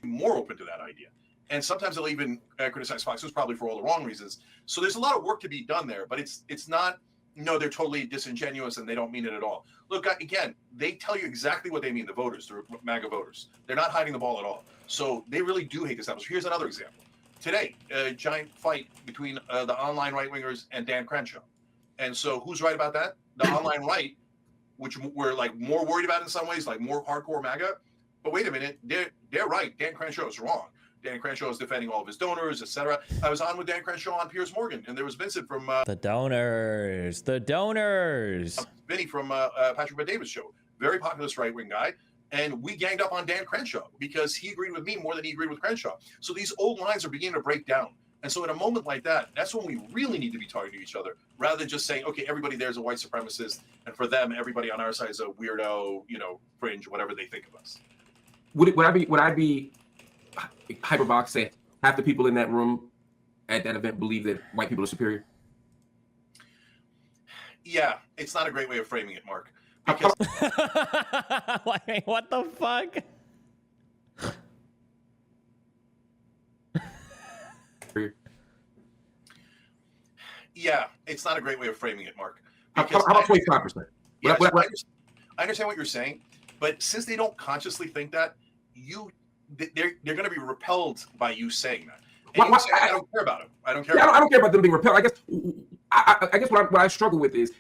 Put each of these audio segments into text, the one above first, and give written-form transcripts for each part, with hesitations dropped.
more open to that idea. And sometimes they'll even criticize Fox News, probably for all the wrong reasons. So there's a lot of work to be done there, but it's not, they're totally disingenuous and they don't mean it at all. Look, again, they tell you exactly what they mean, the voters, the MAGA voters. They're not hiding the ball at all. So they really do hate this establishment. Here's another example. Today, a giant fight between the online right-wingers and Dan Crenshaw. And so who's right about that? The online right, which we're like more worried about in some ways, like more hardcore MAGA. But wait a minute, they're right. Dan Crenshaw is wrong. Dan Crenshaw is defending all of his donors, etc. I was on with Dan Crenshaw on Piers Morgan, and there was Vincent from the donors. Vinny from Patrick Bet-David's show, very populist right-wing guy, and we ganged up on Dan Crenshaw because he agreed with me more than he agreed with Crenshaw. So these old lines are beginning to break down, and so in a moment like that, that's when we really need to be talking to each other, rather than just saying, okay, everybody there's a white supremacist, and for them, everybody on our side is a weirdo, fringe, whatever they think of us. Would I be hyperbolic say half the people in that room at that event believe that white people are superior? Yeah, it's not a great way of framing it, Mark. Because... what the fuck? Yeah, it's not a great way of framing it, Mark. How about 25%? Yeah, I understand what you're saying, but since they don't consciously think that, they're going to be repelled by you saying that. And you say, I don't care about them. I don't care. Yeah, I don't care about them being repelled. I guess what I struggle with is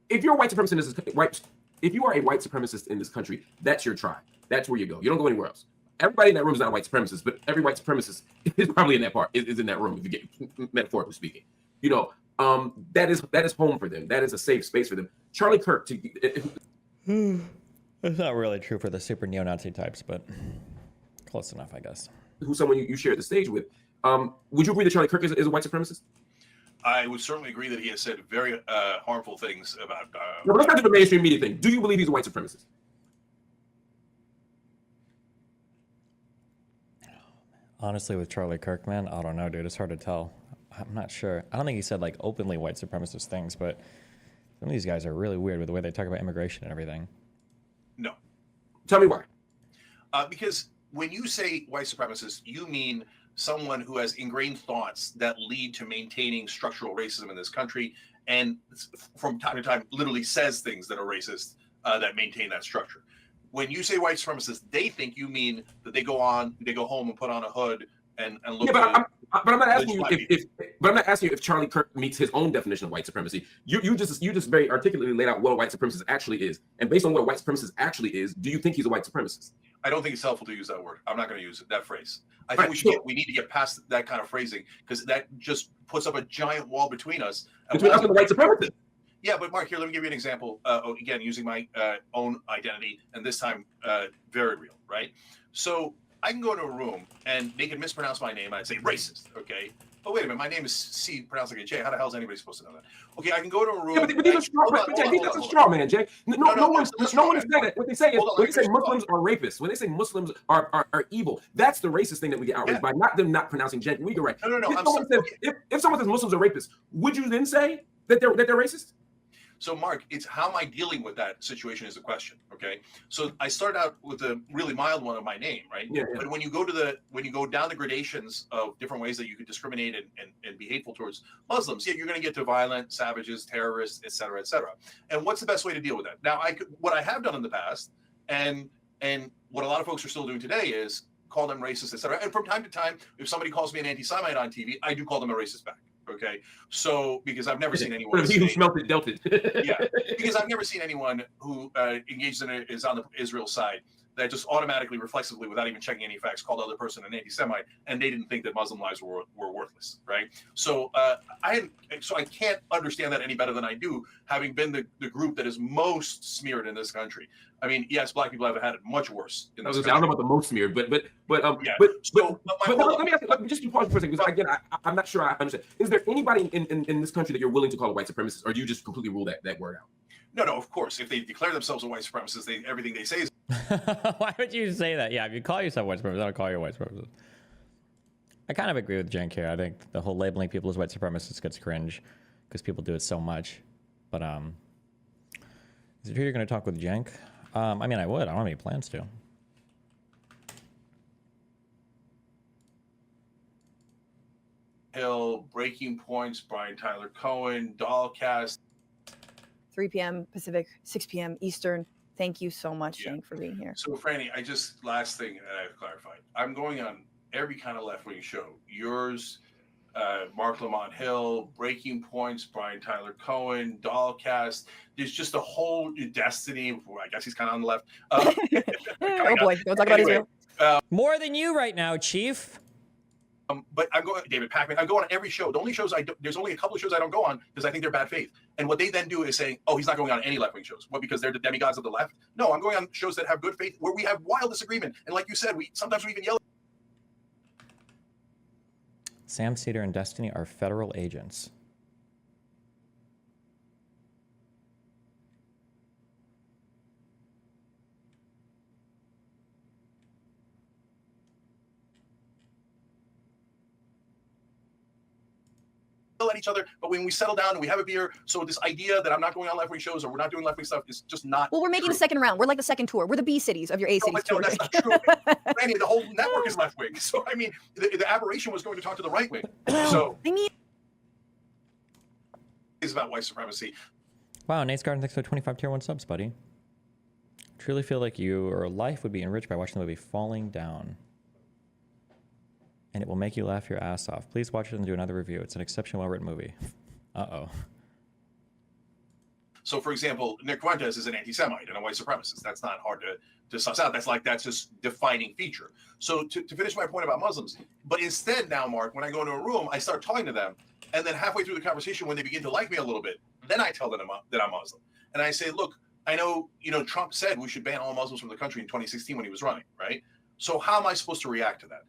if you're a white supremacist, if you are a white supremacist in this country, that's your tribe. That's where you go. You don't go anywhere else. Everybody in that room is not a white supremacist, but every white supremacist is probably in that part. Is in that room, if you get metaphorically speaking. That is home for them. That is a safe space for them. Charlie Kirk. It's not really true for the super neo-Nazi types, but close enough, I guess. Who's someone you share the stage with? Would you agree that Charlie Kirk is a white supremacist? I would certainly agree that he has said very harmful things about. No, let's not do the mainstream media thing. Do you believe he's a white supremacist? Honestly, with Charlie Kirk, man, I don't know, dude. It's hard to tell. I'm not sure. I don't think he said like openly white supremacist things, but some of these guys are really weird with the way they talk about immigration and everything. No. Tell me why. Because when you say white supremacist, you mean someone who has ingrained thoughts that lead to maintaining structural racism in this country, and from time to time literally says things that are racist that maintain that structure. When you say white supremacist, they think you mean that they go home and put on a hood and look. Yeah, but I'm not asking you if Charlie Kirk meets his own definition of white supremacy. You just very articulately laid out what a white supremacist actually is, and based on what a white supremacist actually is, do you think he's a white supremacist? I don't think it's helpful to use that word. I'm not going to use that phrase. I think we need to get past that kind of phrasing, because that just puts up a giant wall between us. Between us and the white supremacist. Yeah, but Mark, here, let me give you an example. Again, using my own identity, and this time very real, right? So I can go into a room and they can mispronounce my name. And I'd say racist, okay? But wait a minute, my name is C, pronounced like a J. How the hell is anybody supposed to know that? Okay, I can go to a room. Yeah, but these are straw, that's a straw man, Jay. No one is saying that. What they say is when they say Muslims are rapists, when they say Muslims are evil, that's the racist thing that we get outraged by, not them not pronouncing Cenk Uygur right. No. If someone says Muslims are rapists, would you then say that they're racist? So, Mark, it's how am I dealing with that situation is the question, okay? So I started out with a really mild one of my name, right? Yeah. But when you go down the gradations of different ways that you could discriminate and be hateful towards Muslims, you're going to get to violent, savages, terrorists, et cetera, et cetera. And what's the best way to deal with that? Now, what I have done in the past, and what a lot of folks are still doing today is call them racist, et cetera. And from time to time, if somebody calls me an anti-Semite on TV, I do call them a racist back. Okay, so because I've never seen anyone. He who smelt it dealt it. Yeah, because I've never seen anyone who engaged in it is on the Israel side that just automatically, reflexively, without even checking any facts, called the other person an anti-Semite, and they didn't think that Muslim lives were worthless, right? So I can't understand that any better than I do, having been the group that is most smeared in this country. I mean, yes, black people have had it much worse in this country. I don't know about the most smeared, but let me ask you, just pause for a second, because again, I'm not sure I understand. Is there anybody in this country that you're willing to call a white supremacist, or do you just completely rule that word out? No, of course. If they declare themselves a white supremacist, everything they say is. Why would you say that? Yeah, if you call yourself white supremacist, I don't call you a white supremacist. I kind of agree with Cenk here. I think the whole labeling people as white supremacists gets cringe because people do it so much. But is it true you're going to talk with Cenk? I mean, I would. I don't have any plans to. Hill, Breaking Points, Brian Tyler Cohen, Dollcast. 3 p.m. Pacific, 6 p.m. Eastern. Thank you so much, Cenk, for being here. So, Franny, last thing that I've clarified. I'm going on every kind of left-wing show. Yours, Mark Lamont Hill, Breaking Points, Brian Tyler Cohen, Dollcast. There's just a whole Destiny. I guess he's kind of on the left. Oh boy, don't talk about Israel. More than you right now, Chief. But I'm going, David Packman, I'm going on every show. The only shows there's only a couple of shows I don't go on because I think they're bad faith. And what they then do is saying, oh, he's not going on any left-wing shows. What, because they're the demigods of the left? No, I'm going on shows that have good faith, where we have wild disagreement. And like you said, sometimes we even yell. Sam Cedar and Destiny are federal agents. At each other, but when we settle down and we have a beer, so this idea that I'm not going on left-wing shows or we're not doing left-wing stuff is just not. Well, we're making true. the second round. We're like the second tour. We're the B cities of your A cities tour. No, that's not true. Randy, the whole network is left-wing. So I mean, the aberration was going to talk to the right wing. So I mean, it's about white supremacy. Wow, Nate's Garden, thanks for 25 tier 1 subs, buddy. Truly feel like your life would be enriched by watching the movie Falling Down. And it will make you laugh your ass off. Please watch it and do another review. It's an exceptionally well-written movie. Uh-oh. So, for example, Nick Fuentes is an anti-Semite and a white supremacist. That's not hard to suss out. That's just defining feature. So to finish my point about Muslims, but instead now, Mark, when I go into a room, I start talking to them, and then halfway through the conversation, when they begin to like me a little bit, then I tell them that I'm Muslim. And I say, look, I know, Trump said we should ban all Muslims from the country in 2016 when he was running, right? So how am I supposed to react to that?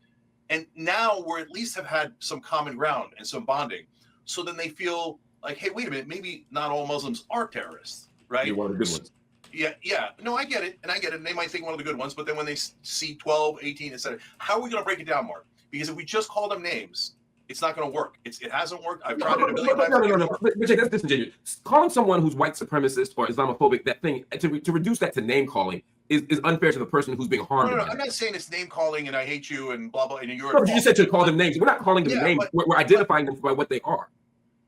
And now we're at least have had some common ground and some bonding. So then they feel like, hey, wait a minute, maybe not all Muslims are terrorists, right? You're one of the good ones. Yeah. No, I get it. And they might think one of the good ones, but then when they see 12, 18, etc., how are we going to break it down, Mark? Because if we just call them names, it's not going to work. It hasn't worked. I've tried it a million times. No. But Jay, that's disingenuous. Calling someone who's white supremacist or Islamophobic, that thing, to reduce that to name calling is unfair to the person who's being harmed. No, I'm not saying it's name calling and I hate you and blah, blah, and you're. No, but you just said to call them names. We're not calling them names. We're identifying them by what they are.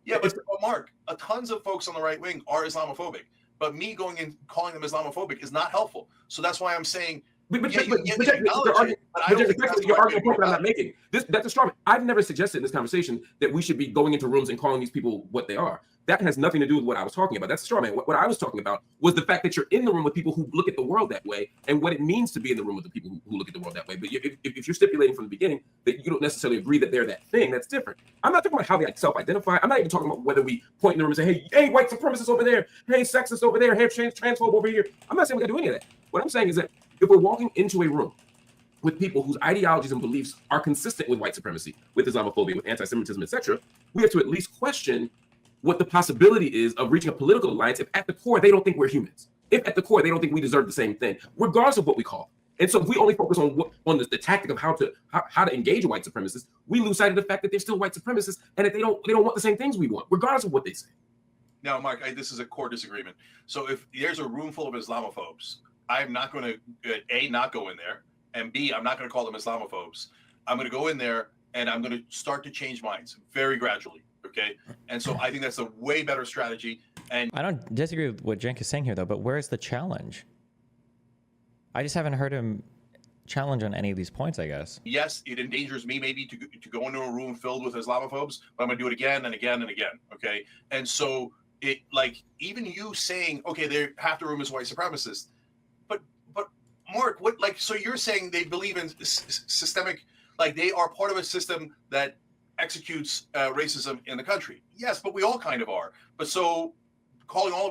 Yeah, but Mark, tons of folks on the right wing are Islamophobic. But me going and calling them Islamophobic is not helpful. So that's why I'm saying. Your argument point that I'm not making. That's a straw man. I've never suggested in this conversation that we should be going into rooms and calling these people what they are. That has nothing to do with what I was talking about. That's a straw man. What I was talking about was the fact that you're in the room with people who look at the world that way and what it means to be in the room with the people who look at the world that way. But if you're stipulating from the beginning that you don't necessarily agree that they're that thing, that's different. I'm not talking about how they self-identify. I'm not even talking about whether we point in the room and say, hey, white supremacists over there. Hey, sexist over there. Hey, transphobe over here. I'm not saying we got to do any of that. What I'm saying is that if we're walking into a room with people whose ideologies and beliefs are consistent with white supremacy, with Islamophobia, with anti-Semitism, etc., we have to at least question what the possibility is of reaching a political alliance if at the core they don't think we're humans. If at the core they don't think we deserve the same thing, regardless of what we call. And so if we only focus on the tactic of how to engage a white supremacist, we lose sight of the fact that they're still white supremacists and that they don't want the same things we want, regardless of what they say. Now, Mark, this is a core disagreement. So if there's a room full of Islamophobes, I'm not going to, A, not go in there, and B, I'm not going to call them Islamophobes. I'm going to go in there and I'm going to start to change minds very gradually. Okay. And so I think that's a way better strategy. And I don't disagree with what Cenk is saying here, though, but where's the challenge? I just haven't heard him challenge on any of these points, I guess. Yes, it endangers me maybe to go into a room filled with Islamophobes, but I'm going to do it again and again and again. Okay. And so it, like, even you saying, okay, half the room is white supremacists, but Mark, what, like, so you're saying they believe in systemic, like they are part of a system that executes racism in the country. Yes, but we all kind of are. But so calling all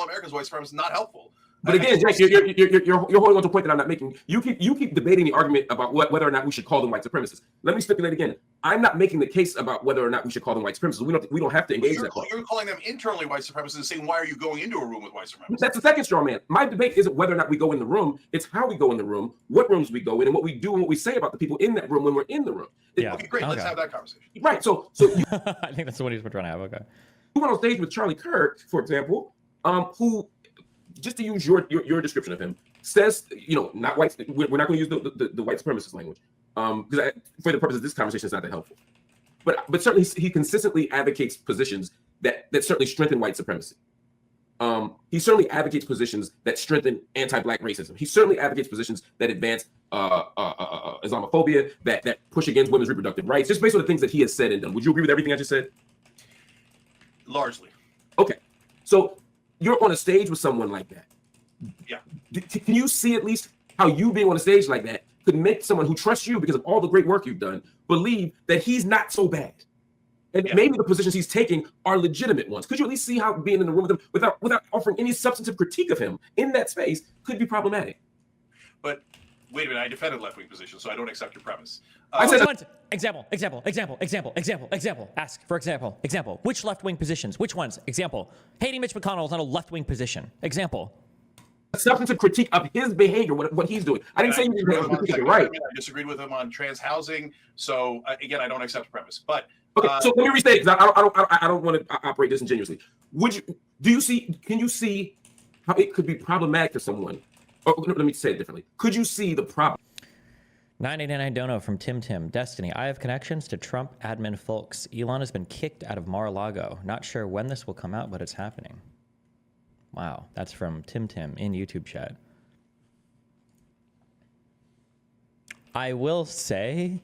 Americans white supremacists is not helpful. But again, Jake, you're holding on to a point that I'm not making. You keep debating the argument about whether or not we should call them white supremacists. Let me stipulate again. I'm not making the case about whether or not we should call them white supremacists. We don't have to engage that. You're calling them internally white supremacists and saying, why are you going into a room with white supremacists? That's the second straw man. My debate isn't whether or not we go in the room. It's how we go in the room, what rooms we go in, and what we do and what we say about the people in that room when we're in the room. Okay, great. Let's have that conversation. Right. So I think that's what he's trying to have. Okay. You went on stage with Charlie Kirk, for example, who, just to use your description of him, says, not white. We're not going to use the white supremacist language, because for the purpose of this conversation, it's not that helpful. but certainly he consistently advocates positions that certainly strengthen white supremacy. He certainly advocates positions that strengthen anti-black racism. He certainly advocates positions that advance Islamophobia, that push against women's reproductive rights, just based on the things that he has said and done. Would you agree with everything I just said? Largely. Okay. So you're on a stage with someone like that. Yeah. Can you see at least how you being on a stage like that could make someone who trusts you because of all the great work you've done believe that he's not so bad? And maybe the positions he's taking are legitimate ones. Could you at least see how being in the room with him without offering any substantive critique of him in that space could be problematic? But wait a minute, I defended left-wing positions, so I don't accept your premise. I said example. Ask for example. Which left-wing positions? Which ones? Example. Hating Mitch McConnell is not a left-wing position. Example. A substantive critique of his behavior, what he's doing. I didn't say you didn't critique it, right. I disagreed with him on trans housing. So again, I don't accept the premise. But okay, so let me restate because I don't want to operate disingenuously. Can you see how it could be problematic for someone? Or let me say it differently. Could you see the problem? 989 dono from Tim. Destiny. I have connections to Trump admin folks. Elon has been kicked out of Mar-a-Lago. Not sure when this will come out, but it's happening. Wow, that's from Tim in YouTube chat. I will say,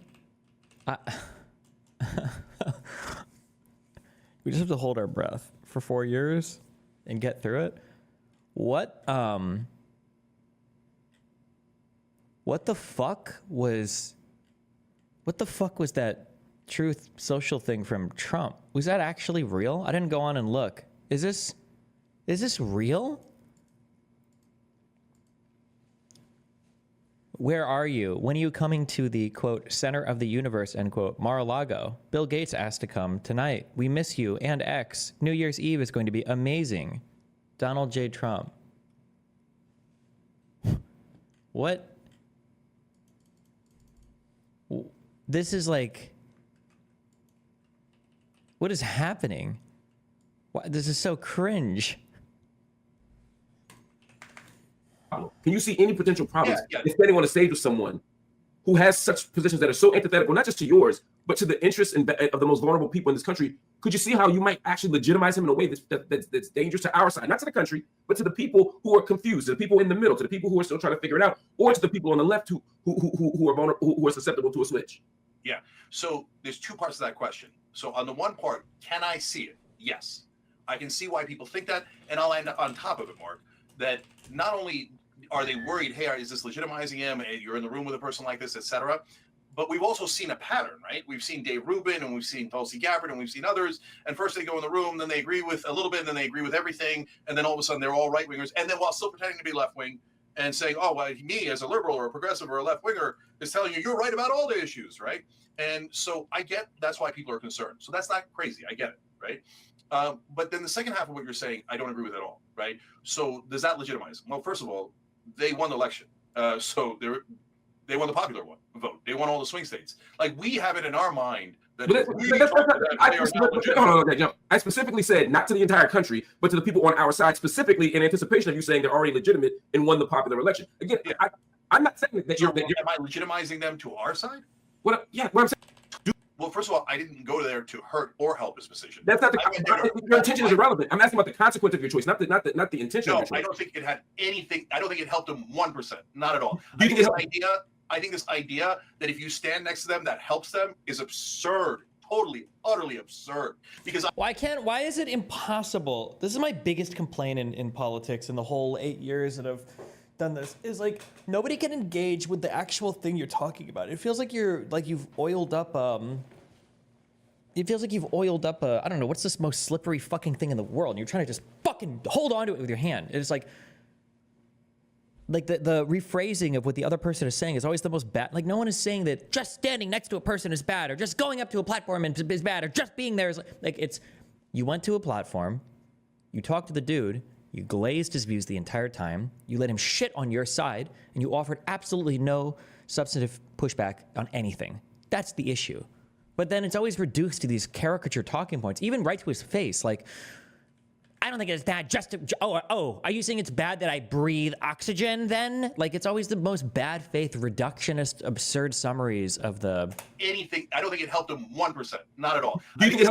we just have to hold our breath for 4 years and get through it. What the fuck was that Truth Social thing from Trump? Was that actually real? I didn't go on and look. Is this real? Where are you? When are you coming to the, quote, center of the universe, end quote, Mar-a-Lago? Bill Gates asked to come tonight. We miss you and X. New Year's Eve is going to be amazing. Donald J. Trump. What? This is like... What is happening? This is so cringe. Can you see any potential problems Yeah. in standing on a stage with someone who has such positions that are so antithetical, not just to yours, but to the interests of the most vulnerable people in this country? Could you see how you might actually legitimize him in a way that's dangerous to our side, not to the country, but to the people who are confused, to the people in the middle, to the people who are still trying to figure it out, or to the people on the left who are vulnerable, who are susceptible to a switch? yeah, so there's two parts to that question. So on the one part, can I see it? Yes, I can see why people think that, and I'll end up on top of it, Mark, that not only are they worried, hey, is this legitimizing him? You're in the room with a person like this, etc. But we've also seen a pattern, right? We've seen Dave Rubin, and we've seen Tulsi Gabbard, and we've seen others. And first they go in the room, then they agree with a little bit, and then they agree with everything, and then all of a sudden they're all right wingers, and then while still pretending to be left wing and saying, oh, well, me as a liberal or a progressive or a left winger is telling you you're right about all the issues, right? And so I get that's why people are concerned. So that's not crazy. I get it, right? But then the second half of what you're saying, I don't agree with at all, right? So does that legitimize? Well, first of all, they won the election. So they won the popular vote. They won all the swing states. Like, we have it in our mind that I specifically said not to the entire country, but to the people on our side, specifically in anticipation of you saying they're already legitimate and won the popular election. Again, yeah. I'm not saying that you're. Am I legitimizing them to our side? What I'm saying. Well, first of all, I didn't go there to hurt or help his position. That's not your intention is irrelevant. I'm asking about the consequence of your choice, not the intention of your choice. I don't think it had anything. I don't think it helped him 1%. Not at all. I think this idea that if you stand next to them, that helps them is absurd. Totally, utterly absurd. Because why is it impossible? This is my biggest complaint in politics in the whole 8 years that I've done this, is like nobody can engage with the actual thing you're talking about. It feels like you've oiled up I don't know, what's this most slippery fucking thing in the world, and you're trying to just fucking hold on to it with your hand. It's like the rephrasing of what the other person is saying is always the most bad. Like, no one is saying that just standing next to a person is bad, or just going up to a platform is bad, or just being there is like it's, you went to a platform, you talked to the dude, you glazed his views the entire time, you let him shit on your side, and you offered absolutely no substantive pushback on anything. That's the issue. But then it's always reduced to these caricature talking points, even right to his face. Like, I don't think it's bad. Are you saying it's bad that I breathe oxygen then? Like, it's always the most bad faith, reductionist, absurd summaries of the... Anything. I don't think it helped them 1%. Not at all. Do you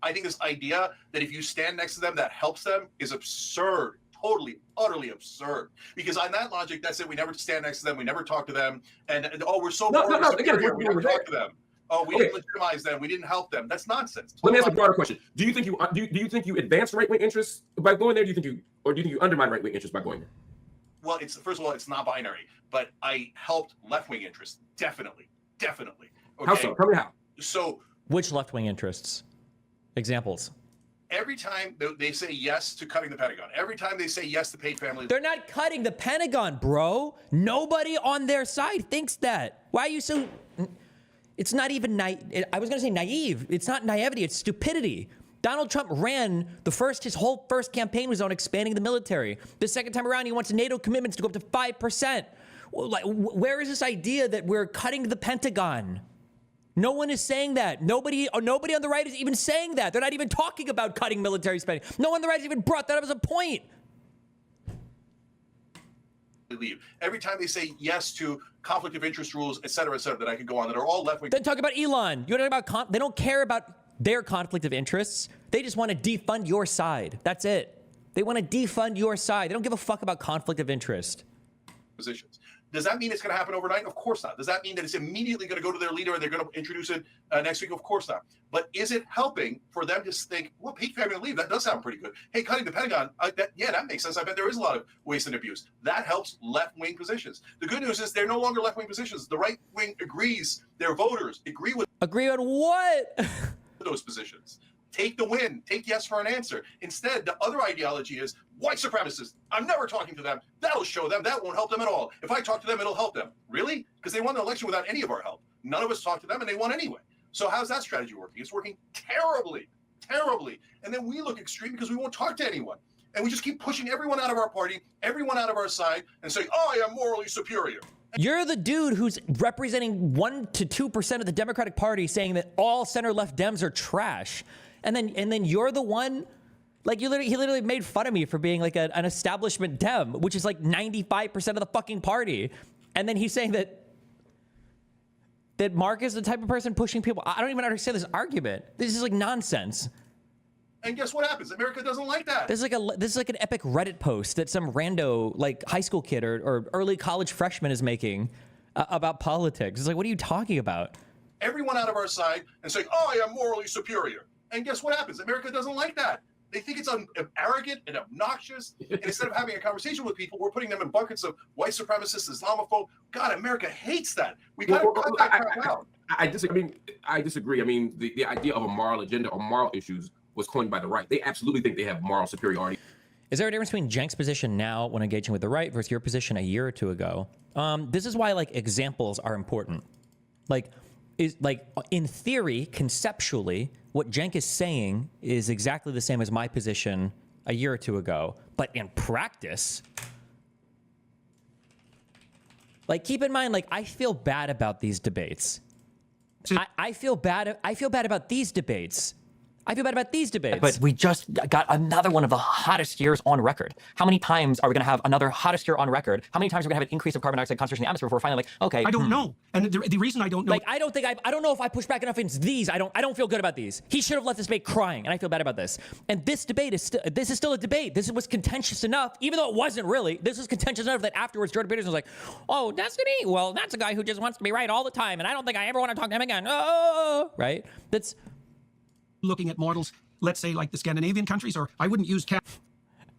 I think this idea that if you stand next to them, that helps them is absurd. Totally, utterly absurd. Because on that logic, that's it. We never stand next to them. We never talk to them. And we're so superior. We never talk to them. Oh, we didn't legitimize them. We didn't help them. That's nonsense. Let me ask a broader question. Do you think you advance right-wing interests by going there? Do you think you undermine right-wing interests by going there? Well, first of all, it's not binary. But I helped left-wing interests. Definitely. Okay? How so? Tell me how. So, which left-wing interests? Examples. Every time they say yes to cutting the Pentagon, every time they say yes to paid family, they're not cutting the Pentagon, bro. Nobody on their side thinks that. Why are you so... It's not even I was going to say naive. It's not naivety. It's stupidity. Donald Trump ran his whole first campaign was on expanding the military. The second time around, he wants NATO commitments to go up to 5%. Like, where is this idea that we're cutting the Pentagon? No one is saying that. Nobody on the right is even saying that. They're not even talking about cutting military spending. No one on the right has even brought that up as a point. leave. Every time they say yes to conflict of interest rules, et cetera, that I could go on, that are all left-wing. Then talk about Elon. You don't talk about they don't care about their conflict of interests. They just want to defund your side. That's it. They want to defund your side. They don't give a fuck about conflict of interest. Positions. Does that mean it's going to happen overnight? Of course not. Does that mean that it's immediately going to go to their leader and they're going to introduce it next week? Of course not. But is it helping for them to think, well, paid family leave, that does sound pretty good. Hey, cutting the Pentagon, that makes sense. I bet there is a lot of waste and abuse. That helps left-wing positions. The good news is they're no longer left-wing positions. The right wing agrees. Their voters agree on what? those positions. Take the win. Take yes for an answer. Instead, the other ideology is white supremacists. I'm never talking to them. That'll show them. That won't help them at all. If I talk to them, it'll help them. Really? Because they won the election without any of our help. None of us talked to them, and they won anyway. So how's that strategy working? It's working terribly. And then we look extreme because we won't talk to anyone. And we just keep pushing everyone out of our party, everyone out of our side, and saying, oh, I am morally superior. You're the dude who's representing 1 to 2% of the Democratic Party saying that all center-left Dems are trash. And then you're the one, like, he literally made fun of me for being like an establishment Dem, which is like 95% of the fucking party. And then he's saying that Mark is the type of person pushing people. I don't even understand this argument. This is like nonsense. And guess what happens? America doesn't like that. This is like an epic Reddit post that some rando like high school kid or early college freshman is making about politics. It's like, what are you talking about? Everyone out of our side and saying, oh, I am morally superior. And guess what happens? America doesn't like that. They think it's arrogant and obnoxious. And instead of having a conversation with people, we're putting them in buckets of white supremacists, Islamophobe. God, America hates that. We got to cut that crap out. I disagree. I mean, the idea of a moral agenda or moral issues was coined by the right. They absolutely think they have moral superiority. Is there a difference between Cenk's position now when engaging with the right versus your position a year or two ago? This is why like examples are important. In theory, conceptually, what Cenk is saying is exactly the same as my position a year or two ago. But in practice, like, keep in mind, like, I feel bad about these debates. I feel bad about these debates. But we just got another one of the hottest years on record. How many times are we going to have another hottest year on record? How many times are we going to have an increase of carbon dioxide concentration in the atmosphere before we're finally like, okay. I don't know. And the reason I don't know. Like, I don't know if I push back enough against these. I don't feel good about these. He should have left this debate crying, and I feel bad about this. And this debate is still a debate. This was contentious enough, even though it wasn't really. This was contentious enough that afterwards Jordan Peterson was like, oh, that's a guy who just wants to be right all the time, and I don't think I ever want to talk to him again. Oh, right? That's looking at models, let's say like the Scandinavian countries, or I wouldn't use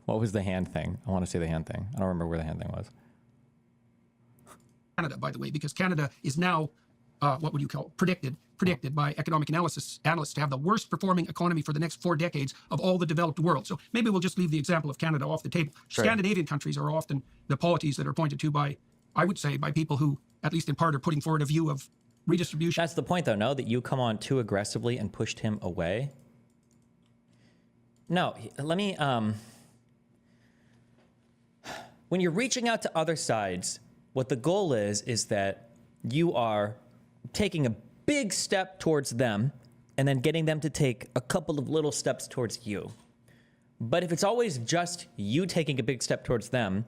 What was the hand thing? I want to see the hand thing. I don't remember where the hand thing was. Canada, by the way, because Canada is now, what would you call predicted by economic analysts to have the worst performing economy for the next 4 decades of all the developed world. So maybe we'll just leave the example of Canada off the table. Sure. Scandinavian countries are often the polities that are pointed to by, I would say, by people who, at least in part, are putting forward a view of redistribution. That's the point, though, no? That you come on too aggressively and pushed him away? No, let me, when you're reaching out to other sides, what the goal is that you are taking a big step towards them and then getting them to take a couple of little steps towards you. But if it's always just you taking a big step towards them,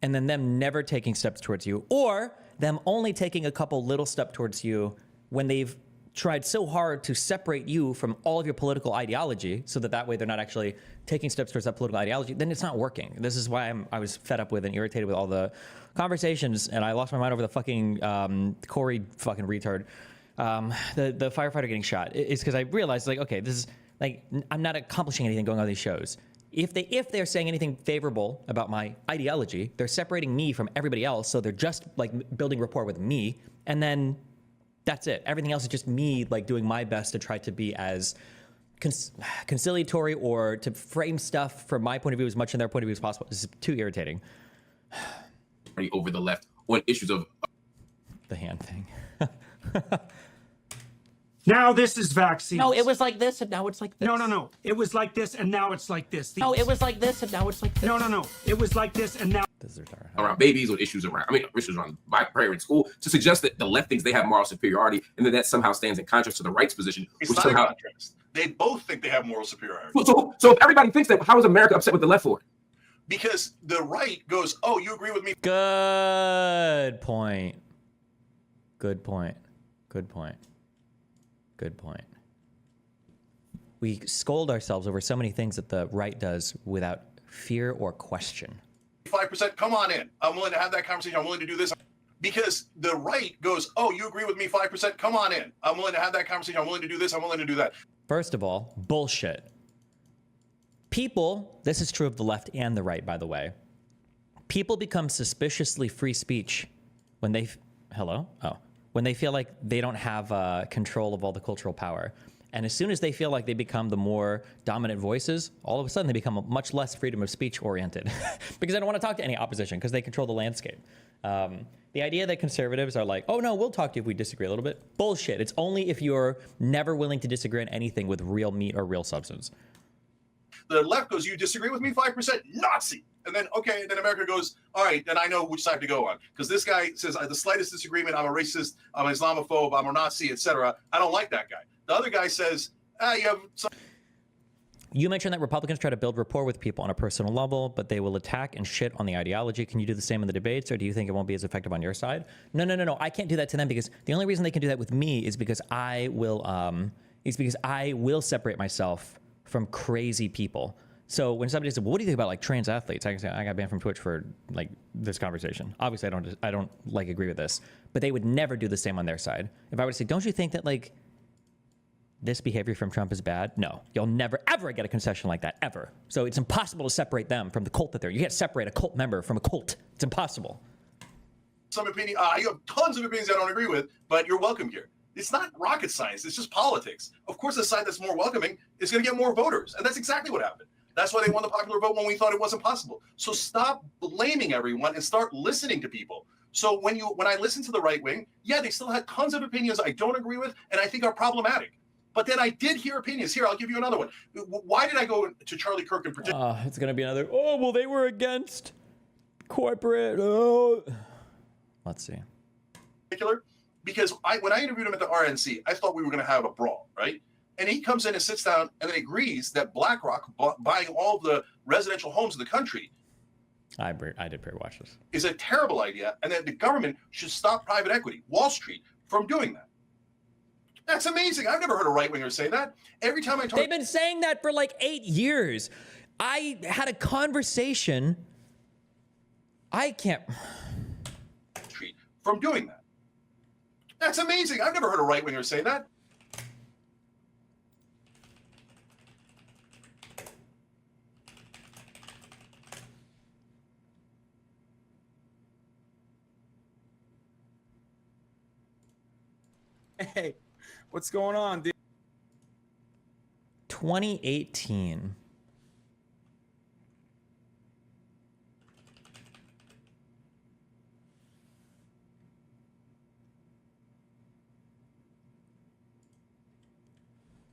and then them never taking steps towards you, or them only taking a couple little steps towards you when they've tried so hard to separate you from all of your political ideology, so that way they're not actually taking steps towards that political ideology, then it's not working. This is why I was fed up with and irritated with all the conversations, and I lost my mind over the fucking Corey fucking retard, the firefighter getting shot. It's because I realized, like, okay, this is like, I'm not accomplishing anything going on these shows. If they're saying anything favorable about my ideology, they're separating me from everybody else, so they're just like building rapport with me, and then that's it. Everything else is just me like doing my best to try to be as conciliatory or to frame stuff from my point of view as much in their point of view as possible. This is too irritating. Over the left on issues of The hand thing. Now this is vaccines. No, it was like this, and now it's like this. No. It was like this, and now it's like this. No, it was like this, and now it's like this. No. It was like this, and now. This is retarded. around babies or issues around my prayer in school, to suggest that the left thinks they have moral superiority and that somehow stands in contrast to the right's position. It's Which not somehow, a contrast. They both think they have moral superiority. so if everybody thinks that, how is America upset with the left for it? Because the right goes, oh, you agree with me? Good point. Good point. Good point. Good point. We scold ourselves over so many things that the right does without fear or question. 5%, come on in. I'm willing to have that conversation. I'm willing to do this. Because the right goes, oh, you agree with me 5%, come on in. I'm willing to have that conversation. I'm willing to do this. I'm willing to do that. First of all, bullshit. People, this is true of the left and the right, by the way. People become suspiciously free speech when they, when they feel like they don't have control of all the cultural power. And as soon as they feel like they become the more dominant voices, all of a sudden they become much less freedom of speech oriented because they don't want to talk to any opposition because they control the landscape. The idea that conservatives are like, oh no, we'll talk to you if we disagree a little bit. Bullshit. It's only if you're never willing to disagree on anything with real meat or real substance. The left goes, you disagree with me 5%, Nazi. And then, okay, and then America goes, all right, then I know which side to go on. Because this guy says, the slightest disagreement, I'm a racist, I'm an Islamophobe, I'm a Nazi, etc. I don't like that guy. The other guy says, you have some. You mentioned that Republicans try to build rapport with people on a personal level, but they will attack and shit on the ideology. Can you do the same in the debates, or do you think it won't be as effective on your side? No. I can't do that to them because the only reason they can do that with me is because I will separate myself from crazy people. So when somebody says, well, what do you think about like trans athletes? I can say, I got banned from Twitch for like this conversation. Obviously I don't like agree with this, but they would never do the same on their side. If I were to say, don't you think that like this behavior from Trump is bad? No, you'll never, ever get a concession like that, ever. So it's impossible to separate them from the cult that they're. You can't separate a cult member from a cult. It's impossible. Some opinion, you have tons of opinions I don't agree with, but you're welcome here. It's not rocket science. It's just politics. Of course, the side that's more welcoming is going to get more voters. And that's exactly what happened. That's why they won the popular vote when we thought it wasn't possible. So stop blaming everyone and start listening to people. So when I listen to the right wing, yeah, they still had tons of opinions I don't agree with and I think are problematic. But then I did hear opinions. Here, I'll give you another one. Why did I go to Charlie Kirk in particular? It's going to be another, oh, well, they were against corporate. Let's see. Because when I interviewed him at the RNC, I thought we were going to have a brawl, right? And he comes in and sits down and then agrees that BlackRock buying all the residential homes in the country I did watch this. is a terrible idea, and that the government should stop private equity, Wall Street, from doing that. That's amazing. I've never heard a right-winger say that. Every time I talk... They've been saying that for like 8 years. I had a conversation. I can't... Street from doing that. That's amazing. I've never heard a right-winger say that. Hey, what's going on, dude? 2018.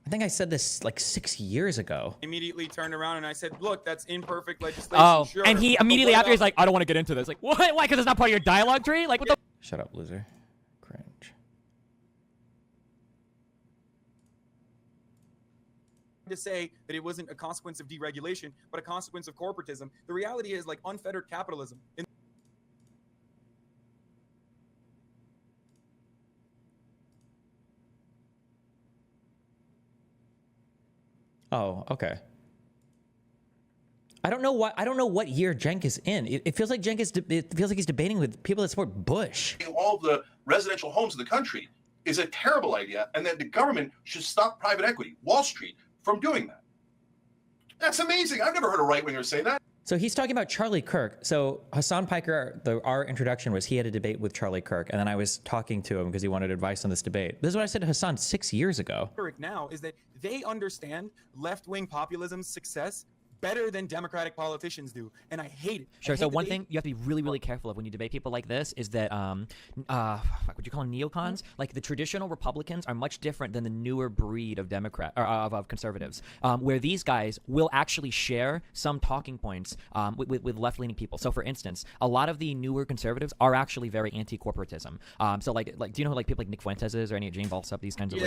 I think I said this like 6 years ago. Immediately turned around and I said, look, that's imperfect legislation. Oh, sure. and he immediately after he's like, I don't want to get into this. Like, what? Why? Because it's not part of your dialogue tree? Like, what the? Shut up, loser. Cringe. to say that it wasn't a consequence of deregulation, but a consequence of corporatism. The reality is, like, unfettered capitalism. Oh, okay. I don't know what year Cenk is in. It feels like it feels like he's debating with people that support Bush. All the residential homes in the country is a terrible idea, and that the government should stop private equity, Wall Street, from doing that. That's amazing. I've never heard a right-winger say that. So he's talking about Charlie Kirk. So Hassan Piker, our introduction was he had a debate with Charlie Kirk, and then I was talking to him because he wanted advice on this debate. This is what I said to Hassan 6 years ago. Now is that they understand left-wing populism's success better than Democratic politicians do, and I hate it. Sure. So one thing you have to be really, really careful of when you debate people like this is that, what would you call them, neocons? Like the traditional Republicans are much different than the newer breed of Democrat or of conservatives, where these guys will actually share some talking points with left-leaning people. So, for instance, a lot of the newer conservatives are actually very anti-corporatism. So, like, do you know who, like, people like Nick Fuentes is or any Jane Balsap, these kinds of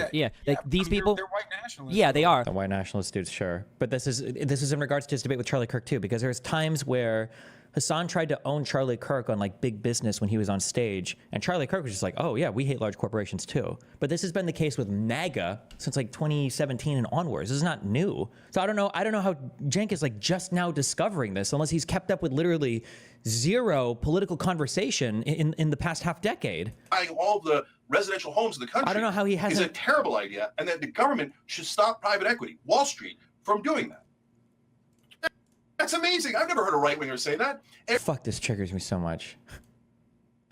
these people? They're white nationalists. Yeah, they are. The white nationalist dudes, sure. But this is in regards to his debate with Charlie Kirk too, because there's times where Hassan tried to own Charlie Kirk on like big business when he was on stage, and Charlie Kirk was just like, "Oh yeah, we hate large corporations too." But this has been the case with MAGA since like 2017 and onwards. This is not new. So I don't know how Cenk is like just now discovering this, unless he's kept up with literally zero political conversation in the past half decade. Buying all the residential homes in the country I don't know how he hasn't. is a terrible idea, and that the government should stop private equity, Wall Street, from doing that. That's amazing. I've never heard a right-winger say that. Fuck, this triggers me so much.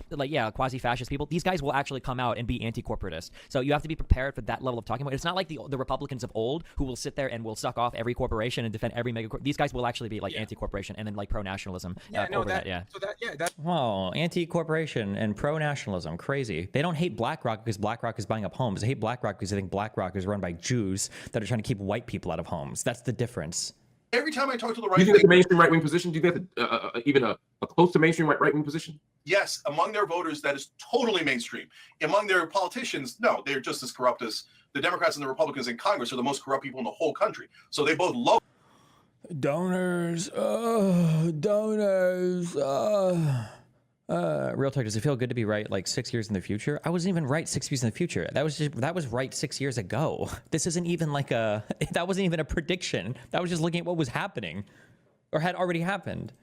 Like, yeah, quasi-fascist people, these guys will actually come out and be anti-corporatist. So you have to be prepared for that level of talking about. It's not like the Republicans of old who will sit there and will suck off every corporation and defend every mega. These guys will actually be like anti-corporation and then like pro-nationalism. Well, anti-corporation and pro-nationalism, crazy. They don't hate BlackRock because BlackRock is buying up homes. They hate BlackRock because they think BlackRock is run by Jews that are trying to keep white people out of homes. That's the difference. Every time I talk to the Do you think that's a mainstream right-wing position? Do you think that's even a close to mainstream right-wing position? Yes, among their voters, that is totally mainstream. Among their politicians, no, they're just as corrupt as the Democrats and the Republicans in Congress are the most corrupt people in the whole country. So they both love donors. Real talk, does it feel good to be right like 6 years in the future? I wasn't even right 6 years in the future. That was right 6 years ago. This isn't even like that wasn't even a prediction. That was just looking at what was happening or had already happened.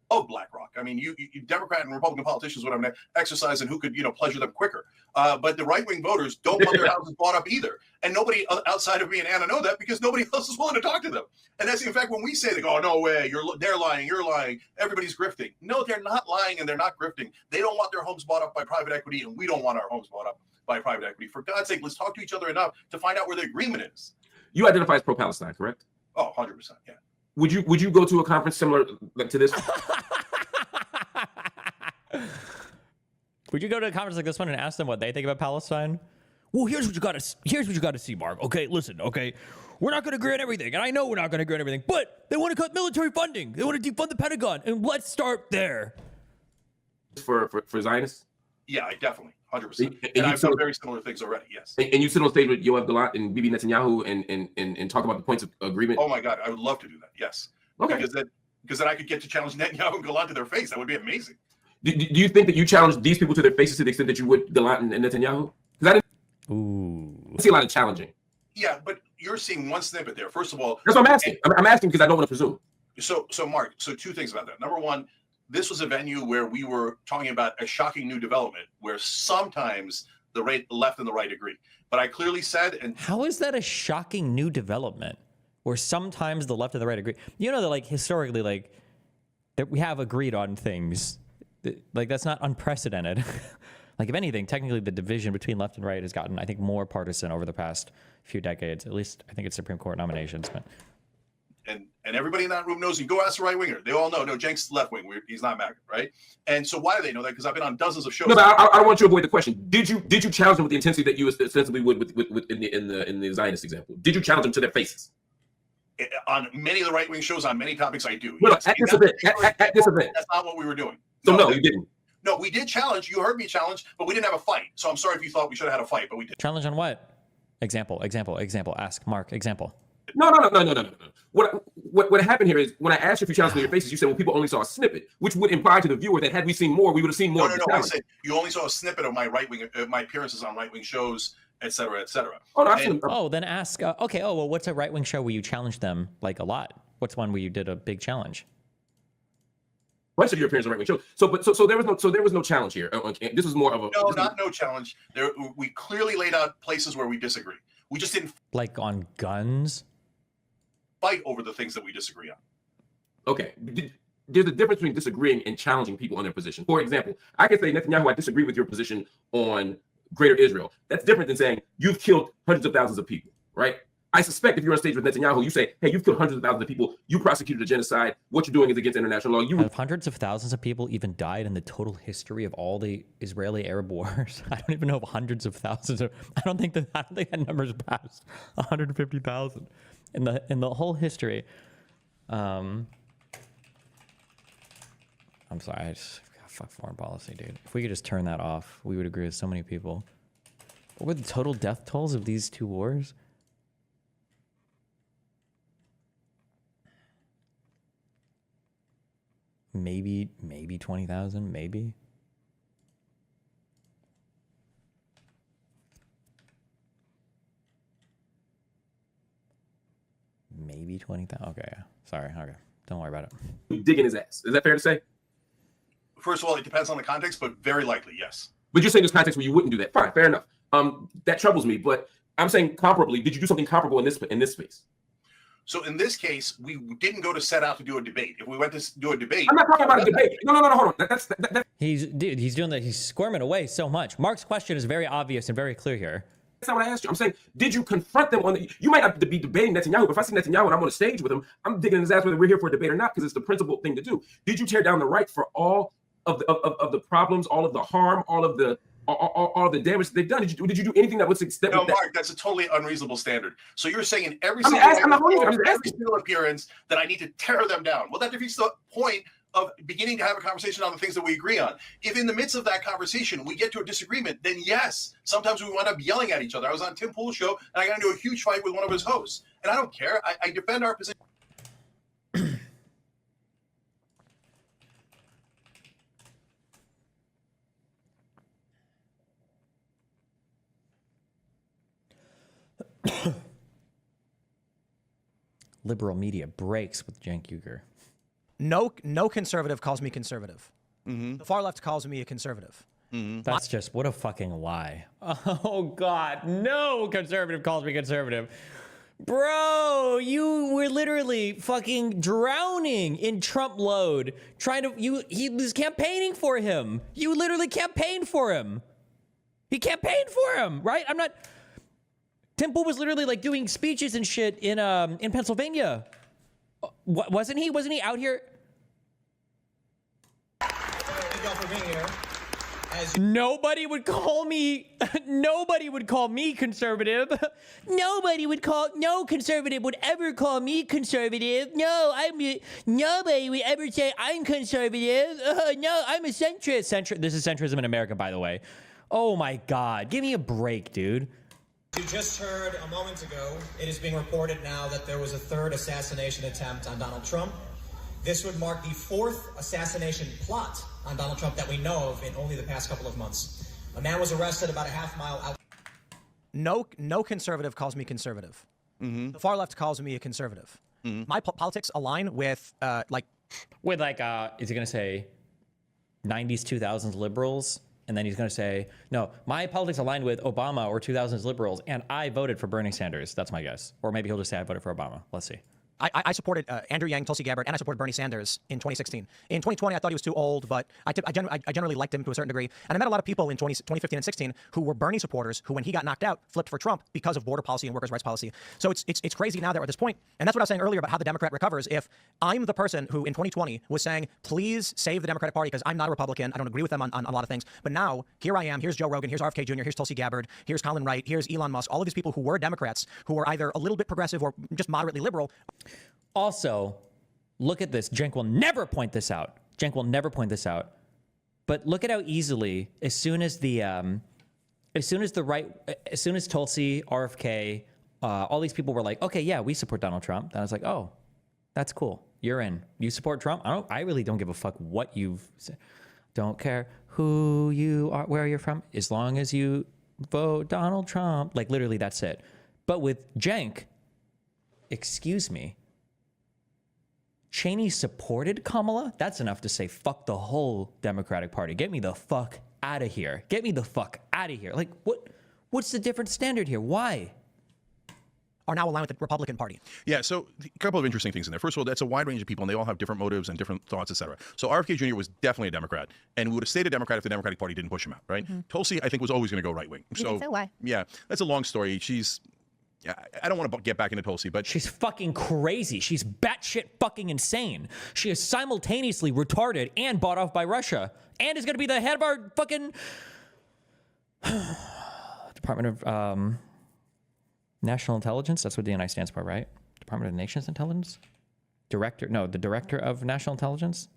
Oh, BlackRock. I mean, you Democrat and Republican politicians would have an exercise in who could, pleasure them quicker. But the right-wing voters don't want their houses bought up either. And nobody outside of me and Anna know that because nobody else is willing to talk to them. And that's in fact when we say, they go, oh, no way, they're lying, you're lying, everybody's grifting. No, they're not lying and they're not grifting. They don't want their homes bought up by private equity, and we don't want our homes bought up by private equity. For God's sake, let's talk to each other enough to find out where the agreement is. You identify as pro-Palestine, correct? Oh, 100%, yeah. Would you go to a conference similar to this? Would you go to a conference like this one and ask them what they think about Palestine? Well, here's what you gotta see, Marv. Okay, listen, okay. We're not gonna agree on everything, and I know we're not gonna agree on everything, but they want to cut military funding. They want to defund the Pentagon, and let's start there. For Zionists? Yeah, I definitely, 100%. And I've done very similar things already, yes. And you sit on stage with Yoav Galant and Bibi Netanyahu and talk about the points of agreement? Oh my God, I would love to do that, yes. Okay. Because then I could get to challenge Netanyahu and Galant to their face. That would be amazing. Do you think that you challenge these people to their faces to the extent that you would Galant and Netanyahu? Because I didn't see a lot of challenging. Yeah, but you're seeing one snippet there. First of all, that's what I'm asking. I'm asking because I don't want to presume. So Mark, two things about that. Number one, this was a venue where we were talking about a shocking new development where sometimes the left and the right agree. But I clearly said, and how is that a shocking new development where sometimes the left and the right agree? You know that like historically, like that we have agreed on things. Like that's not unprecedented. Like if anything, technically the division between left and right has gotten, I think, more partisan over the past few decades. At least I think it's Supreme Court nominations. But and everybody in that room knows. You go ask the right winger; they all know. No, Cenk's left wing. He's not MAGA, right? And so why do they know that? Because I've been on dozens of shows. No, but I don't want you to avoid the question. Did you challenge them with the intensity that you ostensibly would with in the Zionist example? Did you challenge them to their faces? On many of the right wing shows, on many topics, I do. No, yes. At this event, that's not what we were doing. So no, you didn't. No, we did challenge. You heard me challenge, but we didn't have a fight. So I'm sorry if you thought we should have had a fight, but we did. Challenge on what? Example. Ask Mark. Example. No. What happened here is when I asked you if you challenged me in your faces, you said, well, people only saw a snippet, which would imply to the viewer that had we seen more, we would have seen more. No. I said you only saw a snippet of my my appearances on right wing shows, etc., etc. Oh, no, I've seen them. Oh, then ask. Okay. Oh, well, what's a right wing show where you challenged them like a lot? What's one where you did a big challenge? Bunch of your appearances on right wing shows. So there was no challenge here. This was more of a no challenge. We clearly laid out places where we disagree. We just didn't Like on guns? fight over the things that we disagree on. Okay. There's a difference between disagreeing and challenging people on their position. For example, I can say, Netanyahu, I disagree with your position on Greater Israel. That's different than saying you've killed hundreds of thousands of people, right? I suspect if you're on stage with Netanyahu, you say, hey, you've killed hundreds of thousands of people. You prosecuted a genocide. What you're doing is against international law. Have hundreds of thousands of people even died in the total history of all the Israeli-Arab wars? I don't even know if hundreds of thousands. I don't think that number's passed 150,000 in the whole history. I'm sorry. Fuck foreign policy, dude. If we could just turn that off, we would agree with so many people. What were the total death tolls of these two wars? Maybe 20,000, maybe. Maybe 20,000. Okay, yeah. Sorry. Okay, don't worry about it. Digging his ass. Is that fair to say? First of all, it depends on the context, but very likely, yes. But you're saying there's context where you wouldn't do that. Fine, fair enough. That troubles me, but I'm saying comparably, did you do something comparable in this space? So in this case, we didn't go to set out to do a debate. If we went to do a debate, I'm not talking about a debate. No, hold on. That's He's doing that. He's squirming away so much. Mark's question is very obvious and very clear here. That's not what I asked you. I'm saying, did you confront them on the? You might not be debating Netanyahu, but if I see Netanyahu and I'm on a stage with him, I'm digging his ass whether we're here for a debate or not, because it's the principal thing to do. Did you tear down the right for all of the problems, all of the harm, all of the damage that they've done? Did you do anything that would succeed? No, Mark, that's a totally unreasonable standard. So you're saying in every single appearance that I need to tear them down. Well, that defeats the point of beginning to have a conversation on the things that we agree on. If in the midst of that conversation we get to a disagreement, then yes, sometimes we wind up yelling at each other. I was on Tim Pool's show and I got into a huge fight with one of his hosts, and I don't care. I defend our position. Liberal media breaks with Cenk Uygur. No conservative calls me conservative. Mm-hmm. The far left calls me a conservative. Mm-hmm. That's just, what a fucking lie. Oh, God. No conservative calls me conservative. Bro, you were literally fucking drowning in Trump load. He was campaigning for him. You literally campaigned for him. He campaigned for him, right? Tim Pool was literally like doing speeches and shit in Pennsylvania. Wasn't he? Wasn't he out here? Thank y'all for being here. Nobody would call me conservative. No conservative would ever call me conservative. Nobody would ever say I'm conservative. No, I'm a centrist. This is centrism in America, by the way. Oh my God. Give me a break, dude. You just heard a moment ago, it is being reported now that there was a third assassination attempt on Donald Trump. This would mark the fourth assassination plot on Donald Trump that we know of in only the past couple of months. A man was arrested about a half mile out. No conservative calls me conservative. Mm-hmm. The far left calls me a conservative. Mm-hmm. My politics align with is he gonna say 90s 2000s liberals? And then he's going to say, no, my politics aligned with Obama or 2000s liberals, and I voted for Bernie Sanders. That's my guess. Or maybe he'll just say I voted for Obama. Let's see. I supported Andrew Yang, Tulsi Gabbard, and I supported Bernie Sanders in 2016. In 2020, I thought he was too old, but I generally liked him to a certain degree. And I met a lot of people in 2015 and 16 who were Bernie supporters who, when he got knocked out, flipped for Trump because of border policy and workers' rights policy. So it's crazy now that we're at this point. And that's what I was saying earlier about how the Democrat recovers. If I'm the person who in 2020 was saying, please save the Democratic Party because I'm not a Republican, I don't agree with them on a lot of things. But now, here I am, here's Joe Rogan, here's RFK Jr., here's Tulsi Gabbard, here's Colin Wright, here's Elon Musk, all of these people who were Democrats, who were either a little bit progressive or just moderately liberal. Also, look at this. Cenk will never point this out. But look at how easily, as soon as Tulsi, RFK, all these people were like, okay, yeah, we support Donald Trump. And I was like, oh, that's cool. You're in. You support Trump? I really don't give a fuck what you've said. Don't care who you are, where you're from, as long as you vote Donald Trump. Like, literally, that's it. But with Cenk, excuse me, Cheney supported Kamala? That's enough to say, fuck the whole Democratic Party. Get me the fuck out of here. Get me the fuck out of here. Like, what's the different standard here? Why? Are now aligned with the Republican Party. Yeah, so a couple of interesting things in there. First of all, that's a wide range of people, and they all have different motives and different thoughts, et cetera. So RFK Jr. was definitely a Democrat, and would have stayed a Democrat if the Democratic Party didn't push him out, right? Tulsi, I think, was always going to go right wing. So why? Yeah, that's a long story. I don't want to get back into Tulsi, but she's fucking crazy. She's batshit fucking insane. She is simultaneously retarded and bought off by Russia, and is going to be the head of our fucking Department of National Intelligence. That's what DNI stands for, right? Department of Nations Intelligence? Director? No, the Director of National Intelligence?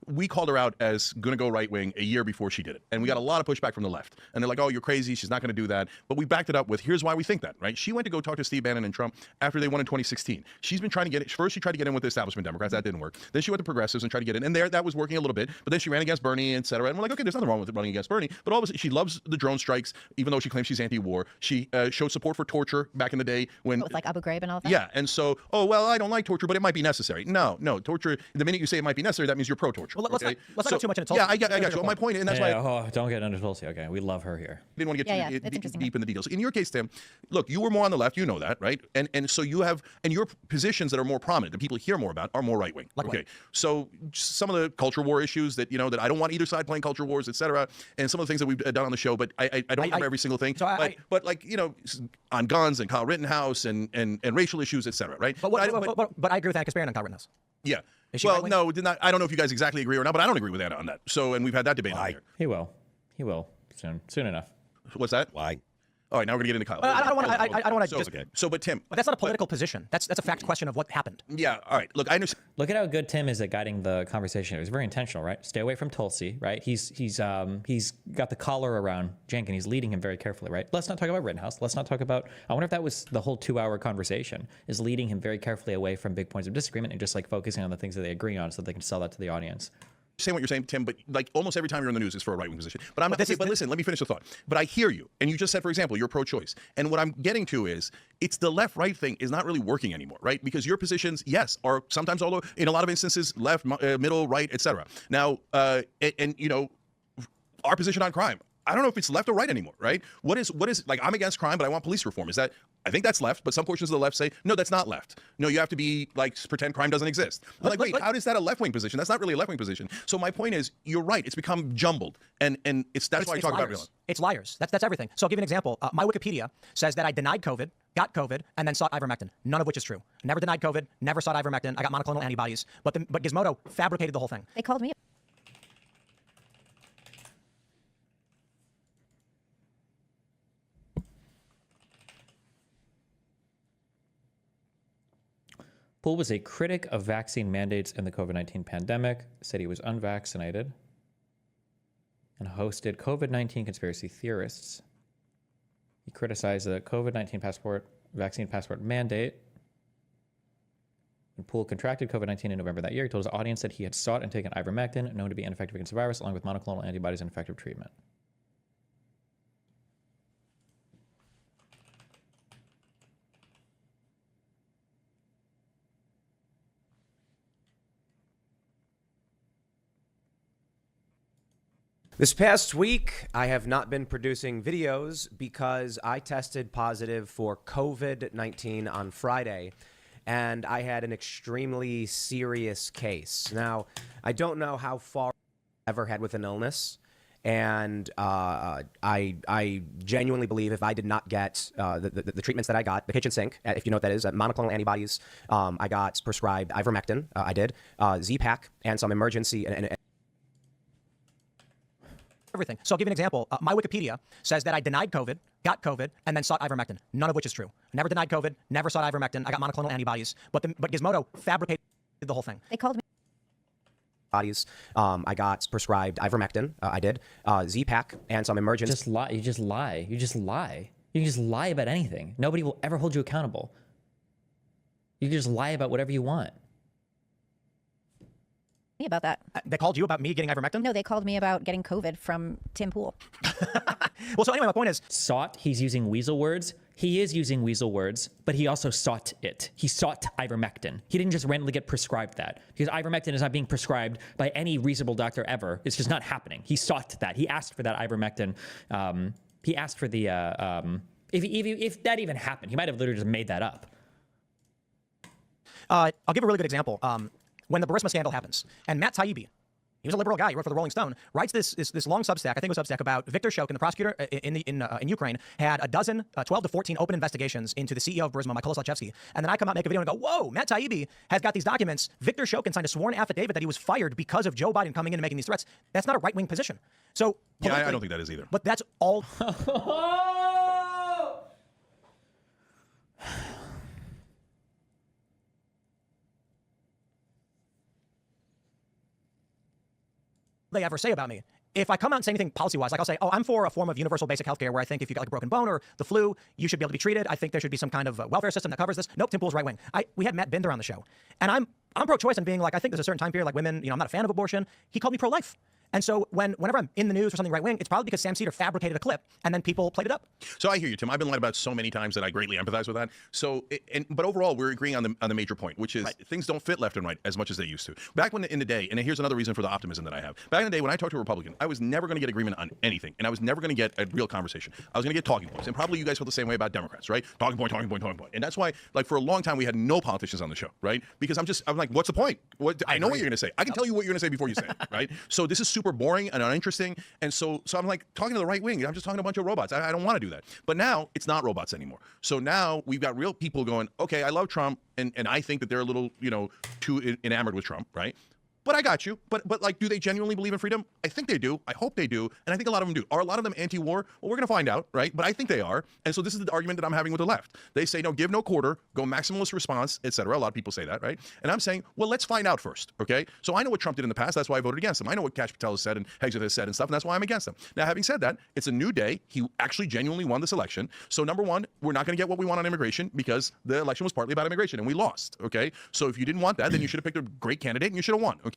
we called her out as going to go right wing a year before she did it. And we got a lot of pushback from the left. And they're like, oh, you're crazy. She's not going to do that. But we backed it up with, here's why we think that, right? She went to go talk to Steve Bannon and Trump after they won in 2016. She's been trying to get it. First, she tried to get in with the establishment Democrats. That didn't work. Then she went to progressives and tried to get in. And there, that was working a little bit. But then she ran against Bernie, et cetera. And we're like, okay, there's nothing wrong with running against Bernie. But all of a sudden, she loves the drone strikes, even though she claims she's anti-war. She showed support for torture back in the day when... With like Abu Ghraib and all that? Yeah. And so, oh, well, I don't like torture, but it might be necessary. No, torture, the minute you say it might be necessary, that means you're pro-torture. Well, let's not go too much into Tulsi. Yeah, I got you. Well, my point, and that's why... don't get into Tulsi. Okay, we love her here. I didn't want to get too deep in the details. In your case, Tim, look, you were more on the left, you know that, right? And so you have, and your positions that are more prominent, that people hear more about, are more right-wing. Like okay, what? So some of the culture war issues that, that I don't want either side playing culture wars, et cetera, and some of the things that we've done on the show, but I don't remember every single thing. So but like, on guns and Kyle Rittenhouse and racial issues, et cetera, right? But I agree with Anna Kasparian on Kyle Rittenhouse. Yeah. Well, no, I don't know if you guys exactly agree or not, but I don't agree with Anna on that. So, and we've had that debate on here. He will soon enough. What's that? Why? All right, now we're gonna get into Kyle. I don't want to. Okay. So, but Tim, but that's not a political position. That's a fact question of what happened. Yeah. All right. Look, I understand. Look at how good Tim is at guiding the conversation. It was very intentional, right? Stay away from Tulsi, right? He's got the collar around Cenk and he's leading him very carefully, right? Let's not talk about Rittenhouse. Let's not talk about. I wonder if that was the whole 2-hour conversation, is leading him very carefully away from big points of disagreement and just like focusing on the things that they agree on, so that they can sell that to the audience. Saying what you're saying, Tim, but like almost every time you're in the news is for a right-wing position. But I'm not. But listen, let me finish the thought. But I hear you, and you just said, for example, you're pro-choice. And what I'm getting to is, it's the left-right thing is not really working anymore, right? Because your positions, yes, are sometimes, although in a lot of instances, left, middle, right, etc. Now, our position on crime, I don't know if it's left or right anymore, right? What is like, I'm against crime, but I want police reform. Is that, I think that's left, but some portions of the left say, no, that's not left. No, you have to be like, pretend crime doesn't exist. I'm like, wait, how is that a left-wing position? That's not really a left-wing position. So my point is, you're right. It's become jumbled. And that's why I talk about real. It's liars. That's everything. So I'll give you an example. My Wikipedia says that I denied COVID, got COVID, and then sought ivermectin. None of which is true. Never denied COVID, never sought ivermectin. I got monoclonal antibodies. But Gizmodo fabricated the whole thing. They called me. Poole was a critic of vaccine mandates in the COVID-19 pandemic, said he was unvaccinated, and hosted COVID-19 conspiracy theorists. He criticized the COVID-19 vaccine passport mandate. When Poole contracted COVID-19 in November that year, he told his audience that he had sought and taken ivermectin, known to be ineffective against the virus, along with monoclonal antibodies and effective treatment. This past week, I have not been producing videos because I tested positive for COVID-19 on Friday, and I had an extremely serious case. Now, I don't know how far I've ever had with an illness, and I genuinely believe if I did not get the treatments that I got, the kitchen sink, if you know what that is, monoclonal antibodies, I got prescribed ivermectin, I did, Z-Pak, and some emergency and everything. So I'll give you an example. My Wikipedia says that I denied COVID, got COVID, and then sought ivermectin. None of which is true. Never denied COVID, never sought ivermectin. I got monoclonal antibodies. But Gizmodo fabricated the whole thing. They called me. bodies. I got prescribed ivermectin. I did Z-Pak and some emergency. Just lie. You just lie. You just lie. You can just lie about anything. Nobody will ever hold you accountable. You can just lie about whatever you want. Me about that. They called you about me getting ivermectin? No, they called me about getting COVID from Tim Pool. Well, so anyway, my point is... Sought, he's using weasel words. He is using weasel words, but he also sought it. He sought ivermectin. He didn't just randomly get prescribed that, because ivermectin is not being prescribed by any reasonable doctor ever. It's just not happening. He sought that. He asked for that ivermectin. He asked for the... if that even happened, he might have literally just made that up. I'll give a really good example. When the Burisma scandal happens, and Matt Taibbi, he was a liberal guy, he wrote for the Rolling Stone, writes this long Substack, I think it was Substack, about Viktor Shokin, the prosecutor in Ukraine, had 12 to 14 open investigations into the CEO of Burisma, Mykola Zlochevsky. And then I come out and make a video and go, whoa, Matt Taibbi has got these documents. Viktor Shokin signed a sworn affidavit that he was fired because of Joe Biden coming in and making these threats. That's not a right-wing position. So yeah, I don't think that is either. But that's all... they ever say about me. If I come out and say anything policy-wise, like I'll say, oh, I'm for a form of universal basic healthcare where I think if you got like a broken bone or the flu, you should be able to be treated. I think there should be some kind of welfare system that covers this. Nope, Tim Pool's right-wing. We had Matt Binder on the show. And I'm pro-choice and being like, I think there's a certain time period, like women, I'm not a fan of abortion. He called me pro-life. And so whenever I'm in the news or something right-wing, it's probably because Sam Cedar fabricated a clip and then people played it up. So I hear you, Tim. I've been lied about so many times that I greatly empathize with that. So, but overall, we're agreeing on the major point, which is things don't fit left and right as much as they used to. Back in the day, and here's another reason for the optimism that I have. Back in the day, when I talked to a Republican, I was never going to get agreement on anything, and I was never going to get a real conversation. I was going to get talking points, and probably you guys feel the same way about Democrats, right? Talking point. And that's why, like, for a long time, we had no politicians on the show, right? Because I'm like, what's the point? I know what you're going to say. I can tell you what you're going to say before you say it, right? So this is super boring and uninteresting, and so I'm like talking to the right wing. I'm just talking to a bunch of robots. I don't want to do that. But now it's not robots anymore. So now we've got real people going, okay, I love Trump, and I think that they're a little, too enamored with Trump, right? But I got you. But like, do they genuinely believe in freedom? I think they do. I hope they do. And I think a lot of them do. Are a lot of them anti-war? Well, we're going to find out, right? But I think they are. And so this is the argument that I'm having with the left. They say, no, give no quarter, go maximalist response, etc. A lot of people say that, right? And I'm saying, well, let's find out first, okay? So I know what Trump did in the past. That's why I voted against him. I know what Kash Patel has said and Hegseth has said and stuff, and that's why I'm against him. Now, having said that, it's a new day. He actually genuinely won this election. So number one, we're not going to get what we want on immigration because the election was partly about immigration, and we lost, okay? So if you didn't want that, then you should have picked a great candidate, and you should have won, okay?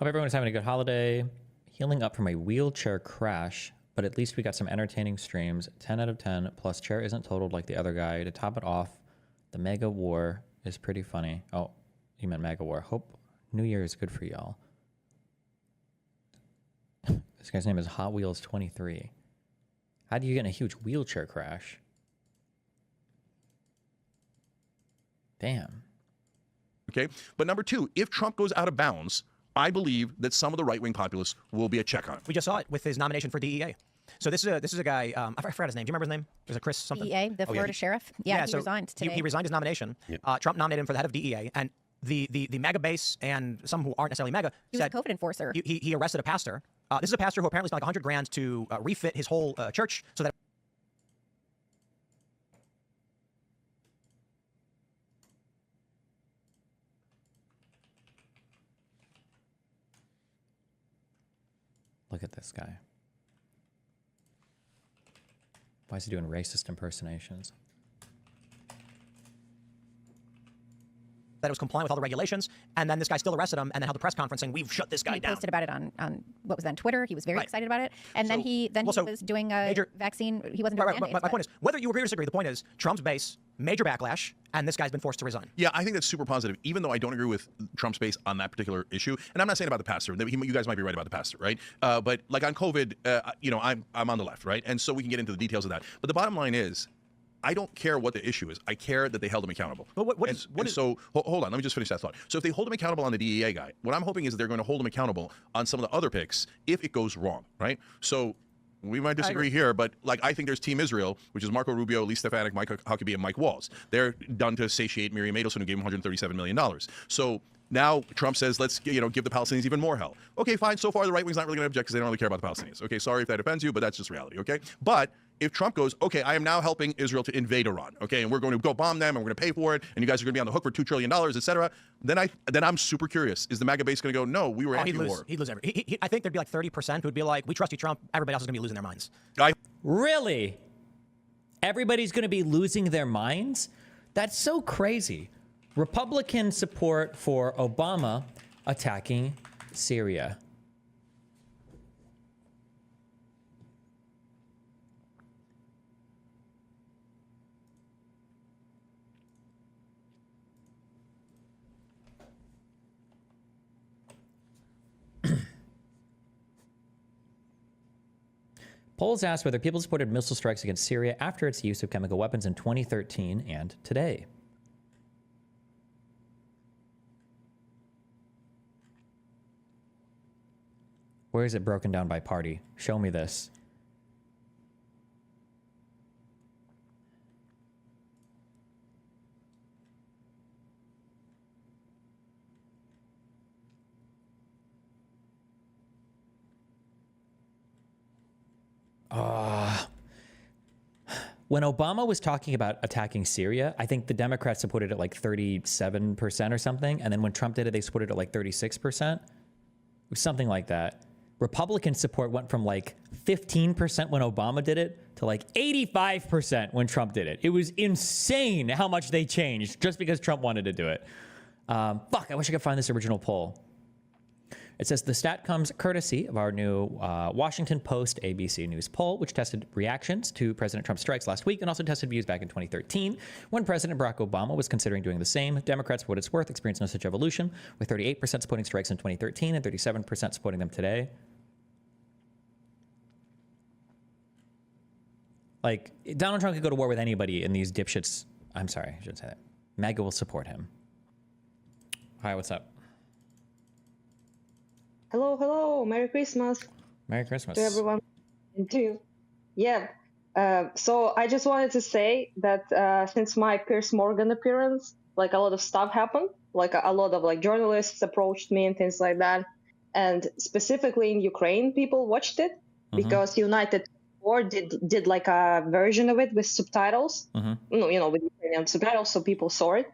Hope everyone's having a good holiday. Healing up from a wheelchair crash, but at least we got some entertaining streams. 10 out of 10, plus chair isn't totaled like the other guy. To top it off, the Mega War is pretty funny. Oh, you meant Mega War. Hope New Year is good for y'all. This guy's name is Hot Wheels 23. How do you get in a huge wheelchair crash? Damn. Okay, but number two, if Trump goes out of bounds, I believe that some of the right-wing populists will be a check on it. We just saw it with his nomination for DEA. So this is a guy. I forgot his name. Do you remember his name? Was it Chris something? DEA, the Florida sheriff. Yeah, he so resigned today. He resigned his nomination. Yep. Trump nominated him for the head of DEA, and the MAGA base and some who aren't necessarily MAGA he said was a COVID enforcer. He arrested a pastor. This is a pastor who apparently spent like $100,000 to refit his whole church so that. Look at this guy. Why is he doing racist impersonations? That it was compliant with all the regulations, and then this guy still arrested him, and then held a press conference saying, we've shut this guy down. He posted about it on what was that, on Twitter. He was very excited about it. And then he was doing a vaccine. He wasn't doing mandates, my point is, whether you agree or disagree, the point is Trump's base, major backlash, and this guy's been forced to resign. Yeah, I think that's super positive, even though I don't agree with Trump's base on that particular issue. And I'm not saying about the pastor. You guys might be right about the pastor, right? But like on COVID, I'm on the left, right? And so we can get into the details of that. But the bottom line is, I don't care what the issue is. I care that they held him accountable. But so hold on, let me just finish that thought. So if they hold him accountable on the DEA guy, what I'm hoping is that they're going to hold him accountable on some of the other picks if it goes wrong, right? So we might disagree here, but like I think there's Team Israel, which is Marco Rubio, Lee Stefanik, Mike Huckabee, and Mike Waltz. They're done to satiate Miriam Adelson, who gave him $137 million. So Now Trump says, let's give the Palestinians even more hell. Okay, fine. So far, the right wing's not really going to object because they don't really care about the Palestinians. Okay, sorry if that offends you, but that's just reality. Okay, but if Trump goes, okay, I am now helping Israel to invade Iran. Okay, and we're going to go bomb them, and we're going to pay for it, and you guys are going to be on the hook for $2 trillion, etc. Then I'm super curious. Is the MAGA base going to go, no, we were anti-war? He'd lose I think there'd be like 30% who'd be like, we trust you, Trump. Everybody else is going to be losing their minds. Really? Everybody's going to be losing their minds? That's so crazy. Republican support for Obama attacking Syria. Polls asked whether people supported missile strikes against Syria after its use of chemical weapons in 2013 and today. Where is it broken down by party? Show me this. When Obama was talking about attacking Syria, I think the Democrats supported it like 37% or something. And then when Trump did it, they supported it like 36%. Something like that. Republican support went from like 15% when Obama did it to like 85% when Trump did it. It was insane how much they changed just because Trump wanted to do it. Fuck, I wish I could find this original poll. It says the stat comes courtesy of our new Washington Post ABC News poll, which tested reactions to President Trump's strikes last week and also tested views back in 2013 when President Barack Obama was considering doing the same. Democrats, for what it's worth, experienced no such evolution, with 38% supporting strikes in 2013 and 37% supporting them today. Like, Donald Trump could go to war with anybody, and these dipshits, I'm sorry, I shouldn't say that. MAGA will support him. Hi, what's up? Hello, hello. Merry Christmas. Merry Christmas. To everyone. And to you. Yeah. So I just wanted to say that since my Piers Morgan appearance, like a lot of stuff happened. Like a lot of like journalists approached me and things like that. And specifically in Ukraine, people watched it because United War did like a version of it with subtitles. You know, with Ukrainian subtitles, so people saw it.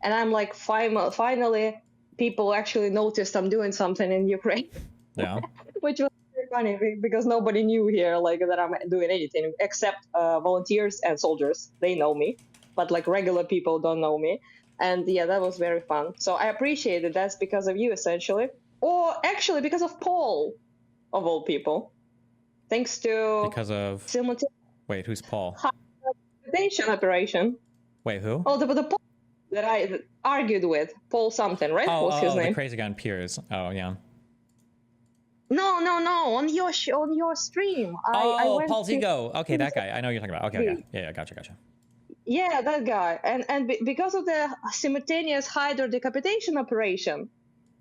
And I'm like, finally, people actually noticed I'm doing something in Ukraine. Yeah. Which was very funny because nobody knew here like that I'm doing anything except volunteers and soldiers. They know me, but like regular people don't know me. And yeah, that was very fun. So I appreciate it. That's because of you, essentially. Or actually because of Paul, of all people. Thanks to... Because of... Wait, who's Paul? Hybridization operation. Wait, who? Oh, the Paul that I argued with. Paul something, right? What's his name? The crazy guy on Piers. Oh, yeah. No. On your stream. I went Paul to... Zigo. Okay, that guy. I know what you're talking about. Okay, yeah, gotcha. Yeah, that guy. And because of the simultaneous Hydra decapitation operation,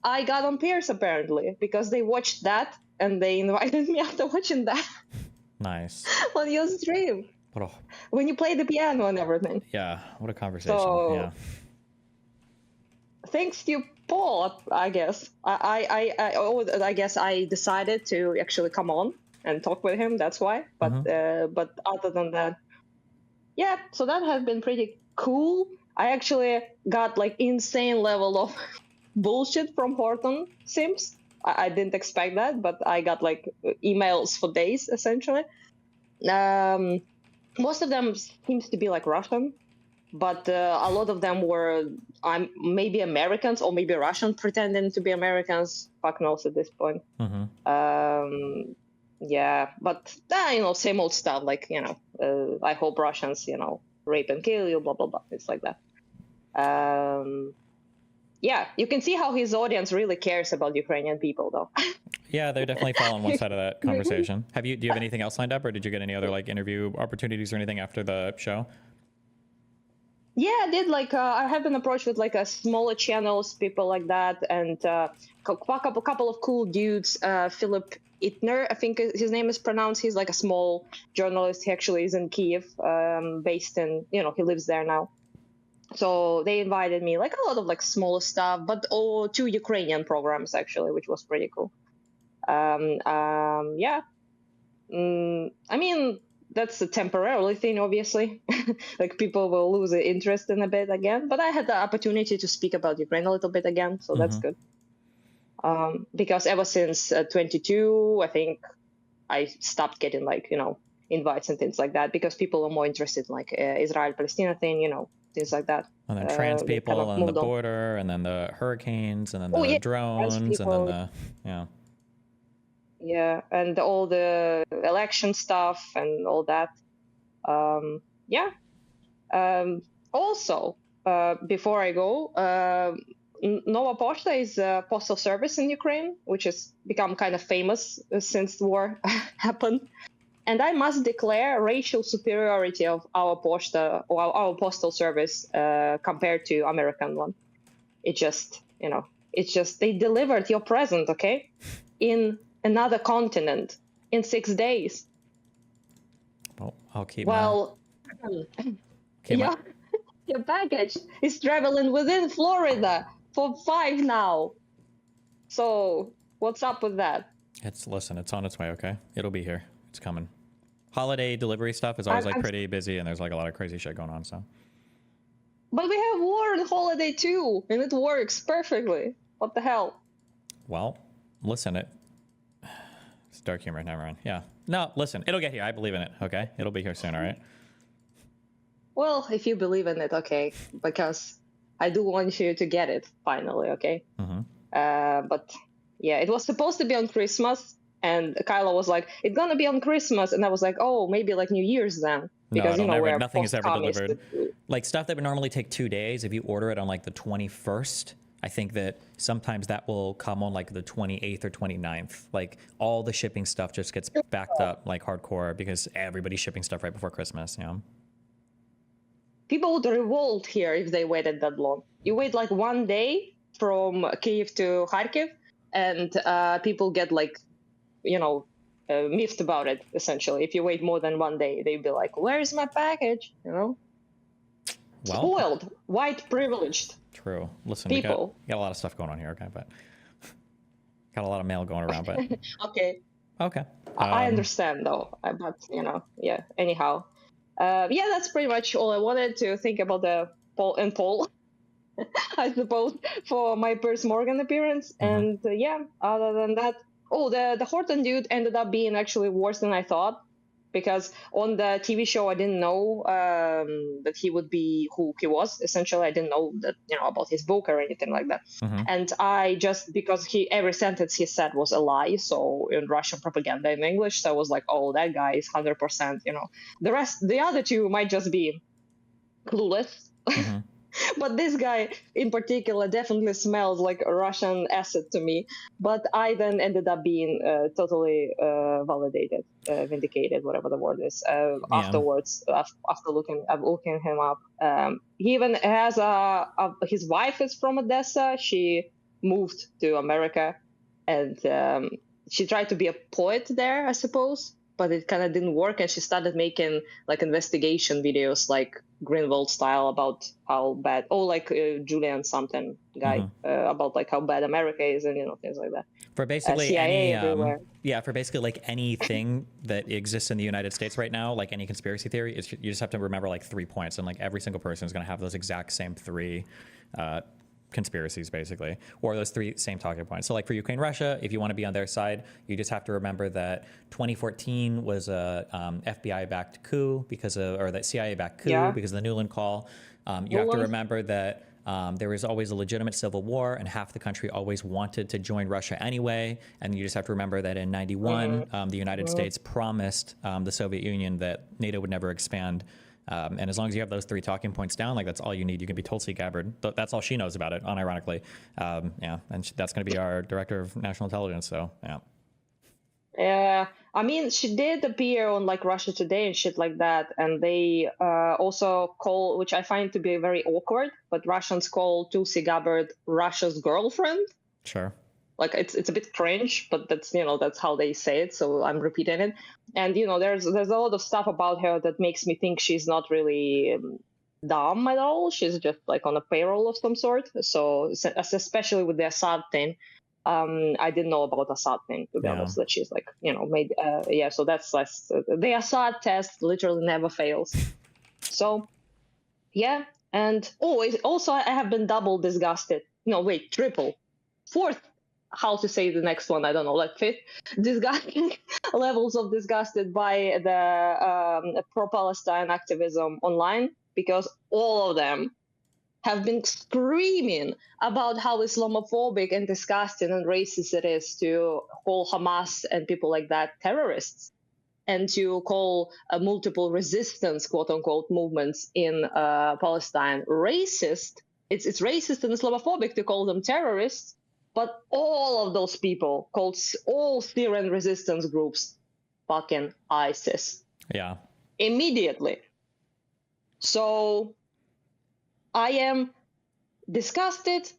I got on Piers apparently because they watched that and they invited me after watching that. Nice. On your stream. When you play the piano and everything. Yeah, what a conversation. So, yeah. Thanks to Paul, I guess. I guess I decided to actually come on and talk with him. That's why. But other than that, yeah. So that has been pretty cool. I actually got like insane level of bullshit from Horton Sims. I didn't expect that, but I got like emails for days essentially. Most of them seems to be like Russian, but a lot of them were maybe Americans or maybe Russian pretending to be Americans. Fuck knows at this point. Yeah, but same old stuff. Like I hope Russians rape and kill you. Blah blah blah. It's like that. Yeah, you can see how his audience really cares about Ukrainian people, though. Yeah, they definitely fall on one side of that conversation. Do you have anything else lined up, or did you get any other like interview opportunities or anything after the show? Yeah, I did. Like, I have been approached with like smaller channels, people like that, and a couple of cool dudes. Philip Itner, I think his name is pronounced. He's like a small journalist. He actually is in Kiev, based in he lives there now. So they invited me like a lot of like small stuff, but all 2 Ukrainian programs actually, which was pretty cool. Yeah. I mean, that's a temporary thing, obviously. Like people will lose the interest in a bit again. But I had the opportunity to speak about Ukraine a little bit again, so that's good. Because ever since 22, I think I stopped getting like, invites and things like that because people are more interested in like Israel-Palestina thing, things like that. And then trans They people, kind of and the moved on. border, and then the hurricanes, and then the Oh, yeah, trans drones, and then people. the, yeah. Yeah, and all the election stuff and all that. Yeah. Also, before I go, Nova Poshta is a postal service in Ukraine, which has become kind of famous since the war happened. And I must declare racial superiority of our posta or our postal service compared to American one. It's just they delivered your present, okay, in another continent in 6 days. Well, I'll keep yeah, your package is traveling within Florida for 5 now. So what's up with that? Listen, it's on its way, okay? It'll be here. It's coming. Holiday delivery stuff is always like pretty busy, and there's like a lot of crazy shit going on, so. But we have war and holiday too, and it works perfectly. What the hell? Well, listen, it's dark humor, never mind. Yeah. No, listen, it'll get here. I believe in it, okay? It'll be here soon, all right? Well, if you believe in it, okay, because I do want you to get it finally, okay? But yeah, it was supposed to be on Christmas, and Kyla was like, "It's gonna be on Christmas," and I was like, "Oh, maybe like New Year's then." Because nothing is ever delivered. Like stuff that would normally take 2 days, if you order it on like the 21st, I think that sometimes that will come on like the 28th or 29th. Like all the shipping stuff just gets backed up like hardcore because everybody's shipping stuff right before Christmas, you know? People would revolt here if they waited that long. You wait like 1 day from Kyiv to Kharkiv, and people get like, miffed about it, essentially. If you wait more than 1 day, they'd be like, "Where's my package?" Well, spoiled, white privileged. True. Listen, people. we got a lot of stuff going on here, okay, but got a lot of mail going around, but okay. I understand though, but yeah. Anyhow, yeah, that's pretty much all I wanted to think about the poll. I suppose, for my Piers Morgan appearance. And yeah, other than that, the Horton dude ended up being actually worse than I thought, because on the TV show I didn't know that he would be who he was. Essentially, I didn't know that about his book or anything like that. And I just, because every sentence he said was a lie, so in Russian propaganda in English, so I was like, oh, that guy is 100%. The other two might just be clueless. But this guy in particular definitely smells like a Russian asset to me. But I then ended up being totally validated, vindicated, whatever the word is, afterwards, after looking him up. He even has his wife is from Odessa. She moved to America, and she tried to be a poet there, I suppose. But it kind of didn't work, and she started making like investigation videos, like Greenwald style, about how bad, like Julian something guy, about like how bad America is, and things like that. For basically CIA any, everywhere. for basically like anything that exists in the United States right now, like any conspiracy theory, you just have to remember like 3 points, and like every single person is going to have those exact same 3 conspiracies, basically, or those 3 same talking points. So like for Ukraine, Russia, if you want to be on their side, you just have to remember that 2014 was a FBI-backed coup or that CIA-backed coup because of the Newland call. You have to remember that there was always a legitimate civil war, and half the country always wanted to join Russia anyway. And you just have to remember that in 91, the United States promised the Soviet Union that NATO would never expand. And as long as you have those 3 talking points down, like that's all you need. You can be Tulsi Gabbard. That's all she knows about it, unironically. And that's going to be our director of national intelligence. So yeah. Yeah, I mean, she did appear on like Russia Today and shit like that, and they also call, which I find to be very awkward, but Russians call Tulsi Gabbard Russia's girlfriend. Sure. Like it's a bit cringe, but that's that's how they say it, so I'm repeating it. And there's a lot of stuff about her that makes me think she's not really dumb at all. She's just like on a payroll of some sort. So especially with the Assad thing, I didn't know about Assad thing, to be honest, that she's like, made, so that's the Assad test literally never fails. So, yeah. And also I have been double disgusted. No, wait, triple. Fourth, how to say the next one, I don't know, like fifth, disgusting levels of disgusted by the pro-Palestine activism online, because all of them have been screaming about how Islamophobic and disgusting and racist it is to call Hamas and people like that terrorists, and to call multiple resistance, quote unquote, movements in Palestine racist. It's racist and Islamophobic to call them terrorists, but all of those people called all Syrian resistance groups fucking ISIS. Yeah. Immediately. So I am disgusted,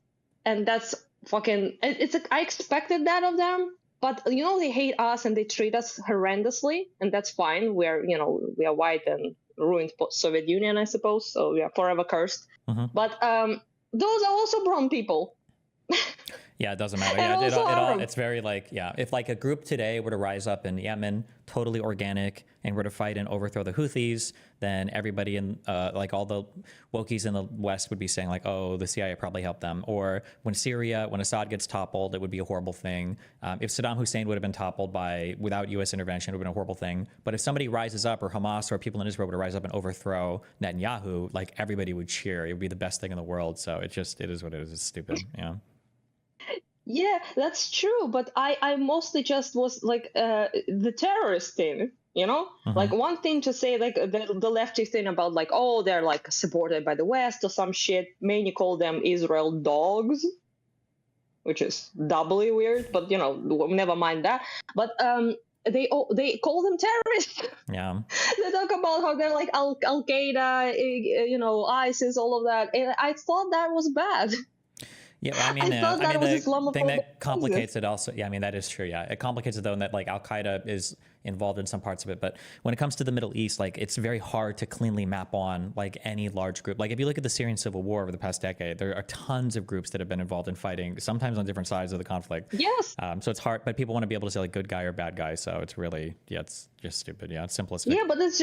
and that's fucking, I expected that of them, but they hate us and they treat us horrendously, and that's fine. We are white and ruined Soviet Union, I suppose, so we are forever cursed. But those are also brown people. Yeah, it doesn't matter. It's very if like a group today were to rise up in Yemen, totally organic, and were to fight and overthrow the Houthis, then everybody in like all the wokies in the West would be saying like, oh, the CIA probably helped them. Or when Assad gets toppled, it would be a horrible thing. If Saddam Hussein would have been toppled without U.S. intervention, it would have been a horrible thing. But if somebody rises up, or Hamas or people in Israel were to rise up and overthrow Netanyahu, like everybody would cheer. It would be the best thing in the world. So it is what it is. It's stupid. Yeah. Yeah, that's true. But I mostly just was like the terrorist thing, Like one thing to say, like the lefty thing about like, oh, they're like supported by the West or some shit. Mainly call them Israel dogs, which is doubly weird. But never mind that. But they call them terrorists. Yeah. They talk about how they're like Al Qaeda, ISIS, all of that. And I thought that was bad. Yeah, I mean, the thing that complicates it also, that is true. Yeah, it complicates it though, in that like Al Qaeda is involved in some parts of it. But when it comes to the Middle East, like it's very hard to cleanly map on like any large group. Like if you look at the Syrian civil war over the past decade, there are tons of groups that have been involved in fighting, sometimes on different sides of the conflict. Yes. So it's hard, but people want to be able to say like good guy or bad guy. So it's really, it's just stupid. Yeah, it's simplistic. Yeah, but it's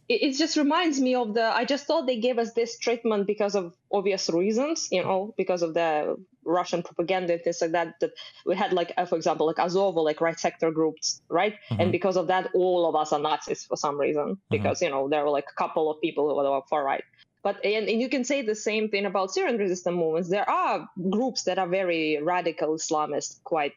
it just reminds me of I just thought they gave us this treatment because of obvious reasons, because of the Russian propaganda and things like that we had, like, for example, like Azov, like right sector groups, right? And because of that, all of us are Nazis for some reason, because, there were like a couple of people who were far right. But, and you can say the same thing about Syrian resistance movements. There are groups that are very radical Islamist, quite,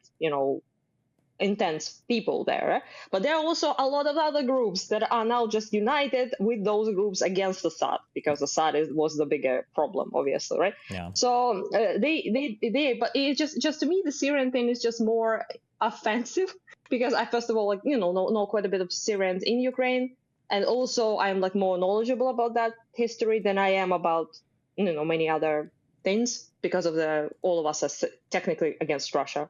intense people there, but there are also a lot of other groups that are now just united with those groups against Assad, because Assad was the bigger problem, obviously, right? Yeah. So but it just to me the Syrian thing is just more offensive, because I first of all know quite a bit of Syrians in Ukraine, and also I'm like more knowledgeable about that history than I am about many other things, because of all of us are technically against Russia,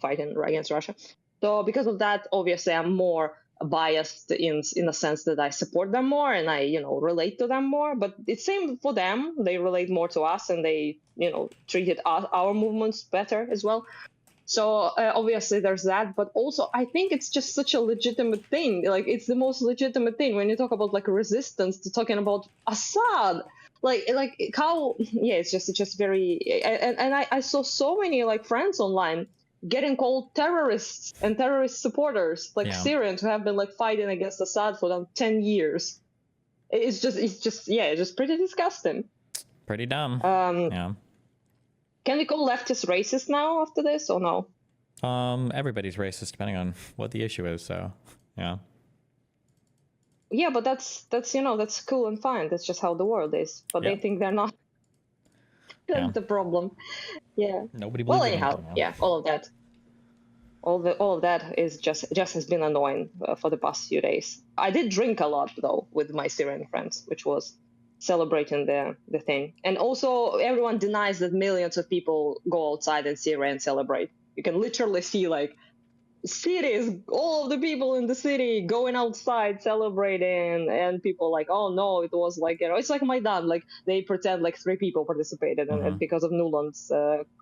fighting against Russia. So because of that, obviously, I'm more biased in the sense that I support them more and I, relate to them more. But it's same for them. They relate more to us, and they, treated our movements better as well. So obviously there's that. But also, I think it's just such a legitimate thing. Like, it's the most legitimate thing when you talk about like resistance to talking about Assad. Like how, it's just very, and I saw so many like friends online getting called terrorists and terrorist supporters, like Syrians who have been like fighting against Assad for 10 years. It's just pretty disgusting. Pretty dumb. Yeah. Can we call leftists racist now after this, or no? Everybody's racist depending on what the issue is. So, yeah. Yeah, but that's that's cool and fine. That's just how the world is. But they think they're not. That's the problem. Yeah. Nobody believes anyhow, all of that. All of that is just has been annoying for the past few days. I did drink a lot though with my Syrian friends, which was celebrating the thing. And also everyone denies that millions of people go outside in Syria and celebrate. You can literally see like cities, all of the people in the city going outside celebrating, and people like, oh no, it was like, it's like Maidan, like they pretend like 3 people participated in it because of Nuland's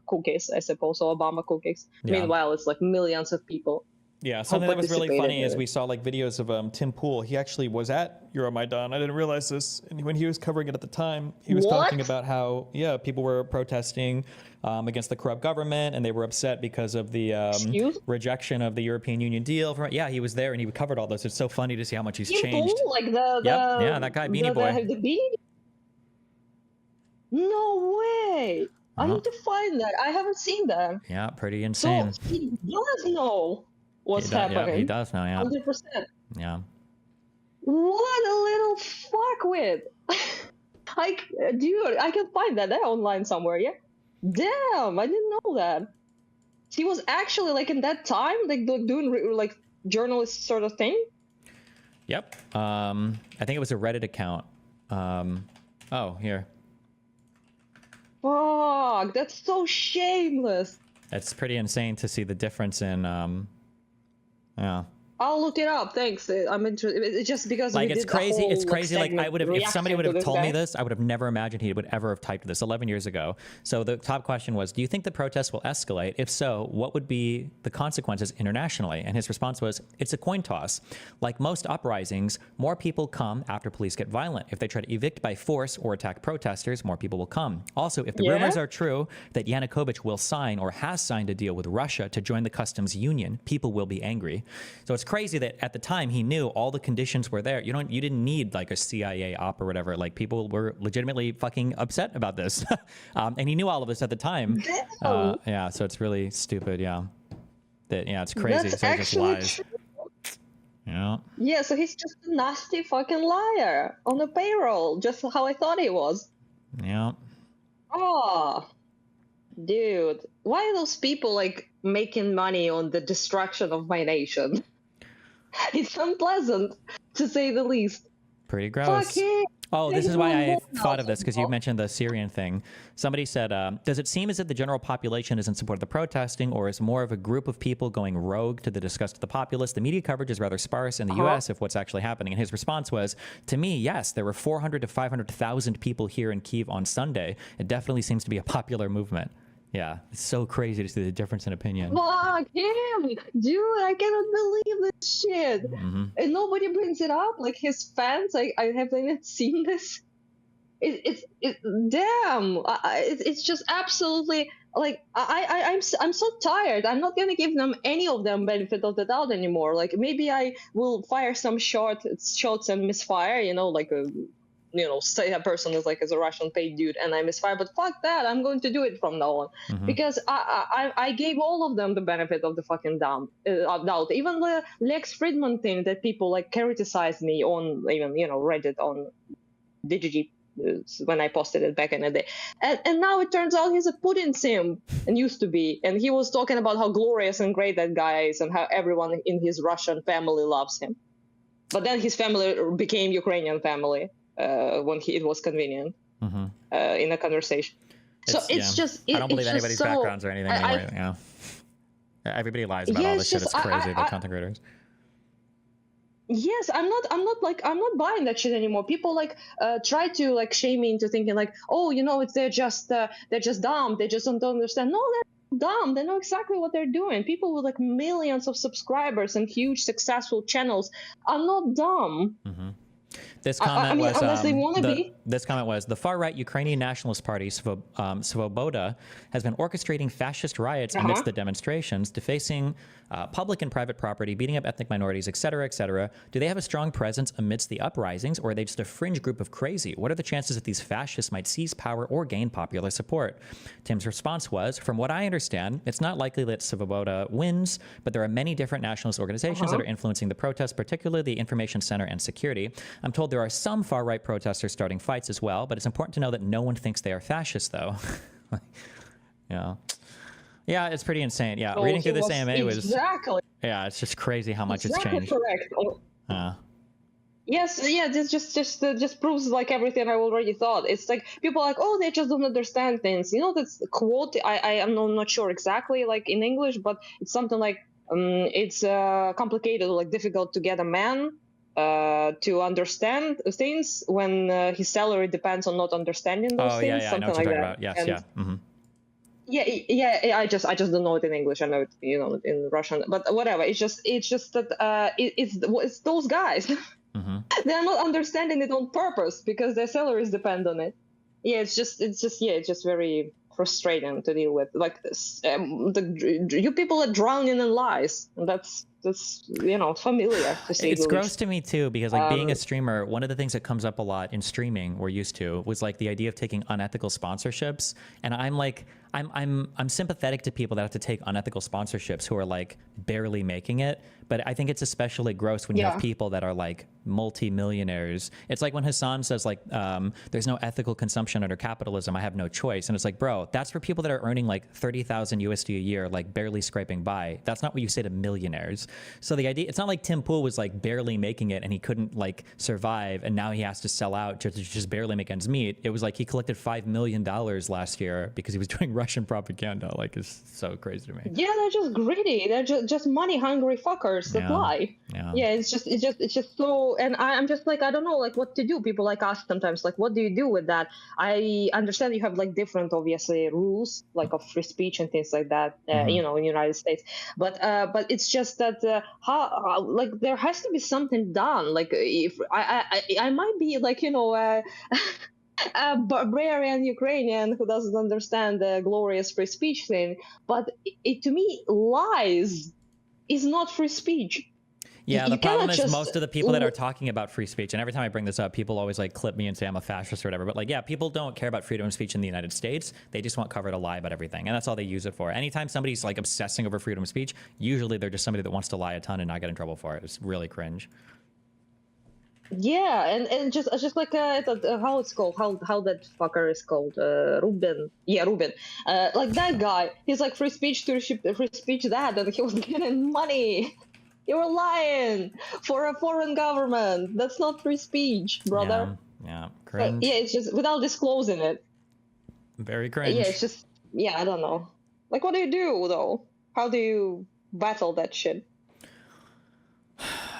cookies, I suppose, or Obama cookies. Yeah. Meanwhile, it's like millions of people. Yeah, something that was really funny is we saw like videos of Tim Pool. He actually was at Euromaidan. I didn't realize this. And when he was covering it at the time, he was talking about how, people were protesting against the corrupt government, and they were upset because of the rejection of the European Union deal. He was there and he covered all this. It's so funny to see how much he's changed. Pool, like that guy, Beanie Boy. The beanie? No way. I need to find that. I haven't seen that. Yeah, pretty insane. So he does know what's happening. Yeah, he does know, 100%. Yeah. What a little fuckwit. Like, dude, I can find that online somewhere, yeah? Damn, I didn't know that. He was actually, like, in that time, like, doing, like, journalist sort of thing? Yep. I think it was a Reddit account. Here. Fuck, that's so shameless. It's pretty insane to see the difference in, I'll look it up. Thanks. I'm interested. It's just because like we it's did crazy. Whole, it's crazy. Like I would have, if somebody would have told me guy. this, I would have never imagined he would ever have typed this 11 years ago. So the top question was, do you think the protests will escalate? If so, what would be the consequences internationally? And his response was, it's a coin toss. Like most uprisings, more people come after police get violent. If they try to evict by force or attack protesters, more people will come. Also, if the rumors are true that Yanukovych will sign or has signed a deal with Russia to join the customs union, people will be angry. So it's crazy that at the time he knew all the conditions were there. You didn't need like a CIA op or whatever. Like people were legitimately fucking upset about this. And he knew all of this at the time. So it's really stupid. It's crazy. That's so actually just lies. True. Yeah, so he's just a nasty fucking liar on the payroll, just how I thought he was. Yeah. Oh, dude, why are those people like making money on the destruction of my nation? It's unpleasant, to say the least. Pretty gross. Fuck him. Oh, this is why I thought of this, because you mentioned the Syrian thing. Somebody said, does it seem as if the general population is in support of the protesting, or is more of a group of people going rogue to the disgust of the populace? The media coverage is rather sparse in the U.S. of what's actually happening. And his response was, to me, yes, there were 400 to 500,000 people here in Kyiv on Sunday. It definitely seems to be a popular movement. Yeah, it's so crazy to see the difference in opinion. Fuck him, dude! I cannot believe this shit, and nobody brings it up. Like his fans, I haven't even seen this. Damn! It's just absolutely like I'm so tired. I'm not gonna give them any of them benefit of the doubt anymore. Like maybe I will fire some shots and misfire. Like a. Say a person is like as a Russian paid dude and I misfire, but fuck that, I'm going to do it from now on because I gave all of them the benefit of the fucking doubt. Even the Lex Friedman thing that people like criticized me on, even Reddit on DGG when I posted it back in the day, and now it turns out he's a Putin sim and used to be, and he was talking about how glorious and great that guy is and how everyone in his Russian family loves him, but then his family became Ukrainian family. When it was convenient in a conversation. It's just... I don't believe anybody's backgrounds or anything anymore. Everybody lies about all this shit. It's crazy, the content creators. Yes, I'm not buying that shit anymore. People like try to like shame me into thinking like, oh, they're just dumb. They just don't understand. No, they're dumb. They know exactly what they're doing. People with like millions of subscribers and huge successful channels are not dumb. This comment unless they want to be. This comment was, the far-right Ukrainian Nationalist Party, Svoboda, has been orchestrating fascist riots amidst the demonstrations, defacing public and private property, beating up ethnic minorities, etc., etc. Do they have a strong presence amidst the uprisings, or are they just a fringe group of crazy? What are the chances that these fascists might seize power or gain popular support? Tim's response was, from what I understand, it's not likely that Svoboda wins, but there are many different nationalist organizations that are influencing the protests, particularly the Information Center and Security. I'm told there are some far-right protesters starting fights as well, but it's important to know that no one thinks they are fascist, though. Yeah, it's pretty insane. Yeah, reading through this AMA was... Exactly. Yeah, it's just crazy how much it's changed. Correct. Yes, yeah, this just proves like everything I already thought. It's like people are like, oh, they just don't understand things. That's the quote. I am not sure exactly like in English, but it's something like it's complicated, like difficult to get a man to understand things when his salary depends on not understanding those Oh things, yeah, I know something what you're like talking that. about. Yes, And yeah. yeah. I just don't know it in English. I know it, in Russian, but whatever. It's just that it's those guys. They're not understanding it on purpose because their salaries depend on it. Yeah, it's just very frustrating to deal with. Like this, you people are drowning in lies, and that's familiar to say It's the gross least. to me too, because like being a streamer, one of the things that comes up a lot in streaming we're used to was like the idea of taking unethical sponsorships. And I'm like, I'm sympathetic to people that have to take unethical sponsorships who are like barely making it. But I think it's especially gross when you have people that are like multi-millionaires. It's like when Hassan says like, there's no ethical consumption under capitalism, I have no choice. And it's like, bro, that's for people that are earning like 30,000 USD a year, like barely scraping by. That's not what you say to millionaires. So the idea, it's not like Tim Pool was like barely making it and he couldn't like survive and now he has to sell out to just barely make ends meet. It was like he collected $5 million last year because he was doing Russian propaganda. Like, it's so crazy to me. Yeah, they're just greedy. They're just money hungry fuckers that lie. Yeah, it's just so, and I'm just like, I don't know like what to do. People like ask sometimes like, what do you do with that? I understand you have like different obviously rules like of free speech and things like that, in the United States, but it's just that how like there has to be something done. Like if I might be like a barbarian Ukrainian who doesn't understand the glorious free speech thing, but to me, lies is not free speech. Yeah, the problem is most of the people that are talking about free speech, and every time I bring this up, people always like clip me and say I'm a fascist or whatever. But like, yeah, people don't care about freedom of speech in the United States. They just want cover to lie about everything, and that's all they use it for. Anytime somebody's like obsessing over freedom of speech, usually they're just somebody that wants to lie a ton and not get in trouble for it. It's really cringe. Yeah, and just like how it's called, how that fucker is called, Rubin. Yeah, Rubin. Like that guy, he's like free speech to free speech that, and he was getting money. You were lying for a foreign government. That's not free speech, brother. Yeah, cringe. Yeah, it's just without disclosing it. Very cringe. Yeah, it's just I don't know. Like, what do you do though? How do you battle that shit?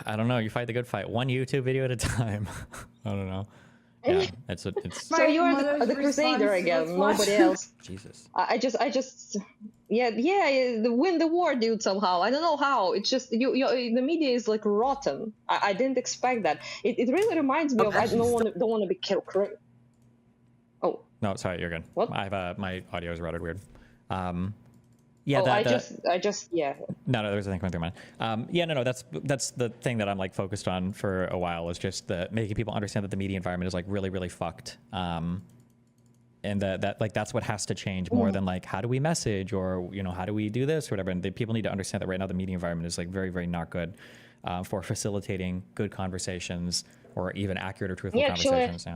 I don't know. You fight the good fight, one YouTube video at a time. I don't know. Yeah, it's. So you're the crusader again. Nobody else. Jesus. I just. Win the war, dude. Somehow. I don't know how. It's just the media is like rotten. I didn't expect that. It really reminds me of. I don't want to be killed. Oh. No, sorry. You're good. What? I have my audio is routed weird. Yeah, No, there's a thing coming through mine. No, that's the thing that I'm like focused on for a while, is just making people understand that the media environment is like really, really fucked. And that like that's what has to change more than like how do we message or how do we do this or whatever. And people need to understand that right now the media environment is like very, very not good for facilitating good conversations or even accurate or truthful conversations.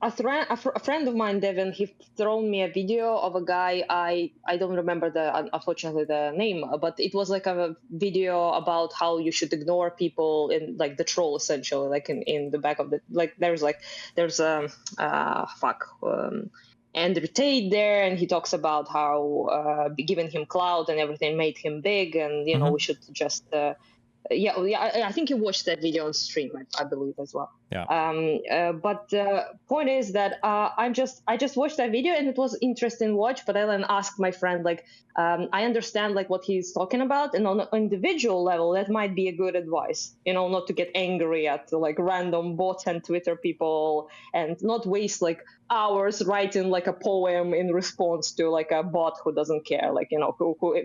A friend of mine, Devin, he thrown me a video of a guy. I don't remember unfortunately the name, but it was like a video about how you should ignore people in like the troll, essentially, like in the back of the there's Andrew Tate there, and he talks about how giving him clout and everything made him big, and we should just. I think you watched that video on stream, I believe, as well. Yeah. But point is that I just watched that video and it was interesting watch. But I then asked my friend, like, I understand like what he's talking about, and on an individual level, that might be a good advice. Not to get angry at like random bots and Twitter people, and not waste hours writing like a poem in response to like a bot who doesn't care, who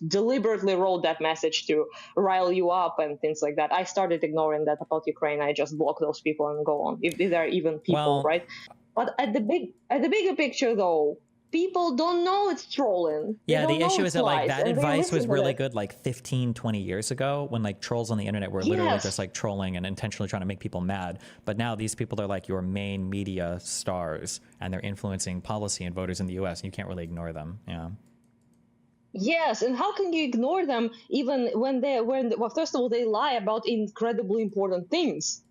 deliberately wrote that message to rile you up and things like that. I started ignoring that about Ukraine. I just block those people and go on, if these are even people, right? But at the bigger picture, though, people don't know it's trolling. Yeah, the issue is that like that advice was really good like 15, 20 years ago when like trolls on the internet were literally just like trolling and intentionally trying to make people mad. But now these people are like your main media stars and they're influencing policy and voters in the US and you can't really ignore them. Yeah. Yes, and how can you ignore them even when first of all, they lie about incredibly important things.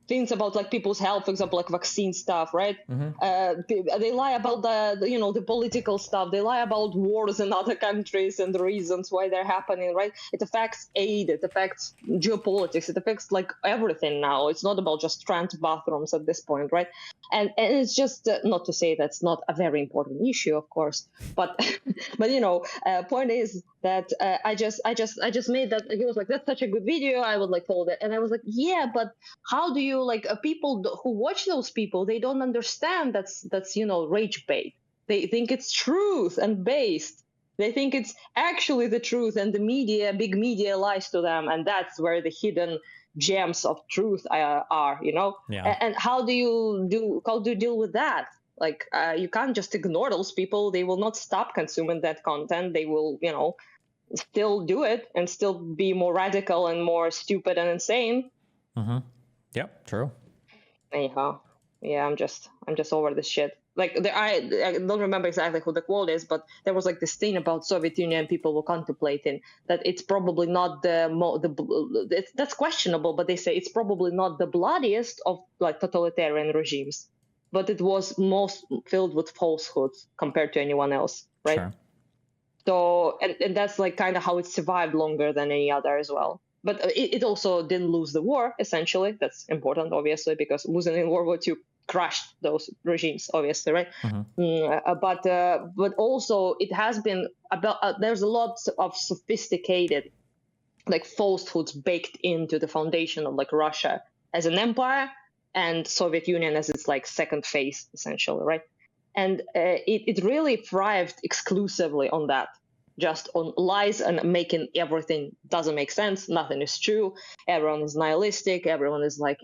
things about like people's health, for example, like vaccine stuff, right? They lie about the political stuff. They lie about wars in other countries and the reasons why they're happening, right? It affects aid, it affects geopolitics, it affects like everything now. It's not about just trans bathrooms at this point, right? And it's just not to say that's not a very important issue, of course, but point is that I just made that. He was like, that's such a good video, I would like follow that, and I was like, yeah, but how do you like people who watch those people, they don't understand that's rage bait. They think it's truth and based. They think it's actually the truth, and the big media lies to them, and that's where the hidden gems of truth are, Yeah. And how do you deal with that? Like you can't just ignore those people. They will not stop consuming that content. They will still do it and still be more radical and more stupid and insane. Yep, true. Anyhow, yeah, I'm just over this shit. Like I don't remember exactly who the quote is, but there was like this thing about Soviet Union people were contemplating that it's probably not that's questionable, but they say it's probably not the bloodiest of like totalitarian regimes, but it was most filled with falsehoods compared to anyone else, right? Sure. So and that's like kind of how it survived longer than any other as well. But it also didn't lose the war, essentially. That's important, obviously, because losing in World War II crushed those regimes, obviously, right? But also it has been about there's a lot of sophisticated like falsehoods baked into the foundation of like Russia as an empire and Soviet Union as its like second phase, essentially, right? And it really thrived exclusively on that, just on lies and making everything doesn't make sense. Nothing is true. Everyone is nihilistic. Everyone is like,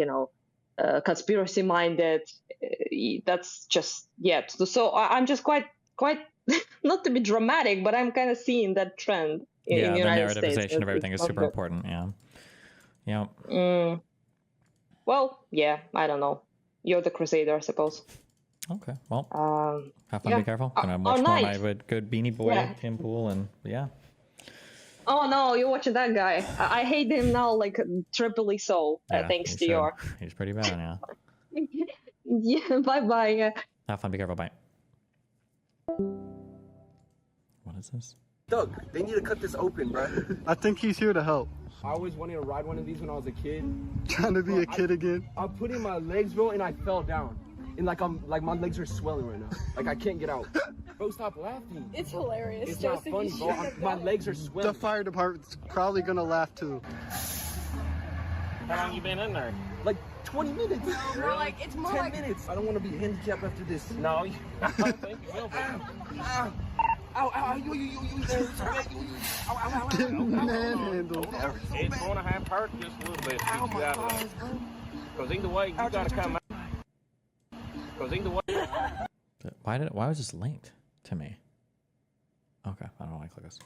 conspiracy minded. That's just, yeah. So I'm just quite not to be dramatic, but I'm kind of seeing that trend in the United States. The narrativization of everything is super important. Yeah. Well, yeah, I don't know. You're the crusader, I suppose. Okay, well, have fun, be careful. Gonna watch more of my good Beanie Boy, Tim Pool, and yeah. Oh no, you're watching that guy. I hate him now, like triply so, thanks to your... He's pretty bad, yeah. Yeah, bye-bye. Have fun, be careful, bye. What is this? Doug, they need to cut this open, bro. I think he's here to help. I always wanted to ride one of these when I was a kid. Trying to be a kid again? I put in my legs, bro, and I fell down. And like my legs are swelling right now. Like I can't get out. Bro, stop laughing. It's hilarious. It's not funny, bro. My legs are swelling. The fire department's probably gonna laugh too. How long you been in there? Like 20 minutes. No, more like it's more 10 like minutes. I don't want to be handicapped after this. No, I don't think you will be. Ow, ow, Manhandle. It's going to have to hurt just a little bit to get you out of there. Because either way, you got to come out. Because either way. Why was this linked to me? Okay, I don't want to click this.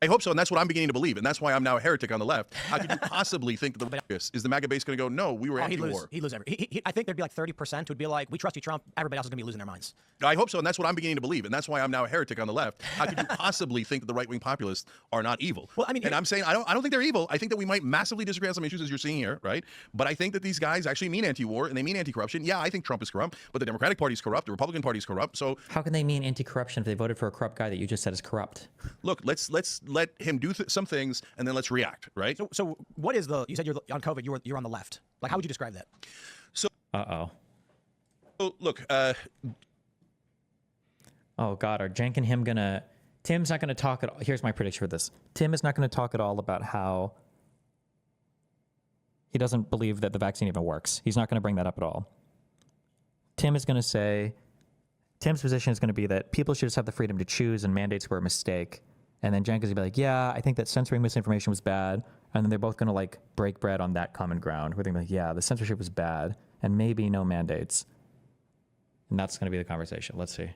I hope so, and that's what I'm beginning to believe, and that's why I'm now a heretic on the left. How could you possibly think that is the MAGA base going to go, no, we were anti-war? He'd lose I think there'd be like 30% who'd be like, we trust you, Trump. Everybody else is going to be losing their minds. I hope so, and that's what I'm beginning to believe, and that's why I'm now a heretic on the left. How could you possibly think that the right-wing populists are not evil? Well, I mean, and I'm saying I don't think they're evil. I think that we might massively disagree on some issues, as you're seeing here, right? But I think that these guys actually mean anti-war and they mean anti-corruption. Yeah, I think Trump is corrupt, but the Democratic Party is corrupt, the Republican Party is corrupt. So how can they mean anti-corruption if they voted for a corrupt guy that you just said is corrupt? Look, let's let him do some things and then let's react, right? So what is you said you're on COVID, you're on the left. Like, how would you describe that? So look, oh God, are Cenk and him gonna? Tim's not gonna talk at all. Here's my prediction for this. Tim is not gonna talk at all about how he doesn't believe that the vaccine even works. He's not gonna bring that up at all. Tim is gonna say, Tim's position is gonna be that people should just have the freedom to choose and mandates were a mistake. And then Cenk is gonna be like, yeah, I think that censoring misinformation was bad. And then they're both gonna like break bread on that common ground where they're like, yeah, the censorship was bad and maybe no mandates. And that's gonna be the conversation. Let's see.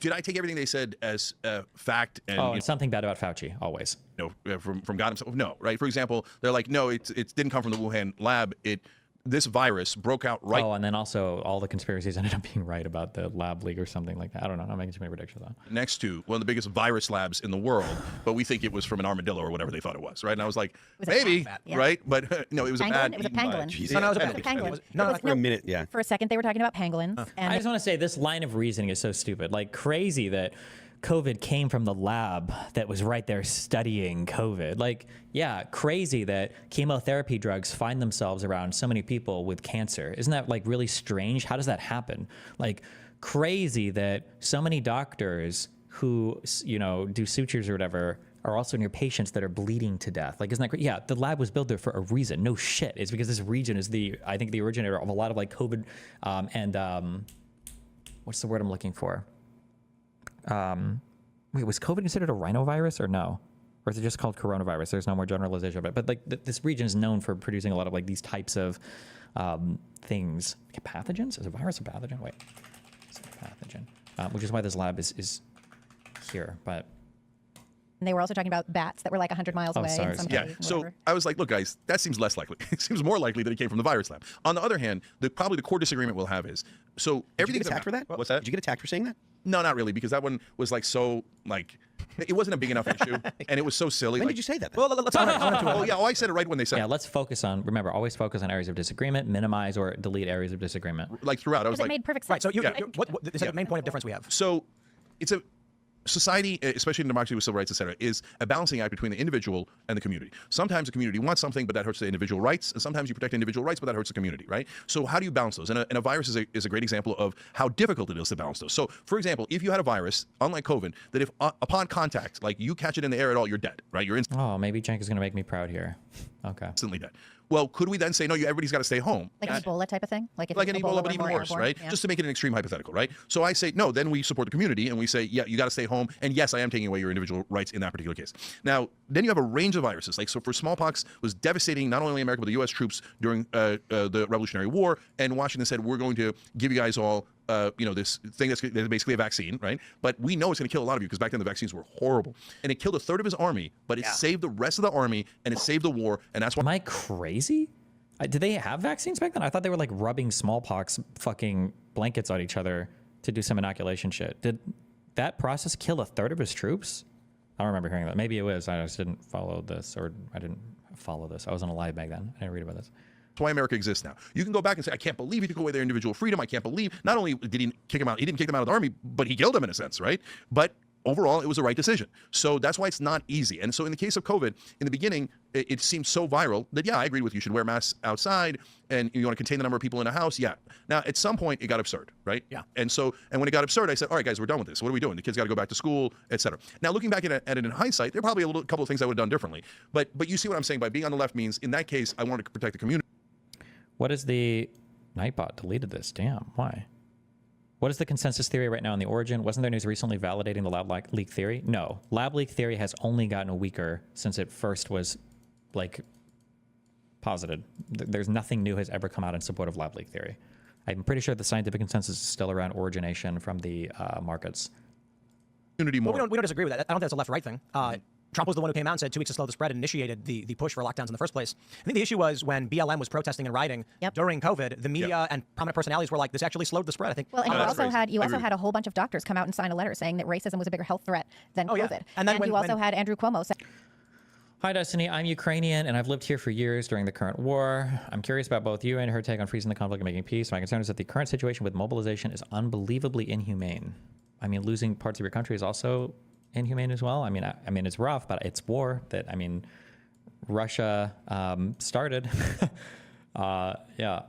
Did I take everything they said as fact? And something bad about Fauci, always. No, from God himself. No, right? For example, they're like, no, it didn't come from the Wuhan lab. It this virus broke out right. Oh, and then also all the conspiracies ended up being right about the lab leak or something like that. I don't know. I'm not making too many predictions though. Next to one of the biggest virus labs in the world, but we think it was from an armadillo or whatever they thought it was, right? And I was like, maybe, right? But no, it was a bad. It was a pangolin. No, it was a pangolin. No, for a minute, yeah. For a second, they were talking about pangolins. And I just want to say this line of reasoning is so stupid. Like crazy that COVID came from the lab that was right there studying COVID. Like, yeah, crazy that chemotherapy drugs find themselves around so many people with cancer. Isn't that like really strange? How does that happen? Like, crazy that so many doctors who, you know, do sutures or whatever are also near patients that are bleeding to death. Like, isn't that great? Yeah, the lab was built there for a reason. No shit. It's because this region is I think the originator of a lot of like COVID what's the word I'm looking for? Wait, was COVID considered a rhinovirus or no? Or is it just called coronavirus? There's no more generalization of it. But like this region is known for producing a lot of like these types of things. Pathogens? Is a virus a pathogen? Wait, it's a pathogen. Which is why this lab is here. But And they were also talking about bats that were like 100 miles away. In some yeah. cave, So whatever. I was like, look, guys, that seems less likely. It seems more likely that it came from the virus lab. On the other hand, probably the core disagreement we'll have is, so everything. Did you get attacked for that? What's that? Did you get attacked for saying that? No, not really, because that one was like so like it wasn't a big enough issue, and it was so silly. When like, did you say that? Well, let's own it. Oh yeah, I said it right when they said. Yeah, let's focus on. Remember, always focus on areas of disagreement. Minimize or delete areas of disagreement. Like throughout, I was But it like, made perfect sense. Right. So Yeah. what is the main point of difference we have? so it's a society, especially in democracy with civil rights, etc., is a balancing act between the individual and the community. Sometimes the community wants something, but that hurts the individual rights, and sometimes you protect individual rights, but that hurts the community, right? So how do you balance those? And a virus is a great example of how difficult it is to balance those. So, for example, if you had a virus, unlike COVID, that if upon contact, like you catch it in the air at all, you're dead, right? You're Oh, maybe Cenk is going to make me proud here. Okay. instantly dead. Well, could we then say, no, everybody's got to stay home? Like an Ebola type of thing? Like, if Like it's an Ebola, but were even more worse, airborne? right? Yeah. Just to make it an extreme hypothetical, right? So I say, no, then we support the community and we say, yeah, you got to stay home. And yes, I am taking away your individual rights in that particular case. Now, then you have a range of viruses. Like, so for smallpox was devastating, not only America, but the U.S. troops during the Revolutionary War. And Washington said, we're going to give you guys all this thing that's basically a vaccine, right? But we know it's going to kill a lot of you because back then the vaccines were horrible. And it killed a third of his army, but it saved the rest of the army and it saved the war. And that's why. Am I crazy? Did they have vaccines back then? I thought they were like rubbing smallpox fucking blankets on each other to do some inoculation shit. Did that process kill a third of his troops? I don't remember hearing that. Maybe it was. I just didn't follow this, or I didn't follow this. I wasn't alive back then. I didn't read about this. That's why America exists now. You can go back and say, I can't believe he took away their individual freedom. I can't believe, not only did he kick him out, he didn't kick them out of the army, but he killed them in a sense, right? But overall, it was the right decision. So that's why it's not easy. And so in the case of COVID, in the beginning, it seemed so viral that, yeah, I agree with you. You should wear masks outside and you want to contain the number of people in a house. Yeah. Now, at some point, it got absurd, right? Yeah. And when it got absurd, I said, all right, guys, we're done with this. What are we doing? The kids got to go back to school, et cetera. Now, looking back at it in hindsight, there are probably a couple of things I would have done differently. But you see what I'm saying? By being on the left means, in that case, I wanted to protect the community. What is the Nightbot deleted this? Damn, why? What is the consensus theory right now on the origin? Wasn't there news recently validating the lab leak theory? No, lab leak theory has only gotten weaker since it first was like posited. There's nothing new has ever come out in support of lab leak theory. I'm pretty sure the scientific consensus is still around origination from the markets. Community more. Well, we don't disagree with that. I don't think that's a left-right thing. Trump was the one who came out and said 2 weeks to slow the spread and initiated the push for lockdowns in the first place. I think the issue was when BLM was protesting and rioting during COVID, the media and prominent personalities were like, this actually slowed the spread. I think. Well, and you also had a whole bunch of doctors come out and sign a letter saying that racism was a bigger health threat than COVID. Yeah. And then you also had Andrew Cuomo say. Hi, Destiny. I'm Ukrainian, and I've lived here for years during the current war. I'm curious about both you and her take on freezing the conflict and making peace. My concern is that the current situation with mobilization is unbelievably inhumane. I mean, losing parts of your country is also inhumane as well. I mean, it's rough, but it's war that, Russia started. Yeah.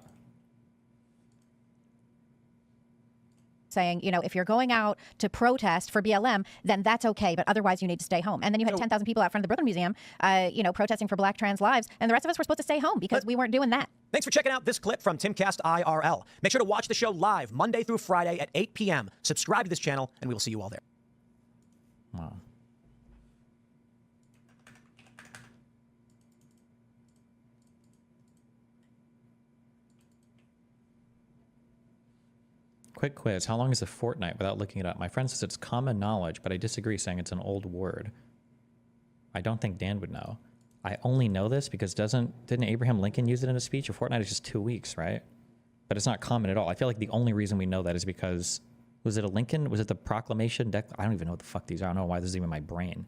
Saying, if you're going out to protest for BLM, then that's okay, but otherwise you need to stay home. And then you had 10,000 people out front of the Brooklyn Museum, protesting for Black trans lives, and the rest of us were supposed to stay home because we weren't doing that. Thanks for checking out this clip from Timcast IRL. Make sure to watch the show live Monday through Friday at 8 p.m. Subscribe to this channel, and we will see you all there. Wow. Quick quiz. How long is a fortnight without looking it up? My friend says it's common knowledge, but I disagree, saying it's an old word. I don't think Dan would know. I only know this because didn't Abraham Lincoln use it in a speech? A fortnight is just 2 weeks, right? But it's not common at all. I feel like the only reason we know that is because, was it a Lincoln? Was it the proclamation? I don't even know what the fuck these are. I don't know why this is even in my brain.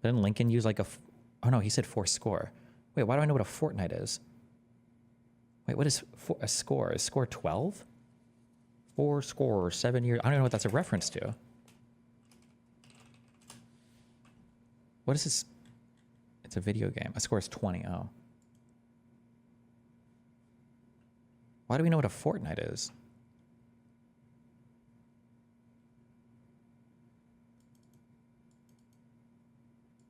But didn't Lincoln use like oh no, he said 4 score. Wait, why do I know what a fortnight is? Wait, what is a score? Is score 12? 4 score, 7 years. I don't know what that's a reference to. What is this? It's a video game. A score is 20. Oh. Why do we know what a fortnight is?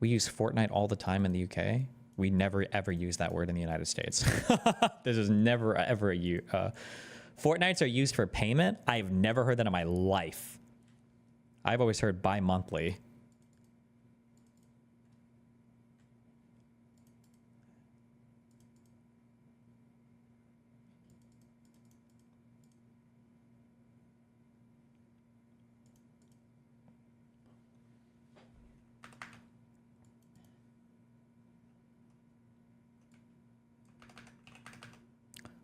We use fortnight all the time in the UK. We never ever use that word in the United States. This is never ever a fortnights are used for payment. I've never heard that in my life. I've always heard bi-monthly.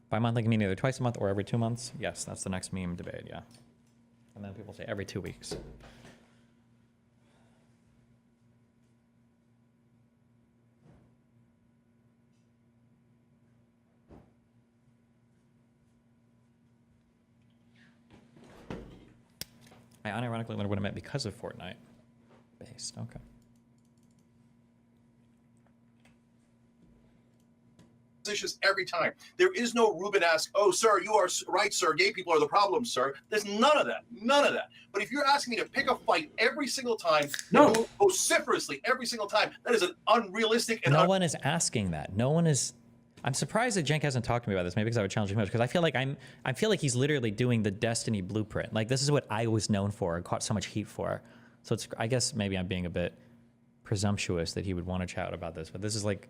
Bi-monthly can mean either twice a month or every 2 months. Yes, that's the next meme debate, yeah. And then people say every 2 weeks. I unironically would have meant because of Fortnite. Based, okay. Issues every time. There is no Ruben-esque, oh, sir, you are right, sir. Gay people are the problem, sir. There's none of that. None of that. But if you're asking me to pick a fight every single time, no, vociferously every single time, that is an unrealistic and no one is asking that. No one is. I'm surprised that Cenk hasn't talked to me about this. Maybe because I would challenge him much. Because I feel like I feel like he's literally doing the Destiny blueprint. Like this is what I was known for and caught so much heat for. So it's. I guess maybe I'm being a bit presumptuous that he would want to chat about this. But this is like.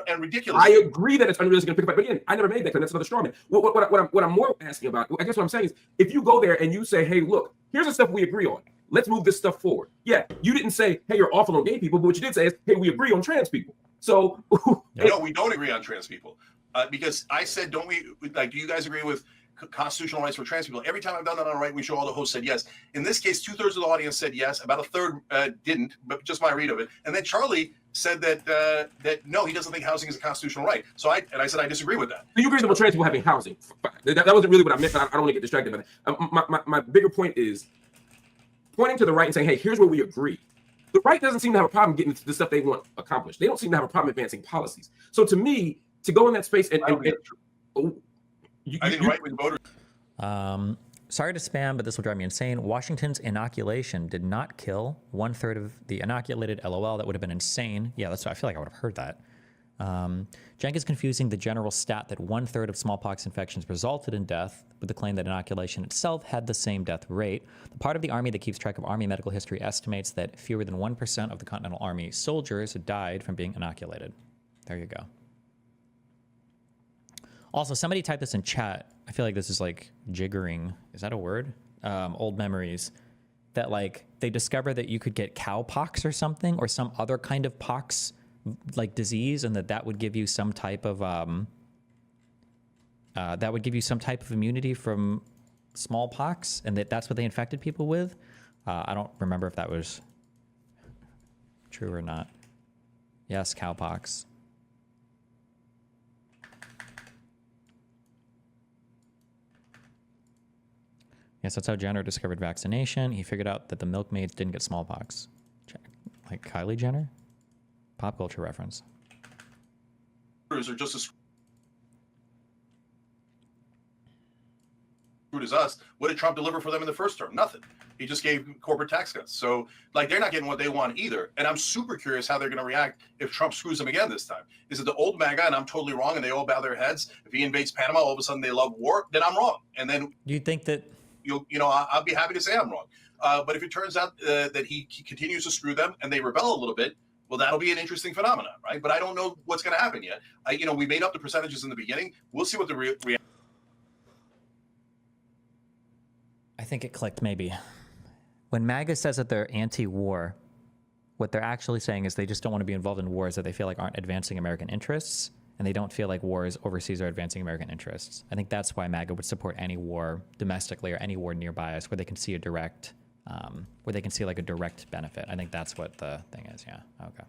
And ridiculous. I agree that it's unrealistic to pick a fight, but again, I never made that claim. That's another straw man. What I'm more asking about, I guess what I'm saying is, if you go there and you say, hey, look, here's the stuff we agree on. Let's move this stuff forward. Yeah, you didn't say, hey, you're awful on gay people, but what you did say is, hey, we agree on trans people. So no, we don't agree on trans people because I said, don't we? Like, do you guys agree with constitutional rights for trans people? Every time I've done that on a right-wing show, all the hosts said yes. In this case, 2/3 of the audience said yes. About a third didn't, but just my read of it. And then Charlie said that no, he doesn't think housing is a constitutional right. So I said I disagree with that. So you agree with trans people having housing? That wasn't really what I meant. But I don't want to get distracted by that. My bigger point is pointing to the right and saying, hey, here's where we agree. The right doesn't seem to have a problem getting the stuff they want accomplished. They don't seem to have a problem advancing policies. So to me, to go in that space and I think right-wing voters. Sorry to spam, but this will drive me insane. Washington's inoculation did not kill 1/3 of the inoculated. LOL. That would have been insane. Yeah, that's. I feel like I would have heard that. Cenk is confusing the general stat that 1/3 of smallpox infections resulted in death with the claim that inoculation itself had the same death rate. The part of the Army that keeps track of Army medical history estimates that fewer than 1% of the Continental Army soldiers died from being inoculated. There you go. Also, somebody typed this in chat. I feel like this is like jiggering. Is that a word? Old memories. That like they discover that you could get cowpox or something or some other kind of pox like disease, and that would give you some type of immunity from smallpox, and that's what they infected people with. I don't remember if that was true or not. Yes, cowpox. Yes, that's how Jenner discovered vaccination. He figured out that the milkmaids didn't get smallpox. Like Kylie Jenner? Pop culture reference. Are just as screwed as us. What did Trump deliver for them in the first term? Nothing. He just gave corporate tax cuts. So, like, they're not getting what they want either. And I'm super curious how they're going to react if Trump screws them again this time. Is it the old MAGA and I'm totally wrong and they all bow their heads? If he invades Panama, all of a sudden they love war, then I'm wrong. And then do you think that I'll be happy to say I'm wrong. But if it turns out that he continues to screw them and they rebel a little bit, well, that'll be an interesting phenomenon, right? But I don't know what's going to happen yet. We made up the percentages in the beginning. We'll see what the reaction. I think it clicked maybe. When MAGA says that they're anti-war, what they're actually saying is they just don't want to be involved in wars that they feel like aren't advancing American interests, and they don't feel like wars overseas are advancing American interests. I think that's why MAGA would support any war domestically or any war nearby us where they can see a direct, where they can see like a direct benefit. I think that's what the thing is. Yeah. Okay.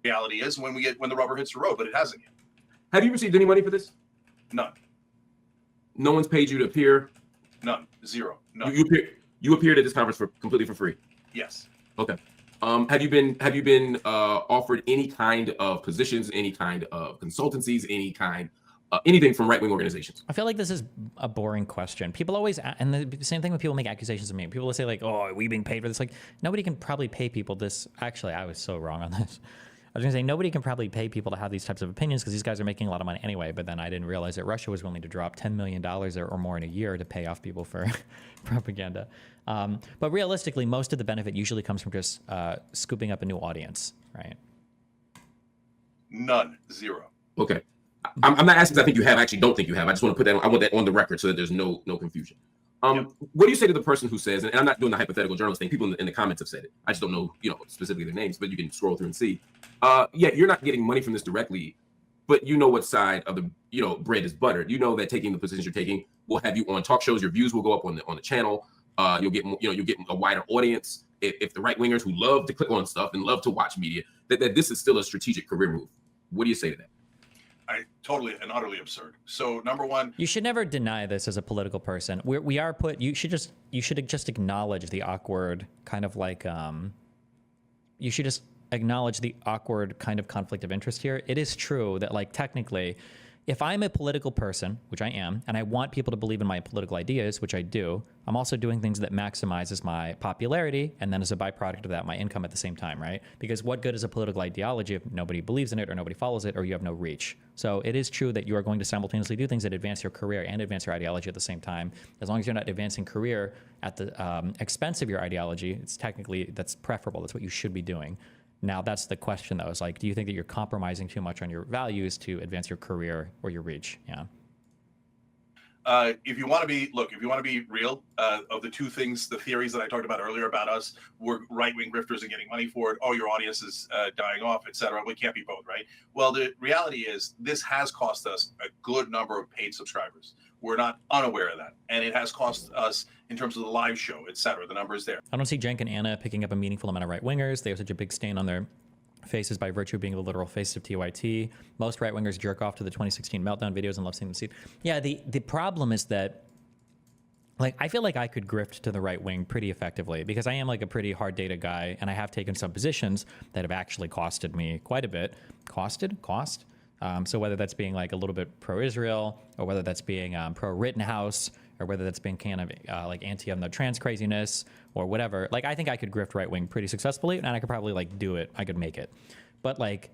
Reality is when the rubber hits the road, but it hasn't yet. Have you received any money for this? None. No one's paid you to appear? None. Zero. None. You appeared at this conference completely for free? Yes. Okay. Have you been offered any kind of positions, any kind of consultancies, any kind anything from right-wing organizations? I feel like this is a boring question. People always, and the same thing when people make accusations of me. People will say like, "Oh, are we being paid for this?" Like, nobody can probably pay people this. Actually, I was so wrong on this. I was gonna say nobody can probably pay people to have these types of opinions because these guys are making a lot of money anyway. But then I didn't realize that Russia was willing to drop $10 million or more in a year to pay off people for propaganda. But realistically, most of the benefit usually comes from just scooping up a new audience, right? None. Zero. Okay. I'm not asking because I think you have. I actually don't think you have. I just want to put that. I want that on the record so that there's no confusion. What do you say to the person who says, and I'm not doing the hypothetical journalist thing. People in the comments have said it. I just don't know, specifically their names, but you can scroll through and see. Yeah, you're not getting money from this directly, but you know what side of the bread is buttered. You know that taking the positions you're taking will have you on talk shows. Your views will go up on the channel. You'll get you'll get a wider audience. If the right wingers who love to click on stuff and love to watch media, that this is still a strategic career move. What do you say to that? Totally and utterly absurd. So number one, you should never deny this as a political person. We are put. You should just acknowledge the awkward kind of like you should just acknowledge the awkward kind of conflict of interest here. It is true that like technically, if I'm a political person, which I am, and I want people to believe in my political ideas, which I do, I'm also doing things that maximizes my popularity, and then as a byproduct of that, my income at the same time, right? Because what good is a political ideology if nobody believes in it or nobody follows it or you have no reach? So it is true that you are going to simultaneously do things that advance your career and advance your ideology at the same time. As long as you're not advancing career at the expense of your ideology, it's technically, that's preferable. That's what you should be doing. Now, that's the question, though, is like, do you think that you're compromising too much on your values to advance your career or your reach? Yeah. If you want to be real, of the two things, the theories that I talked about earlier about us, we're right-wing grifters and getting money for it. Oh, your audience is dying off, etc. We can't be both, right? Well, the reality is this has cost us a good number of paid subscribers. We're not unaware of that, and it has cost us in terms of the live show, etc. The number is there. I don't see Cenk and Anna picking up a meaningful amount of right-wingers. They have such a big stain on their faces by virtue of being the literal face of TYT. Most right-wingers jerk off to the 2016 meltdown videos and love seeing them see. Yeah, the problem is that, like, I feel like I could grift to the right wing pretty effectively because I am like a pretty hard data guy, and I have taken some positions that have actually costed me quite a bit. Cost? So whether that's being like a little bit pro-Israel, or whether that's being pro-Rittenhouse, or whether that's being kind of like anti on the trans craziness or whatever, like I think I could grift right wing pretty successfully, and I could probably like do it. I could make it. But like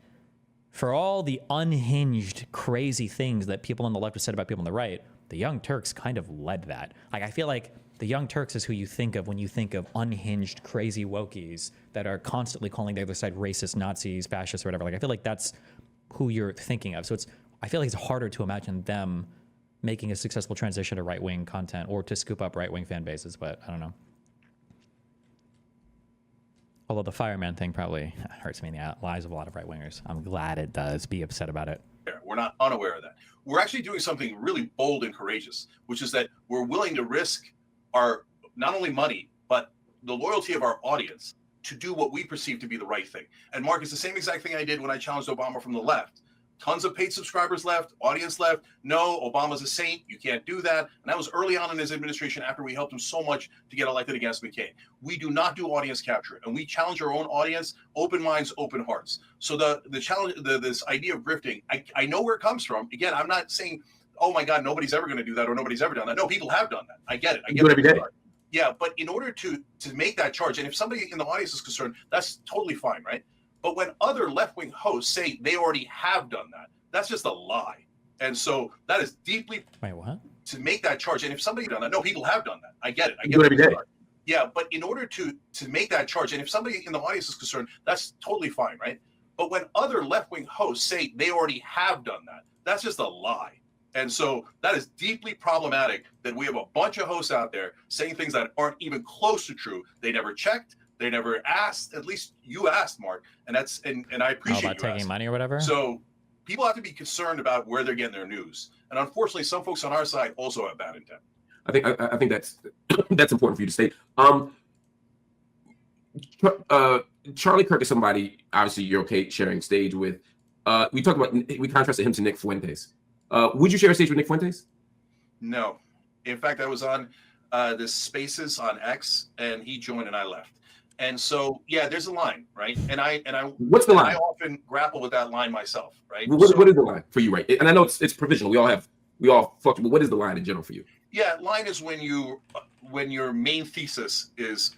for all the unhinged crazy things that people on the left have said about people on the right, the Young Turks kind of led that. Like I feel like the Young Turks is who you think of when you think of unhinged crazy wokies that are constantly calling the other side racist, Nazis, fascists, or whatever. Like I feel like that's who you're thinking of. So I feel like it's harder to imagine them making a successful transition to right-wing content or to scoop up right-wing fan bases, but I don't know. Although the fireman thing probably hurts me in the lives of a lot of right-wingers. I'm glad it does. Be upset about it. We're not unaware of that. We're actually doing something really bold and courageous, which is that we're willing to risk our not only money, but the loyalty of our audience to do what we perceive to be the right thing. And Mark, it's the same exact thing I did when I challenged Obama from the left. Tons of paid subscribers left, audience left. No, Obama's a saint. You can't do that. And that was early on in his administration after we helped him so much to get elected against McCain. We do not do audience capture, and we challenge our own audience, open minds, open hearts. So the challenge, this idea of grifting, I know where it comes from. Again, I'm not saying, oh my God, nobody's ever going to do that or nobody's ever done that. No, people have done that. I get it. I get it every day. Yeah, but in order to make that charge, and if somebody in the audience is concerned, that's totally fine, right? But when other left-wing hosts say they already have done that, that's just a lie. And so that is deeply... Wait, what? To make that charge, and if somebody done that, no, people have done that. I get it. I get do it every day. Yeah, but in order to make that charge, and if somebody in the audience is concerned, that's totally fine, right? But when other left-wing hosts say they already have done that, that's just a lie. And so that is deeply problematic that we have a bunch of hosts out there saying things that aren't even close to true. They never checked. They never asked. At least you asked, Mark, and I appreciate about you taking asking. money or whatever. So people have to be concerned about where they're getting their news, and unfortunately, some folks on our side also have bad intent. I think that's that's important for you to state. Charlie Kirk is somebody obviously you're okay sharing stage with. We contrasted him to Nick Fuentes. Would you share a stage with Nick Fuentes? No, in fact, I was on this Spaces on X, and he joined, and I left. And so, yeah, there's a line, right? And I What's the line? I often grapple with that line myself, right? What is the line for you, right? And I know it's provisional. We all fluctuate. But what is the line in general for you? Yeah, line is when your main thesis is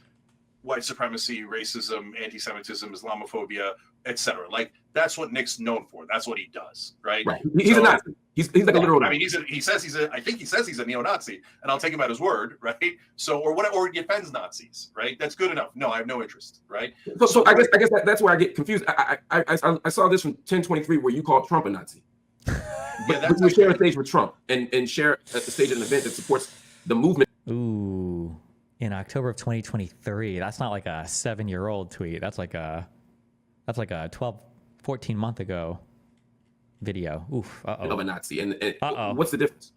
white supremacy, racism, anti-Semitism, Islamophobia, etc. Like that's what Nick's known for. That's what he does, right? Right. He's a Nazi. He's like a literal. I mean, he says he's a neo-Nazi, and I'll take him at his word, right? So, or he defends Nazis, right? That's good enough. No, I have no interest, right? So I guess that's where I get confused. I saw this from 1023 where you called Trump a Nazi. But you share a stage with Trump and share a stage at an event that supports the movement. Ooh, in October of 2023. That's not like a 7-year-old tweet. That's like a 12, 14 month ago video. Oof. Of a Nazi. And what's the difference?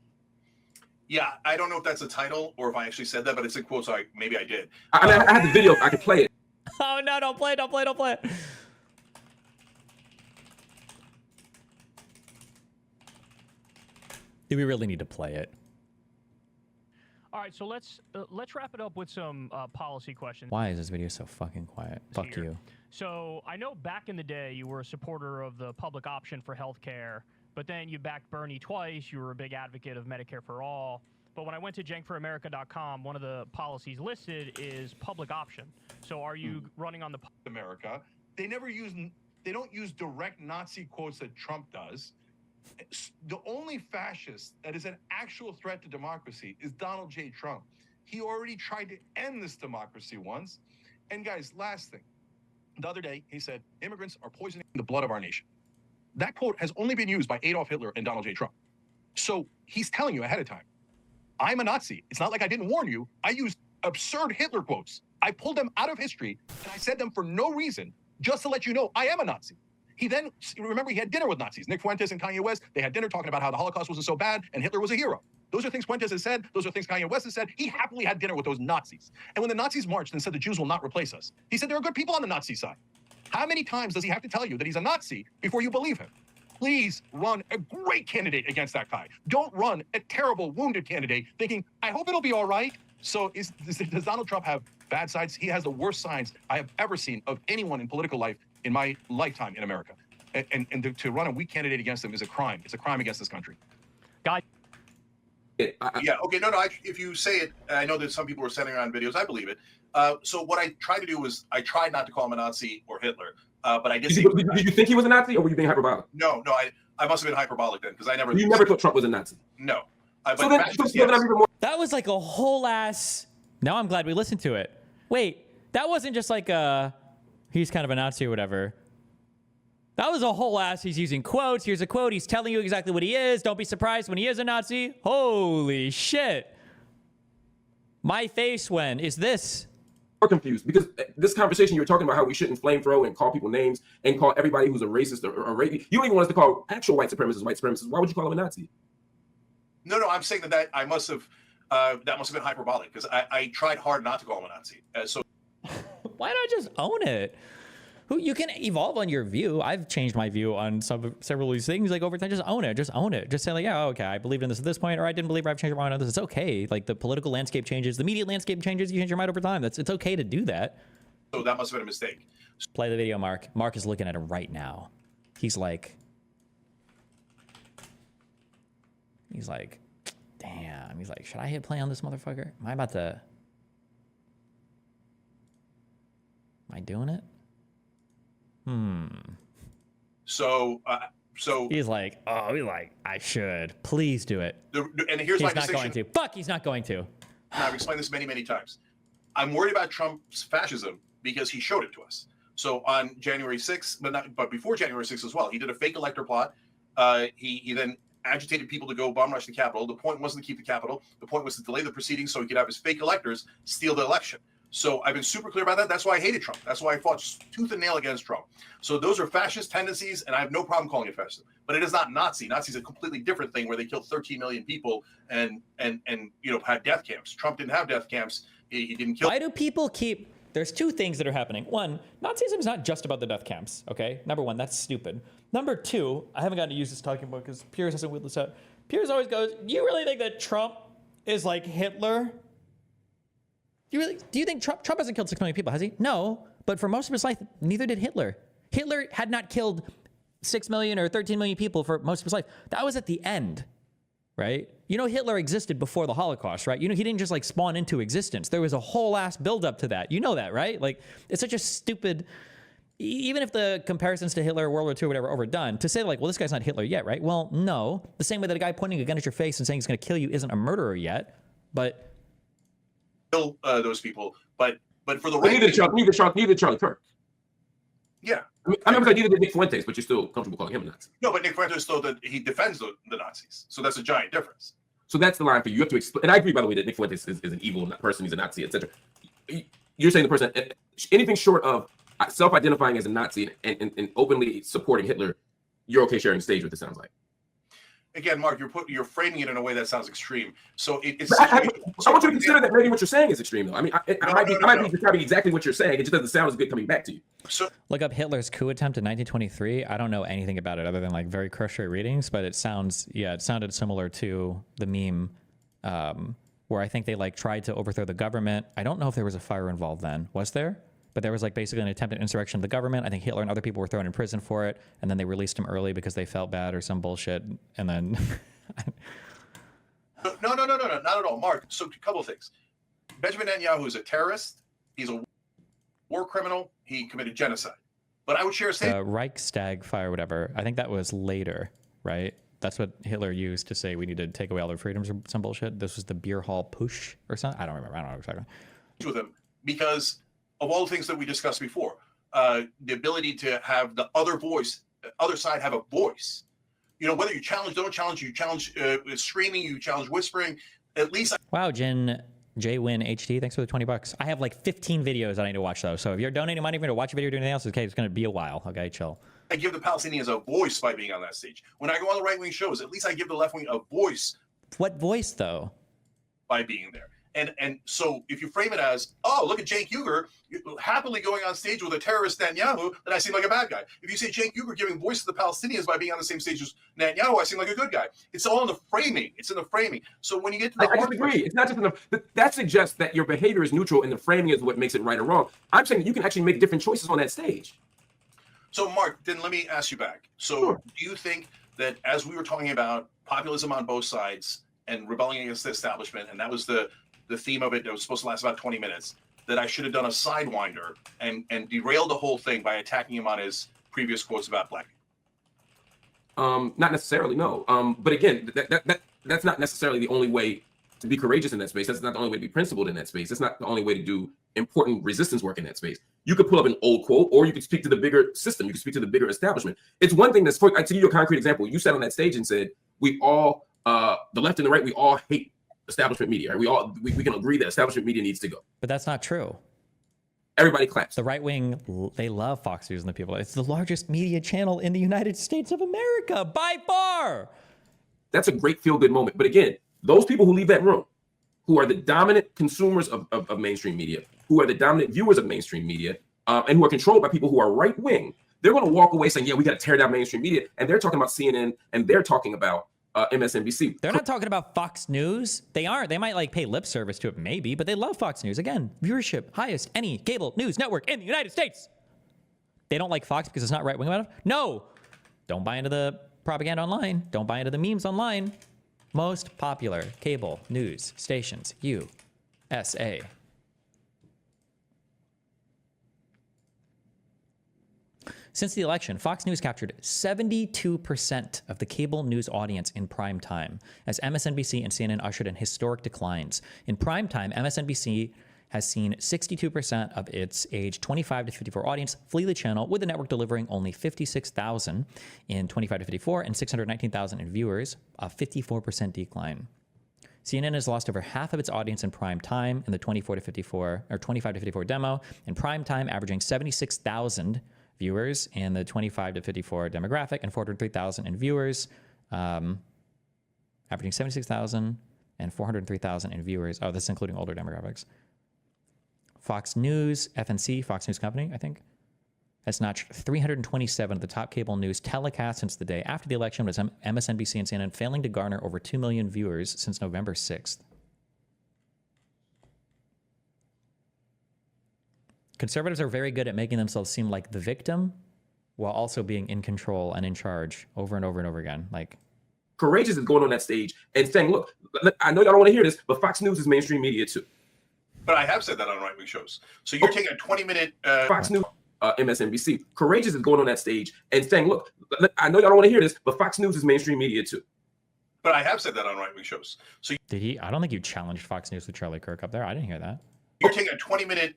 Yeah, I don't know if that's a title or if I actually said that, but it's in quotes. So maybe I did. I had the video. I could play it. Oh no! Don't play it. Do we really need to play it? All right, so let's wrap it up with some policy questions. Why is this video so fucking quiet? Fuck you. So I know back in the day you were a supporter of the public option for healthcare, but then you backed Bernie twice. You were a big advocate of Medicare for all. But when I went to cenkforamerica.com, one of the policies listed is public option. So are you running on the America? They don't use direct Nazi quotes that Trump does. The only fascist that is an actual threat to democracy is Donald J. Trump. He already tried to end this democracy once. And guys, last thing. The other day, he said, immigrants are poisoning the blood of our nation. That quote has only been used by Adolf Hitler and Donald J. Trump. So he's telling you ahead of time, I'm a Nazi. It's not like I didn't warn you. I used absurd Hitler quotes. I pulled them out of history, and I said them for no reason, just to let you know I am a Nazi. He then, remember, he had dinner with Nazis. Nick Fuentes and Kanye West, they had dinner talking about how the Holocaust wasn't so bad and Hitler was a hero. Those are things Fuentes has said. Those are things Kanye West has said. He happily had dinner with those Nazis. And when the Nazis marched and said the Jews will not replace us, he said there are good people on the Nazi side. How many times does he have to tell you that he's a Nazi before you believe him? Please run a great candidate against that guy. Don't run a terrible, wounded candidate thinking, I hope it'll be all right. So does Donald Trump have bad sides? He has the worst signs I have ever seen of anyone in political life in my lifetime in America. And to run a weak candidate against him is a crime. It's a crime against this country. God. Yeah. Okay. No. If you say it, I know that some people are sending around videos. I believe it. So what I tried to do was I tried not to call him a Nazi or Hitler, but I did. Did you think he was a Nazi, or were you being hyperbolic? No. I must have been hyperbolic then because I never. You never thought Trump was a Nazi. No. That was like a whole ass. Now I'm glad we listened to it. Wait, that wasn't just like he's kind of a Nazi or whatever. That was a whole ass. He's using quotes. Here's a quote. He's telling you exactly what he is. Don't be surprised when he is a Nazi. Holy shit. My face when is this? I'm confused because this conversation you were talking about how we shouldn't flame throw and call people names and call everybody who's a racist or racist. You don't even want us to call actual white supremacists. Why would you call them a Nazi? No. I'm saying that I must have that must have been hyperbolic because I tried hard not to call him a Nazi. So why not just own it? You can evolve on your view. I've changed my view on several of these things. Like over time, just own it. Just own it. Just say like, yeah, okay, I believed in this at this point, or I didn't believe, or I've changed my mind on this. It's okay. Like the political landscape changes, the media landscape changes. You change your mind over time. It's okay to do that. So that must have been a mistake. Play the video, Mark. Mark is looking at it right now. He's like, damn. He's like, should I hit play on this motherfucker? Am I doing it? So he's like, I should. Please do it. And here's my distinction. He's not going to. Fuck, he's not going to. I've explained this many times. I'm worried about Trump's fascism because he showed it to us. So on January 6th, but before January 6th as well, he did a fake elector plot. He then agitated people to go bomb rush the Capitol. The point wasn't to keep the Capitol. The point was to delay the proceedings so he could have his fake electors steal the election. So I've been super clear about that. That's why I hated Trump. That's why I fought tooth and nail against Trump. So those are fascist tendencies, and I have no problem calling it fascist. But it is not Nazi. Nazi is a completely different thing where they killed 13 million people and had death camps. Trump didn't have death camps. He didn't kill. Why do people keep? There's two things that are happening. One, Nazism is not just about the death camps. Okay, number one, that's stupid. Number two, I haven't gotten to use this talking point because Piers hasn't wheeled this out. Piers always goes, "You really think that Trump is like Hitler?" Do you think Trump hasn't killed 6 million people, has he? No, but for most of his life, neither did Hitler. Hitler had not killed 6 million or 13 million people for most of his life. That was at the end, right? You know, Hitler existed before the Holocaust, right? You know, he didn't just like spawn into existence. There was a whole ass buildup to that. You know that, right? Like, it's such a stupid, even if the comparisons to Hitler, World War II, whatever, overdone, to say like, well, this guy's not Hitler yet, right? Well, no. The same way that a guy pointing a gun at your face and saying he's going to kill you isn't a murderer yet, but kill those people, but for the right, neither Charlie Kirk. Yeah, I mean, neither did Nick Fuentes, but you're still comfortable calling him a Nazi. No, but Nick Fuentes still that he defends the Nazis, so that's a giant difference. So that's the line for you. You have to explain. And I agree, by the way, that Nick Fuentes is an evil person. He's a Nazi, etc. You're saying the person, anything short of self-identifying as a Nazi and openly supporting Hitler, you're okay sharing stage with. It sounds like. Again, Mark, you're framing it in a way that sounds extreme. So it's. I want you to consider that maybe what you're saying is extreme, though. I mean, I might be describing exactly what you're saying. It just doesn't sound as good coming back to you. So look up Hitler's coup attempt in 1923. I don't know anything about it other than like very cursory readings, but it sounded similar to the meme where I think they like tried to overthrow the government. I don't know if there was a fire involved then. Was there? But there was like basically an attempted insurrection of the government. I think Hitler and other people were thrown in prison for it, and then they released him early because they felt bad or some bullshit. And then no, not at all, Mark. So a couple of things. Benjamin Netanyahu is a terrorist. He's a war criminal. He committed genocide. But I would share a statement. Reichstag fire, whatever. I think that was later, right? That's what Hitler used to say we need to take away all their freedoms or some bullshit. This was the beer hall push or something. I don't remember. I don't know exactly. With him because of all the things that we discussed before, the ability to have the other side have a voice. You know, whether you challenge, don't challenge, you challenge screaming, you challenge whispering, at least. Wow, JWin HD, thanks for the $20. I have like 15 videos that I need to watch though. So if you're donating money for me to watch a video or do anything else, okay, it's going to be a while. Okay, chill. I give the Palestinians a voice by being on that stage. When I go on the right-wing shows, at least I give the left wing a voice. What voice though? By being there. And so if you frame it as, oh, look at Cenk Uygur happily going on stage with a terrorist Netanyahu, then I seem like a bad guy. If you say Cenk Uygur giving voice to the Palestinians by being on the same stage as Netanyahu, I seem like a good guy. It's all in the framing. It's in the framing. So when you get to the I disagree. It's not just enough. That suggests that your behavior is neutral and the framing is what makes it right or wrong. I'm saying that you can actually make different choices on that stage. So Mark, then let me ask you back. So Sure. Do you think that as we were talking about populism on both sides and rebelling against the establishment, and that was the theme of it that was supposed to last about 20 minutes, that I should have done a sidewinder and derailed the whole thing by attacking him on his previous quotes about black people? Not necessarily, no. But again, that's not necessarily the only way to be courageous in that space. That's not the only way to be principled in that space. That's not the only way to do important resistance work in that space. You could pull up an old quote, or you could speak to the bigger system. You could speak to the bigger establishment. It's one thing that's, to give you a concrete example, you sat on that stage and said, we all, the left and the right, we all hate establishment media. Right? We can agree that establishment media needs to go. But that's not true. Everybody claps. The right wing, they love Fox News and the people. It's the largest media channel in the United States of America by far. That's a great feel-good moment. But again, those people who leave that room, who are the dominant consumers of mainstream media, who are the dominant viewers of mainstream media, and who are controlled by people who are right-wing, they're going to walk away saying, yeah, we got to tear down mainstream media. And they're talking about CNN, and they're talking about MSNBC. They're not talking about Fox News. They aren't. They might like pay lip service to it maybe, but they love Fox News. Again, viewership, highest any cable news network in the United States. They don't like Fox because it's not right-wing enough? No. Don't buy into the propaganda online. Don't buy into the memes online. Most popular cable news stations, USA. Since the election, Fox News captured 72% of the cable news audience in prime time, as MSNBC and CNN ushered in historic declines. In prime time, MSNBC has seen 62% of its age 25 to 54 audience flee the channel, with the network delivering only 56,000 in 25 to 54 and 619,000 in viewers, a 54% decline. CNN has lost over half of its audience in prime time in the 25 to 54 demo, in prime time averaging 76,000 viewers in the 25 to 54 demographic and 403,000 in viewers, averaging 76,000 and 403,000 in viewers. Oh, this is including older demographics. Fox News, FNC, Fox News Company, I think, has notched 327 of the top cable news telecasts since the day after the election, with MSNBC and CNN failing to garner over 2 million viewers since November 6th. Conservatives are very good at making themselves seem like the victim while also being in control and in charge over and over and over again. Like, Courageous is going on that stage and saying, look, I know y'all don't want to hear this, but Fox News is mainstream media too. But I have said that on right-wing shows. So you're taking a 20-minute... Fox News, MSNBC. Courageous is going on that stage and saying, look, I know y'all don't want to hear this, but Fox News is mainstream media too. But I have said that on right-wing shows. So did he? I don't think you challenged Fox News with Charlie Kirk up there. I didn't hear that. You're taking a 20-minute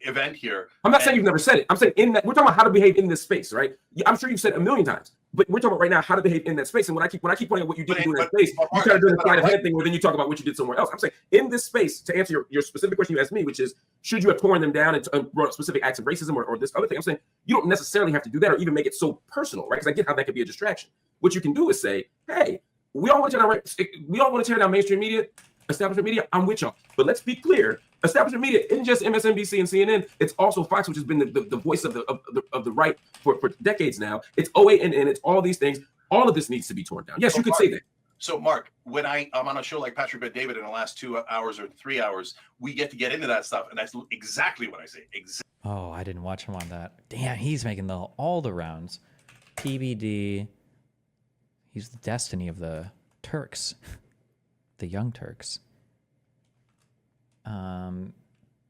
event here. I'm not saying you've never said it. I'm saying in that we're talking about how to behave in this space, right? I'm sure you've said it a million times, but we're talking about right now how to behave in that space. And when I keep pointing out what you did do in that space, you try to do the sleight of hand thing, where then you talk about what you did somewhere else. I'm saying in this space, to answer your specific question you asked me, which is should you have torn them down and brought up specific acts of racism or this other thing? I'm saying you don't necessarily have to do that or even make it so personal, right? Because I get how that could be a distraction. What you can do is say, hey, we all want to tear down mainstream media, establishment media. I'm with y'all, but let's be clear. Establishment media isn't just MSNBC and CNN. It's also Fox, which has been the voice of the right for decades now. It's OANN. It's all these things. All of this needs to be torn down. Yes, you could say that. So, Mark, when I'm on a show like Patrick Bet David in the last 2 hours or 3 hours, we get to get into that stuff, and that's exactly what I say. Oh, I didn't watch him on that. Damn, he's making all the rounds. PBD. He's the destiny of the Turks, the Young Turks.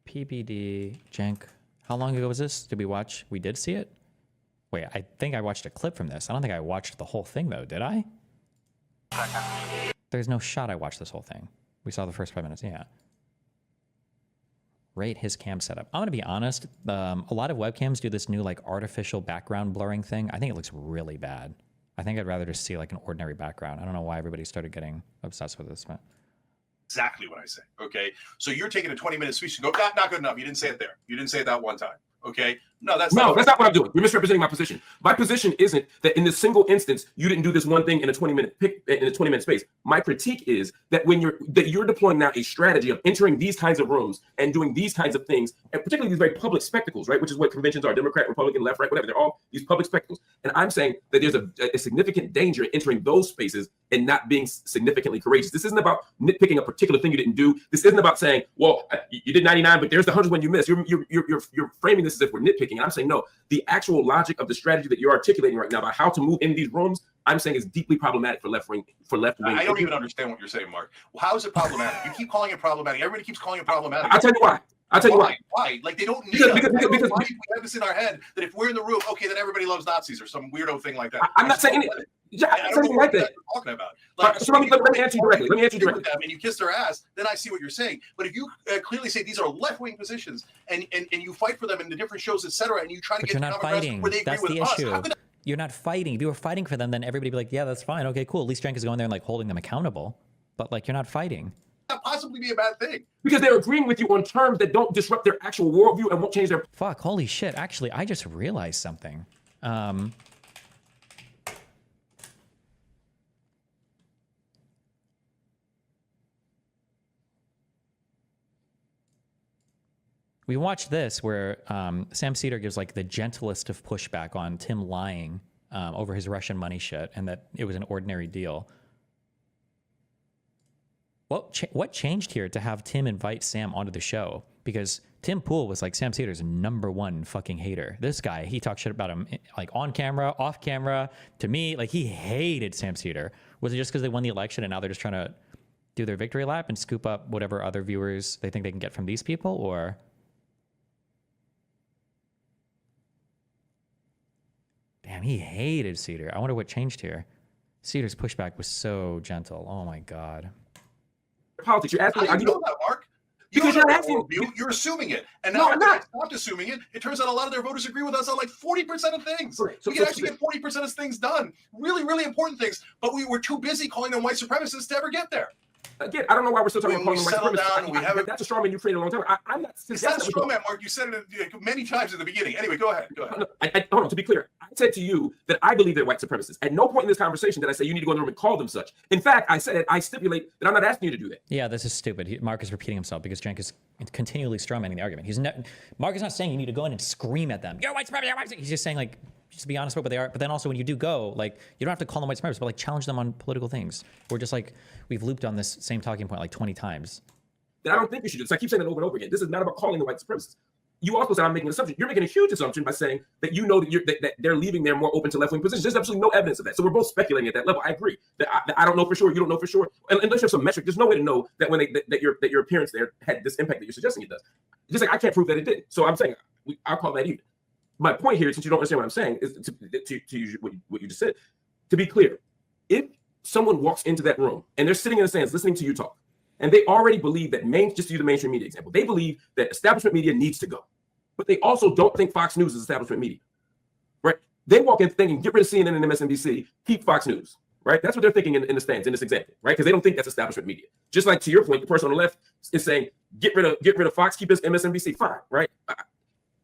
PBD, Cenk. How long ago was this? Did we watch? We did see it? Wait, I think I watched a clip from this. I don't think I watched the whole thing, though. Did I? There's no shot I watched this whole thing. We saw the first 5 minutes. Yeah. Rate his cam setup. I'm going to be honest. A lot of webcams do this new, like, artificial background blurring thing. I think it looks really bad. I think I'd rather just see, like, an ordinary background. I don't know why everybody started getting obsessed with this, but... Exactly what I say. Okay. So you're taking a 20-minute speech and go, not good enough. You didn't say it there. You didn't say it that one time. Okay. That's not what I'm doing. You're misrepresenting my position. My position isn't that in this single instance you didn't do this one thing in a 20-minute space. My critique is that you're deploying now a strategy of entering these kinds of rooms and doing these kinds of things, and particularly these very public spectacles, right? Which is what conventions are: Democrat, Republican, left, right, whatever. They're all these public spectacles. And I'm saying that there's a significant danger in entering those spaces and not being significantly courageous. This isn't about nitpicking a particular thing you didn't do. This isn't about saying, well, you did 99, but there's the 100 when you missed. You're framing this as if we're nitpicking. And I'm saying, no, the actual logic of the strategy that you're articulating right now about how to move in these rooms, I'm saying is deeply problematic for left wing. I don't even understand what you're saying, Mark. Well, how is it problematic? You keep calling it problematic. Everybody keeps calling it problematic. I'll tell you why. Why? Like, they don't need us. Because why do we have this in our head that if we're in the room, okay, then everybody loves Nazis or some weirdo thing like that? I'm not saying it. I don't know what you're talking about. Like, so let me answer you directly. And you kiss their ass, then I see what you're saying. But if you clearly say these are left-wing positions and you fight for them in the different shows, etc., and you try to but get you're not fighting. Where they That's agree the with issue. us, You're not fighting. If you were fighting for them, then everybody would be like, yeah, that's fine. Okay, cool. At least Cenk is going there and like holding them accountable. But like, you're not fighting. That possibly be a bad thing. Because they're agreeing with you on terms that don't disrupt their actual worldview and won't change their... Fuck, holy shit. Actually, I just realized something. We watched this where Sam Cedar gives like the gentlest of pushback on Tim lying over his Russian money shit and that it was an ordinary deal. What changed here to have Tim invite Sam onto the show? Because Tim Pool was like Sam Cedar's #1 fucking hater. This guy, he talked shit about him like on camera, off camera. To me, like he hated Sam Cedar. Was it just because they won the election and now they're just trying to do their victory lap and scoop up whatever other viewers they think they can get from these people? Or... Damn, he hated Cedar. I wonder what changed here. Cedar's pushback was so gentle. Oh my God. Politics. You're asking. How do you know that, Mark? Because you're asking. You're assuming it, and now I'm not. Stopped assuming it. It turns out a lot of their voters agree with us on like 40% of things. Right. So we can actually get 40% of things done. Really, really important things. But we were too busy calling them white supremacists to ever get there. Again, I don't know why we're still talking When about we calling settle them white down, we have that's a straw man you created a long time ago. I'm not. It's not a straw man, Mark. You said it many times at the beginning. Anyway, go ahead. Go ahead. Hold on. To be clear, I said to you that I believe they're white supremacists. At no point in this conversation did I say you need to go in the room and call them such. In fact, I said I stipulate that I'm not asking you to do that. Yeah, this is stupid. Mark is repeating himself because Cenk is continually strawmanning the argument. Mark is not saying you need to go in and scream at them. You're white supremacist. You're white supremacist. He's just saying, like, just be honest about what they are. But then also when you do go, like, you don't have to call them white supremacists, but like challenge them on political things. We're just like, we've looped on this same talking point like 20 times. That I don't think you should do this. I keep saying it over and over again. This is not about calling the white supremacists. You also said I'm making an assumption. You're making a huge assumption by saying that you know that they're leaving there more open to left-wing positions. There's absolutely no evidence of that. So we're both speculating at that level. I agree that I don't know for sure. You don't know for sure. And unless you have some metric, there's no way to know that when that your appearance there had this impact that you're suggesting it does. Just like I can't prove that it didn't. So I'm saying I'll call that even. My point here, since you don't understand what I'm saying, is to use what you just said. To be clear, if someone walks into that room and they're sitting in the stands listening to you talk, and they already believe that just to use the mainstream media example, they believe that establishment media needs to go. But they also don't think Fox News is establishment media, right? They walk in thinking, get rid of CNN and MSNBC, keep Fox News, right? That's what they're thinking in the stands in this example, right? Because they don't think that's establishment media. Just like to your point, the person on the left is saying, get rid of Fox, keep us MSNBC, fine, right?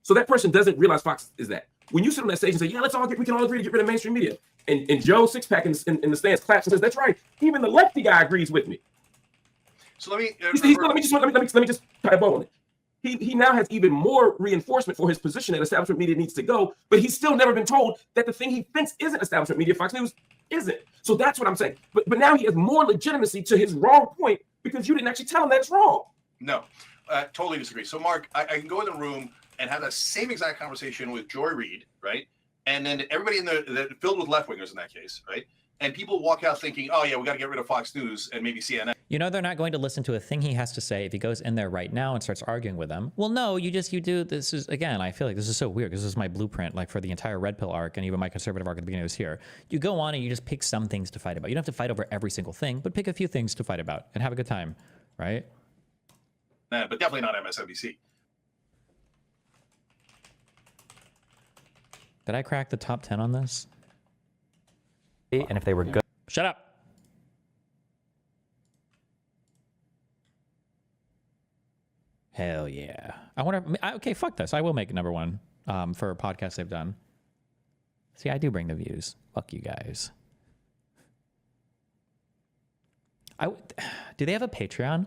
So that person doesn't realize Fox is that. When you sit on that stage and say, yeah, we can all agree to get rid of mainstream media, and Joe Sixpack in the stands claps and says, that's right, even the lefty guy agrees with me. So let me just tie a bow on it. He now has even more reinforcement for his position that establishment media needs to go, but he's still never been told that the thing he thinks isn't establishment media, Fox News, isn't. So that's what I'm saying. But now he has more legitimacy to his wrong point because you didn't actually tell him that it's wrong. No, totally disagree. So Mark, I can go in the room and have that same exact conversation with Joy Reid, right? And then everybody filled with left-wingers in that case, right? And people walk out thinking, oh yeah, we got to get rid of Fox News and maybe CNN. You know they're not going to listen to a thing he has to say if he goes in there right now and starts arguing with them. Well, no, you do. This is, again, I feel like this is so weird because this is my blueprint, like for the entire Red Pill arc and even my conservative arc at the beginning of this year. You go on and you just pick some things to fight about. You don't have to fight over every single thing, but pick a few things to fight about and have a good time, right? But definitely not MSNBC. Did I crack the top 10 on this? And if they were good. Shut up. Hell yeah. I wonder. Okay, fuck this. I will make it number one for podcasts they've done. See, I do bring the views. Fuck you guys. Do they have a Patreon?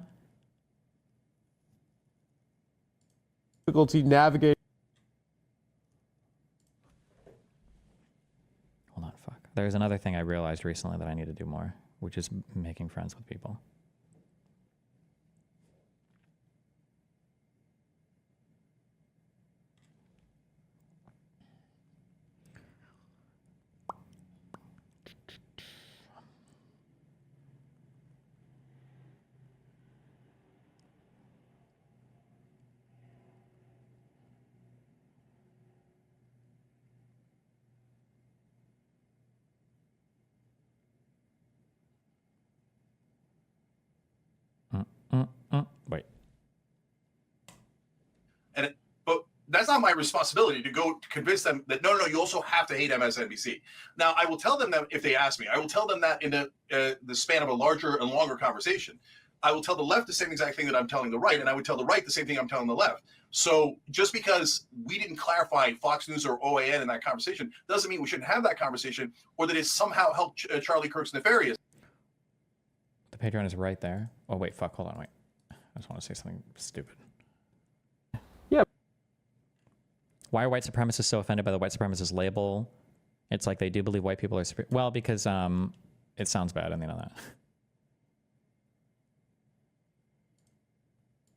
Difficulty navigating. Hold on, fuck. There's another thing I realized recently that I need to do more, which is making friends with people. Wait. But that's not my responsibility to go convince them that no, you also have to hate MSNBC. Now, I will tell them that if they ask me. I will tell them that in the span of a larger and longer conversation. I will tell the left the same exact thing that I'm telling the right, and I would tell the right the same thing I'm telling the left. So just because we didn't clarify Fox News or OAN in that conversation doesn't mean we shouldn't have that conversation or that it somehow helped Charlie Kirk's nefarious. The Patreon is right there. Oh, wait, fuck. Hold on, wait. I just want to say something stupid. Yeah. Why are white supremacists so offended by the white supremacist label? It's like they do believe white people are superior. Well, because it sounds bad and they know that.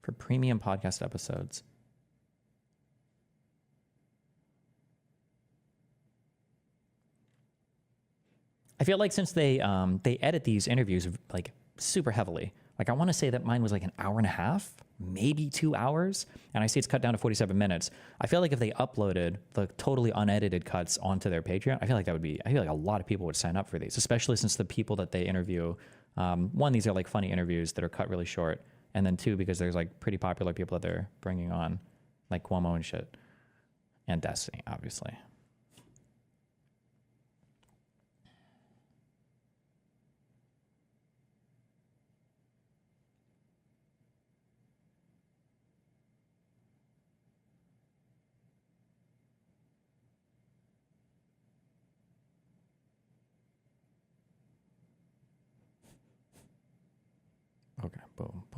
For premium podcast episodes. I feel like since they edit these interviews like super heavily, like I want to say that mine was like an hour and a half, maybe 2 hours, and I see it's cut down to 47 minutes. I feel like if they uploaded the totally unedited cuts onto their Patreon, I feel like a lot of people would sign up for these, especially since the people that they interview, one, these are like funny interviews that are cut really short, and then two, because there's like pretty popular people that they're bringing on, like Cuomo and shit, and Destiny, obviously.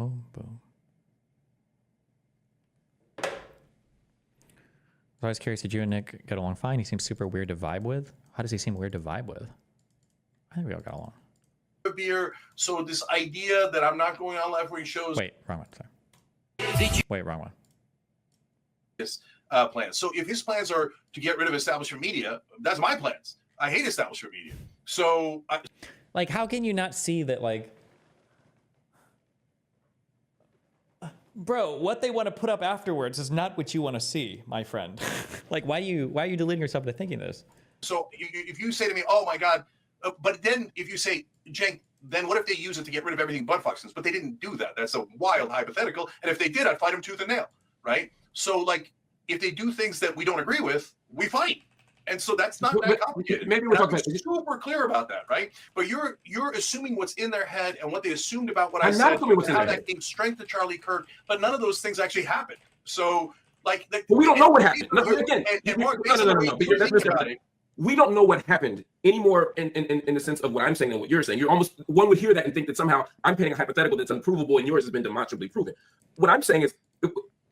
boom, boom. I was curious, did you and Nick get along fine? He seems super weird to vibe with. How does he seem weird to vibe with? I think we all got along. Beer. So this idea that I'm not going on left-wing shows. Wait, wrong one. Sorry. Wait, wrong one. Plans. So if his plans are to get rid of establishment media, that's my plans. I hate establishment media. So, like, how can you not see that? Like, bro, what they want to put up afterwards is not what you want to see, my friend. Like, why are you deluding yourself into thinking this? So if you say to me, "Oh my God," but then if you say, "Cenk," then what if they use it to get rid of everything but Fox News? But they didn't do that. That's a wild hypothetical. And if they did, I'd fight them tooth and nail, right? So, like, if they do things that we don't agree with, we fight. And so that's not that complicated. Maybe we're talking about super clear about that, right? But you're assuming what's in their head and what they assumed about what I I'm said, not assuming what's in how their that head. gave strength to Charlie Kirk, but none of those things actually happened. So, like, But we don't know what happened. No, and again, Mark, no. based on the way you think about it, We don't know what happened anymore in the sense of what I'm saying and what you're saying. You're almost, one would hear that and think that somehow I'm painting a hypothetical that's unprovable and yours has been demonstrably proven. What I'm saying is,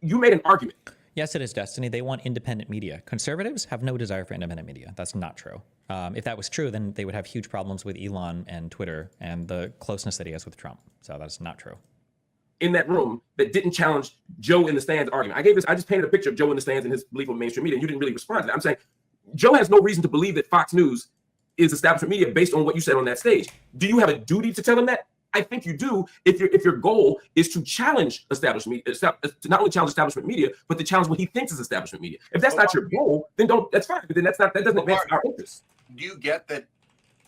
you made an argument. Yes, it is Destiny. They want independent media. Conservatives have no desire for independent media. That's not true. If that was true, then they would have huge problems with Elon and Twitter and the closeness that he has with Trump. So that's not true. In that room that didn't challenge Joe in the stands argument. I just painted a picture of Joe in the stands and his belief on mainstream media, and you didn't really respond to that. I'm saying Joe has no reason to believe that Fox News is establishment media based on what you said on that stage. Do you have a duty to tell him that? I think you do. If your goal is to challenge establishment media, to not only challenge establishment media, but to challenge what he thinks is establishment media. If that's not your goal, then don't. That's fine. But then that doesn't advance our interests. do you get that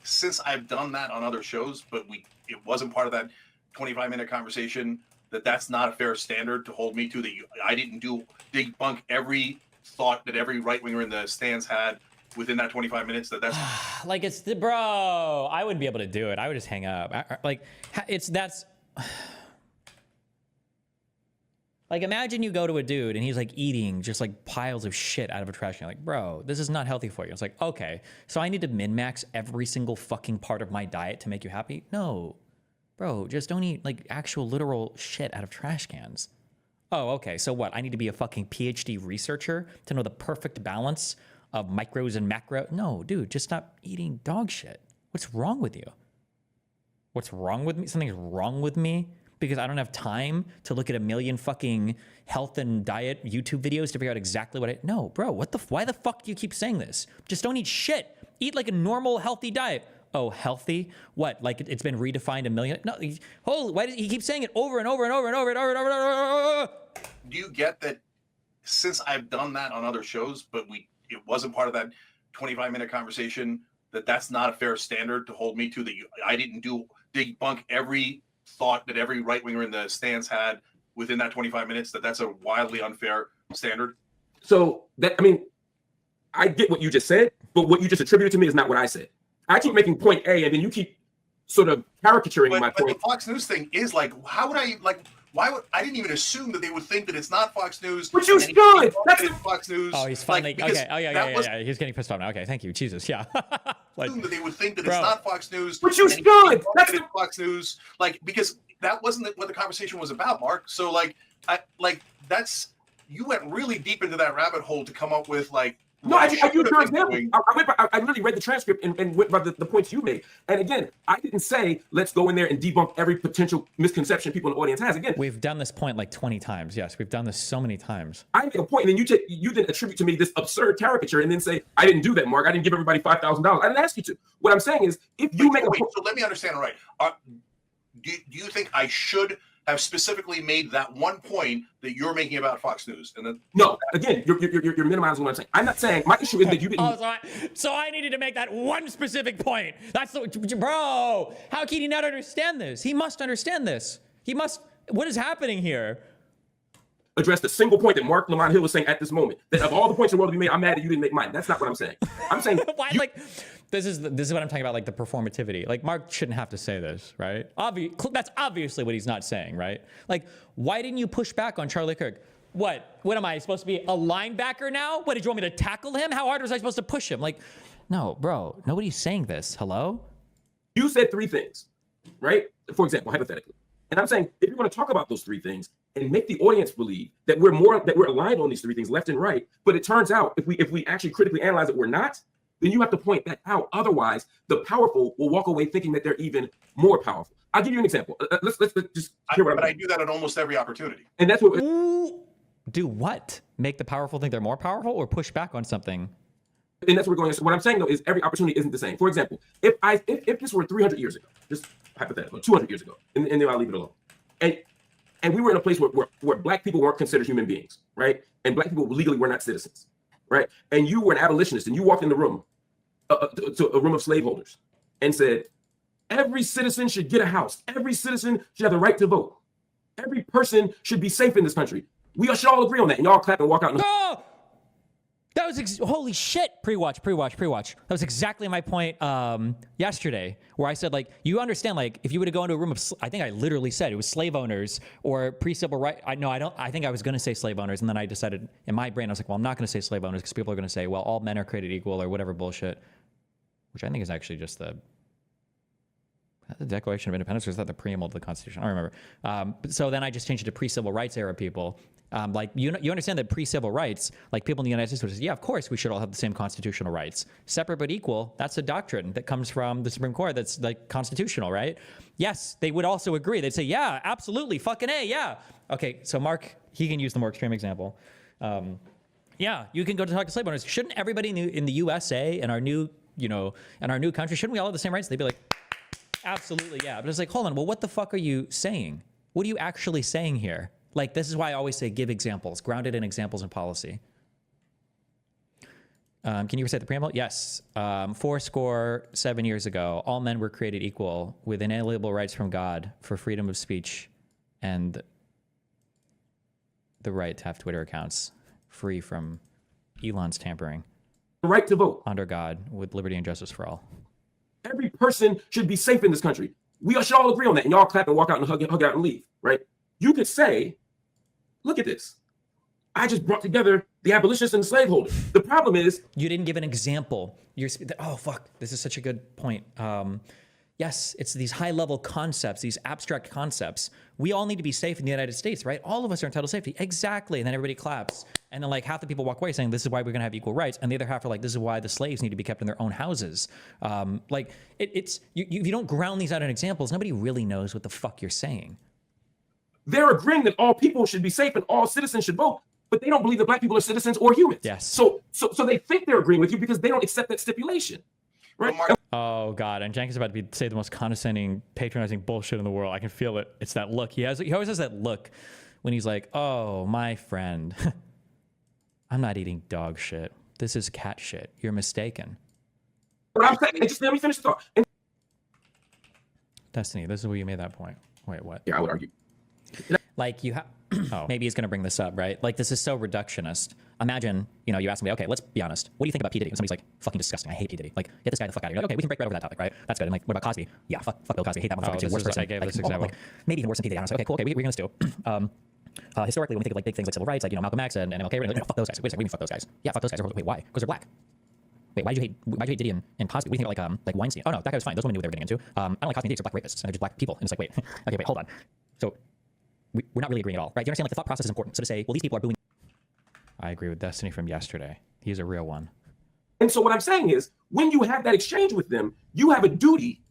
since I've done that on other shows, but it wasn't part of that 25-minute conversation, that's not a fair standard to hold me to, that I didn't debunk every thought that every right-winger in the stands had within that 25 minutes, that's like, it's the bro, I wouldn't be able to do it. I would just hang up. Like, like, imagine you go to a dude and he's like eating just like piles of shit out of a trash can. Like, bro, this is not healthy for you. It's like, okay, so I need to min-max every single fucking part of my diet to make you happy? No, bro, just don't eat like actual literal shit out of trash cans. Oh, okay, so what? I need to be a fucking PhD researcher to know the perfect balance of micros and macro? No, dude, just stop eating dog shit. What's wrong with you? What's wrong with me? Something's wrong with me because I don't have time to look at a million fucking health and diet YouTube videos to figure out exactly what no, bro, why the fuck do you keep saying this? Just don't eat shit. Eat like a normal, healthy diet. Oh, healthy? What? Like it's been redefined a million? No, why does he keep saying it over and over and over and over and over and over and over? Do you get that since I've done that on other shows, but it wasn't part of that 25-minute conversation, that's not a fair standard to hold me to, that I didn't debunk every thought that every right-winger in the stands had within that 25 minutes, that's a wildly unfair standard? So I get what you just said, but what you just attributed to me is not what I said. I keep making point A, and then you keep sort of caricaturing my point. But the Fox News thing is like, why would I didn't even assume that they would think that it's not Fox News. But you should. That's Fox News. Oh, he's finally okay. Oh yeah. He's getting pissed off now. Okay, thank you, Jesus. Yeah. Like, that they would think that it's not Fox News. But you should. That's Fox News. Because that wasn't what the conversation was about, Mark. So you went really deep into that rabbit hole to come up with No, I used your example. I literally read the transcript and went by the points you made. And again, I didn't say, let's go in there and debunk every potential misconception people in the audience has. Again, we've done this point like 20 times. Yes, we've done this so many times. I make a point, and then you then attribute to me this absurd caricature and then say, I didn't do that, Mark. I didn't give everybody $5,000. I didn't ask you to. What I'm saying is, if you make a point. So let me understand it right. Do you think I should have specifically made that one point that you're making about Fox News? And then no, again, you're minimizing what I'm saying. I'm not saying, my issue is that you didn't. Oh, so I needed to make that one specific point. That's bro. How can he not understand this? He must understand this. What is happening here? Address the single point that Mark Lamont Hill was saying at this moment. That of all the points in the world to be made, I'm mad that you didn't make mine. That's not what I'm saying. I'm saying why, this is what I'm talking about, like the performativity. Like, Mark shouldn't have to say this, right? That's obviously what he's not saying, right? Like, why didn't you push back on Charlie Kirk? What am I supposed to be, a linebacker now? What, did you want me to tackle him? How hard was I supposed to push him? Like, no, bro, nobody's saying this. Hello? You said three things, right? For example, hypothetically, And I'm saying, if you're going to talk about those three things and make the audience believe that we're aligned on these three things, left and right, but it turns out if we actually critically analyze it, we're not, then you have to point that out. Otherwise, the powerful will walk away thinking that they're even more powerful. I'll give you an example. Let's just hear what I do that at almost every opportunity. And that's what. Do what? Make the powerful think they're more powerful, or push back on something? And that's what we're going. So what I'm saying though is every opportunity isn't the same. For example, if this were 300 years ago, just hypothetical, 200 years ago, and then I'll leave it alone. And we were in a place where black people weren't considered human beings, right? And black people legally were not citizens, right? And you were an abolitionist, and you walked in the room to a room of slaveholders and said, every citizen should get a house. Every citizen should have the right to vote. Every person should be safe in this country. We should all agree on that. And y'all clap and walk out. That was holy shit. Pre-watch. That was exactly my point yesterday, where I said, like, you understand, like, if you were to go into a room of, I think I literally said it was slave owners or pre-civil right. I think I was going to say slave owners, and then I decided in my brain, I was like, well, I'm not going to say slave owners because people are going to say, well, all men are created equal or whatever bullshit, which I think is actually just the Declaration of Independence, or is that the preamble to the Constitution? I don't remember. So then I just changed it to pre-civil rights era people. Like, you understand that pre-civil rights, like people in the United States would say, yeah, of course we should all have the same constitutional rights. Separate but equal, that's a doctrine that comes from the Supreme Court that's like constitutional, right? Yes, they would also agree. They'd say, yeah, absolutely, fucking A, yeah. Okay, so Mark, he can use the more extreme example. Yeah, you can go to talk to slave owners. Shouldn't everybody in the USA and our new country, shouldn't we all have the same rights? They'd be like, absolutely, yeah. But it's like, hold on, well, what the fuck are you saying? What are you actually saying here? Like, this is why I always say give examples, grounded in examples and policy. Can you recite the preamble? Yes. 7 years ago, all men were created equal with inalienable rights from God for freedom of speech and the right to have Twitter accounts free from Elon's tampering. The right to vote. Under God, with liberty and justice for all. Every person should be safe in this country. We should all agree on that. And y'all clap and walk out and hug out and leave, right? You could say, look at this. I just brought together the abolitionists and the slaveholders. The problem is, you didn't give an example. Oh, fuck. This is such a good point. Yes, it's these high-level concepts, these abstract concepts. We all need to be safe in the United States, right? All of us are entitled to safety. Exactly. And then everybody claps. And then, like, half the people walk away saying, this is why we're going to have equal rights. And the other half are like, this is why the slaves need to be kept in their own houses. If you don't ground these out in examples, nobody really knows what the fuck you're saying. They're agreeing that all people should be safe and all citizens should vote, but they don't believe that black people are citizens or humans. Yes. So they think they're agreeing with you because they don't accept that stipulation, right? Oh God! And Cenk is about to say the most condescending, patronizing bullshit in the world. I can feel it. It's that look. He always has that look when he's like, "Oh, my friend, I'm not eating dog shit. This is cat shit. You're mistaken." But I'm saying, just let me finish the thought. Destiny, this is where you made that point. Wait, what? Yeah, I would argue. Like you have, maybe he's going to bring this up, right? Like, this is so reductionist. Imagine, you ask me, okay, let's be honest. What do you think about P. Diddy? And somebody's like, fucking disgusting. I hate P. Diddy. Like, get this guy the fuck out of here. Like, okay, we can break right over that topic, right? That's good. And like, what about Cosby? Yeah, fuck Bill Cosby. I hate that motherfucker too. Worst person. I gave this example. Like, maybe even worse than P. Diddy. Honestly. Okay, cool. Okay, we're going to do. Historically, when we think of like big things like civil rights, like Malcolm X and MLK, like, no, fuck those guys. Wait a second, we mean fuck those guys. Yeah, fuck those guys. Wait, why? Because they're black. Wait, why'd you hate Diddy and Cosby? What do you think about like Weinstein? Oh no, that guy was fine. Those women knew what they were getting into. I don't like Cosby and Diddy. They're black rapists and they're just black people. And it's like, wait, okay, wait, hold on. So we're not really agreeing at all, right? Do you understand? Like, the thought process is important. So to say, well, these people are booing. I agree with Destiny from yesterday. He's a real one. And so what I'm saying is, when you have that exchange with them, you have a duty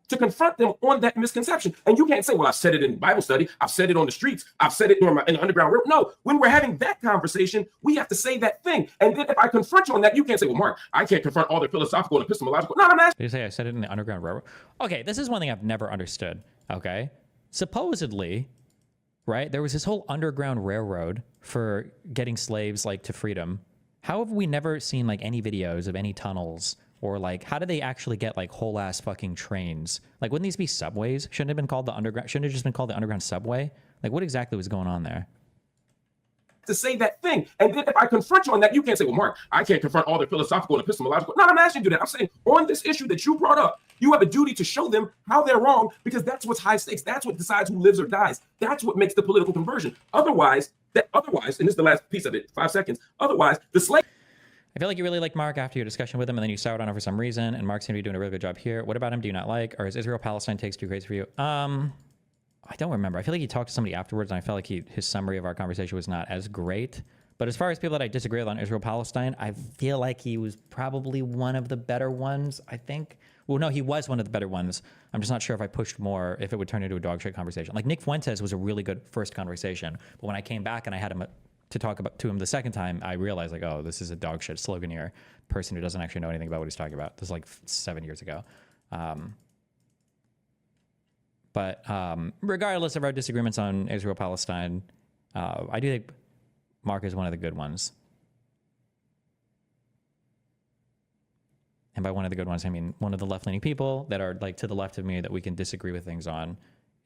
to confront them on that misconception. And you can't say, well, I've said it in Bible study, I've said it on the streets, I've said it in the underground. No, when we're having that conversation, we have to say that thing. And then if I confront you on that, you can't say, well, Mark, I can't confront all the philosophical and epistemological. No, I'm asking. Did you say I said it in the Underground Railroad? Okay, this is one thing I've never understood, okay? Supposedly, right, there was this whole Underground Railroad for getting slaves, like, to freedom. How have we never seen, like, any videos of any tunnels? Or, like, how do they actually get, like, whole-ass fucking trains? Like, wouldn't these be subways? Shouldn't it have been called the Underground? Shouldn't it have just been called the Underground Subway? Like, what exactly was going on there? To say that thing. And then if I confront you on that, you can't say, well, Mark, I can't confront all the philosophical and epistemological. No, I'm not asking you to do that. I'm saying on this issue that you brought up, you have a duty to show them how they're wrong, because that's what's high stakes. That's what decides who lives or dies. That's what makes the political conversion. Otherwise, and this is the last piece of it, 5 seconds. Otherwise, the slave. I feel like you really liked Mark after your discussion with him, and then you soured on him for some reason, and Mark seemed to be doing a really good job here. What about him do you not like? Or is Israel-Palestine takes too crazy for you? I don't remember. I feel like he talked to somebody afterwards, and I felt like his summary of our conversation was not as great. But as far as people that I disagree with on Israel-Palestine, I feel like he was probably one of the better ones, I think. Well, no, he was one of the better ones. I'm just not sure if I pushed more, if it would turn into a dog shit conversation. Like Nick Fuentes was a really good first conversation. But when I came back and I had him to talk to him the second time, I realized like, oh, this is a dog shit sloganeer person who doesn't actually know anything about what he's talking about. This is like 7 years ago. But regardless of our disagreements on Israel-Palestine, I do think Mark is one of the good ones. And by one of the good ones, I mean one of the left-leaning people that are like to the left of me that we can disagree with things on,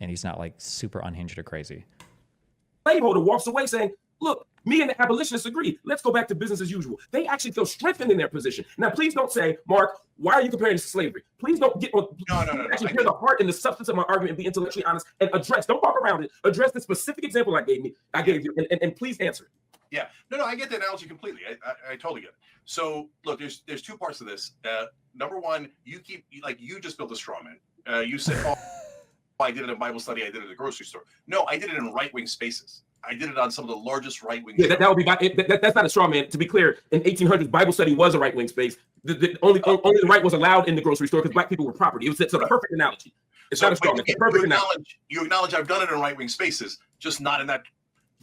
and he's not like super unhinged or crazy. Slaveholder walks away saying, look, me and the abolitionists agree. Let's go back to business as usual. They actually feel strengthened in their position. Now, please don't say, Mark, why are you comparing this to slavery? Please don't get on. No. Actually hear the heart and the substance of my argument and be intellectually honest and address. Don't walk around it. Address the specific example I gave you, and please answer it. Yeah, no, I get the analogy completely. I totally get it. So look, there's two parts to this. Number one, you just built a straw man. You said, oh, I did it in Bible study. I did it at the grocery store. No, I did it in right-wing spaces. I did it on some of the largest right-wing. Yeah, that would be that's not a straw man. To be clear, in 1800s, Bible study was a right-wing space. Only the right was allowed in the grocery store because black people were property. It's a perfect analogy. It's not a straw man. It's a perfect analogy. You acknowledge I've done it in right-wing spaces, just not in that.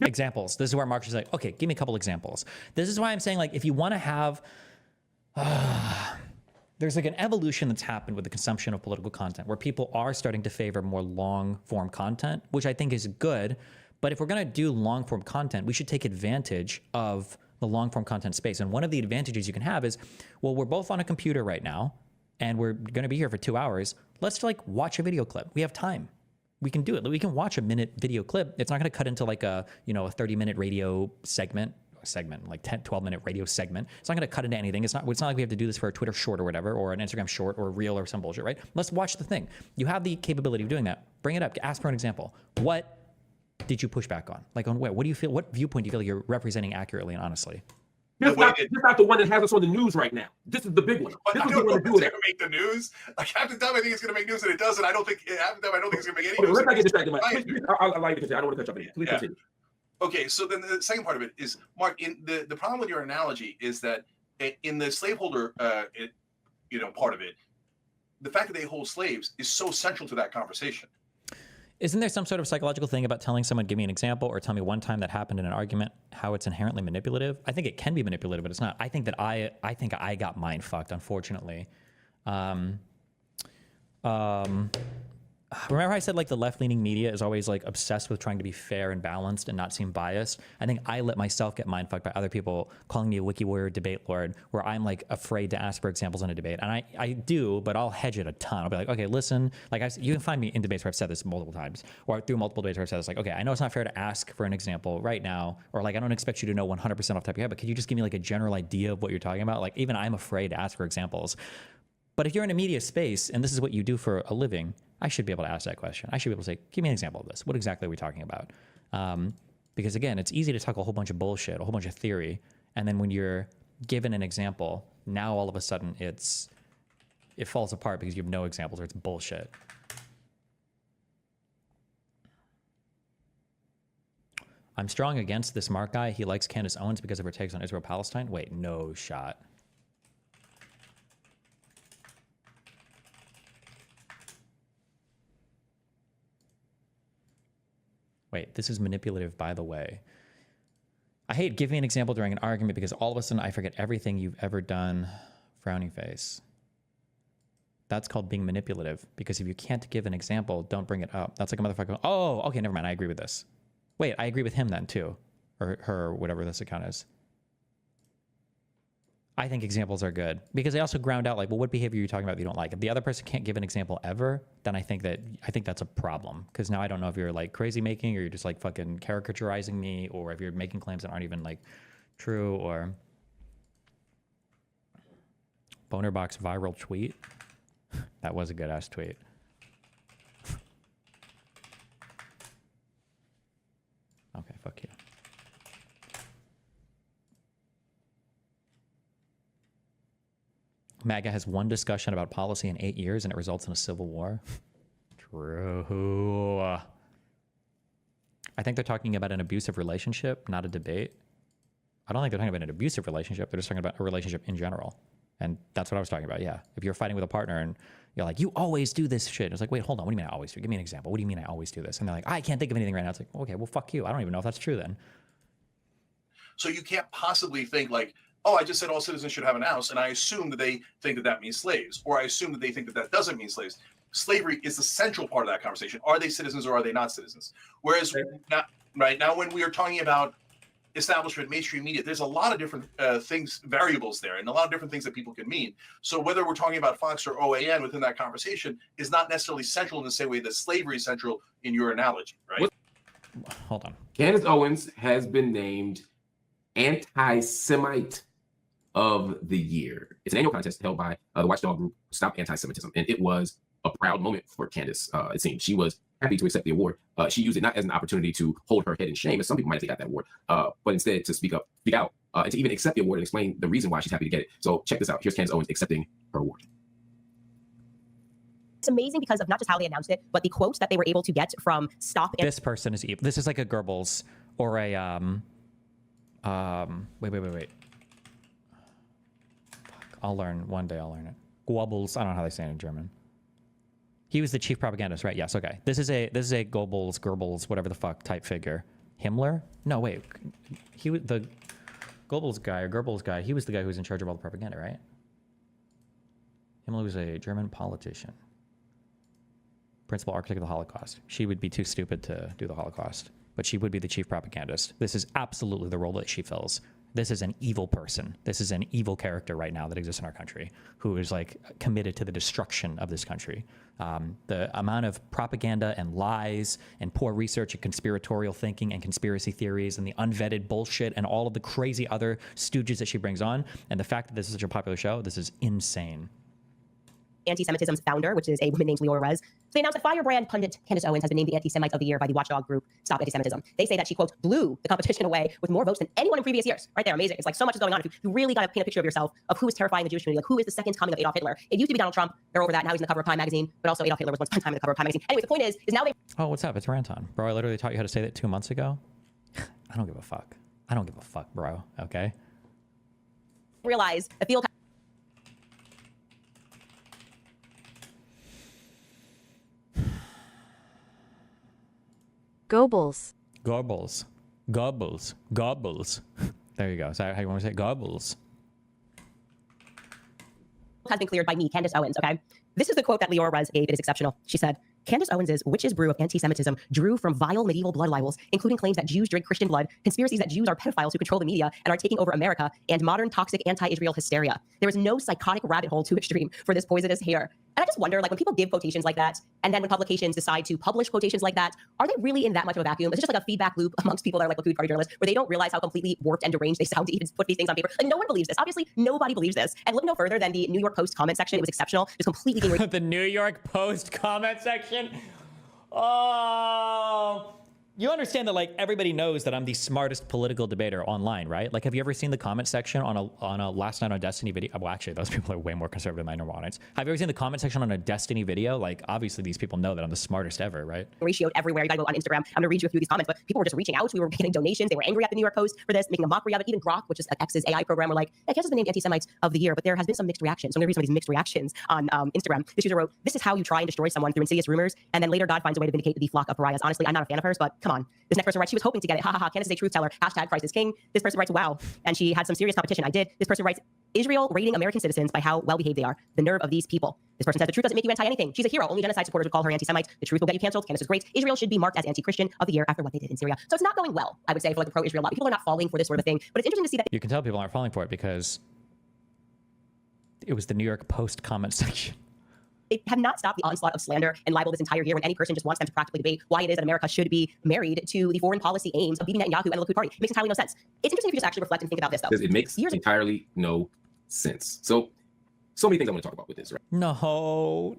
Examples. This is where Mark is like, okay, give me a couple examples. This is why I'm saying, like, if you want to have, there's like an evolution that's happened with the consumption of political content where people are starting to favor more long form content, which I think is good. But if we're going to do long form content, we should take advantage of the long form content space. And one of the advantages you can have is, well, we're both on a computer right now and we're going to be here for 2 hours. Let's like watch a video clip. We have time. We can do it. We can watch a minute video clip. It's not going to cut into like a 30-minute radio segment, like 12-minute radio segment. It's not going to cut into anything. It's not like we have to do this for a Twitter short or whatever, or an Instagram short or a reel or some bullshit, right? Let's watch the thing. You have the capability of doing that. Bring it up. Ask for an example. What did you push back on? Like on what do you feel, what viewpoint do you feel like you're representing accurately and honestly? This not the one that has us on the news right now. This is the big one. This is the one to do it. Make the news. Like half the time I think it's going to make news and it doesn't. Half the time I don't think it's going to make any news. Let's not get distracted. I'll allow you to continue. I don't want to cut you off. Please continue. Okay, so then the second part of it is, Mark, in the problem with your analogy is that in the slaveholder part of it, the fact that they hold slaves is so central to that conversation. Isn't there some sort of psychological thing about telling someone, give me an example, or tell me one time that happened in an argument, how it's inherently manipulative? I think it can be manipulative, but it's not. I think I got mind fucked, unfortunately. Remember I said like the left-leaning media is always like obsessed with trying to be fair and balanced and not seem biased? I think I let myself get mind fucked by other people calling me a wiki warrior debate lord, where I'm like afraid to ask for examples in a debate. And I do, but I'll hedge it a ton. I'll be like, okay, listen, like you can find me in debates where I've said this multiple times, or through multiple debates where I've said this, like, okay, I know it's not fair to ask for an example right now, or like I don't expect you to know 100% off the top of your head, but could you just give me like a general idea of what you're talking about? Like even I'm afraid to ask for examples. But if you're in a media space and this is what you do for a living, I should be able to ask that question. I should be able to say, give me an example of this. What exactly are we talking about? Because again, it's easy to talk a whole bunch of bullshit, a whole bunch of theory. And then when you're given an example, now all of a sudden it falls apart because you have no examples or it's bullshit. I'm strong against this Mark guy. He likes Candace Owens because of her takes on Israel-Palestine. Wait, no shot. Wait, this is manipulative, by the way. I hate giving an example during an argument because all of a sudden I forget everything you've ever done. Frowning face. That's called being manipulative, because if you can't give an example, don't bring it up. That's like a motherfucker. Oh, okay, never mind. I agree with this. Wait, I agree with him then too. Or her, whatever this account is. I think examples are good because they also ground out like, well, what behavior are you talking about that you don't like? If the other person can't give an example ever, then I think that's a problem, because now I don't know if you're like crazy making or you're just like fucking caricaturizing me, or if you're making claims that aren't even like true. Or boner box viral tweet. That was a good ass tweet. Okay, fuck you. MAGA has one discussion about policy in 8 years and it results in a civil war. True. I think they're talking about an abusive relationship, not a debate. I don't think they're talking about an abusive relationship. They're just talking about a relationship in general. And that's what I was talking about. Yeah. If you're fighting with a partner and you're like, you always do this shit. It's like, wait, hold on. What do you mean I always do? Give me an example. What do you mean I always do this? And they're like, I can't think of anything right now. It's like, okay, well, fuck you. I don't even know if that's true then. So you can't possibly think like, oh, I just said all citizens should have an house, and I assume that they think that that means slaves, or I assume that they think that that doesn't mean slaves. Slavery is the central part of that conversation. Are they citizens or are they not citizens? Whereas now when we are talking about establishment, mainstream media, there's a lot of different variables there, and a lot of different things that people can mean. So whether we're talking about Fox or OAN within that conversation is not necessarily central in the same way that slavery is central in your analogy, right? Hold on. Candace Owens has been named Anti-Semite of the Year. It's an annual contest held by the watchdog group Stop Anti-Semitism, and it was a proud moment for Candace. It seems she was happy to accept the award. She used it not as an opportunity to hold her head in shame, as some people might have got that award, but instead to speak out, and to even accept the award and explain the reason why she's happy to get it. So check this out. Here's Candace Owens accepting her award. It's amazing because of not just how they announced it, but the quotes that they were able to get from Stop. This person is evil. This is like a Goebbels or a wait. Fuck, I'll learn one day. I'll learn it. Goebbels. I don't know how they say it in German. He was the chief propagandist, right? Yes. Okay. This is a Goebbels, whatever the fuck type figure. Himmler? No, wait. He was the Goebbels guy. He was the guy who was in charge of all the propaganda, right? Himmler was a German politician. Principal architect of the Holocaust. She would be too stupid to do the Holocaust, but she would be the chief propagandist. This is absolutely the role that she fills. This is an evil person. This is an evil character right now that exists in our country who is like committed to the destruction of this country. The amount of propaganda and lies and poor research and conspiratorial thinking and conspiracy theories and the unvetted bullshit and all of the crazy other stooges that she brings on, and the fact that this is such a popular show, this is insane. Anti-Semitism's founder, which is a woman named Leora Rez. So they announced that firebrand pundit Candace Owens has been named the Anti-Semite of the Year by the watchdog group Stop Anti-Semitism. They say that she, quote, blew the competition away with more votes than anyone in previous years. Right there, amazing. It's like so much is going on. If you really got to paint a picture of yourself of who is terrifying the Jewish community, like who is the second coming of Adolf Hitler. It used to be Donald Trump. They're over that. Now he's in the cover of Time magazine. But also Adolf Hitler was once upon a time in the cover of Time magazine. Anyways, the point is now they... Oh, what's up? It's Ranton. Bro, I literally taught you how to say that 2 months ago. I don't give a fuck. I don't give a fuck, bro. Okay? realize the field... Goebbels. Goebbels. Goebbels. Goebbels. There you go. Is that how you want to say it? Goebbels? Has been cleared by me, Candace Owens, okay? This is the quote that Leora Rez gave. It is exceptional. She said, Candace Owens' witch's brew of anti-Semitism drew from vile medieval blood libels, including claims that Jews drink Christian blood, conspiracies that Jews are pedophiles who control the media and are taking over America, and modern toxic anti-Israel hysteria. There is no psychotic rabbit hole too extreme for this poisonous hair. And I just wonder, like, when people give quotations like that, and then when publications decide to publish quotations like that, are they really in that much of a vacuum? Is it just like a feedback loop amongst people that are like Food Party journalists, where they don't realize how completely warped and deranged they sound to even put these things on paper? Like, no one believes this. Obviously, nobody believes this. And look no further than the New York Post comment section. It was exceptional. Just completely being... The New York Post comment section? Oh, you understand that, like, everybody knows that I'm the smartest political debater online, right? Like, have you ever seen the comment section on a Last Night on Destiny video? Well, actually, those people are way more conservative than my normal audience. Have you ever seen the comment section on a Destiny video? Like, obviously, these people know that I'm the smartest ever, right? Ratioed everywhere. You gotta go on Instagram. I'm gonna read you a few of these comments, but people were just reaching out. We were getting donations. They were angry at the New York Post for this, making a mockery of it. Even Grok, which is X's AI program, were like, hey, Candace has been named Anti-Semites of the Year, but there has been some mixed reactions. So I'm gonna read some of these mixed reactions on Instagram. This user wrote, this is how you try and destroy someone through insidious rumors, and then later God finds a way to vindicate the flock of pariahs. Honestly, I'm not a fan of hers, but come on. This next person writes, she was hoping to get it. Ha ha ha. Candace is a truth teller. Hashtag Christ is king. This person writes, wow. And she had some serious competition. I did. This person writes, Israel rating American citizens by how well behaved they are. The nerve of these people. This person says, the truth doesn't make you anti-anything. She's a hero. Only genocide supporters would call her anti-Semite. The truth will get you canceled. Candace is great. Israel should be marked as anti-Christian of the year after what they did in Syria. So it's not going well, I would say, for like the pro-Israel lobby. People are not falling for this sort of thing. But it's interesting to see that... You can tell people aren't falling for it because it was the New York Post comment section. They have not stopped the onslaught of slander and libel this entire year when any person just wants them to practically debate why it is that America should be married to the foreign policy aims of Bibi Netanyahu and the Likud party. It makes entirely no sense. It's interesting if you just actually reflect and think about this, though. It makes entirely no sense. So many things I want to talk about with this, right? No,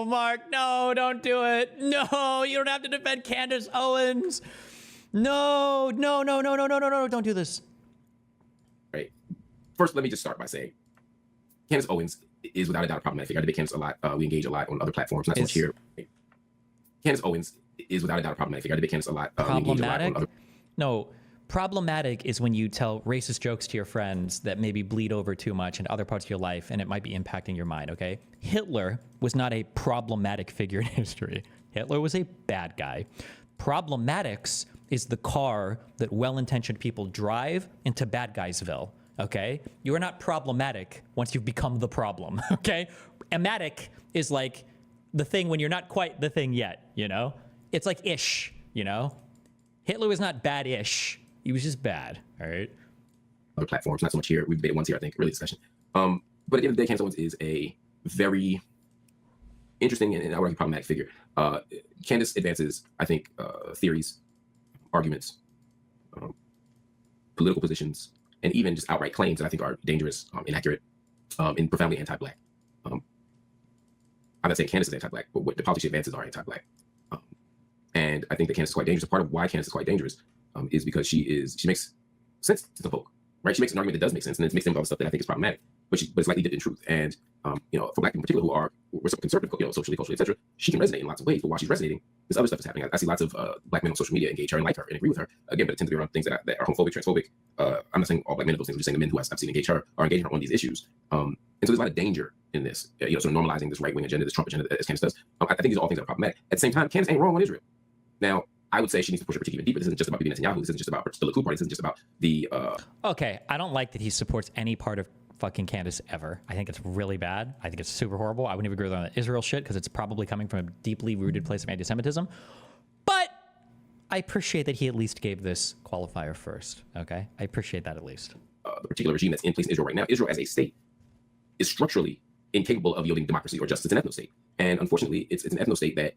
Mark, no, don't do it. No, you don't have to defend Candace Owens. No, don't do this. Right. First, let me just start by saying Candace Owens is without a doubt a problematic figure. I debate Candace a lot. We engage a lot on other platforms, not so much here. Candace Owens is without a doubt a problematic figure. I debate Candace a lot. Problematic? No. Problematic is when you tell racist jokes to your friends that maybe bleed over too much into other parts of your life, and it might be impacting your mind, okay? Hitler was not a problematic figure in history. Hitler was a bad guy. Problematics is the car that well-intentioned people drive into bad guysville, okay? You are not problematic once you've become the problem, okay? Amatic is like the thing when you're not quite the thing yet, you know? It's like ish, you know? Hitler was not bad-ish. He was just bad, all right? Other platforms, not so much here. We've debated once here, I think, really discussion. But at the end of the day, Candace Owens is a very interesting and I would argue problematic figure. Candace advances, I think, theories, arguments, political positions, and even just outright claims that I think are dangerous, inaccurate, and profoundly anti-Black. I'm not saying Candace is anti-Black, but what the politics she advances are anti-Black. And I think that Candace is quite dangerous. Part of why Candace is quite dangerous is because she makes sense to the folk, right? She makes an argument that does make sense, and it's mixed in with all the stuff that I think is problematic, but it's likely dipped in truth. And you know, for Black people in particular we're so conservative, you know, socially, culturally, etc., she can resonate in lots of ways. But while she's resonating, this other stuff is happening. I see lots of Black men on social media engage her and like her and agree with her again, but it tends to be around things that are homophobic, transphobic. I'm not saying all Black men are those things. I'm just saying the men who I've seen engage her are engaging her on these issues. And so there's a lot of danger in this, you know, sort of normalizing this right-wing agenda, this Trump agenda, as Candace does. I think these are all things that are problematic. At the same time, Candace ain't wrong on Israel. Now, I would say she needs to push her critique even deeper. This isn't just about Bibi Netanyahu. This isn't just about the Likud party. This isn't just about the. Okay, I don't like that he supports any part of fucking Candace ever. I think it's really bad. I think it's super horrible. I wouldn't even agree with on the Israel shit because it's probably coming from a deeply rooted place of anti-Semitism. But I appreciate that he at least gave this qualifier first. Okay, I appreciate that at least. The particular regime that's in place in Israel right now, Israel as a state, is structurally incapable of yielding democracy or justice. It's an ethno-state, and unfortunately, it's an ethno-state that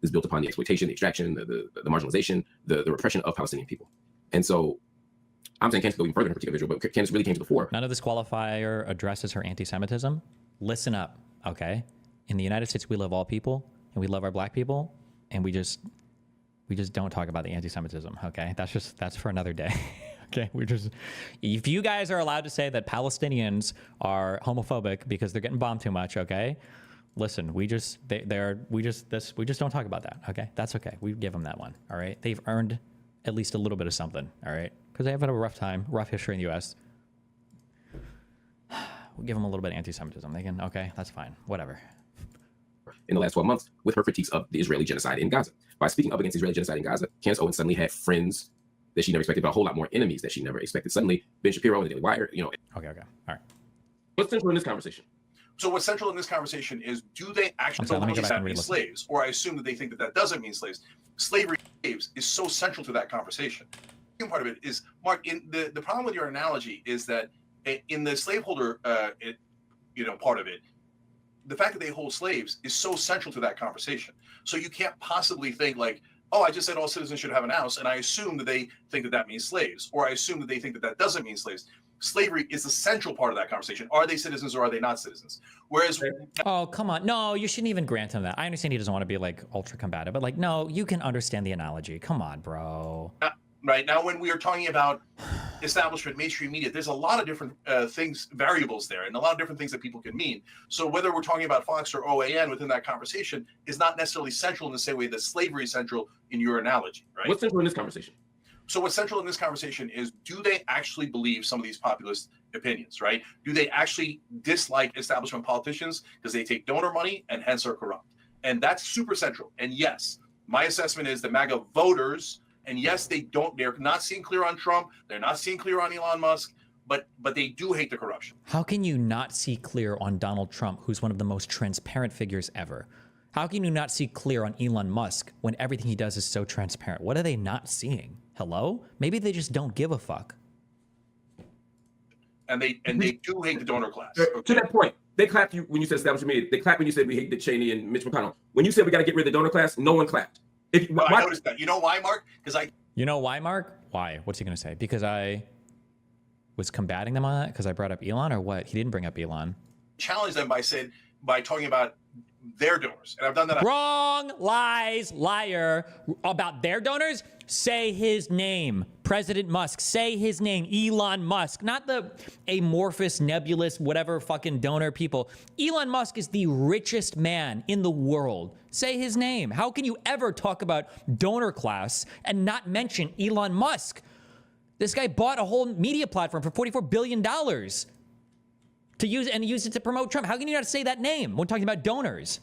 is built upon the exploitation, the extraction, the marginalization, the repression of Palestinian people. And so I'm saying Candace go even further in her critique of Israel, but Candace really came to the fore. None of this qualifier addresses her anti-Semitism. Listen up, okay? In the United States, we love all people, and we love our Black people, and we just don't talk about the anti-Semitism, okay? That's for another day. Okay, if you guys are allowed to say that Palestinians are homophobic because they're getting bombed too much, okay? Listen, we just don't talk about that, okay? That's okay. We give them that one, all right? They've earned at least a little bit of something, all right? Because they have had a rough time, rough history in the U.S. We'll give them a little bit of anti-Semitism. They can, okay, that's fine, whatever. In the last 12 months, with her critiques of the Israeli genocide in Gaza. By speaking up against Israeli genocide in Gaza, Candace Owens suddenly had friends that she never expected, but a whole lot more enemies that she never expected. Suddenly, Ben Shapiro and the Daily Wire, you know. Okay, all right. What's central in this conversation? So what's central in this conversation is, do they actually believe that means slaves? Or I assume that they think that doesn't mean slaves. Slavery slaves is so central to that conversation. The second part of it is, Mark, the problem with your analogy is that in the slaveholder part of it, the fact that they hold slaves is so central to that conversation. So you can't possibly think like, oh, I just said all citizens should have an house, and I assume that they think that means slaves, or I assume that they think that doesn't mean slaves. Slavery is the central part of that conversation. Are they citizens or are they not citizens? Whereas, oh, come on, no, you shouldn't even grant him that. I understand he doesn't want to be like ultra combative, but like, no, you can understand the analogy. Come on, bro. Right now, when we are talking about establishment, mainstream media, there's a lot of different variables there, and a lot of different things that people can mean. So whether we're talking about Fox or OAN within that conversation is not necessarily central in the same way that slavery is central in your analogy, right? What's central in this conversation? So what's central in this conversation is, do they actually believe some of these populist opinions, right? Do they actually dislike establishment politicians because they take donor money and hence are corrupt? And that's super central. And yes, my assessment is the MAGA voters, and yes, they're not seeing clear on Trump, they're not seeing clear on Elon Musk, but they do hate the corruption. How can you not see clear on Donald Trump, who's one of the most transparent figures ever? How can you not see clear on Elon Musk when everything he does is so transparent? What are they not seeing? Hello? Maybe they just don't give a fuck. And they do hate the donor class. Okay. To that point, they clapped you when you said establishment media. They clapped when you said we hate Dick Cheney and Mitch McConnell. When you said we got to get rid of the donor class, no one clapped. I noticed that. You know why, Mark? You know why, Mark? Why? What's he going to say? Because I was combating them on that? Because I brought up Elon or what? He didn't bring up Elon. Challenge them by talking about their donors, and I've done that. Wrong, lies, liar. About their donors, say his name. President Musk, say his name. Elon Musk, not the amorphous, nebulous, whatever fucking donor people. Elon Musk is the richest man in the world. Say his name. How can you ever talk about donor class and not mention Elon Musk? This guy bought a whole media platform for $44 billion to use it to promote Trump. How can you not say that name when talking about donors?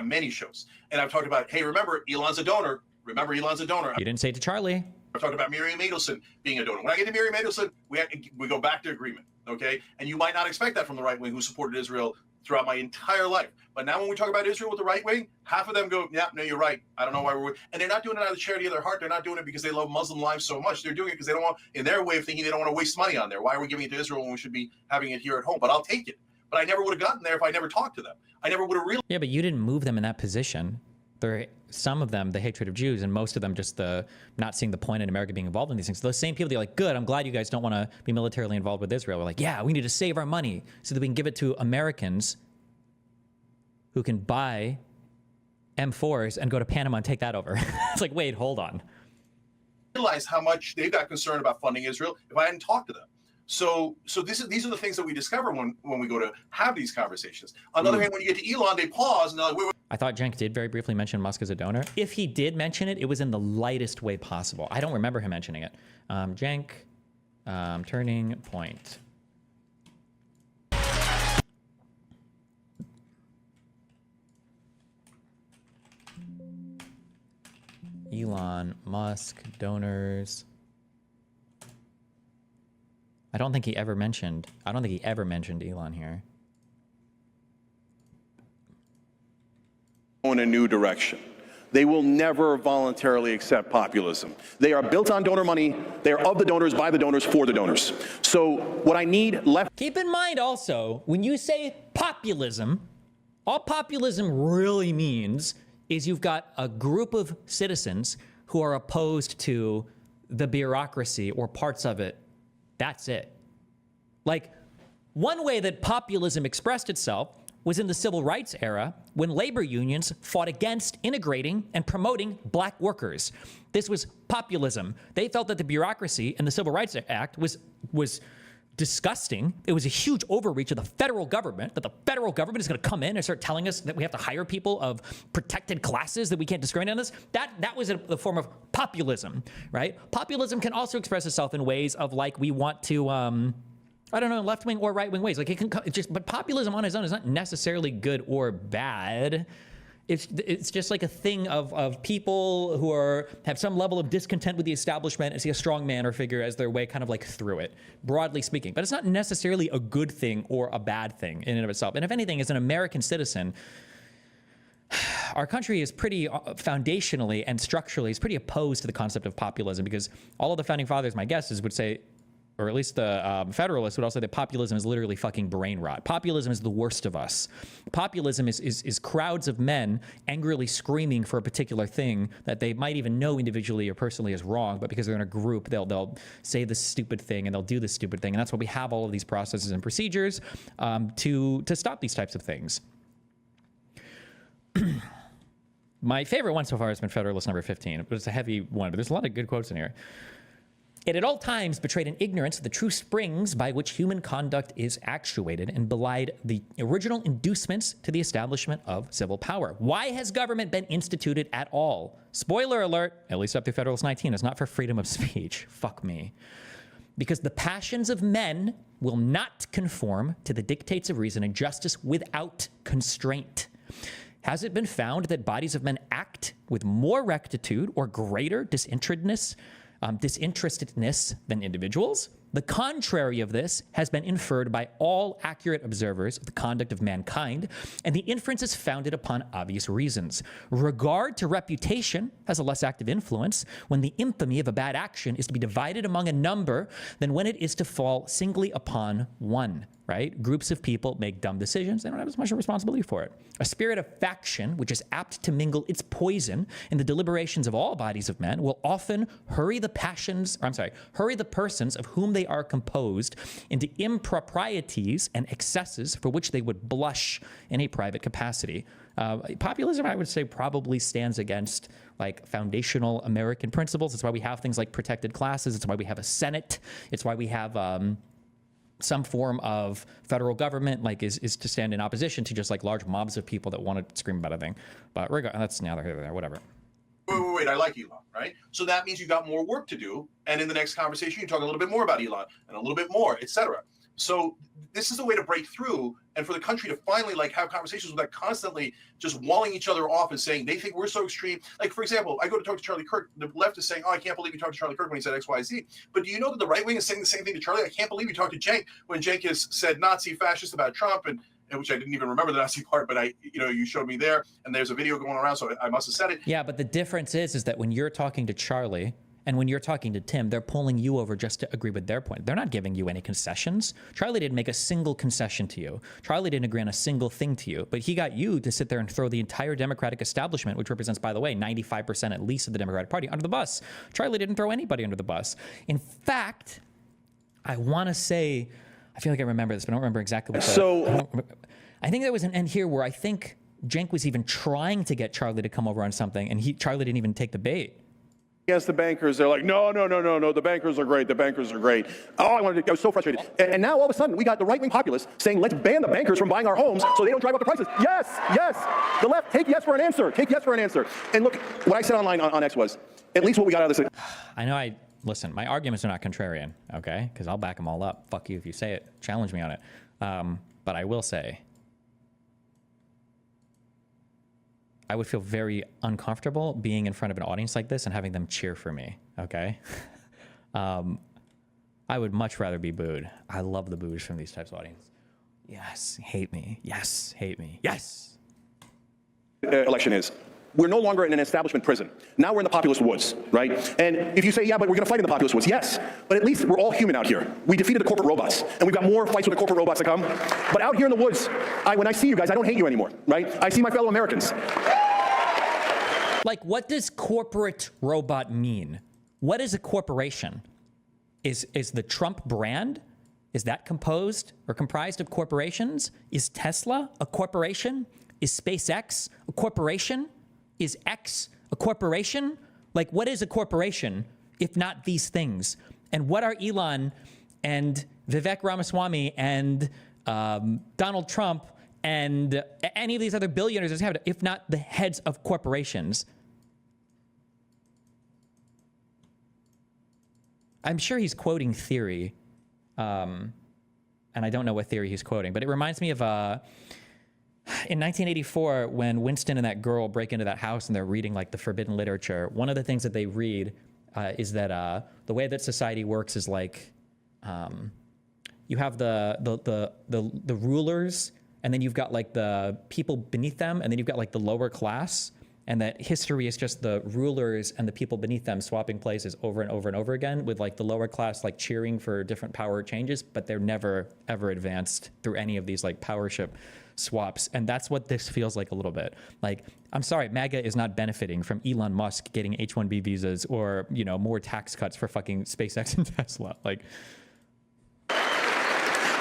Many shows, and I've talked about, hey, remember, Elon's a donor. Remember, Elon's a donor. You didn't say it to Charlie. I've talked about Miriam Adelson being a donor. When I get to Miriam Adelson, we go back to agreement, okay? And you might not expect that from the right wing who supported Israel throughout my entire life. But now when we talk about Israel with the right wing, half of them go, yeah, no, you're right. I don't know why we're... And they're not doing it out of the charity of their heart. They're not doing it because they love Muslim lives so much. They're doing it because they don't want, in their way of thinking, they don't want to waste money on there. Why are we giving it to Israel when we should be having it here at home? But I'll take it. But I never would have gotten there if I never talked to them. I never would have realized... Yeah, but you didn't move them in that position. Some of them, the hatred of Jews, and most of them just the not seeing the point in America being involved in these things. Those same people, they're like, good, I'm glad you guys don't want to be militarily involved with Israel. We're like, yeah, we need to save our money so that we can give it to Americans who can buy M4s and go to Panama and take that over. It's like, wait, hold on. Realize how much they got concerned about funding Israel if I hadn't talked to them. So these are the things that we discover when we go to have these conversations. On the other hand, when you get to Elon, they pause and they're like, wait. I thought Cenk did very briefly mention Musk as a donor. If he did mention it, it was in the lightest way possible. I don't remember him mentioning it. Cenk, turning point. Elon Musk donors. I don't think he ever mentioned Elon here. In a new direction. They will never voluntarily accept populism. They are built on donor money. They are of the donors, by the donors, for the donors. So what I need left... Keep in mind also, when you say populism, all populism really means is you've got a group of citizens who are opposed to the bureaucracy or parts of it. That's it. Like, one way that populism expressed itself was in the civil rights era when labor unions fought against integrating and promoting black workers. This was populism. They felt that the bureaucracy and the Civil Rights Act was disgusting. It was a huge overreach of the federal government, that the federal government is going to come in and start telling us that we have to hire people of protected classes, that we can't discriminate on this. That was a form of populism, right? Populism can also express itself in ways of like we want to, I don't know, left-wing or right-wing ways. Like but populism on its own is not necessarily good or bad. It's just like a thing of people who have some level of discontent with the establishment and see a strong man or figure as their way kind of like through it, broadly speaking. But it's not necessarily a good thing or a bad thing in and of itself. And if anything, as an American citizen, our country is pretty foundationally and structurally is pretty opposed to the concept of populism, because all of the founding fathers, my guess is, would say, or at least the Federalists would also say that populism is literally fucking brain rot. Populism is the worst of us. Populism is crowds of men angrily screaming for a particular thing that they might even know individually or personally is wrong, but because they're in a group, they'll say this stupid thing and they'll do this stupid thing. And that's why we have all of these processes and procedures to stop these types of things. My favorite one so far has been Federalist number 15. But it's a heavy one, but there's a lot of good quotes in here. It at all times betrayed an ignorance of the true springs by which human conduct is actuated and belied the original inducements to the establishment of civil power. Why has government been instituted at all? Spoiler alert, at least up to Federalist 19, is not for freedom of speech. Fuck me. Because the passions of men will not conform to the dictates of reason and justice without constraint. Has it been found that bodies of men act with more rectitude or greater disinterestedness than individuals? The contrary of this has been inferred by all accurate observers of the conduct of mankind, and the inference is founded upon obvious reasons. Regard to reputation has a less active influence when the infamy of a bad action is to be divided among a number than when it is to fall singly upon one, right? Groups of people make dumb decisions. They don't have as much responsibility for it. A spirit of faction, which is apt to mingle its poison in the deliberations of all bodies of men, will often hurry the persons of whom they are composed into improprieties and excesses for which they would blush in a private capacity. Populism, I would say, probably stands against like foundational American principles. It's why we have things like protected classes. It's why we have a Senate. It's why we have some form of federal government, like is to stand in opposition to just like large mobs of people that want to scream about a thing. But that's neither here nor there, whatever. Wait, I like Elon, right? So that means you got more work to do. And in the next conversation, you talk a little bit more about Elon and a little bit more, etc. So this is a way to break through and for the country to finally like have conversations without constantly just walling each other off and saying they think we're so extreme. Like, for example, I go to talk to Charlie Kirk. The left is saying, oh, I can't believe you talked to Charlie Kirk when he said X, Y, Z. But do you know that the right wing is saying the same thing to Charlie? I can't believe you talked to Cenk when Cenk has said Nazi fascist about Trump and which I didn't even remember the Nazi part, but you showed me there and there's a video going around. So I must have said it. Yeah. But the difference is that when you're talking to Charlie, and when you're talking to Tim, they're pulling you over just to agree with their point. They're not giving you any concessions. Charlie didn't make a single concession to you. Charlie didn't agree on a single thing to you, but he got you to sit there and throw the entire Democratic establishment, which represents, by the way, 95% at least of the Democratic Party, under the bus. Charlie didn't throw anybody under the bus. In fact, I want to say, I feel like I remember this, but I don't remember exactly what I think there was an end here where I think Cenk was even trying to get Charlie to come over on something, and Charlie didn't even take the bait. Against the bankers, they're like, no, the bankers are great, the bankers are great. Oh, I was so frustrated. And now all of a sudden, we got the right-wing populists saying, let's ban the bankers from buying our homes so they don't drive up the prices. Yes. The left, take yes for an answer. Take yes for an answer. And look, what I said online on X was, at least what we got out of this. I know listen, my arguments are not contrarian, okay? Because I'll back them all up. Fuck you if you say it. Challenge me on it. But I will say, I would feel very uncomfortable being in front of an audience like this and having them cheer for me, okay? I would much rather be booed. I love the boos from these types of audiences. Yes, hate me. Yes, hate me. Yes. Election is. We're no longer in an establishment prison. Now we're in the populist woods, right? And if you say, yeah, but we're going to fight in the populist woods, yes. But at least we're all human out here. We defeated the corporate robots, and we've got more fights with the corporate robots to come. But out here in the woods, when I see you guys, I don't hate you anymore, right? I see my fellow Americans. Like, what does corporate robot mean? What is a corporation? Is the Trump brand, is that composed or comprised of corporations? Is Tesla a corporation? Is SpaceX a corporation? Is X a corporation? Like, what is a corporation if not these things? And what are Elon and Vivek Ramaswamy and Donald Trump and any of these other billionaires, if not the heads of corporations? I'm sure he's quoting theory, and I don't know what theory he's quoting, but it reminds me of in 1984 when Winston and that girl break into that house and they're reading like the forbidden literature. One of the things that they read is that the way that society works is like you have the rulers, and then you've got like the people beneath them, and then you've got like the lower class. And that history is just the rulers and the people beneath them swapping places over and over and over again, with like the lower class like cheering for different power changes, but they're never ever advanced through any of these like power ship swaps. And that's what this feels like a little bit. Like, I'm sorry, MAGA is not benefiting from Elon Musk getting H-1B visas or, more tax cuts for fucking SpaceX and Tesla. Like,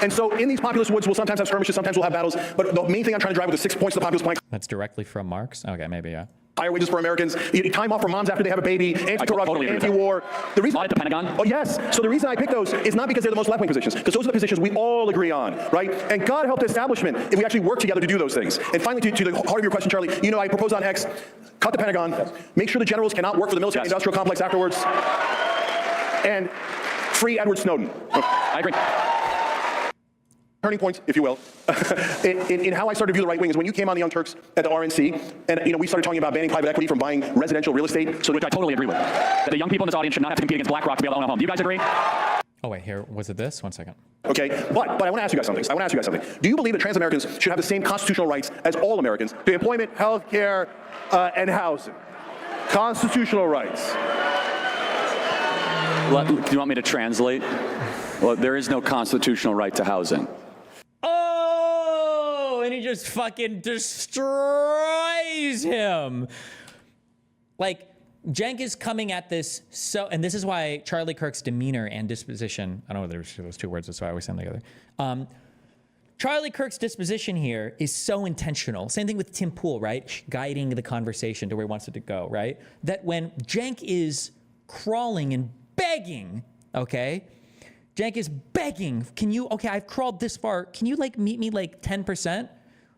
and so in these populist woods, we'll sometimes have skirmishes, sometimes we'll have battles, but the main thing I'm trying to drive with the 6 points of the populist plan. That's directly from Marx? Okay, maybe, yeah. Higher wages for Americans, time off for moms after they have a baby, anti-corruption, totally anti-war. The reason at the Pentagon? Oh, yes. So the reason I picked those is not because they're the most left-wing positions, because those are the positions we all agree on, right? And God help the establishment if we actually work together to do those things. And finally, to the heart of your question, Charlie, I proposed on X, cut the Pentagon, make sure the generals cannot work for the military-industrial complex afterwards, and free Edward Snowden. I agree. Turning point, if you will, in how I started to view the right wing is when you came on the Young Turks at the RNC, and we started talking about banning private equity from buying residential real estate. So which I totally agree with. That the young people in this audience should not have to compete against BlackRock to be able to own a home. Do you guys agree? Oh wait, here, was it this? 1 second. Okay, but I want to ask you guys something. Do you believe that trans Americans should have the same constitutional rights as all Americans to employment, health care, and housing? Constitutional rights. Do you want me to translate? Well, there is no constitutional right to housing. Oh, and he just fucking destroys him. Like, Cenk is coming at this and this is why Charlie Kirk's demeanor and disposition, I don't know whether those two words, that's why I always sound together. Charlie Kirk's disposition here is so intentional. Same thing with Tim Pool, right? Guiding the conversation to where he wants it to go, right? That when Cenk is crawling and begging, okay? Cenk is begging, okay, I've crawled this far. Can you like meet me like 10%?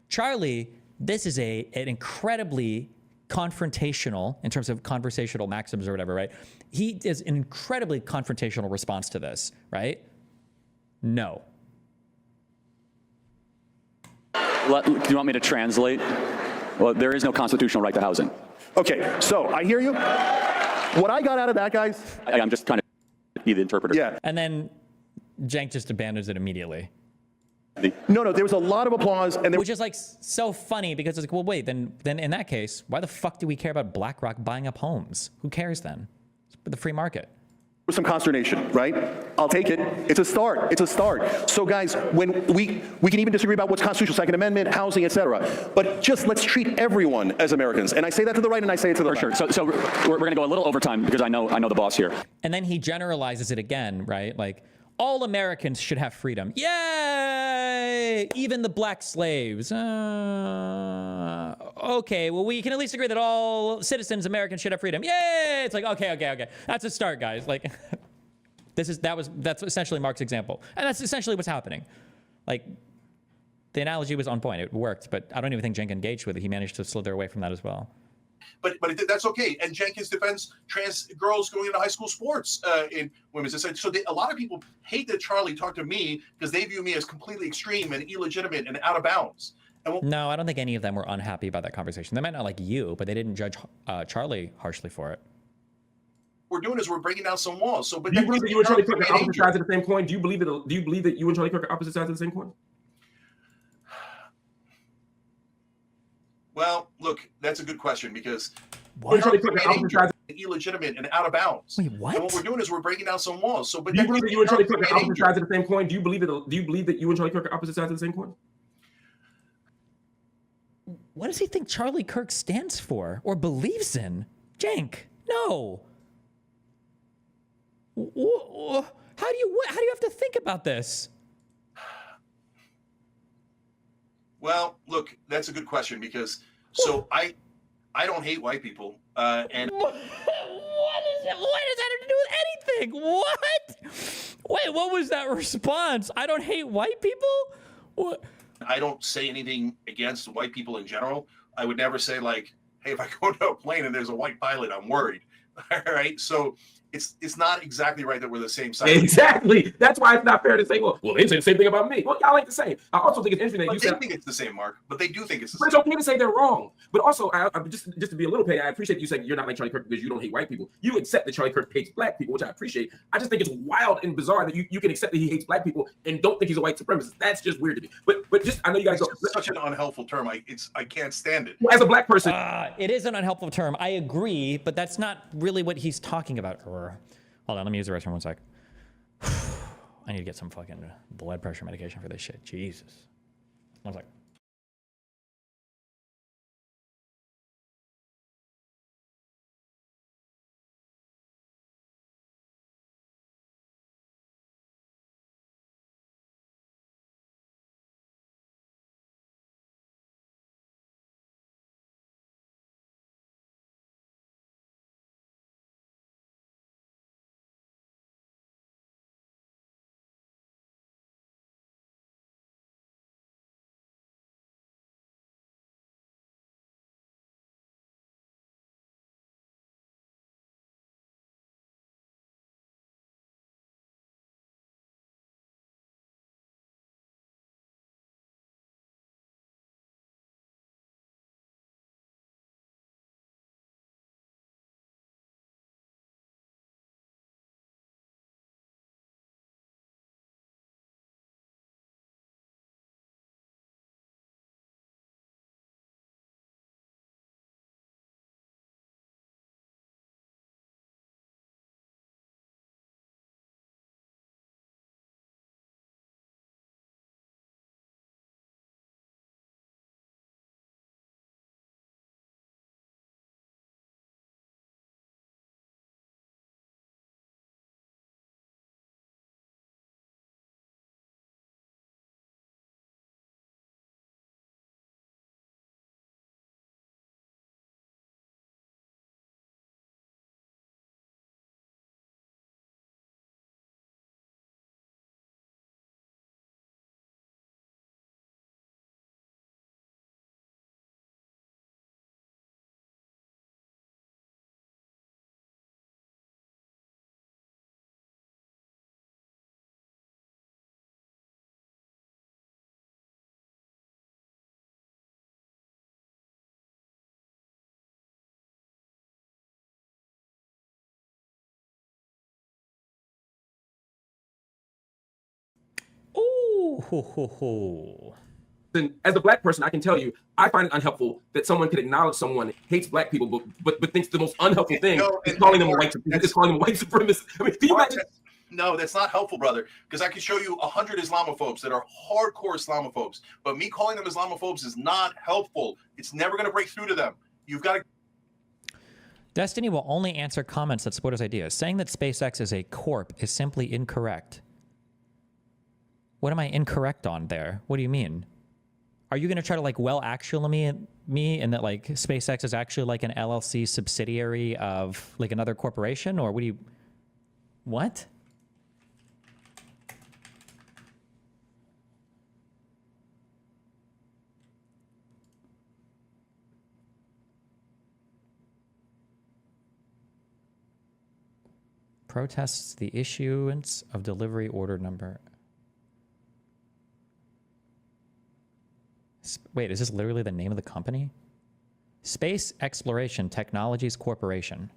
Charlie, this is an incredibly confrontational, in terms of conversational maxims or whatever, right? He is an incredibly confrontational response to this, right? No. Do you want me to translate? Well, there is no constitutional right to housing. Okay, so I hear you. What I got out of that, guys. I'm just trying to be the interpreter. Yeah. And then Cenk just abandons it immediately. No, there was a lot of applause, and which is like so funny because it's like, well, wait, then in that case, why the fuck do we care about BlackRock buying up homes? Who cares then? It's the free market. With some consternation, right? I'll take it. It's a start. It's a start. So, guys, when we can even disagree about what's constitutional, Second Amendment, housing, etc. But just let's treat everyone as Americans. And I say that to the right, and I say it to the left. For sure. So we're going to go a little overtime because I know the boss here. And then he generalizes it again, right? Like, all Americans should have freedom. Yay! Even the black slaves. Okay, well, we can at least agree that all citizens, Americans, should have freedom. Yay! It's like, okay. That's a start, guys. Like, that's essentially Mark's example. And that's essentially what's happening. Like, the analogy was on point. It worked, but I don't even think Cenk engaged with it. He managed to slither away from that as well. But that's okay. And Jenkins defends trans girls going into high school sports in women's. So a lot of people hate that Charlie talked to me because they view me as completely extreme and illegitimate and out of bounds. No, I don't think any of them were unhappy about that conversation. They might not like you, but they didn't judge Charlie harshly for it. What we're doing is we're breaking down some walls. So, but do you believe that you and Charlie Kirk are opposite sides of the same coin? Do you believe that you and Charlie Kirk are opposite sides of the same coin? Well, look, that's a good question because illegitimate and out of bounds. Wait, what? And what we're doing is we're breaking down some walls. So, but do you believe that you and Charlie Kirk are opposite sides of the same coin? Do you believe that you and Charlie Kirk are opposite sides of the same coin? What does he think Charlie Kirk stands for or believes in? Cenk, no. How do you have to think about this? Well, look, that's a good question because I don't hate white people and what does that have to do with anything? What? Wait, what was that response? I don't hate white people? What? I don't say anything against white people in general. I would never say like, hey, if I go into a plane and there's a white pilot, I'm worried. All right. So it's not exactly right that we're the same side. Exactly. That's why it's not fair to say, well, they say the same thing about me. Well, y'all ain't the same. I also think it's interesting that you said. They think it's the same, Mark, but they do think it's the same. It's okay to say they're wrong. But also, I just to be a little petty, I appreciate you saying you're not like Charlie Kirk because you don't hate white people. You accept that Charlie Kirk hates black people, which I appreciate. I just think it's wild and bizarre that you can accept that he hates black people and don't think he's a white supremacist. That's just weird to me. But just I know you guys go. Such an unhelpful term. I can't stand it. Well, as a black person, it is an unhelpful term. I agree, but that's not really what he's talking about. Hold on, let me use the restroom 1 sec. I need to get some fucking blood pressure medication for this shit. Jesus. 1 sec. And as a black person, I can tell you, I find it unhelpful that someone could acknowledge someone hates black people, but thinks the most unhelpful thing is calling them a white supremacist. I mean, can you imagine? No, that's not helpful, brother, because I can show you 100 Islamophobes that are hardcore Islamophobes, but me calling them Islamophobes is not helpful. It's never going to break through to them. You've got to. Destiny will only answer comments that support his ideas. Saying that SpaceX is a corp is simply incorrect. What am I incorrect on there? What do you mean? Are you going to try to like actually me and that like SpaceX is actually like an LLC subsidiary of like another corporation, or what? Protests the issuance of delivery order number. Wait, is this literally the name of the company? Space Exploration Technologies Corporation.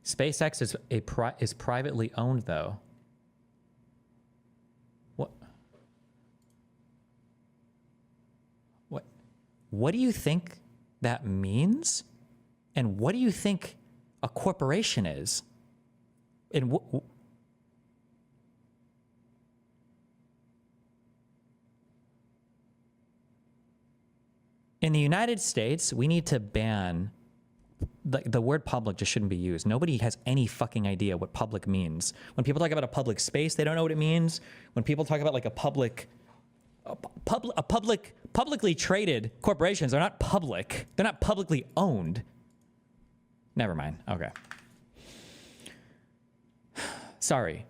SpaceX is privately owned, though. What do you think that means? And what do you think a corporation is? And in the United States, we need to ban the word public. Just shouldn't be used. Nobody has any fucking idea what public means. When people talk about a public space, they don't know what it means. When people talk about like publicly traded corporations, they're not public. They're not publicly owned. Never mind. Okay. Sorry.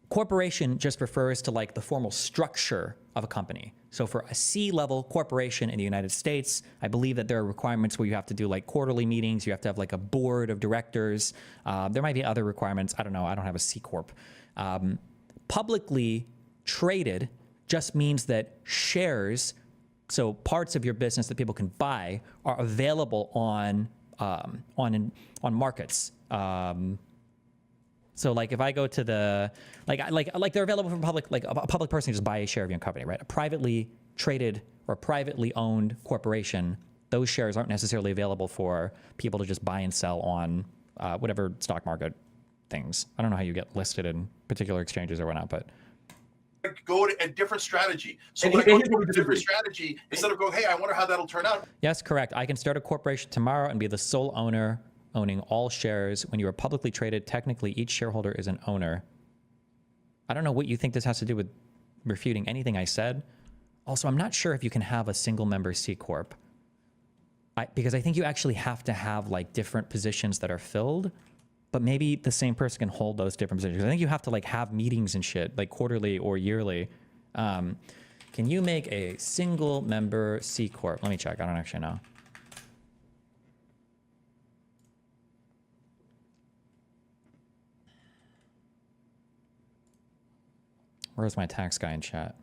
Corporation just refers to like the formal structure of a company. So for a C-level corporation in the United States, I believe that there are requirements where you have to do like quarterly meetings. You have to have like a board of directors. There might be other requirements. I don't know. I don't have a C Corp. Publicly traded just means that shares, so parts of your business that people can buy, are available on markets. So like if I go to the like they're available from public, like a public person can just buy a share of your company, right? A privately traded or privately owned corporation, those shares aren't necessarily available for people to just buy and sell on whatever stock market things. I don't know how you get listed in particular exchanges or whatnot, but go to a different strategy. So when I go to a different strategy, instead of going, hey, I wonder how that'll turn out. Yes, correct. I can start a corporation tomorrow and be the sole owner, owning all shares. When you are publicly traded, technically each shareholder is an owner. I don't know what you think this has to do with refuting anything I said. Also, I'm not sure if you can have a single member C Corp. Because I think you actually have to have like different positions that are filled, but maybe the same person can hold those different positions. I think you have to like have meetings and shit, like quarterly or yearly. Can you make a single member C Corp? Let me check. I don't actually know. Where's my tax guy in chat?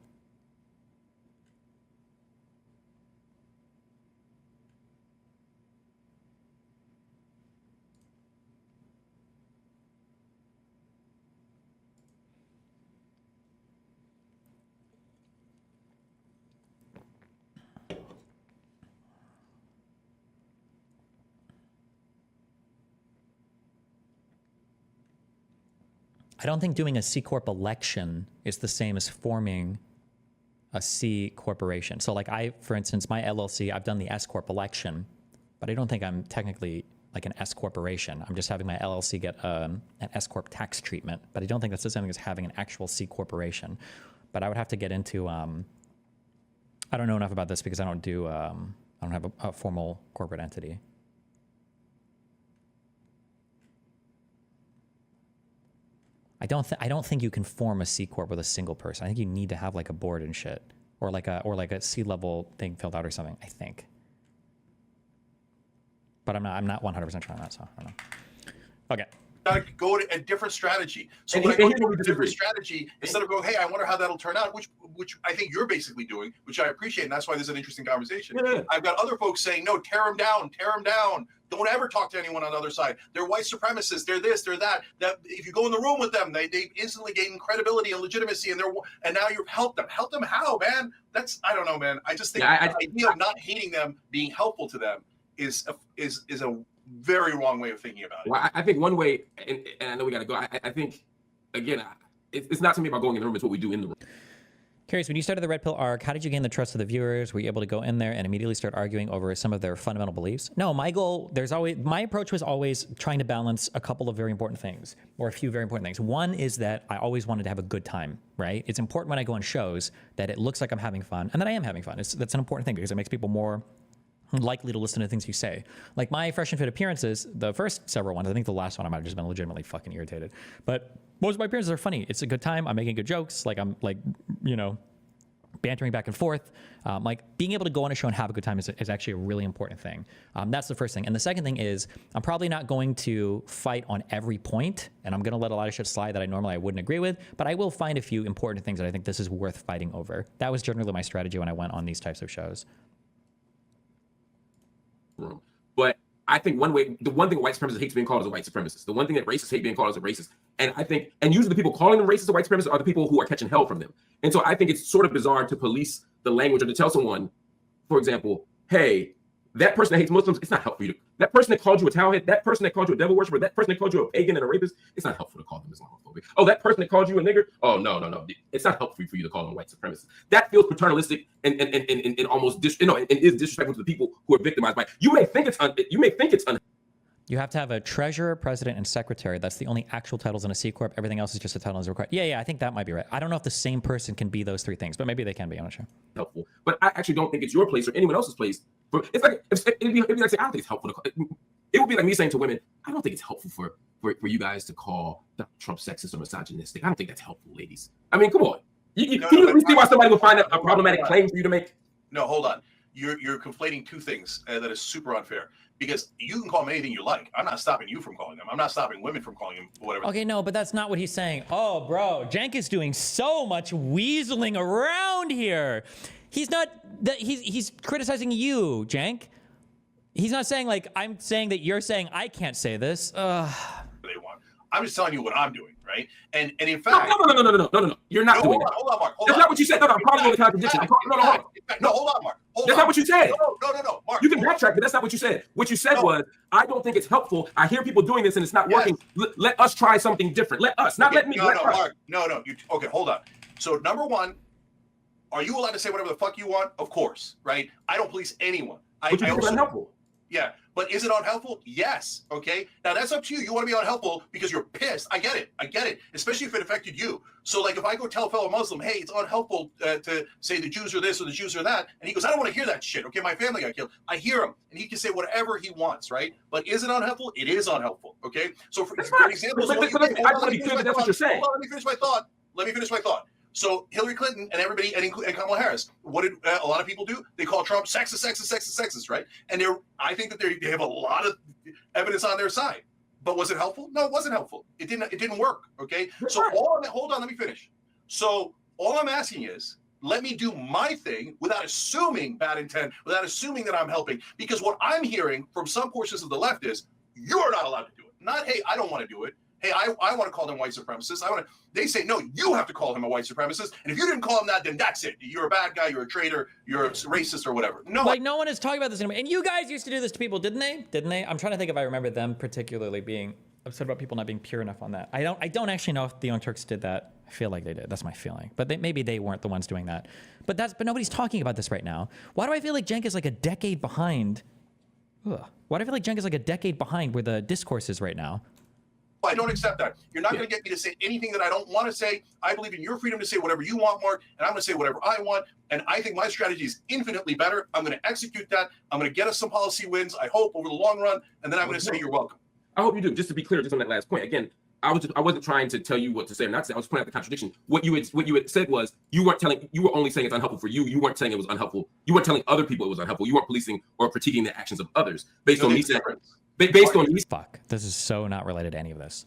I don't think doing a C Corp election is the same as forming a C corporation. So like for instance, my LLC, I've done the S Corp election, but I don't think I'm technically like an S corporation. I'm just having my LLC get an S Corp tax treatment, but I don't think that's the same as having an actual C corporation. But I would have to get into, I don't know enough about this because I don't have a formal corporate entity. I don't think you can form a C Corp with a single person. I think you need to have like a board and shit, or like a C-level thing filled out or something. I think, but I'm not 100% sure on that. So I don't know. Okay. Gotta go to a different strategy. So And when I go here's to where we a disagree. different strategy, instead of going, hey, I wonder how that'll turn out, which I think you're basically doing, which I appreciate, and that's why there's an interesting conversation. Yeah. I've got other folks saying, no, tear them down. Don't ever talk to anyone on the other side. They're white supremacists. They're this, they're that. That if you go in the room with them, they instantly gain credibility and legitimacy, and now you've helped them. Help them how, man? That's, I don't know, man. I just think the idea of not hating them, being helpful to them is a very wrong way of thinking about it. Well, I think one way, and I know we got to go. I think, again, it's not something about going in the room. It's what we do in the room. Curious, when you started the Red Pill arc, how did you gain the trust of the viewers? Were you able to go in there and immediately start arguing over some of their fundamental beliefs? No, my approach was always trying to balance a couple of very important things, or a few very important things. One is that I always wanted to have a good time, right? It's important when I go on shows that it looks like I'm having fun, and that I am having fun. That's an important thing because it makes people more likely to listen to things you say. Like my Fresh and Fit appearances, the first several ones, I think the last one I might have just been legitimately fucking irritated. But most of my appearances are funny. It's a good time. I'm making good jokes. Like I'm like, bantering back and forth. Like being able to go on a show and have a good time is actually a really important thing. That's the first thing. And the second thing is I'm probably not going to fight on every point, and I'm going to let a lot of shit slide that I wouldn't agree with, but I will find a few important things that I think this is worth fighting over. That was generally my strategy when I went on these types of shows. But I think the one thing white supremacist hates being called is a white supremacist. The one thing that racists hate being called is a racist. And I think, and usually the people calling them racist or white supremacists are the people who are catching hell from them. And so I think it's sort of bizarre to police the language or to tell someone, for example, hey, that person that hates Muslims, it's not helpful for you. That person that called you a towelhead, that person that called you a devil worshiper, that person that called you a pagan and a rapist, it's not helpful to call them Islamophobic. Oh, that person that called you a nigger, oh, no. It's not helpful for you to call them white supremacists. That feels paternalistic and almost is disrespectful to the people who are victimized by it. You may think it's You have to have a treasurer, president, and secretary. That's the only actual titles in a C Corp. Everything else is just a title as required. Yeah, I think that might be right. I don't know if the same person can be those three things, but maybe they can be. I'm not sure. Helpful. But I actually don't think it's your place or anyone else's place. But it's like, it'd be like saying, I don't think it's helpful to it would be like me saying to women, I don't think it's helpful for you guys to call Donald Trump sexist or misogynistic. I don't think that's helpful, ladies. I mean, come on. Can you see why somebody would find that a problematic claim for you to make? No, hold on. You're conflating two things that is super unfair. Because you can call them anything you like. I'm not stopping you from calling them. I'm not stopping women from calling them whatever. Okay, no, but that's not what he's saying. Oh, bro, Cenk is doing so much weaseling around here. He's not that he's criticizing you, Cenk. He's not saying like I'm saying that you're saying I can't say this. They want. I'm just telling you what I'm doing, right? And in fact, no. You're not doing that. Hold on, Mark. That's not what you said. No, I'm calling the contradiction. Hold on, Mark. That's not what you said. No, Mark. You can backtrack, but that's not what you said. What you said was, I don't think it's helpful. I hear people doing this and it's not working. Let us try something different. Let us, not let me. Mark. No. Okay, hold on. So number one, are you allowed to say whatever the fuck you want? Of course, right? I don't police anyone. But you think it's unhelpful. Yeah, but is it unhelpful? Yes. Okay. Now that's up to you. You want to be unhelpful because you're pissed. I get it. Especially if it affected you. So like if I go tell a fellow Muslim, hey, it's unhelpful to say the Jews are this or the Jews are that, and he goes, I don't want to hear that shit. Okay, my family got killed. I hear him, and he can say whatever he wants, right? But is it unhelpful? It is unhelpful. Okay. So for example, I want to be clear that that's what you're saying. Let me finish my thought. So Hillary Clinton and everybody and Kamala Harris, what did a lot of people do? They call Trump sexist, right? And I think that they have a lot of evidence on their side. But was it helpful? No, it wasn't helpful. It didn't work. Okay. So hold on, let me finish. So all I'm asking is, let me do my thing without assuming bad intent, without assuming that I'm helping. Because what I'm hearing from some portions of the left is, you're not allowed to do it. Not, hey, I don't want to do it. Hey, I want to call them white supremacists. They say, no, you have to call him a white supremacist. And if you didn't call him that, then that's it. You're a bad guy. You're a traitor. You're a racist or whatever. No, no one is talking about this anymore. And you guys used to do this to people, didn't they? I'm trying to think if I remember them particularly being upset about people not being pure enough on that. I don't actually know if the Young Turks did that. I feel like they did. That's my feeling. But maybe they weren't the ones doing that. But nobody's talking about this right now. Why do I feel like Cenk is like a decade behind? Why do I feel like Cenk is like a decade behind where the discourse is right now? I don't accept that. You're not going to get me to say anything that I don't want to say. I believe in your freedom to say whatever you want, Mark, and I'm going to say whatever I want. And I think my strategy is infinitely better. I'm going to execute that. I'm going to get us some policy wins, I hope, over the long run. And then I'm going to say you're welcome. I hope you do. Just to be clear, just on that last point. Again, I wasn't trying to tell you what to say or not to say. I was pointing out the contradiction. What you had said was you were only saying it's unhelpful for you. You weren't saying it was unhelpful. You weren't telling other people it was unhelpful. You weren't policing or critiquing the actions of others based on me saying. based on fuck. This is so not related to any of this.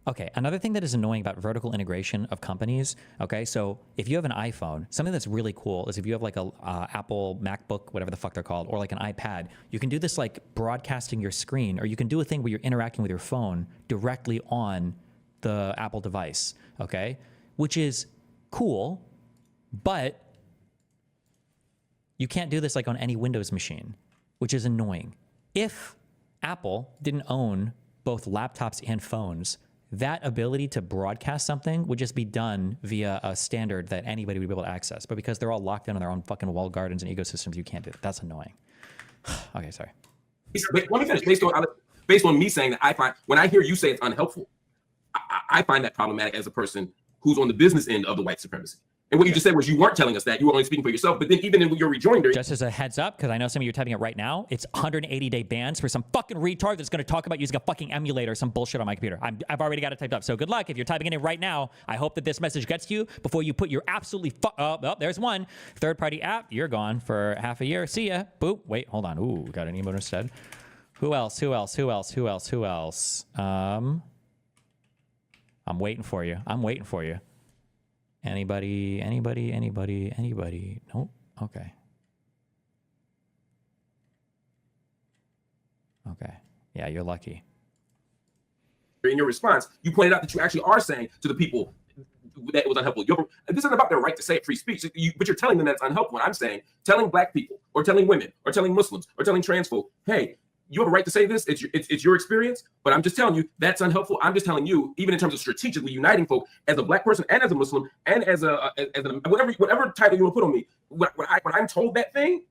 Okay, another thing that is annoying about vertical integration of companies, okay, so if you have an iPhone, something that's really cool is if you have like a Apple MacBook, whatever the fuck they're called, or like an iPad, you can do this like broadcasting your screen, or you can do a thing where you're interacting with your phone directly on the Apple device, okay, which is cool, but you can't do this like on any Windows machine, which is annoying. If Apple didn't own both laptops and phones, that ability to broadcast something would just be done via a standard that anybody would be able to access. But because they're all locked in on their own fucking walled gardens and ecosystems, you can't do it. That's annoying. Okay, sorry. Let me finish. Based on me saying that, I find when I hear you say it's unhelpful, I find that problematic as a person who's on the business end of the white supremacy. And what you just said was you weren't telling us that. You were only speaking for yourself. But then even in your rejoinder... Just as a heads up, because I know some of you are typing it right now, it's 180-day bans for some fucking retard that's going to talk about using a fucking emulator or some bullshit on my computer. I've already got it typed up. So good luck. If you're typing it in right now, I hope that this message gets to you before you put your absolutely... Oh, there's one. Third-party app. You're gone for half a year. See ya. Boop. Wait, hold on. Ooh, got an emote instead. Who else? I'm waiting for you. Anybody? Nope. Okay. Yeah, you're lucky. In your response, you pointed out that you actually are saying to the people that it was unhelpful. This isn't about their right to say free speech, but you're telling them that's unhelpful. And I'm saying, telling black people or telling women or telling Muslims or telling trans folk, hey, you have a right to say this. It's your experience, but I'm just telling you that's unhelpful. I'm just telling you, even in terms of strategically uniting folk, as a black person and as a Muslim and as a whatever title you want to put on me, when I'm told that thing,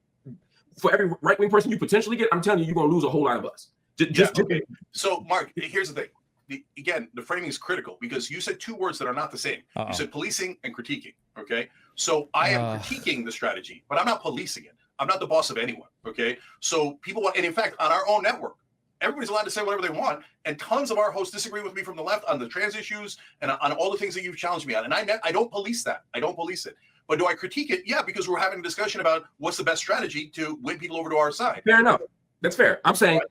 for every right-wing person you potentially get, I'm telling you, you're going to lose a whole lot of us. Okay. So, Mark, here's the thing. Again, the framing is critical because you said two words that are not the same. You said policing and critiquing. Okay, so I am critiquing the strategy, but I'm not policing it. I'm not the boss of anyone, okay? So people want, and in fact, on our own network, everybody's allowed to say whatever they want, and tons of our hosts disagree with me from the left on the trans issues and on all the things that you've challenged me on. And I don't police that. I don't police it. But do I critique it? Yeah, because we're having a discussion about what's the best strategy to win people over to our side. Fair enough. That's fair. I'm saying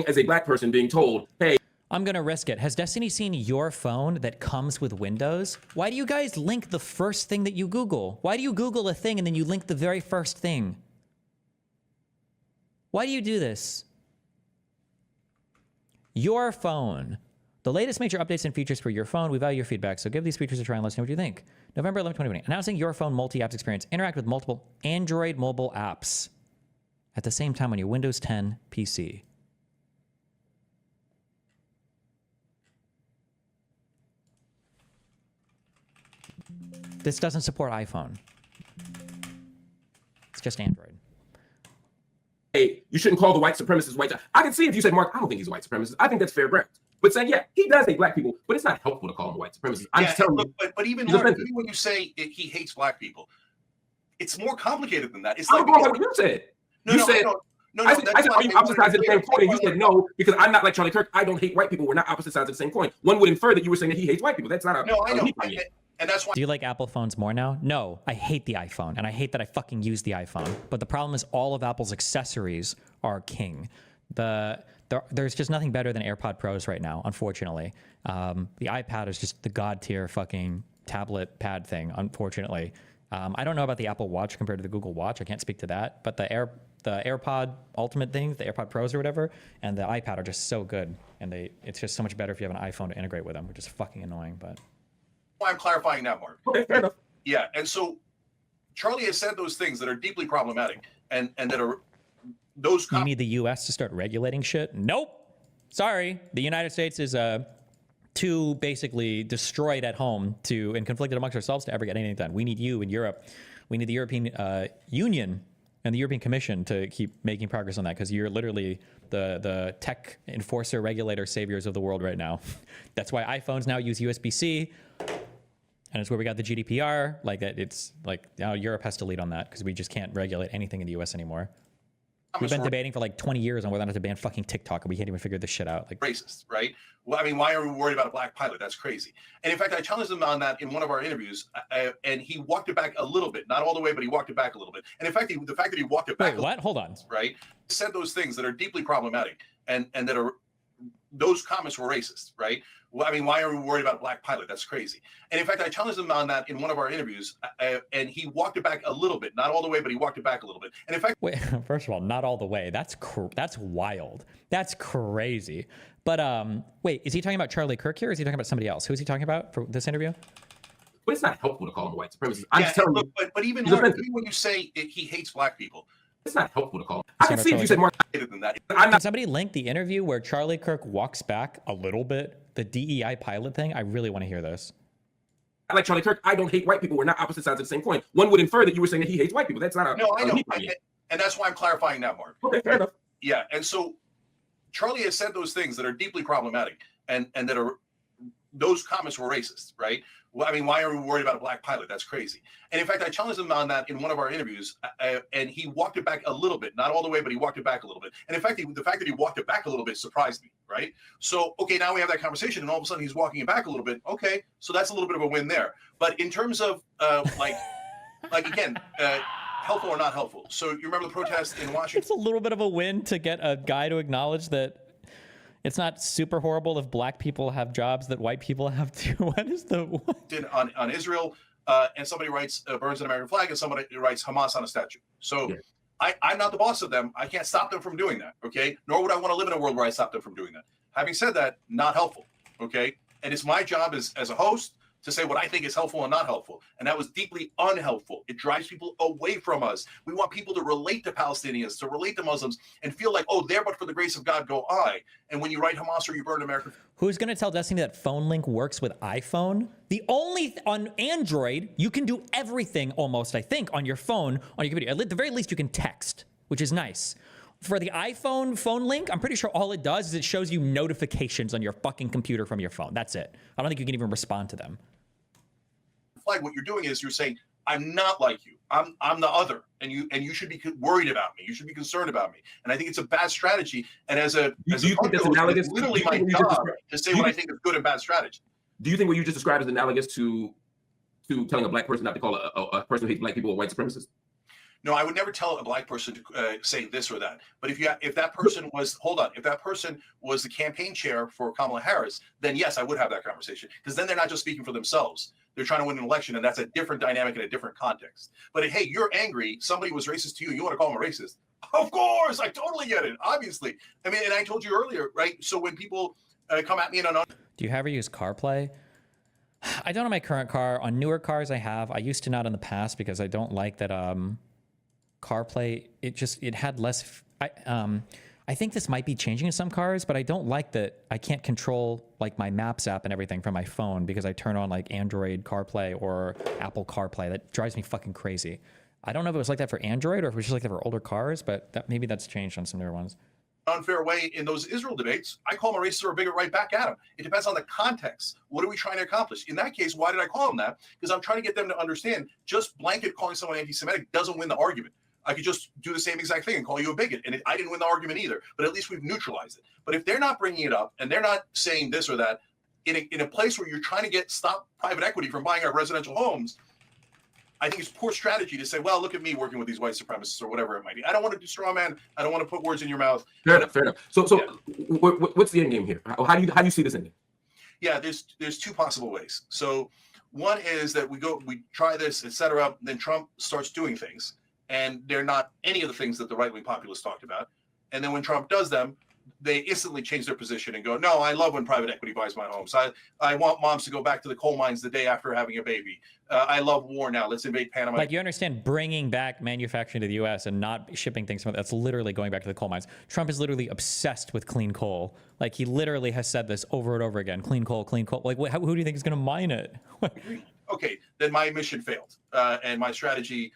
as a black person being told, hey, I'm going to risk it. Has Destiny seen your phone that comes with Windows? Why do you guys link the first thing that you Google? Why do you Google a thing and then you link the very first thing? Why do you do this? Your phone. The latest major updates and features for your phone. We value your feedback, so give these features a try and let us know what you think. November 11, 2020. Announcing your phone multi-apps experience. Interact with multiple Android mobile apps at the same time on your Windows 10 PC. This doesn't support iPhone. It's just Android. Hey, you shouldn't call the white supremacist white. I can see if you said, Mark, I don't think he's a white supremacist. I think that's fair ground. But saying, yeah, he does hate black people, but it's not helpful to call him a white supremacist. I'm just telling you. But even when you say he hates black people, it's more complicated than that. It's like what you said. I said, are you opposite sides of the same coin? And you said no, because I'm not like Charlie Kirk. I don't hate white people. We're not opposite sides of the same coin. One would infer that you were saying that he hates white people. That's not a... No, I know. And that's why. Do you like Apple phones more now? No, I hate the iPhone, and I hate that I fucking use the iPhone. But the problem is all of Apple's accessories are king. There's just nothing better than AirPod Pros right now, unfortunately. The iPad is just the god tier fucking tablet pad thing, unfortunately. I don't know about the Apple Watch compared to the Google Watch. I can't speak to that. But the AirPod Ultimate things, the AirPod Pros or whatever, and the iPad are just so good. And it's just so much better if you have an iPhone to integrate with them, which is fucking annoying, but... Why I'm clarifying that, Mark. Okay, fair enough. Yeah, and so Charlie has said those things that are deeply problematic, and that are those. You need the U.S. to start regulating shit? Nope. Sorry, the United States is too basically destroyed at home and conflicted amongst ourselves to ever get anything done. We need you in Europe. We need the European Union and the European Commission to keep making progress on that, because you're literally the tech enforcer, regulator, saviors of the world right now. That's why iPhones now use USB-C. And it's where we got the GDPR. Like that, it's like now Europe has to lead on that because we just can't regulate anything in the US anymore. We've been debating for like 20 years on whether or not to ban fucking TikTok, and we can't even figure this shit out. Like racist, right? Well, I mean, why are we worried about a black pilot? That's crazy. And in fact, I challenged him on that in one of our interviews, and he walked it back a little bit, not all the way, but he walked it back a little bit. And in fact, the fact that he walked it back, what? Hold on, right? Said those things that are deeply problematic, and that are those comments were racist, right? Well, I mean, why are we worried about a black pilot? That's crazy. And in fact, I challenged him on that in one of our interviews, and he walked it back a little bit, not all the way, but he walked it back a little bit. And in fact, wait, first of all, not all the way. That's wild. That's crazy. But wait, is he talking about Charlie Kirk here, or is he talking about somebody else? Who is he talking about for this interview? But it's not helpful to call him a white supremacist. I'm just telling you. But even more, even when you say he hates black people, it's not helpful to call him. I can see if you said more than that. Can somebody link the interview where Charlie Kirk walks back a little bit, the DEI pilot thing? I really want to hear this. I like Charlie Kirk. I don't hate white people. We're not opposite sides of the same coin. One would infer that you were saying that he hates white people. That's not a... No, I know. And that's why I'm clarifying that, Mark. Okay, fair enough. Yeah, and so Charlie has said those things that are deeply problematic and that are, those comments were racist, right? Well, I mean, why are we worried about a black pilot? That's crazy. And in fact, I challenged him on that in one of our interviews, and he walked it back a little bit, not all the way, but he walked it back a little bit. And in fact, the fact that he walked it back a little bit surprised me, right? So, okay, now we have that conversation, and all of a sudden he's walking it back a little bit. Okay, so that's a little bit of a win there. But in terms of like again, helpful or not helpful. So you remember the protest in Washington? It's a little bit of a win to get a guy to acknowledge that it's not super horrible if black people have jobs that white people have too. What is the on Israel, and somebody writes burns an American flag, and somebody writes Hamas on a statue. So I'm not the boss of them. I can't stop them from doing that. Okay, nor would I want to live in a world where I stop them from doing that. Having said that, not helpful. Okay, and it's my job as a host to say what I think is helpful and not helpful. And that was deeply unhelpful. It drives people away from us. We want people to relate to Palestinians, to relate to Muslims, and feel like, oh, there but for the grace of God go I. And when you write Hamas or you burn America. Who's going to tell Destiny that phone link works with iPhone? The only, on Android, you can do everything almost, I think, on your phone, on your computer. At the very least, you can text, which is nice. For the iPhone phone link, I'm pretty sure all it does is it shows you notifications on your fucking computer from your phone. That's it. I don't think you can even respond to them. Flag, what you're doing is you're saying, I'm not like you. I'm the other, and you should be worried about me. You should be concerned about me. And I think it's a bad strategy. And as a do you think that's analogous? It's literally my job to say what I think is good and bad strategy. Do you think what you just described is analogous to telling a black person not to call a person who hates black people a white supremacist? No, I would never tell a black person to say this or that. But if that person was, if that person was the campaign chair for Kamala Harris, then yes, I would have that conversation. Because then they're not just speaking for themselves. They're trying to win an election, and that's a different dynamic in a different context. But hey, you're angry. Somebody was racist to you. You want to call them a racist? Of course, I totally get it. Obviously. I mean, and I told you earlier, right? So when people come at me in an... Do you ever use CarPlay? I don't on my current car. On newer cars, I have. I used to not in the past because I don't like that... CarPlay, it had less. I think this might be changing in some cars, but I don't like that I can't control like my Maps app and everything from my phone because I turn on like Android CarPlay or Apple CarPlay. That drives me fucking crazy. I don't know if it was like that for Android or if it was just like that for older cars, but maybe that's changed on some newer ones. Unfair way in those Israel debates, I call him a racist or a bigot right back at him. It depends on the context. What are we trying to accomplish? In that case, why did I call him that? Because I'm trying to get them to understand just blanket calling someone anti-Semitic doesn't win the argument. I could just do the same exact thing and call you a bigot. And I didn't win the argument either, but at least we've neutralized it. But if they're not bringing it up and they're not saying this or that in a place where you're trying to stop private equity from buying our residential homes, I think it's poor strategy to say, well, look at me working with these white supremacists or whatever it might be. I don't want to do straw man. I don't want to put words in your mouth. Fair enough. So what's the end game here? How do you see this ending? Yeah, there's two possible ways. So one is that we try this, etc. Then Trump starts doing things. And they're not any of the things that the right-wing populists talked about. And then when Trump does them, they instantly change their position and go, no, I love when private equity buys my homes. I want moms to go back to the coal mines the day after having a baby. I love war now. Let's invade Panama. Like, you understand bringing back manufacturing to the U.S. and not shipping things from that's literally going back to the coal mines. Trump is literally obsessed with clean coal. Like, he literally has said this over and over again. Clean coal, clean coal. Like, who do you think is going to mine it? Okay, then my mission failed. And my strategy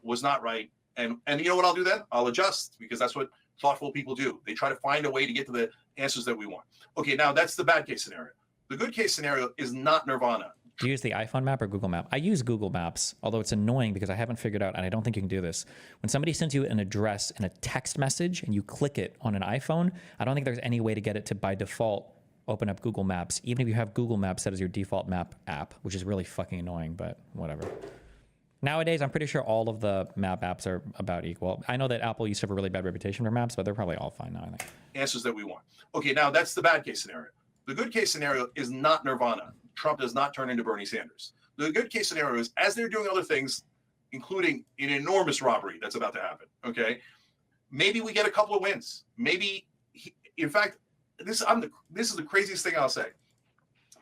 was not right. And you know what I'll do then? I'll adjust, because that's what thoughtful people do. They try to find a way to get to the answers that we want. Okay, now that's the bad case scenario. The good case scenario is not nirvana. Do you use the iPhone map or Google Map? I use Google Maps, although it's annoying because I haven't figured out, and I don't think you can do this. When somebody sends you an address in a text message and you click it on an iPhone, I don't think there's any way to get it to, by default, open up Google Maps, even if you have Google Maps set as your default map app, which is really fucking annoying, but whatever. Nowadays, I'm pretty sure all of the map apps are about equal. I know that Apple used to have a really bad reputation for maps, but they're probably all fine now, I think. Answers that we want. Okay, now that's the bad case scenario. The good case scenario is not nirvana. Trump does not turn into Bernie Sanders. The good case scenario is as they're doing other things, including an enormous robbery that's about to happen. Okay, maybe we get a couple of wins. Maybe, in fact, this is the craziest thing I'll say.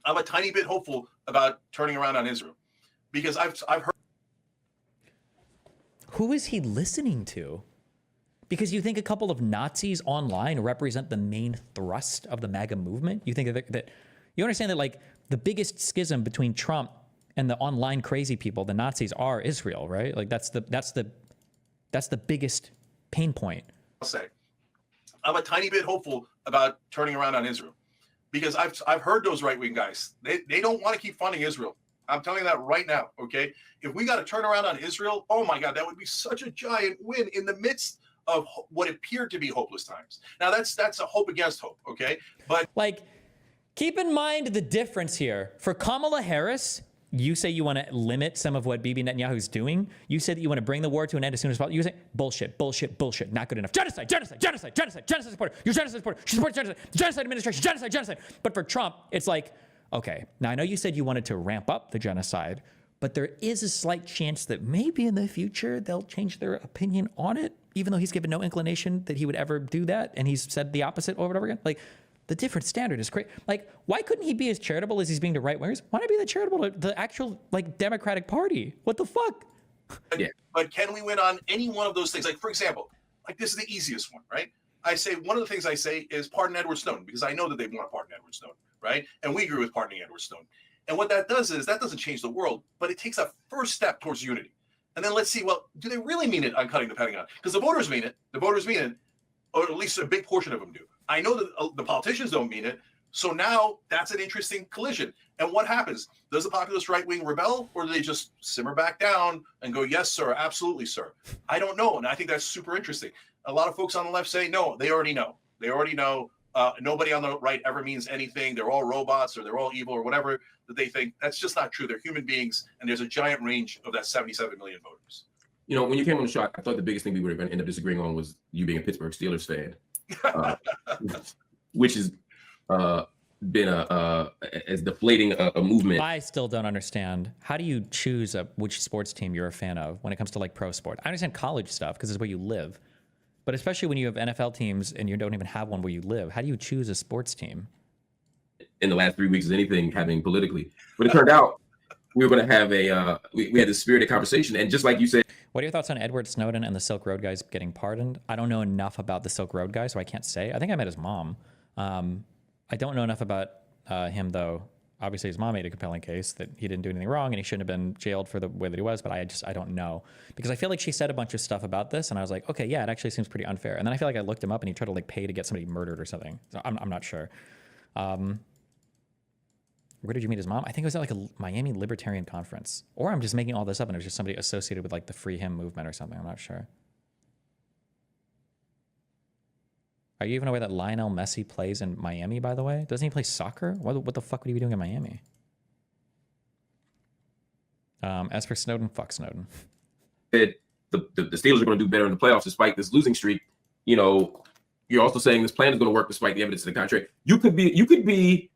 I'm a tiny bit hopeful about turning around on Israel because I've heard. Who is he listening to? Because you think a couple of Nazis online represent the main thrust of the MAGA movement? You think that you understand that like the biggest schism between Trump and the online crazy people, the Nazis, are Israel, right? Like that's the biggest pain point. I'll say I'm a tiny bit hopeful about turning around on Israel because I've heard those right-wing guys. They don't want to keep funding Israel. I'm telling you that right now, okay? If we got to turn around on Israel, oh my God, that would be such a giant win in the midst of what appeared to be hopeless times. Now that's a hope against hope, okay? But like, keep in mind the difference here. For Kamala Harris, you say you want to limit some of what Bibi Netanyahu's doing. You say that you want to bring the war to an end as soon as possible. You say bullshit, bullshit, bullshit, not good enough. Genocide, genocide, genocide, genocide, genocide supporter. You're genocide supporter. She supports genocide. Genocide administration, genocide, genocide. But for Trump, it's like, okay, now I know you said you wanted to ramp up the genocide, but there is a slight chance that maybe in the future they'll change their opinion on it, even though he's given no inclination that he would ever do that, and he's said the opposite over and over again. Like, the different standard is crazy. Like, why couldn't he be as charitable as he's being to right-wingers? Why not be that charitable to the actual, like, Democratic Party? What the fuck? Yeah. But can we win on any one of those things? Like, for example, like this is the easiest one, right? I say one of the things I say is pardon Edward Snowden because I know that they want to pardon Edward Snowden, right? And we agree with pardoning Edward Snowden. And what that does is that doesn't change the world, but it takes a first step towards unity. And then let's see, well, do they really mean it on cutting the Pentagon? Because the voters mean it. The voters mean it, or at least a big portion of them do. I know that the politicians don't mean it. So now that's an interesting collision. And what happens? Does the populist right wing rebel, or do they just simmer back down and go, yes, sir, absolutely, sir? I don't know. And I think that's super interesting. A lot of folks on the left say, no, they already know. They already know. Nobody on the right ever means anything. They're all robots or they're all evil or whatever that they think. That's just not true. They're human beings. And there's a giant range of that 77 million voters. You know, when you came on the show, I thought the biggest thing we were going to end up disagreeing on was you being a Pittsburgh Steelers fan, which has been as deflating a movement. I still don't understand. How do you choose which sports team you're a fan of when it comes to like pro sport? I understand college stuff because it's where you live. But especially when you have NFL teams and you don't even have one where you live, how do you choose a sports team? In the last 3 weeks is anything happening politically. But it turned out we were going to have we had this spirited conversation. And just like you said. What are your thoughts on Edward Snowden and the Silk Road guys getting pardoned? I don't know enough about the Silk Road guy, so I can't say. I think I met his mom. I don't know enough about him, though. Obviously, his mom made a compelling case that he didn't do anything wrong and he shouldn't have been jailed for the way that he was, but I don't know. Because I feel like she said a bunch of stuff about this, and I was like, okay, yeah, it actually seems pretty unfair. And then I feel like I looked him up and he tried to like pay to get somebody murdered or something. So I'm not sure. Where did you meet his mom? I think it was at like a Miami Libertarian conference. Or I'm just making all this up and it was just somebody associated with like the Free Him movement or something. I'm not sure. Are you even aware that Lionel Messi plays in Miami, by the way? Doesn't he play soccer? What the fuck would he be doing in Miami? As for Snowden, fuck Snowden. The Steelers are going to do better in the playoffs despite this losing streak. You know, you're also saying this plan is going to work despite the evidence to the contrary. You could be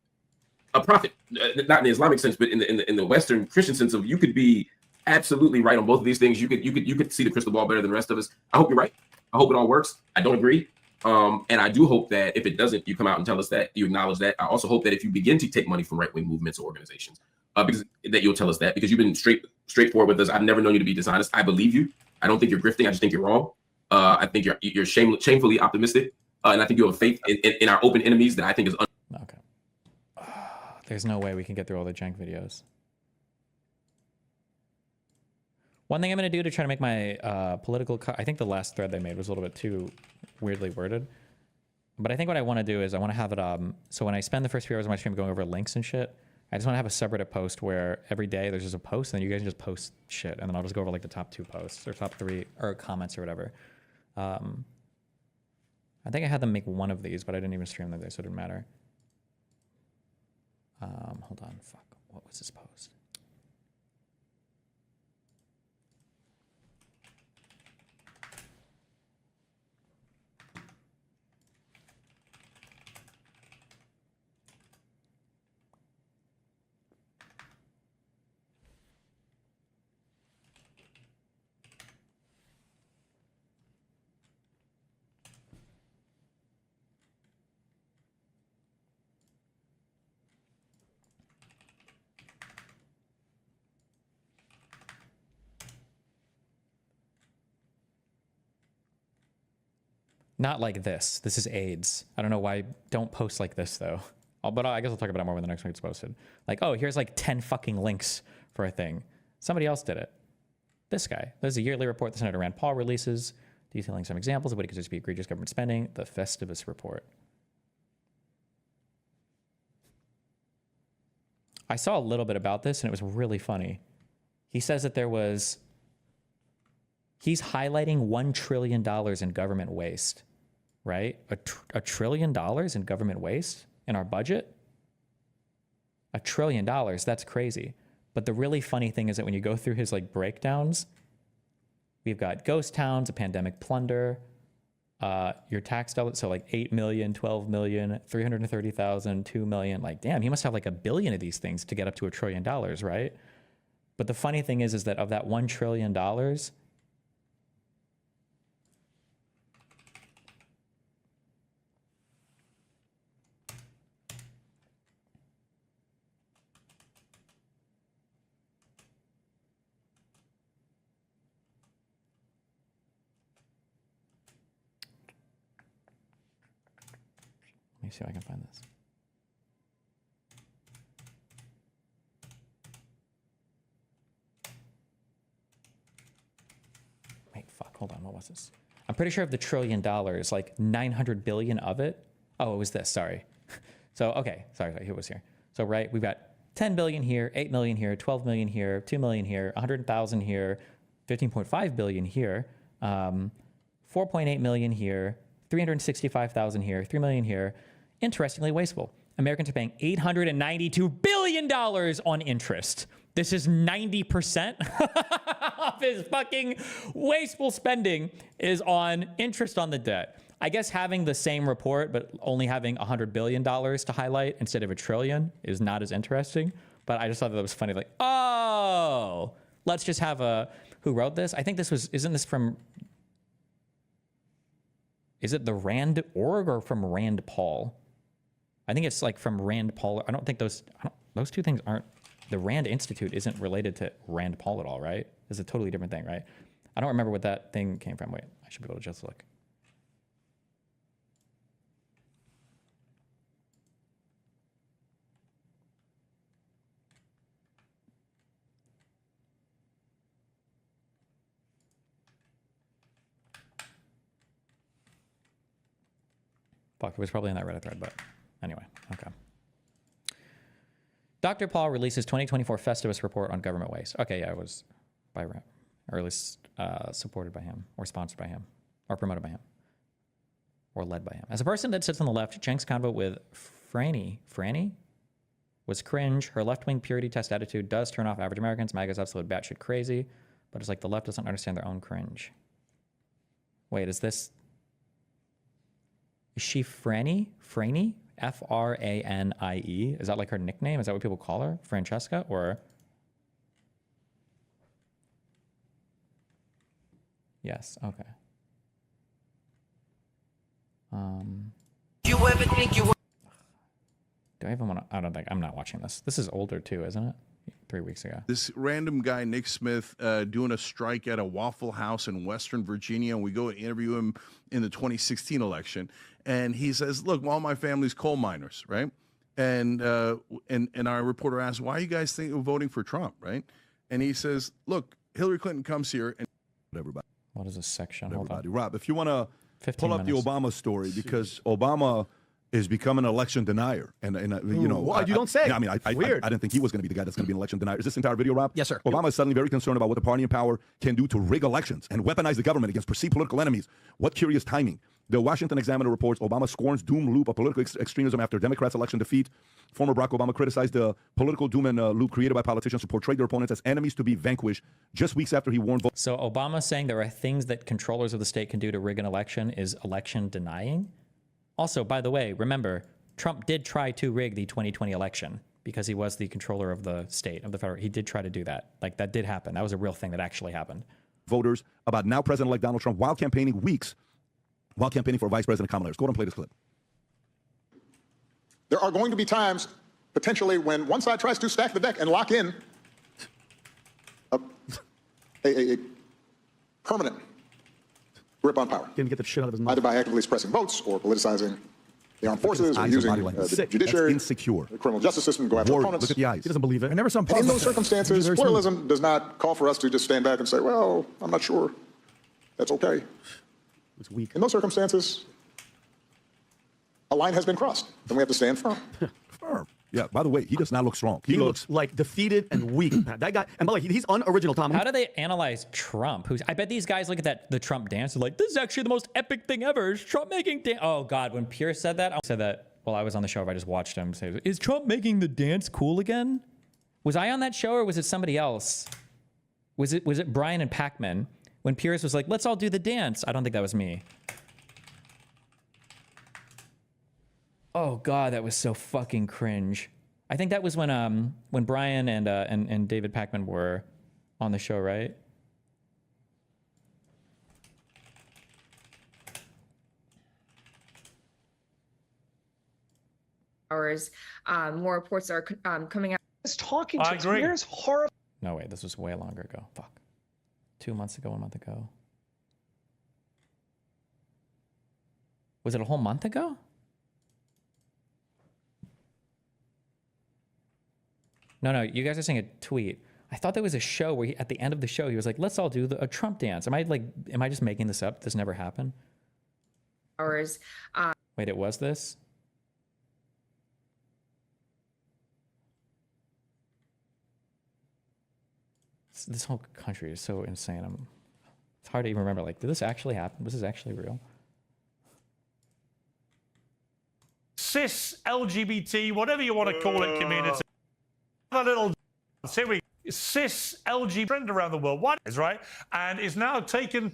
a prophet, not in the Islamic sense, but in the Western Christian sense of you could be absolutely right on both of these things. You could see the crystal ball better than the rest of us. I hope you're right. I hope it all works. I don't agree. And I do hope that if it doesn't, you come out and tell us that, you acknowledge that. I also hope that if you begin to take money from right-wing movements or organizations, because that you'll tell us that, because you've been straightforward with us. I've never known you to be dishonest. I believe you. I don't think you're grifting. I just think you're wrong. I think you're shamefully optimistic. And I think you have faith in our open enemies that I think is okay. There's no way we can get through all the Cenk videos. One thing I'm going to do to try to make my political... I think the last thread they made was a little bit too weirdly worded. But I think what I want to do is I want to have it... so when I spend the first few hours of my stream going over links and shit, I just want to have a subreddit post where every day there's just a post and then you guys just post shit. And then I'll just go over like the top 2 posts or top 3 or comments or whatever. I think I had them make one of these, but I didn't even stream them there, so it didn't matter. Hold on. Fuck. What was this post? Not like this. This is AIDS. I don't know why. Don't post like this though. But I guess I'll talk about it more when the next one gets posted. Like, oh, here's like 10 fucking links for a thing. Somebody else did it. This guy. There's a yearly report that Senator Rand Paul releases, detailing some examples of what he considers to be egregious government spending. The Festivus report. I saw a little bit about this and it was really funny. He says that he's highlighting $1 trillion in government waste, right? $1 trillion in government waste in our budget? $1 trillion, that's crazy. But the really funny thing is that when you go through his like breakdowns, we've got ghost towns, a pandemic plunder, your tax dollars, so like 8 million, 12 million, 330,000, 2 million. Like, damn, he must have like 1 billion of these things to get up to $1 trillion, right? But the funny thing is that of that $1 trillion, let me see if I can find this. Wait, fuck, hold on, what was this? I'm pretty sure of the $1 trillion, like 900 billion of it. Oh, it was this, sorry. So, okay, sorry, here it was here. So, right, we've got 10 billion here, 8 million here, 12 million here, 2 million here, 100,000 here, 15.5 billion here, 4.8 million here, 365,000 here, 3 million here. Interestingly wasteful. Americans are paying $892 billion on interest. This is 90% of his fucking wasteful spending is on interest on the debt. I guess having the same report, but only having $100 billion to highlight instead of $1 trillion is not as interesting. But I just thought that was funny. Like, oh, let's just have who wrote this? I think this was, isn't this from, is it the Rand org or from Rand Paul? I think it's like from Rand Paul. I don't think those two things aren't, the Rand Institute isn't related to Rand Paul at all, right? It's a totally different thing, right? I don't remember what that thing came from. Wait, I should be able to just look. Fuck, it was probably in that Reddit thread, but anyway, okay. Dr. Paul releases 2024 Festivus report on government waste. Okay, yeah, it was by Rand, or at least supported by him, or sponsored by him, or promoted by him, or led by him. As a person that sits on the left, Cenk's convo with Franny was cringe. Her left-wing purity test attitude does turn off average Americans. MAGA's absolute batshit crazy, but it's like the left doesn't understand their own cringe. Wait, is she Franny? Franny? F-R-A-N-I-E? Is that like her nickname? Is that what people call her? Francesca? Or? Yes, okay. You ever think you Do I even want to? I don't think. I'm not watching this. This is older too, isn't it? 3 weeks ago. This random guy, Nick Smith, doing a strike at a Waffle House in Western Virginia, and we go and interview him in the 2016 election, and he says, "Look, all my family's coal miners, right?" And our reporter asks, "Why are you guys voting for Trump, right?" And he says, "Look, Hillary Clinton comes here and everybody." What is this section? Everybody, Rob, if you want to 15 pull up minutes. the Obama story, because Obama is becoming an election denier, and you know, Well, you don't say. I mean, I didn't think he was going to be the guy that's going to be an election denier. Is this entire video, Rob? Yes, sir. Obama is suddenly very concerned about what the party in power can do to rig elections and weaponize the government against perceived political enemies. What curious timing. The Washington Examiner reports Obama scorns doom loop of political extremism after Democrats' election defeat. Former Barack Obama criticized the political doom and loop created by politicians who portrayed their opponents as enemies to be vanquished just weeks after he warned voters. So Obama saying there are things that controllers of the state can do to rig an election is election denying? Also, by the way, remember, Trump did try to rig the 2020 election because he was the controller of the state, of the federal. He did try to do that. Like, that did happen. That was a real thing that actually happened. Voters about now President-elect Donald Trump while campaigning for Vice President Kamala Harris. Go ahead and play this clip. There are going to be times, potentially, when one side tries to stack the deck and lock in a permanent grip on power. Didn't get the shit out of his mouth. Either by actively suppressing votes or politicizing the armed forces or eyes using and body language. the judiciary, That's insecure. the criminal justice system to go after Worried. opponents. Look at the eyes. He doesn't believe it. I never saw him. And in those circumstances, pluralism does not call for us to just stand back and say, well, I'm not sure. That's okay. It's weak. In those circumstances, a line has been crossed, and we have to stand firm. Firm. Yeah, by the way, he does not look strong. He looks like defeated and weak. That guy, and by the way, he's unoriginal, Tom. How do they analyze Trump? I bet these guys look at the Trump dance and like, this is actually the most epic thing ever. Is Trump making dance? Oh God, when Pierce said that, I said that while I was on the show. I just watched him say, is Trump making the dance cool again? Was I on that show or was it somebody else? Was it Brian and Pac-Man? When Pierce was like, let's all do the dance. I don't think that was me. Oh God, that was so fucking cringe. I think that was when Brian and David Pac-Man were on the show, right? Hours, more reports are coming out. It's talking to Twitter is horrible. No, wait, this was way longer ago. Fuck. 2 months ago, 1 month ago. Was it a whole month ago? No, you guys are saying a tweet. I thought there was a show where at the end of the show, he was like, let's all do a Trump dance. Am I just making this up? This never happened? Hours. Wait, it was this? This whole country is so insane. It's hard to even remember, like, did this actually happen? Was this actually real? Cis, LGBT, whatever you want to call it, community. A little here we cis LGBT trend around the world. What is right and is now taken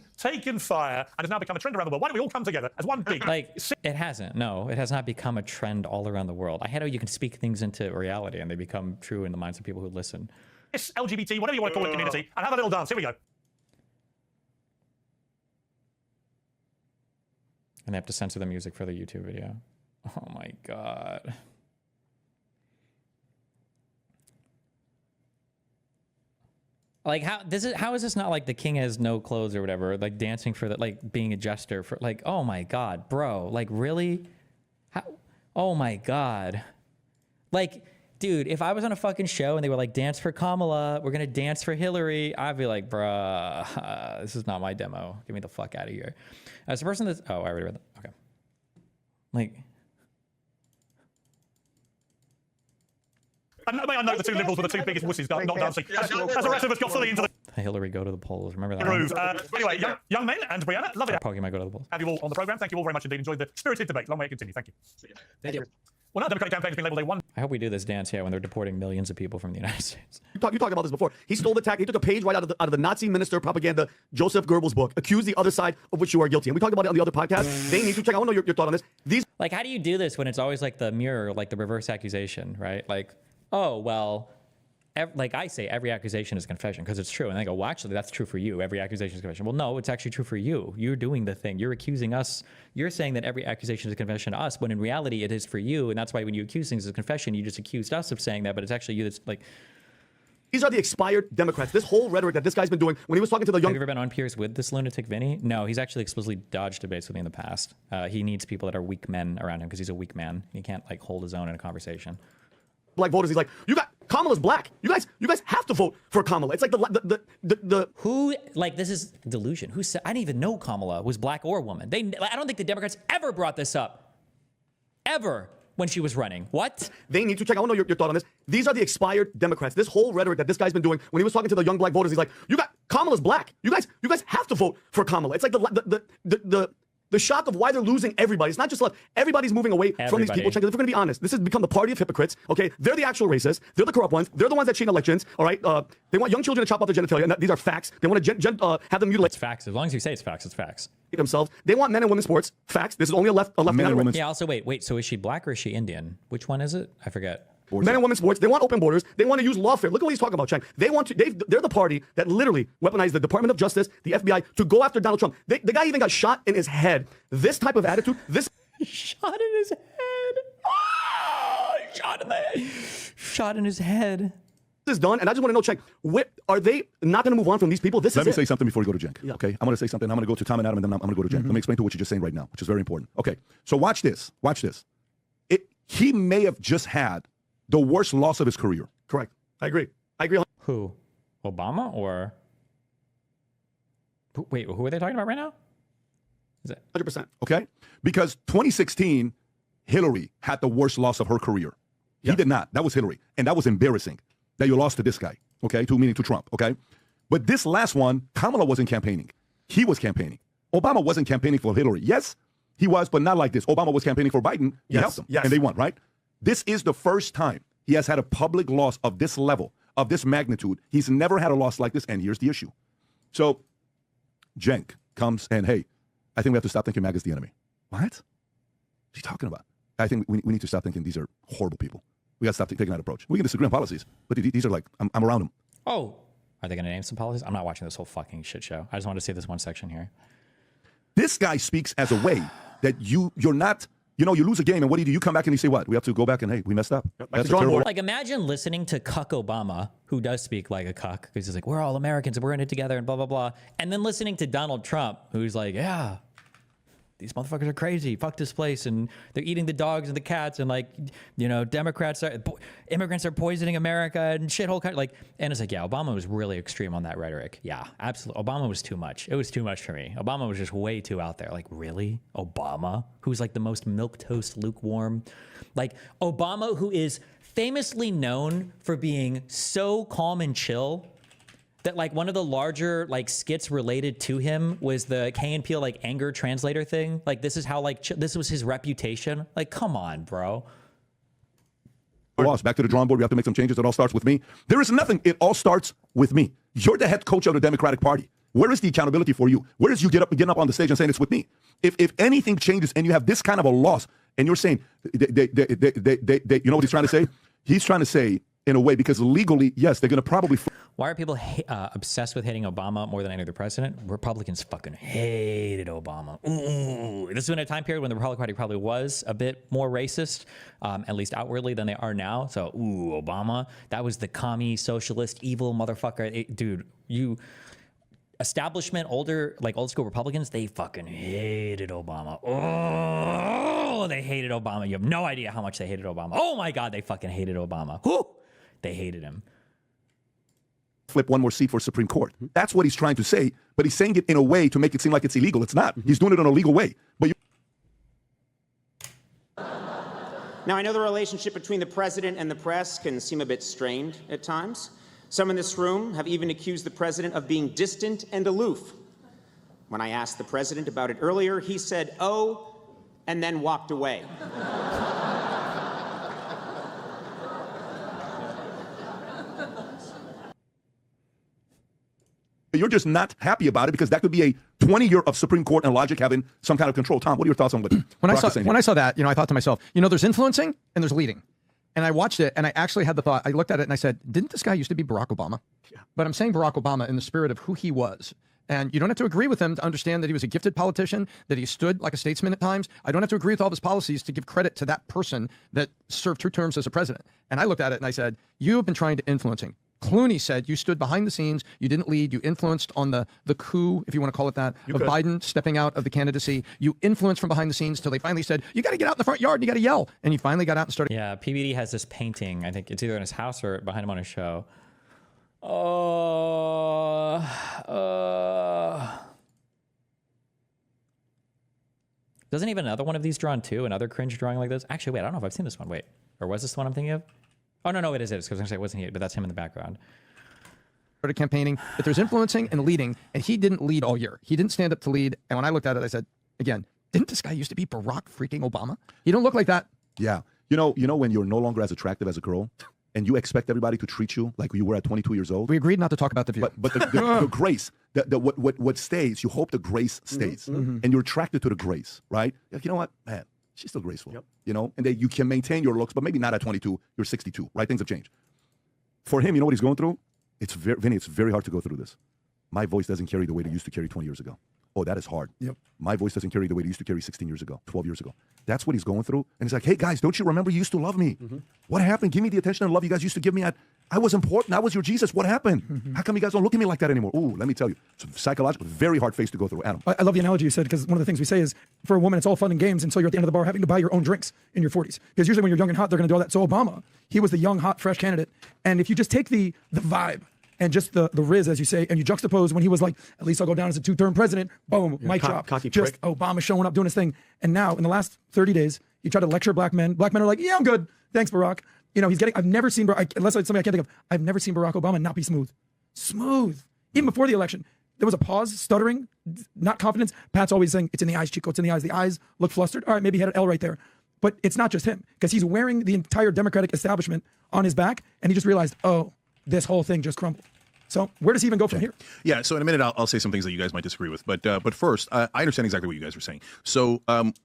fire and has now become a trend around the world. Why don't we all come together as one big it hasn't. No, it has not become a trend all around the world. I hate how you can speak things into reality and they become true in the minds of people who listen. cis, LGBT, whatever you want to call it, community, and have a little dance. Here we go. And they have to censor the music for the YouTube video. Oh my God. Like how is this not like the king has no clothes or whatever, like dancing for that, like being a jester for like, oh my God, bro, like really? How? Oh my God. Like, dude, if I was on a fucking show and they were like, dance for Kamala, we're gonna dance for Hillary, I'd be like, bruh, this is not my demo. Get me the fuck out of here. As a person that's, oh, I already read that. Okay. Like, I know the two liberals were the two biggest wussies not dancing. As the rest of us got fully into the Hillary go to the polls. Remember that? groove. Anyway, young men and Brianna, lovely to Pokemon go to the polls. have you all on the program. Thank you all very much indeed. Enjoyed the spirited debate. Long way to continue. Thank you. Thank you. Well, now Democratic campaign has been labelled a one. I hope we do this dance here when they're deporting millions of people from the United States. You talked about this before. He stole the tactic. He took a page right out of the Nazi minister propaganda, Joseph Goebbels' book, accused the other side of which you are guilty. And we talked about it on the other podcast. They need to check. I want to know your thought on this. Like, how do you do this when it's always like the mirror, like the reverse accusation, right? Like, oh, well, like I say, every accusation is confession because it's true. And they go, well, actually, that's true for you. Every accusation is confession. Well, no, it's actually true for you. You're doing the thing. You're accusing us. You're saying that every accusation is a confession to us, when in reality, it is for you. And that's why when you accuse things as a confession, you just accused us of saying that, but it's actually you that's like. These are the expired Democrats. This whole rhetoric that this guy's been doing when he was talking to the young. Have you ever been on Pierce with this lunatic Vinny? No, he's actually explicitly dodged debates with me in the past. He needs people that are weak men around him because he's a weak man. He can't like hold his own in a conversation. Black voters, he's like, you got Kamala's black. You guys have to vote for Kamala. It's like the who, like, this is delusion. Who said? I didn't even know Kamala was black or woman. I don't think the Democrats ever brought this up, ever, when she was running. What? They need to check. I want to know your thought on this. These are the expired Democrats. This whole rhetoric that this guy's been doing when he was talking to the young black voters, he's like, you got Kamala's black. You guys have to vote for Kamala. It's like the shock of why they're losing everybody. It's not just left. Everybody's moving away from these people. If we're going to be honest, this has become the party of hypocrites. Okay, they're the actual racists. They're the corrupt ones. They're the ones that cheat elections. All right. They want young children to chop off their genitalia. And these are facts. They want to have them mutilate. It's facts. As long as you say it's facts, it's facts. Themselves. They want men and women's sports. Facts. This is only a left man. Yeah. Also, wait. So is she black or is she Indian? Which one is it? I forget. Men and women's sports. They want open borders. They want to use lawfare. Look at what he's talking about, Cenk. They're the party that literally weaponized the Department of Justice, the FBI, to go after Donald Trump. The guy even got shot in his head. This type of attitude. Shot in his head. Oh, shot in the head. Shot in his head. is done, and I just want to know, Cenk, are they not going to move on from these people? Let me say something before we go to Cenk. Yeah. Okay, I'm going to say something. I'm going to go to Tom and Adam, and then I'm going to go to Cenk. Let me explain to what you're just saying right now, which is very important. Okay, so watch this. Watch this. He may have just had the worst loss of his career. Correct. I agree. I agree. Who? Obama or? Wait, who are they talking about right now? Is it 100%? Okay, because 2016, Hillary had the worst loss of her career. He did not. That was Hillary, and that was embarrassing that you lost to this guy. Okay, meaning to Trump. Okay, but this last one, Kamala wasn't campaigning. He was campaigning. Obama wasn't campaigning for Hillary. Yes, he was, but not like this. Obama was campaigning for Biden. He helped him, and they won. Right. This is the first time he has had a public loss of this level, of this magnitude. He's never had a loss like this, and here's the issue. So, Cenk comes and, hey, I think we have to stop thinking MAGA is the enemy. What? What are you talking about? I think we need to stop thinking these are horrible people. We got to stop taking that approach. We can disagree on policies, but these are like, I'm around them. Oh, are they going to name some policies? I'm not watching this whole fucking shit show. I just want to see this one section here. This guy speaks as a way that you're not, you lose a game, and what do? You come back and you say what? We have to go back and, hey, we messed up. That's terrible. Like, imagine listening to Cuck Obama, who does speak like a cuck, because he's like, we're all Americans and we're in it together and blah, blah, blah. And then listening to Donald Trump, who's like, yeah, these motherfuckers are crazy. Fuck this place. And they're eating the dogs and the cats. And immigrants are poisoning America and shithole country. Like, and it's like, yeah, Obama was really extreme on that rhetoric. Yeah, absolutely. Obama was too much. It was too much for me. Obama was just way too out there. Like, really? Obama, who's like the most milquetoast lukewarm. Like, Obama, who is famously known for being so calm and chill that like one of the larger like skits related to him was the Key and Peele like anger translator thing. Like, this is how like this was his reputation. Like, come on, bro. Back to the drawing board. We have to make some changes. It all starts with me. There is nothing. It all starts with me. You're the head coach of the Democratic Party. Where is the accountability for you? Where is you getting up on the stage and saying it's with me? If anything changes and you have this kind of a loss and you're saying, you know what he's trying to say? He's trying to say, in a way, because legally, yes, they're going to probably. Why are people obsessed with hating Obama more than any other president? Republicans fucking hated Obama. Ooh, this is in a time period when the Republican Party probably was a bit more racist, at least outwardly, than they are now. So, ooh, Obama, that was the commie, socialist, evil motherfucker. Dude, establishment, old school Republicans, they fucking hated Obama. Oh, they hated Obama. You have no idea how much they hated Obama. Oh my God, they fucking hated Obama. Whew. They hated him. Flip one more seat for Supreme Court. That's what he's trying to say, but he's saying it in a way to make it seem like it's illegal. It's not. He's doing it in a legal way. But Now, I know the relationship between the president and the press can seem a bit strained at times. Some in this room have even accused the president of being distant and aloof. When I asked the president about it earlier, he said, "Oh," and then walked away. you're just not happy about it because that could be a 20-year of Supreme Court and logic having some kind of control. Tom, what are your thoughts on what when I saw that, I thought to myself, there's influencing and there's leading. And I watched it and I actually had the thought, I looked at it and I said, didn't this guy used to be Barack Obama? Yeah. But I'm saying Barack Obama in the spirit of who he was. And you don't have to agree with him to understand that he was a gifted politician, that he stood like a statesman at times. I don't have to agree with all of his policies to give credit to that person that served 2 terms as a president. And I looked at it and I said, you have been trying to influence him. Clooney said you stood behind the scenes, you didn't lead, you influenced on the coup, if you want to call it that, of Biden stepping out of the candidacy. You influenced from behind the scenes till they finally said, you got to get out in the front yard and you got to yell. And you finally got out and started. Yeah, PBD has this painting. I think it's either in his house or behind him on his show. Doesn't even another one of these drawn too? Another cringe drawing like this? Actually, wait, I don't know if I've seen this one. Wait, or was this the one I'm thinking of? Oh, no, it is. Because I was going to say it wasn't he, but that's him in the background. Started campaigning, that there's influencing and leading, and he didn't lead all year. He didn't stand up to lead. And when I looked at it, I said, again, didn't this guy used to be Barack freaking Obama? He don't look like that. Yeah. You know when you're no longer as attractive as a girl and you expect everybody to treat you like you were at 22 years old? We agreed not to talk about the view. But the grace, what stays, you hope the grace stays. Mm-hmm. And you're attracted to the grace, right? Like, you know what, man, she's still graceful, and you can maintain your looks, but maybe not at 22, you're 62, right? Things have changed. For him, you know what he's going through? Vinny, it's very hard to go through this. My voice doesn't carry the weight it used to carry 20 years ago. Oh, that is hard. Yep. My voice doesn't carry the weight it used to carry 16 years ago, 12 years ago. That's what he's going through. And he's like, hey, guys, don't you remember you used to love me? Mm-hmm. What happened? Give me the attention and love you guys used to give me at I was important. I was your Jesus. What happened? How come you guys don't look at me like that anymore? Ooh, let me tell you. It's psychological, very hard face to go through. Adam. I love the analogy you said, because one of the things we say is for a woman, it's all fun and games until you're at the end of the bar having to buy your own drinks in your 40s. Because usually when you're young and hot, they're going to do all that. So Obama, he was the young, hot, fresh candidate. And if you just take the vibe and just the riz, as you say, and you juxtapose when he was like, at least I'll go down as a 2-term president, boom, mic drop. Cocky just prick. Obama showing up, doing his thing. And now, in the last 30 days, he tried to lecture black men. Black men are like, yeah, I'm good. Thanks, Barack. You know, he's getting, I've never seen, unless it's somebody I can't think of, I've never seen Barack Obama not be smooth. Smooth. Even before the election, there was a pause, stuttering, not confidence. Pat's always saying, it's in the eyes, Chico, it's in the eyes. The eyes look flustered. All right, maybe he had an L right there. But it's not just him, because he's wearing the entire Democratic establishment on his back, and he just realized, oh, this whole thing just crumbled. So where does he even go from here? Yeah, so in a minute, I'll say some things that you guys might disagree with. But first, I understand exactly what you guys were saying. So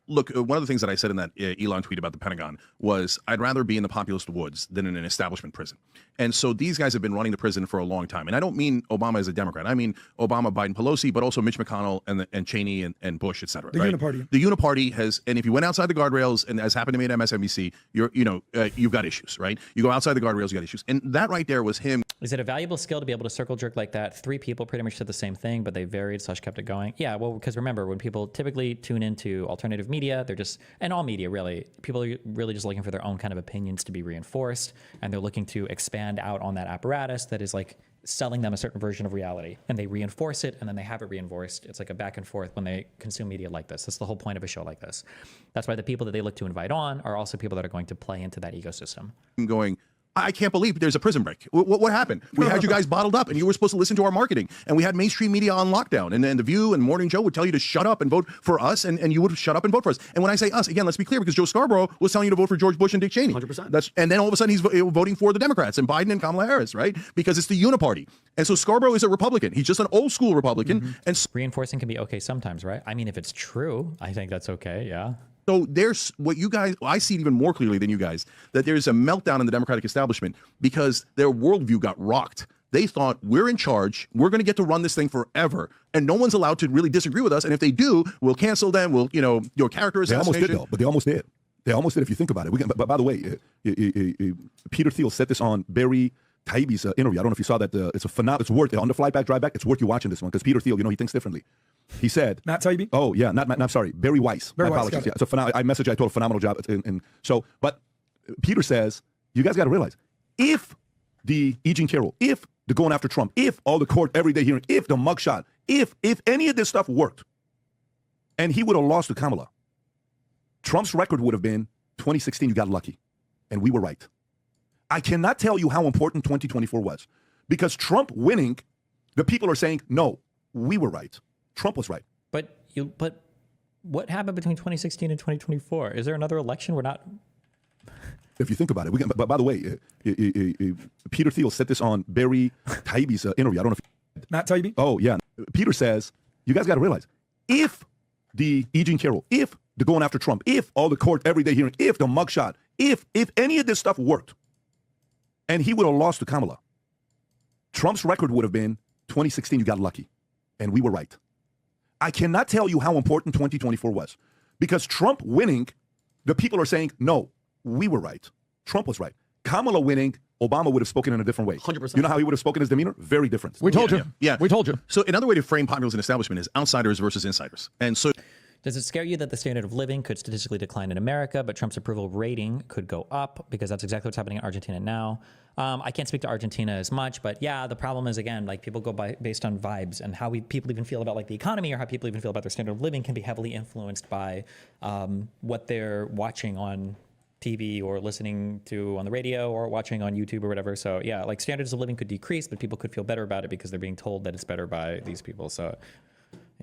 look, one of the things that I said in that Elon tweet about the Pentagon was I'd rather be in the populist woods than in an establishment prison. And so these guys have been running the prison for a long time. And I don't mean Obama as a Democrat. I mean Obama, Biden, Pelosi, but also Mitch McConnell and Cheney and Bush, et cetera. The right? Uniparty. The Uniparty has, and if you went outside the guardrails, and as happened to me at MSNBC, you've got issues, right? You go outside the guardrails, you got issues. And that right there was him. Is it a valuable skill to be able to circle jerk like that? 3 people pretty much said the same thing, but they varied / kept it going. Yeah, well, because remember, when people typically tune into alternative media, they're just, and all media really, people are really just looking for their own kind of opinions to be reinforced, and they're looking to expand out on that apparatus that is like selling them a certain version of reality, and they reinforce it, and then they have it reinforced. It's like a back and forth when they consume media like this. That's the whole point of a show like this. That's why the people that they look to invite on are also people that are going to play into that ecosystem. Going, I can't believe there's a prison break. What happened? We had you guys bottled up, and you were supposed to listen to our marketing, and we had mainstream media on lockdown, and then The View and Morning Joe would tell you to shut up and vote for us, and you would shut up and vote for us. And when I say us, again, let's be clear, because Joe Scarborough was telling you to vote for George Bush and Dick Cheney. 100%. And then all of a sudden he's voting for the Democrats and Biden and Kamala Harris, right? Because it's the Uniparty. And so Scarborough is a Republican. He's just an old school Republican. And reinforcing can be okay sometimes, right? I mean, if it's true, I think that's okay, yeah. So there's what you guys, I see it even more clearly than you guys, that there's a meltdown in the Democratic establishment because their worldview got rocked. They thought, we're in charge, we're going to get to run this thing forever, and no one's allowed to really disagree with us. And if they do, we'll cancel them. We'll, your character They almost did, assassination. though, but they almost did. They almost did, if you think about it. But by the way, Peter Thiel said this on Barry Taibbi's interview. I don't know if you saw that. It's worth it. On the flight back, drive back, it's worth you watching this one, because Peter Thiel, he thinks differently. He said, Matt Taibbi? Oh, yeah, not sorry, Barry Weiss. Barry My Weiss, apologies. got it. Yeah, I told a phenomenal job. But Peter says, you guys got to realize, if the E. Jean Carroll, if the going after Trump, if all the court everyday hearing, if the mugshot, if any of this stuff worked, and he would have lost to Kamala, Trump's record would have been 2016, you got lucky. And we were right. I cannot tell you how important 2024 was, because Trump winning, the people are saying, no, we were right. Trump was right. But what happened between 2016 and 2024? Is there another election? We're not. If you think about it, but by the way, Peter Thiel said this on Barry Taibbi's interview. I don't know if Matt Taibbi? Oh, yeah. Peter says, you guys got to realize, if the E. Jean Carroll, if the going after Trump, if all the court everyday hearing, if the mugshot, if any of this stuff worked, and he would have lost to Kamala, Trump's record would have been 2016, you got lucky. And we were right. I cannot tell you how important 2024 was, because Trump winning, the people are saying, no, we were right. Trump was right. Kamala winning, Obama would have spoken in a different way. 100%. You know how he would have spoken his demeanor? Very different. We told you. Yeah. We told you. So another way to frame populist and establishment is outsiders versus insiders. And so Does it scare you that the standard of living could statistically decline in America, but Trump's approval rating could go up? Because that's exactly what's happening in Argentina now. I can't speak to Argentina as much, but yeah, the problem is, again, like people go based on vibes, and how people even feel about like the economy, or how people even feel about their standard of living can be heavily influenced by what they're watching on TV or listening to on the radio or watching on YouTube or whatever. So yeah, like standards of living could decrease, but people could feel better about it because they're being told that it's better by these people. So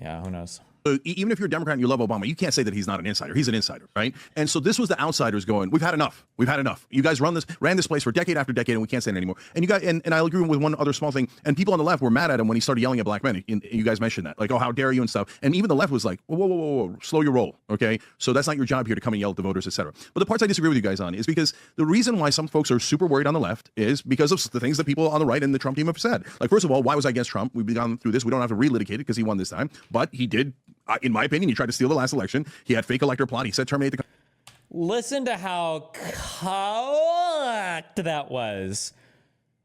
yeah, who knows? Even if you're a Democrat and you love Obama, you can't say that he's not an insider. He's an insider, right? And so this was the outsiders going, we've had enough. We've had enough. You guys ran this place for decade after decade, and we can't say it anymore. And you guys, and I agree with one other small thing. And people on the left were mad at him when he started yelling at black men. And you guys mentioned that, like, oh, how dare you and stuff. And even the left was like, whoa, slow your roll, okay? So that's not your job here to come and yell at the voters, et cetera. But the parts I disagree with you guys on is because the reason why some folks are super worried on the left is because of the things that people on the right and the Trump team have said. Like, first of all, why was I against Trump? We've gone through this. We don't have to relitigate it because he won this time. But he did, in my opinion, he tried to steal the last election. He had fake elector plot. He said terminate the. Listen to how correct that was.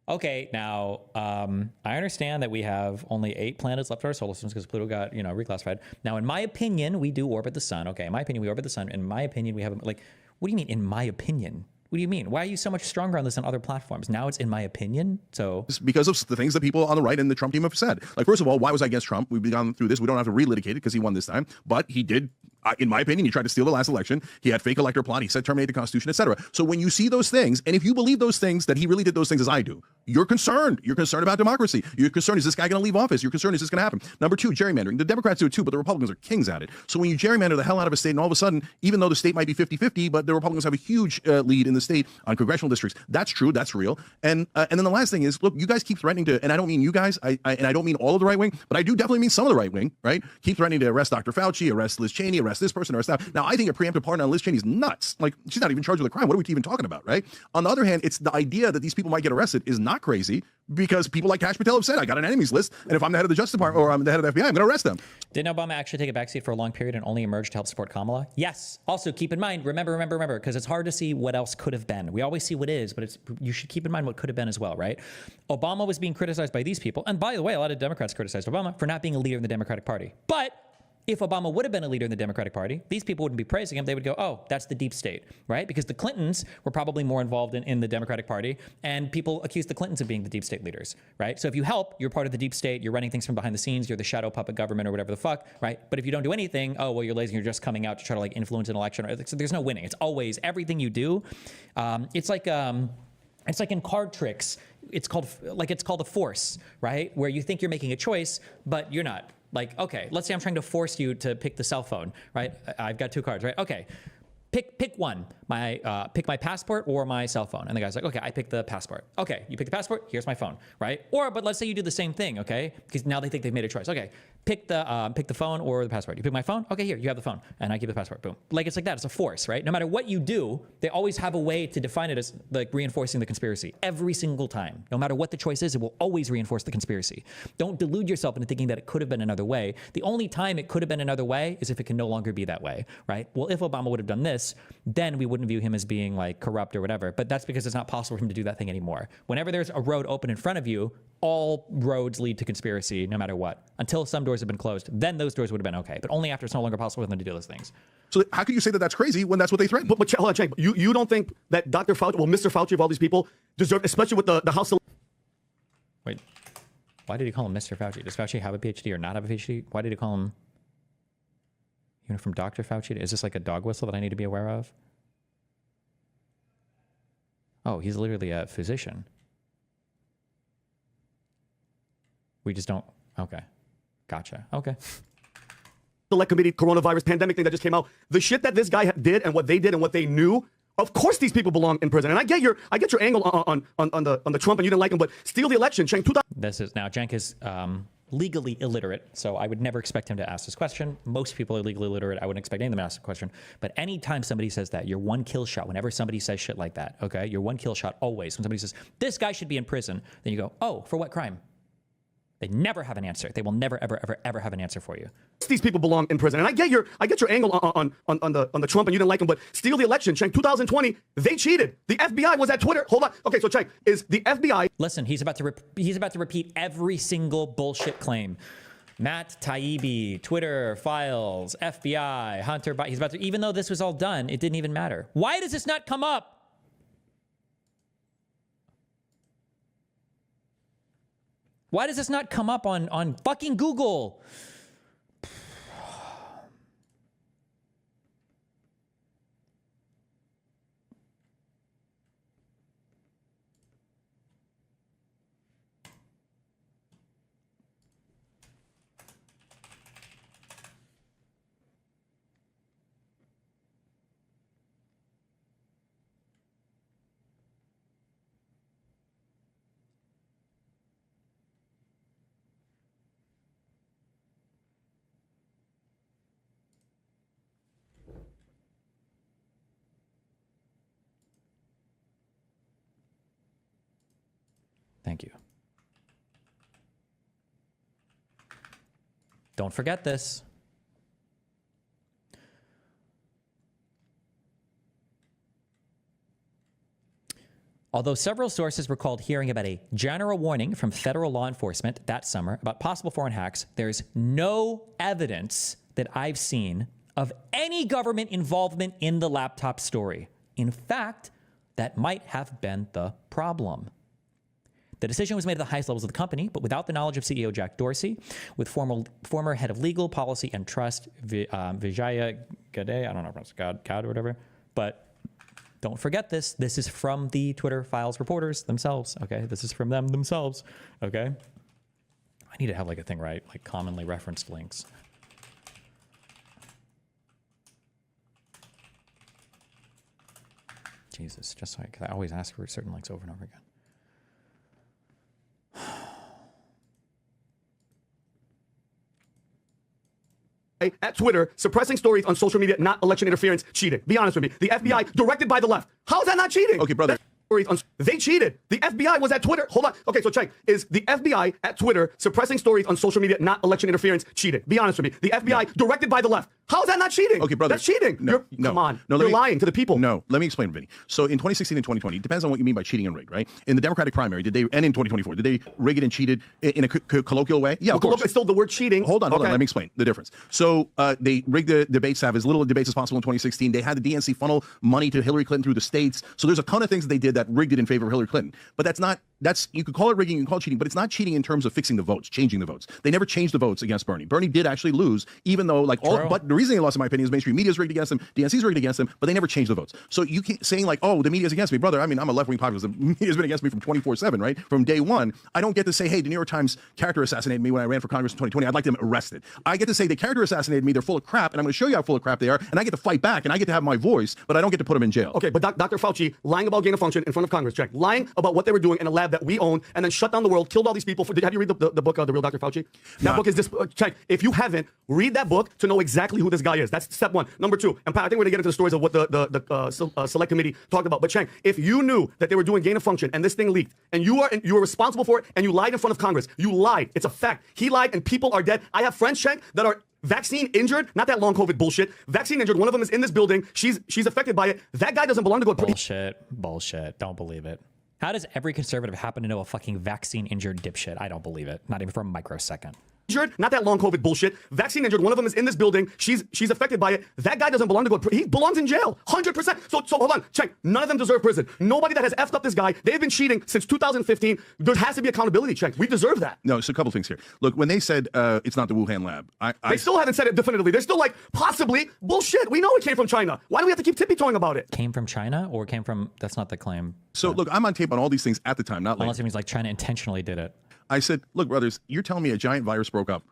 Okay, now I understand that we have only 8 planets left in our solar system because Pluto got, you know, reclassified. Now, in my opinion, we do orbit the sun. Okay, in my opinion, we orbit the sun. In my opinion, we have, like, what do you mean, in my opinion? What do you mean? Why are you so much stronger on this on other platforms? Now it's in my opinion. So It's because of the things that people on the right and the Trump team have said. Like, first of all, why was I against Trump? We've gone through this. We don't have to relitigate it because he won this time. But he did, in my opinion, he tried to steal the last election. He had fake elector plot. He said terminate the Constitution, etc. So when you see those things, and if you believe those things, that he really did those things as I do, you're concerned. You're concerned about democracy. You're concerned, is this guy going to leave office? You're concerned, is this going to happen? Number 2, gerrymandering. The Democrats do it too, but the Republicans are kings at it. So when you gerrymander the hell out of a state, and all of a sudden, even though the state might be 50-50, but the Republicans have a huge lead in the state on congressional districts. That's true. That's real. And then the last thing is, look, you guys keep threatening to, and I don't mean you guys, and I don't mean all of the right wing, but I do definitely mean some of the right wing, right? Keep threatening to arrest Dr. Fauci, arrest Liz Cheney, arrest this person, arrest that. Now, I think a preemptive pardon on Liz Cheney is nuts. Like, she's not even charged with a crime. What are we even talking about, right? On the other hand, it's the idea that these people might get arrested is not crazy, because people like Kash Patel have said, I got an enemies list, and if I'm the head of the Justice Department or I'm the head of the FBI, I'm going to arrest them. Didn't Obama actually take a backseat for a long period and only emerge to help support Kamala? Yes. Also, keep in mind, remember, because it's hard to see what else could have been. We always see what is, but you should keep in mind what could have been as well, right? Obama was being criticized by these people. And by the way, a lot of Democrats criticized Obama for not being a leader in the Democratic Party. But if Obama would have been a leader in the Democratic Party, these people wouldn't be praising him. They would go, oh, that's the deep state, right? Because the Clintons were probably more involved in the Democratic Party, and people accuse the Clintons of being the deep state leaders, right? So if you help, you're part of the deep state, you're running things from behind the scenes, you're the shadow puppet government or whatever the fuck, right? But if you don't do anything, oh, well, you're lazy, you're just coming out to try to like influence an election. So there's no winning. It's always everything you do. It's like in card tricks. It's called a force, right? Where you think you're making a choice, but you're not. Like, okay, let's say I'm trying to force you to pick the cell phone, right? I've got 2 cards, right? Okay, pick one. Pick my passport or my cell phone. And the guy's like, okay, I pick the passport. Okay, you pick the passport, here's my phone, right? But let's say you do the same thing, okay? Because now they think they've made a choice. Okay, pick the phone or the passport. You pick my phone? Okay, here, you have the phone. And I keep the passport, boom. Like, it's like that, it's a force, right? No matter what you do, they always have a way to define it as like reinforcing the conspiracy. Every single time. No matter what the choice is, it will always reinforce the conspiracy. Don't delude yourself into thinking that it could have been another way. The only time it could have been another way is if it can no longer be that way, right? Well, if Obama would have done this, then we wouldn't view him as being like corrupt or whatever, but that's because it's not possible for him to do that thing anymore. Whenever there's a road open in front of you, all roads lead to conspiracy no matter what. Until some doors have been closed, then those doors would have been okay, but only after it's no longer possible for them to do those things. So how could you say that that's crazy when that's what they threaten? But hold on, Cenk, you don't think that Dr. Fauci, well, Mr. Fauci of all these people deserve, especially with the House. Wait, why did he call him Mr. Fauci? Does Fauci have a PhD or not have a PhD? Why did he call him, from Dr. Fauci? Is this like a dog whistle that I need to be aware of? Oh, he's literally a physician. We just don't. Okay. Gotcha. Okay. Select Committee coronavirus pandemic thing that just came out. The shit that this guy did and what they did and what they knew. Of course, these people belong in prison. And I get your angle on the Trump, and you didn't like him, but steal the election. Cenk, Cenk is legally illiterate, so I would never expect him to ask this question. Most people are legally illiterate. I wouldn't expect any of them to ask the question. But anytime somebody says that, you're one kill shot. Whenever somebody says shit like that, okay, you're one kill shot always. When somebody says this guy should be in prison, then you go, oh, for what crime? They never have an answer. They will never, ever, ever, ever have an answer for you. These people belong in prison. And I get your angle on the Trump, and you didn't like him, but steal the election. Cenk, 2020, they cheated. The FBI was at Twitter. Hold on. Okay, so Cenk, is the FBI... Listen, he's about to repeat every single bullshit claim. Matt Taibbi, Twitter, files, FBI, Hunter Biden. He's about to, even though this was all done, it didn't even matter. Why does this not come up? Why does this not come up on fucking Google? Thank you. Don't forget this. Although several sources recalled hearing about a general warning from federal law enforcement that summer about possible foreign hacks, there's no evidence that I've seen of any government involvement in the laptop story. In fact, that might have been the problem. The decision was made at the highest levels of the company, but without the knowledge of CEO Jack Dorsey, with former head of legal, policy, and trust, Vijaya Gadde, I don't know if it's God or whatever, but don't forget this. This is from the Twitter Files reporters themselves, okay? This is from them themselves, okay? I need to have like a thing, right? Like commonly referenced links. Jesus, just so I always ask for certain links over and over again. At Twitter, suppressing stories on social media, not election interference, cheating. Be honest with me. The FBI, directed by the left. How is that not cheating? Okay, brother. They cheated. The FBI was at Twitter. Hold on. Okay, so check. Is the FBI at Twitter suppressing stories on social media, not election interference, cheating? Be honest with me. The FBI, directed by the left. How is that not cheating? Okay, brother. That's cheating. Come on. You're lying to the people. No, let me explain, Vinny. So in 2016 and 2020, it depends on what you mean by cheating and rigged, right? In the Democratic primary, and in 2024, did they rig it and cheated in a colloquial way? Yeah, of course. It's still the word cheating. Hold on. Let me explain the difference. So they rigged the debates to have as little debates as possible in 2016. They had the DNC funnel money to Hillary Clinton through the states. So there's a ton of things that they did that rigged it in favor of Hillary Clinton. But you could call it rigging, you can call it cheating, but it's not cheating in terms of fixing the votes, changing the votes. They never changed the votes against Bernie. Bernie did actually lose, even though but the reason they lost, in my opinion, is mainstream media's rigged against them, DNC's rigged against them, but they never changed the votes. So you keep saying like, oh, the media's against me, brother. I mean, I'm a left-wing populist. The media's been against me from 24/7, right? From day one. I don't get to say, hey, the New York Times character assassinated me when I ran for Congress in 2020. I'd like them arrested. I get to say the character assassinated me. They're full of crap, and I'm going to show you how full of crap they are, and I get to fight back, and I get to have my voice, but I don't get to put them in jail. Okay, but Dr. Fauci lying about gain of function in front of Congress, check. Lying about what they were doing in a lab that we own, and then shut down the world, killed all these people. Have you read the book, The Real Dr. Fauci? That book is this. Check. If you haven't, read that book to know exactly who this guy is. That's step one. Number two, and I think we're going to get into the stories of what the select committee talked about. But Cenk, if you knew that they were doing gain of function and this thing leaked, and you were responsible for it, and you lied in front of Congress, you lied. It's a fact. He lied, and people are dead. I have friends, Cenk, that are vaccine injured, not that long COVID bullshit. Vaccine injured. One of them is in this building. She's affected by it. That guy doesn't belong to go. Bullshit. Don't believe it. How does every conservative happen to know a fucking vaccine injured dipshit? I don't believe it. Not even for a microsecond. Injured, not that long COVID bullshit. Vaccine injured. One of them is in this building. She's affected by it. That guy doesn't belong to go. He belongs in jail, 100%. So hold on, check. None of them deserve prison. Nobody that has effed up this guy. They've been cheating since 2015. There has to be accountability. Check. We deserve that. No, so a couple things here. Look, when they said it's not the Wuhan lab, they still haven't said it definitively. They're still like possibly bullshit. We know it came from China. Why do we have to keep tippy-toeing about it? Came from China or came from? That's not the claim. So look, I'm on tape on all these things at the time, not later. Unless it means like China intentionally did it. I said, look, brothers, you're telling me a giant virus broke out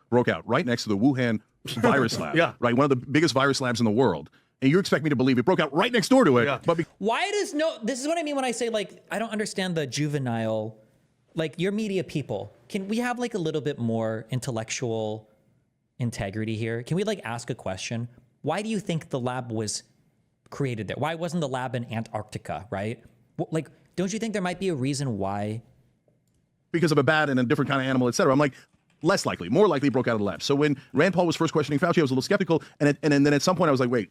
right next to the Wuhan virus lab, yeah, right? One of the biggest virus labs in the world. And you expect me to believe it broke out right next door to it. Yeah. But why does this is what I mean when I say, like, I don't understand the juvenile, like, your media people. Can we have like a little bit more intellectual integrity here? Can we like ask a question? Why do you think the lab was created there? Why wasn't the lab in Antarctica, right? Like, don't you think there might be a reason why? Because of a bat and a different kind of animal, et cetera. I'm like, less likely, more likely it broke out of the lab. So when Rand Paul was first questioning Fauci, I was a little skeptical. And then at some point I was like, wait,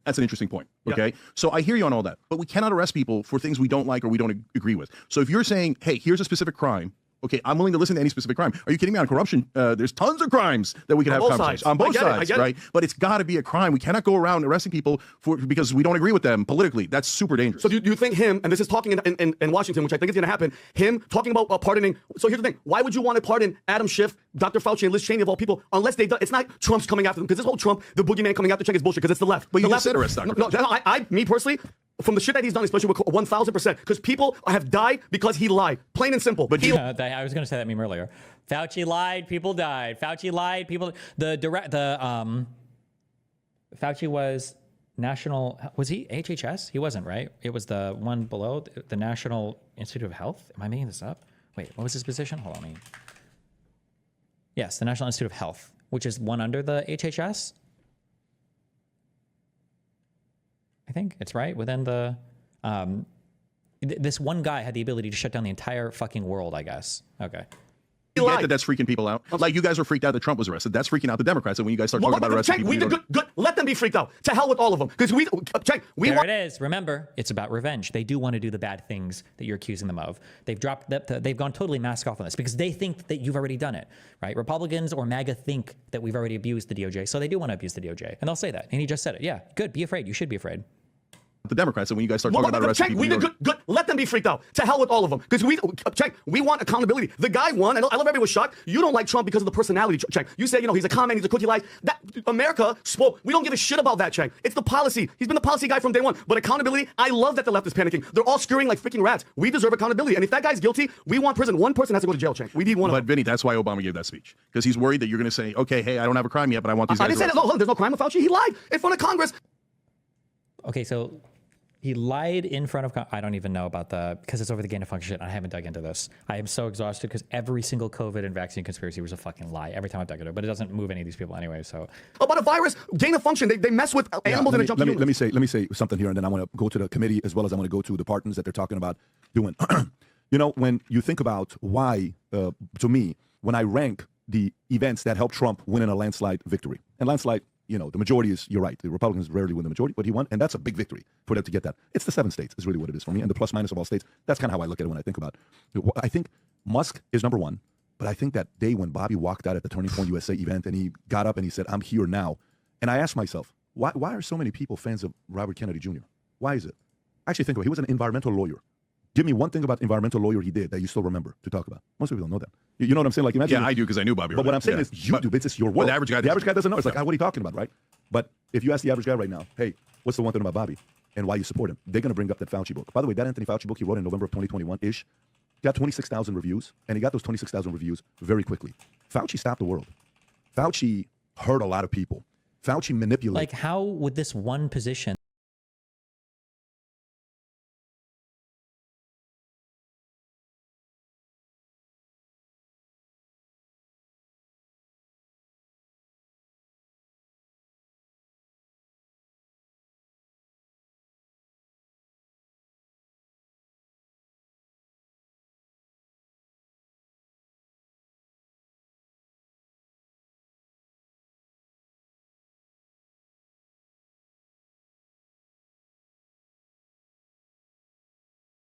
that's an interesting point. Okay. Yeah. So I hear you on all that, but we cannot arrest people for things we don't like or we don't agree with. So if you're saying, hey, here's a specific crime, okay, I'm willing to listen to any specific crime. Are you kidding me? On corruption, there's tons of crimes that we can have conversations on both sides, right? But it's got to be a crime. We cannot go around arresting people because we don't agree with them politically. That's super dangerous. So do you think him, and this is talking in Washington, which I think is going to happen, him talking about pardoning. So here's the thing. Why would you want to pardon Adam Schiff, Dr. Fauci, and Liz Cheney of all people, unless they've done, it's not Trump's coming after them, because this whole Trump, the boogeyman coming after Cenk is bullshit, because it's the left. But you just said arrest Dr. No, me personally, from the shit that he's done, especially with 1,000%, because people have died because he lied, plain and simple. But I was going to say that meme earlier. Fauci lied, people died. Fauci lied, people. Fauci was national. Was he HHS? He wasn't, right? It was the one below the National Institute of Health. Am I making this up? Wait, what was his position? Hold on. Yes, the National Institute of Health, which is one under the HHS. I think it's right within the, this one guy had the ability to shut down the entire fucking world, I guess. Okay. You get that that's freaking people out. Like you guys were freaked out that Trump was arrested. That's freaking out the Democrats. And when you guys start talking about arresting people, we did good. Let them be freaked out. To hell with all of them. Because we there it is. Remember, it's about revenge. They do want to do the bad things that you're accusing them of. They've dropped that. They've gone totally mask off on this because they think that you've already done it, right? Republicans or MAGA think that we've already abused the DOJ, so they do want to abuse the DOJ, and they'll say that. And he just said it. Yeah, good. Be afraid. You should be afraid. The Democrats, and when you guys start talking about arresting people, we did good. Let them be freaked out. To hell with all of them. Because we want accountability. The guy won. I love everybody was shocked. You don't like Trump because of the personality. You say, he's a con man, he's a cookie light. That America spoke. We don't give a shit about that, It's the policy. He's been the policy guy from day one. But accountability, I love that the left is panicking. They're all scurrying like freaking rats. We deserve accountability. And if that guy's guilty, we want prison. One person has to go to jail, We need one. But Vinny, that's why Obama gave that speech. Because he's worried that you're going to say, okay, hey, I don't have a crime yet, but I want these guys. I didn't say that. Look, there's no crime with Fauci. He lied in front of Congress. Okay, so he lied in front of, I don't even know about because it's over the gain of function shit. I haven't dug into this. I am so exhausted because every single COVID and vaccine conspiracy was a fucking lie every time I've dug into it, but it doesn't move any of these people anyway, so. About a virus, gain of function, they mess with animals and jump. Let me say something here, and then I want to go to the committee as well as I want to go to the partners that they're talking about doing. When you think about why, to me, when I rank the events that helped Trump win in a landslide victory, and landslide, the majority is, you're right, the Republicans rarely win the majority, but he won, and that's a big victory for them to get that. It's the 7 states is really what it is for me, and the plus minus of all states. That's kind of how I look at it when I think about it. I think Musk is number one, but I think that day when Bobby walked out at the Turning Point USA event and he got up and he said, I'm here now, and I asked myself, why are so many people fans of Robert Kennedy Jr.? Why is it? Actually think about it. He was an environmental lawyer. Give me one thing about environmental lawyer he did that you still remember to talk about. Most people don't know that. You know what I'm saying? Like, imagine. Yeah, I do because I knew Bobby. But what I'm saying is, you do. It's your world. The average guy doesn't know. It's like, what are you talking about, right? But if you ask the average guy right now, hey, what's the one thing about Bobby and why you support him? They're going to bring up that Fauci book. By the way, that Anthony Fauci book he wrote in November of 2021-ish got 26,000 reviews, and he got those 26,000 reviews very quickly. Fauci stopped the world. Fauci hurt a lot of people. Fauci manipulated. Like, how would this one position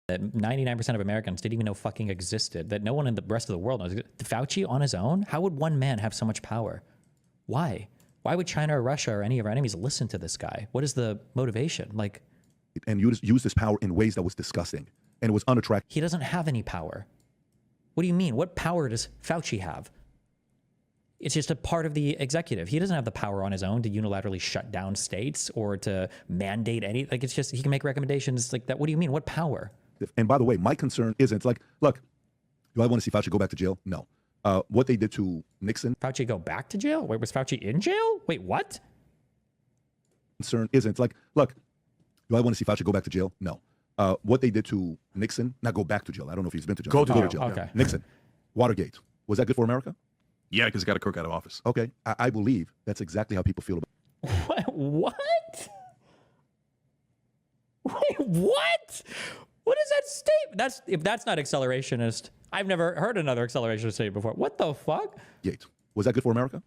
that 99% of Americans didn't even know fucking existed, that no one in the rest of the world knows. Fauci on his own? How would one man have so much power? Why? Why would China or Russia or any of our enemies listen to this guy? What is the motivation? Like, and use this power in ways that was disgusting, and it was unattractive. He doesn't have any power. What do you mean? What power does Fauci have? It's just a part of the executive. He doesn't have the power on his own to unilaterally shut down states or to mandate any. Like, it's just he can make recommendations like that. What do you mean? What power? And by the way, my concern isn't like, look, do I want to see Fauci go back to jail? No. What they did to Nixon. Fauci go back to jail? Wait, was Fauci in jail? Wait, what? Concern isn't like, look, do I want to see Fauci go back to jail? No. What they did to Nixon, not go back to jail. I don't know if he's been to jail. Go to jail. Okay. Nixon, Watergate. Was that good for America? Yeah, because it got a crook out of office. Okay. I believe that's exactly how people feel about it. What? Wait, what? What is that statement? If that's not accelerationist, I've never heard another accelerationist say it before. What the fuck? Yates. Was that good for America?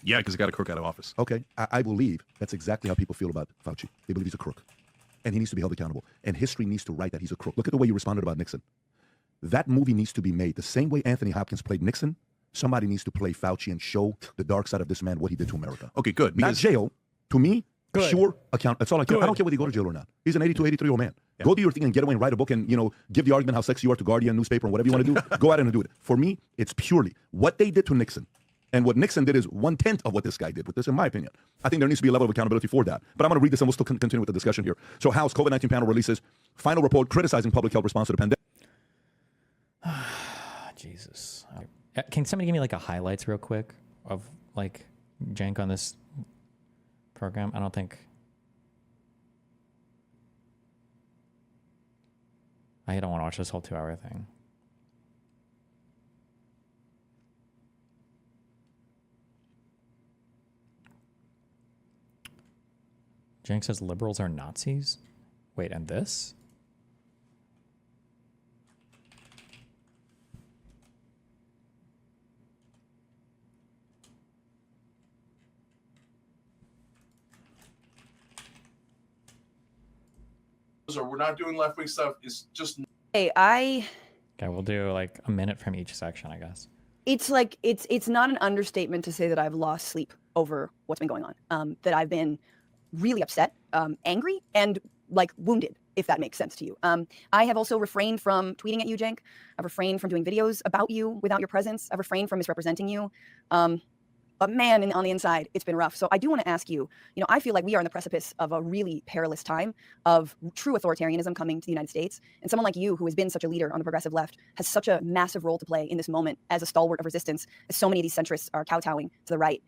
Yeah, because it got a crook out of office. Okay. I believe that's exactly how people feel about Fauci. They believe he's a crook. And he needs to be held accountable. And history needs to write that he's a crook. Look at the way you responded about Nixon. That movie needs to be made. The same way Anthony Hopkins played Nixon, somebody needs to play Fauci and show the dark side of this man, what he did to America. Okay, good. Not jail. To me, pure account. That's all I care. I don't care whether you go to jail or not. He's an 82, 83-year-old man. Yeah. Go do your thing and get away and write a book and, give the argument how sexy you are to Guardian newspaper and whatever you want to do. Go out and do it. For me, it's purely what they did to Nixon. And what Nixon did is 1/10 of what this guy did with this, in my opinion. I think there needs to be a level of accountability for that. But I'm going to read this and we'll still continue with the discussion here. So House COVID-19 panel releases final report criticizing public health response to the pandemic. Jesus. Can somebody give me like a highlights real quick of like Cenk on this program? I don't think. I don't want to watch this whole 2-hour thing. Cenk says liberals are Nazis? Wait, and this? or we're not doing left wing stuff is just. Hey, Okay, we'll do like a minute from each section, I guess. it's like it's not an understatement to say that I've lost sleep over what's been going on. That I've been really upset, angry, and like wounded, if that makes sense to you. I have also refrained from tweeting at you, Cenk. I've refrained from doing videos about you without your presence. I've refrained from misrepresenting you. But man, on the inside, it's been rough. So I do want to ask you, I feel like we are on the precipice of a really perilous time of true authoritarianism coming to the United States. And someone like you, who has been such a leader on the progressive left, has such a massive role to play in this moment as a stalwart of resistance, as so many of these centrists are kowtowing to the right.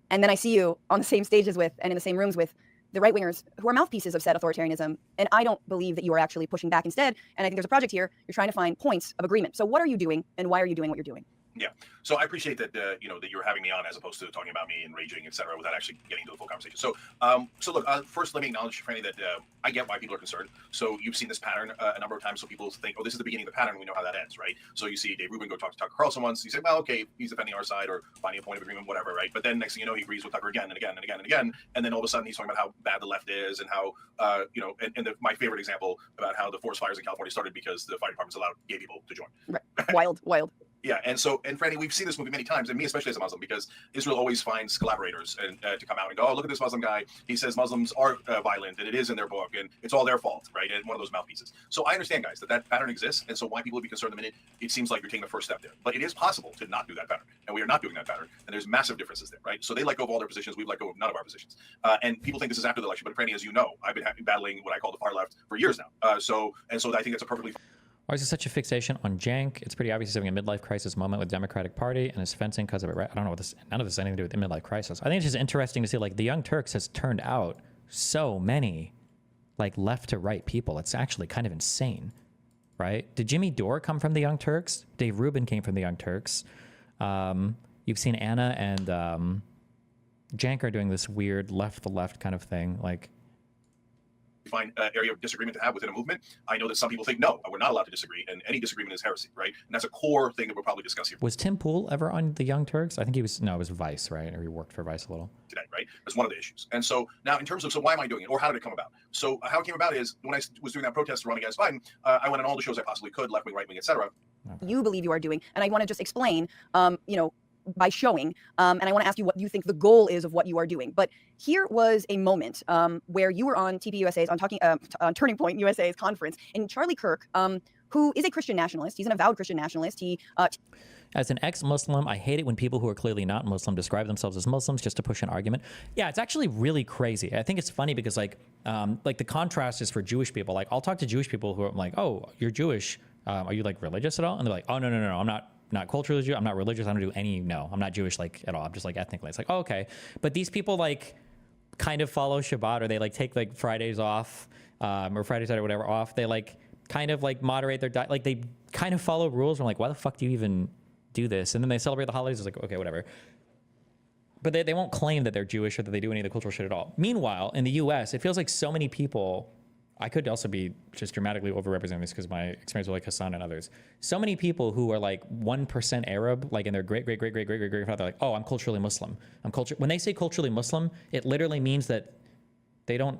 And then I see you on the same stages with, and in the same rooms with, the right-wingers who are mouthpieces of said authoritarianism. And I don't believe that you are actually pushing back instead. And I think there's a project here. You're trying to find points of agreement. So what are you doing, and why are you doing what you're doing? Yeah. So I appreciate that, that you're having me on as opposed to talking about me and raging, et cetera, without actually getting into the full conversation. So, look, first let me acknowledge, Franny, that I get why people are concerned. So you've seen this pattern a number of times. So people think, oh, this is the beginning of the pattern. We know how that ends, right? So you see Dave Rubin go talk to Tucker Carlson once. You say, well, okay, he's defending our side or finding a point of agreement, whatever, right? But then next thing you know, he agrees with Tucker again and again and again and again. And then all of a sudden he's talking about how bad the left is and how, my favorite example about how the forest fires in California started because the fire departments allowed gay people to join. Right. Wild. Yeah, and Franny, we've seen this movie many times, and me especially as a Muslim, because Israel always finds collaborators and to come out and go, oh, look at this Muslim guy. He says Muslims are violent, and it is in their book, and it's all their fault, right? And one of those mouthpieces. So I understand, guys, that pattern exists, and so why people would be concerned the minute it seems like you're taking the first step there. But it is possible to not do that pattern, and we are not doing that pattern, and there's massive differences there, right? So they let go of all their positions, we've let go of none of our positions. And people think this is after the election, but Franny, as you know, I've been battling what I call the far left for years now. So I think that's a perfectly. Why is there such a fixation on Cenk? It's pretty obvious he's having a midlife crisis moment with the Democratic Party and is fencing because of it. I don't know what this. None of this has anything to do with the midlife crisis. I think it's just interesting to see like the Young Turks has turned out so many like left to right people. It's actually kind of insane, right? Did Jimmy Dore come from the Young Turks? Dave Rubin came from the Young Turks. You've seen Anna and Cenk are doing this weird left to left kind of thing, like. Find area of disagreement to have within a movement. I know that some people think, no, we're not allowed to disagree, and any disagreement is heresy, right? And that's a core thing that we'll probably discuss here. Was Tim Pool ever on the Young Turks? I think he was. No, it was Vice, right? Or he worked for Vice a little. Today, right? That's one of the issues. And so now, in terms of, so why am I doing it, or how did it come about? So how it came about is when I was doing that protest running against Biden, I went on all the shows I possibly could, left wing, right wing, etc. You believe you are doing, and I want to just explain, by showing, and I want to ask you what you think the goal is of what you are doing. But here was a moment where you were on TPUSA's, on Turning Point USA's conference, and Charlie Kirk, who is a Christian nationalist, he's an avowed Christian nationalist. As an ex-Muslim, I hate it when people who are clearly not Muslim describe themselves as Muslims just to push an argument. Yeah, it's actually really crazy. I think it's funny because like the contrast is for Jewish people. Like I'll talk to Jewish people who are like, oh, you're Jewish. Are you like religious at all? And they're like, oh, no, I'm not culturally Jewish. I'm not religious. I don't do any. No, I'm not Jewish like at all. I'm just like ethnically. It's like, oh, okay. But these people like kind of follow Shabbat, or they like take like Fridays off, or Friday, Saturday, whatever off. They like kind of like moderate their diet. Like they kind of follow rules. I'm like, why the fuck do you even do this? And then they celebrate the holidays. It's like, okay, whatever. But they won't claim that they're Jewish or that they do any of the cultural shit at all. Meanwhile, in the U.S., it feels like so many people. I could also be just dramatically overrepresenting this because my experience with like Hassan and others. So many people who are like 1% Arab, like in their great grandfather, like, oh, I'm culturally Muslim. When they say culturally Muslim, it literally means that they don't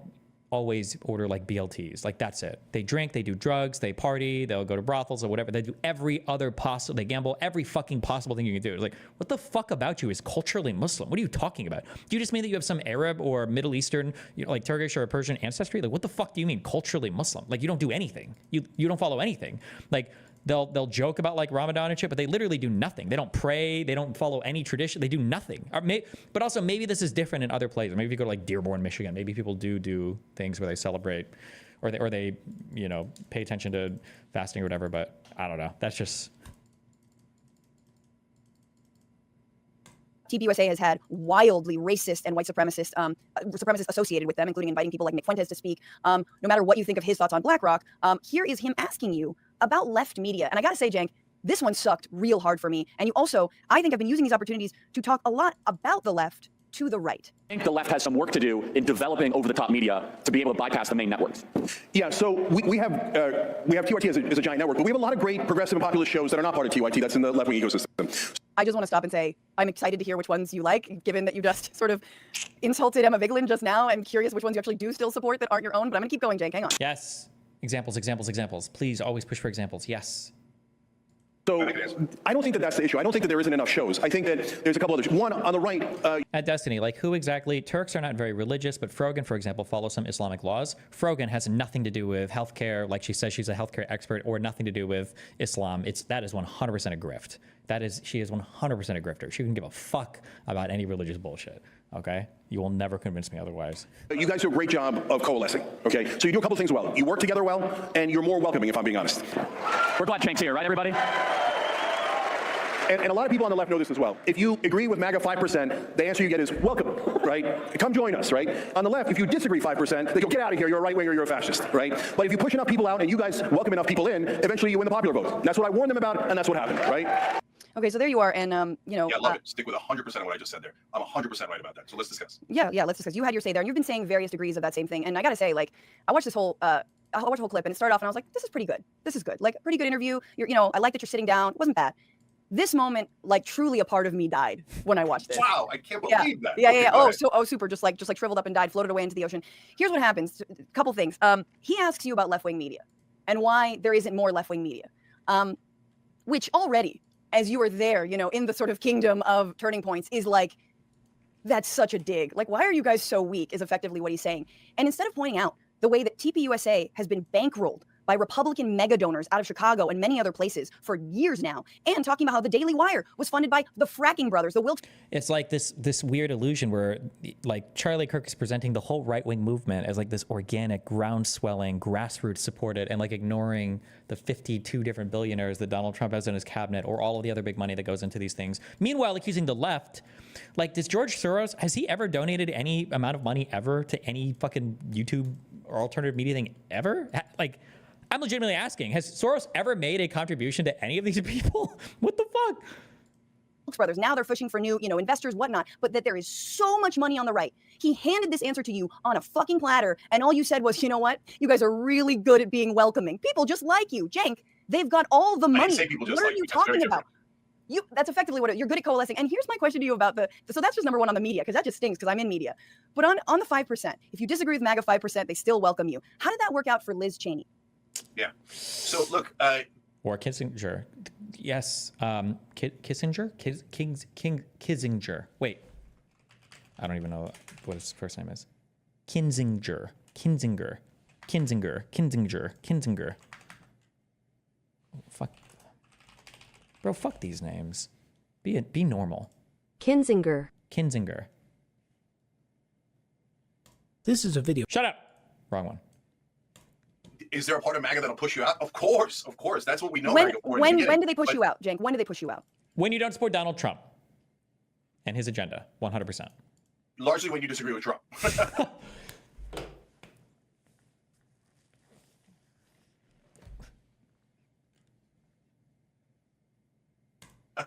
always order like BLTs. Like that's it. They drink, they do drugs, they party, they'll go to brothels or whatever. They do every other possible, they gamble, every fucking possible thing you can do. It's like, what the fuck about you is culturally Muslim? What are you talking about? Do you just mean that you have some Arab or Middle Eastern, like Turkish or Persian ancestry? Like what the fuck do you mean culturally Muslim? Like you don't do anything. You don't follow anything. Like they'll joke about like Ramadan and shit, but they literally do nothing. They don't pray. They don't follow any tradition. They do nothing. But also maybe this is different in other places. Maybe if you go to like Dearborn, Michigan, maybe people do things where they celebrate or they pay attention to fasting or whatever. But I don't know. That's just. TPUSA has had wildly racist and white supremacists associated with them, including inviting people like Nick Fuentes to speak. No matter what you think of his thoughts on BlackRock, here is him asking you about left media. And I got to say, Cenk, this one sucked real hard for me. And you also, I think, have been using these opportunities to talk a lot about the left to the right. I think the left has some work to do in developing over-the-top media to be able to bypass the main networks. Yeah, so we have TYT as a giant network, but we have a lot of great progressive and populist shows that are not part of TYT that's in the left-wing ecosystem. I just want to stop and say I'm excited to hear which ones you like, given that you just sort of insulted Emma Vigeland just now. I'm curious which ones you actually do still support that aren't your own, but I'm going to keep going, Cenk. Hang on. Yes. Examples, examples, examples. Please always push for examples. Yes. So I don't think that that's the issue. I don't think that there isn't enough shows. I think that there's a couple others. One on the right. At Destiny, like who exactly? Turks are not very religious, but Frogan, for example, follows some Islamic laws. Frogan has nothing to do with healthcare, like she says she's a healthcare expert, or nothing to do with Islam. That is 100% a grift. She is 100% a grifter. She can give a fuck about any religious bullshit. Okay? You will never convince me otherwise. You guys do a great job of coalescing, okay? So you do a couple things well. You work together well, and you're more welcoming, if I'm being honest. We're glad Cenk's here, right, everybody? And a lot of people on the left know this as well. If you agree with MAGA 5%, the answer you get is welcome, right? Come join us, right? On the left, if you disagree 5%, they go, get out of here, you're a right-winger, you're a fascist, right? But if you push enough people out and you guys welcome enough people in, eventually you win the popular vote. That's what I warned them about, and that's what happened, right? Okay, so there you are, and you know. Yeah, I love it. Stick with 100% of what I just said there. I'm 100% right about that. So let's discuss. Yeah, let's discuss. You had your say there, and you've been saying various degrees of that same thing. And I gotta say, like, I watched this whole, I watched the whole clip, and it started off, and I was like, this is pretty good. This is good. Like, pretty good interview. You know, I like that you're sitting down. It wasn't bad. This moment, like, truly a part of me died when I watched this. Wow, I can't believe that. Yeah, Okay, yeah. go ahead. Oh, super. Just like shriveled up and died, floated away into the ocean. Here's what happens. A couple things. He asks you about left-wing media and why there isn't more left-wing media, which already, as you are there, you know, in the sort of kingdom of turning points, is like, that's such a dig. Like, why are you guys so weak is effectively what he's saying. And instead of pointing out the way that TPUSA has been bankrolled by Republican mega donors out of Chicago and many other places for years now, and talking about how the Daily Wire was funded by the fracking brothers, the Wilkes. It's like this weird illusion where, like, Charlie Kirk is presenting the whole right-wing movement as like this organic, ground-swelling, grassroots supported, and like ignoring the 52 different billionaires that Donald Trump has in his cabinet, or all of the other big money that goes into these things. Meanwhile, accusing the left, like, does George Soros, has he ever donated any amount of money ever to any fucking YouTube or alternative media thing ever? Like, I'm legitimately asking, has Soros ever made a contribution to any of these people? What the fuck? Brothers. Now they're pushing for new, you know, investors, whatnot, but that there is so much money on the right. He handed this answer to you on a fucking platter, and all you said was, you know what? You guys are really good at being welcoming. People just like you. Cenk, they've got all the money. What are you talking about? That's effectively what you're good at coalescing. And here's my question to you about so that's just number one on the media, because that just stings, because I'm in media. But on the 5%, if you disagree with MAGA 5%, they still welcome you. How did that work out for Liz Cheney? Yeah. So look, or Kissinger. Yes. Kissinger? Kissinger. Wait. I don't even know what his first name is. Kinzinger. Oh, fuck. Bro, fuck these names. Be normal. Kinzinger. This is a video. Shut up. Wrong one. Is there a part of MAGA that'll push you out? Of course. That's what we know. When do they push you out, Cenk? When do they push you out? When you don't support Donald Trump and his agenda, 100%. Largely when you disagree with Trump.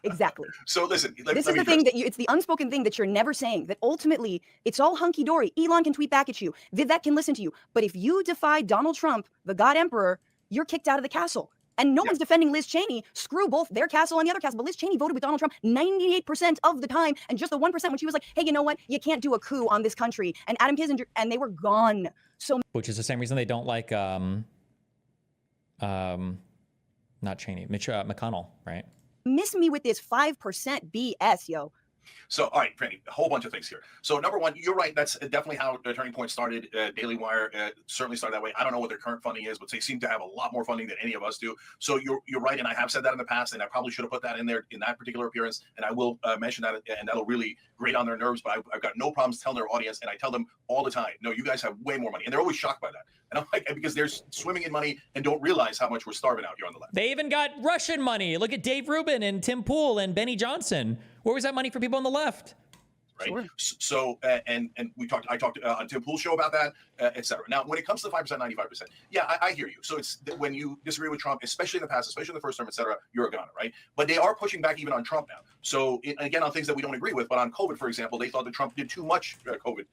Exactly. So listen, this is the thing that it's the unspoken thing that you're never saying, that ultimately it's all hunky dory. Elon can tweet back at you. Vivek can listen to you. But if you defy Donald Trump, the God Emperor, you're kicked out of the castle. And no one's defending Liz Cheney. Screw both their castle and the other castle. But Liz Cheney voted with Donald Trump 98% of the time. And just the 1% when she was like, hey, you know what? You can't do a coup on this country. And Adam Kissinger, and they were gone. So, which is the same reason they don't like, not Cheney, Mitch McConnell, right? Miss me with this 5% BS, yo. So, all right, Franny, a whole bunch of things here. So, number one, you're right. That's definitely how Turning Point started. Daily Wire certainly started that way. I don't know what their current funding is, but they seem to have a lot more funding than any of us do. So, you're right, and I have said that in the past, and I probably should have put that in there in that particular appearance, and I will mention that, and that'll really grate on their nerves. But I've got no problems telling their audience, and I tell them all the time, no, you guys have way more money, and they're always shocked by that. And I'm like, because they're swimming in money and don't realize how much we're starving out here on the left. They even got Russian money. Look at Dave Rubin and Tim Pool and Benny Johnson. Where was that money for people on the left? Right. Sure. So, and I talked on Tim Pool's show about that, et cetera. Now, when it comes to 5%, 95%, yeah, I hear you. So it's when you disagree with Trump, especially in the past, especially in the first term, et cetera, you're a goner, right? But they are pushing back even on Trump now. So again, on things that we don't agree with, but on COVID, for example, they thought that Trump did too much COVID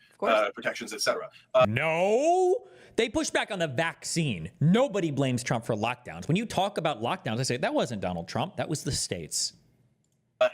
protections, et cetera. No. They pushed back on the vaccine. Nobody blames Trump for lockdowns. When you talk about lockdowns, I say that wasn't Donald Trump. That was the states.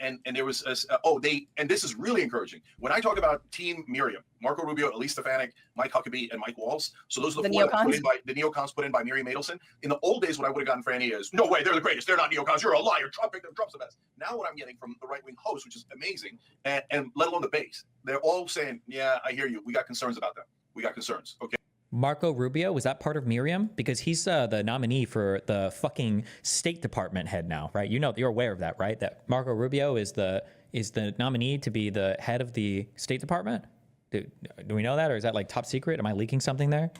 And there was and this is really encouraging. When I talk about Team Miriam, Marco Rubio, Elise Stefanik, Mike Huckabee, and Mike Walz. So those are the four that put in by the neocons put in by Miriam Adelson. In the old days, what I would have gotten for any is, no way, they're the greatest. They're not neocons. You're a liar. Trump's the best. Now what I'm getting from the right-wing hosts, which is amazing, and let alone the base, they're all saying, yeah, I hear you. We got concerns about them. We got concerns. Okay. Marco Rubio, was that part of Miriam? Because he's the nominee for the fucking State Department head now, right? You know, you're aware of that, right? That Marco Rubio is the nominee to be the head of the State Department? Do we know that, or is that like top secret? Am I leaking something there?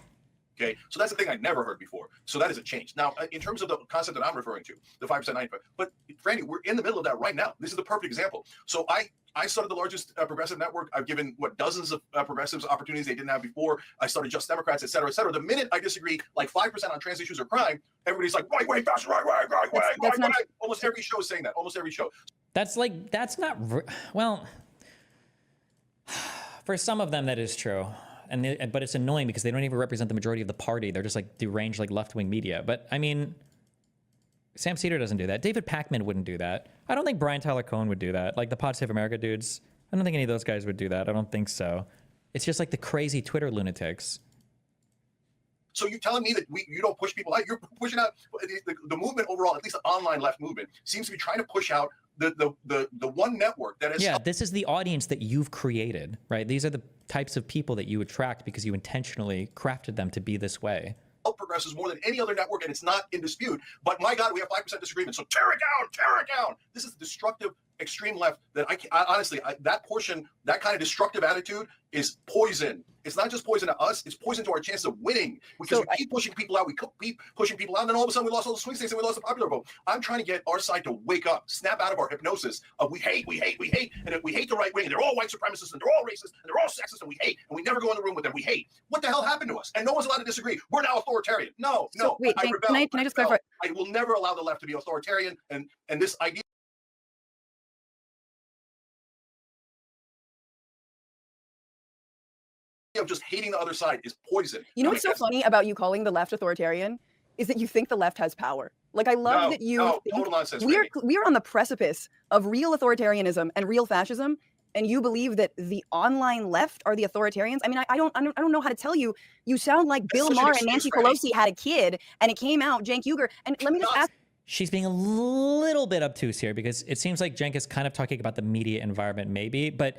Okay, so that's the thing I'd never heard before. So that is a change. Now, in terms of the concept that I'm referring to, the 5%, 9%, but Franny, we're in the middle of that right now. This is the perfect example. So I started the largest progressive network. I've given dozens of progressives opportunities they didn't have before. I started Just Democrats, et cetera, et cetera. The minute I disagree, like 5% on trans issues or crime, everybody's like, right wing, fascist, right wing. Almost every show is saying that. Almost every show. That's not, well, for some of them that is true. But it's annoying because they don't even represent the majority of the party. They're just like deranged, like left-wing media. But I mean, Sam Cedar doesn't do that. David Pakman wouldn't do that. I don't think Brian Tyler Cohen would do that. Like the Pod Save America dudes. I don't think any of those guys would do that. I don't think so. It's just like the crazy Twitter lunatics. So you're telling me that you don't push people out? You're pushing out the movement overall, at least the online left movement, seems to be trying to push out the one network that is. Yeah, this is the audience that you've created, right? These are the types of people that you attract because you intentionally crafted them to be this way. Progresses more than any other network, and it's not in dispute. But my God, we have 5% disagreement. So tear it down, tear it down. This is the destructive extreme left that I honestly, that portion, that kind of destructive attitude is poison. It's not just poison to us, it's poison to our chance of winning. Because we keep pushing people out, and then all of a sudden we lost all the swing states and we lost the popular vote. I'm trying to get our side to wake up, snap out of our hypnosis of we hate, and if we hate the right wing, and they're all white supremacists, and they're all racist, and they're all sexist, and we hate, and we never go in the room with them, we hate. What the hell happened to us? And no one's allowed to disagree. We're now authoritarian. No, wait, I rebel. Can I just clarify? I will never allow the left to be authoritarian, and this idea of just hating the other side is poison. You know what's so funny about you calling the left authoritarian is that you think the left has power. Like I love that you think total nonsense, we're on the precipice of real authoritarianism and real fascism, and you believe that the online left are the authoritarians. I mean, I don't know how to tell you. You sound like Bill Maher and Nancy Pelosi had a kid, and it came out Cenk Uygur. And let me just ask. She's being a little bit obtuse here because it seems like Cenk is kind of talking about the media environment, maybe, but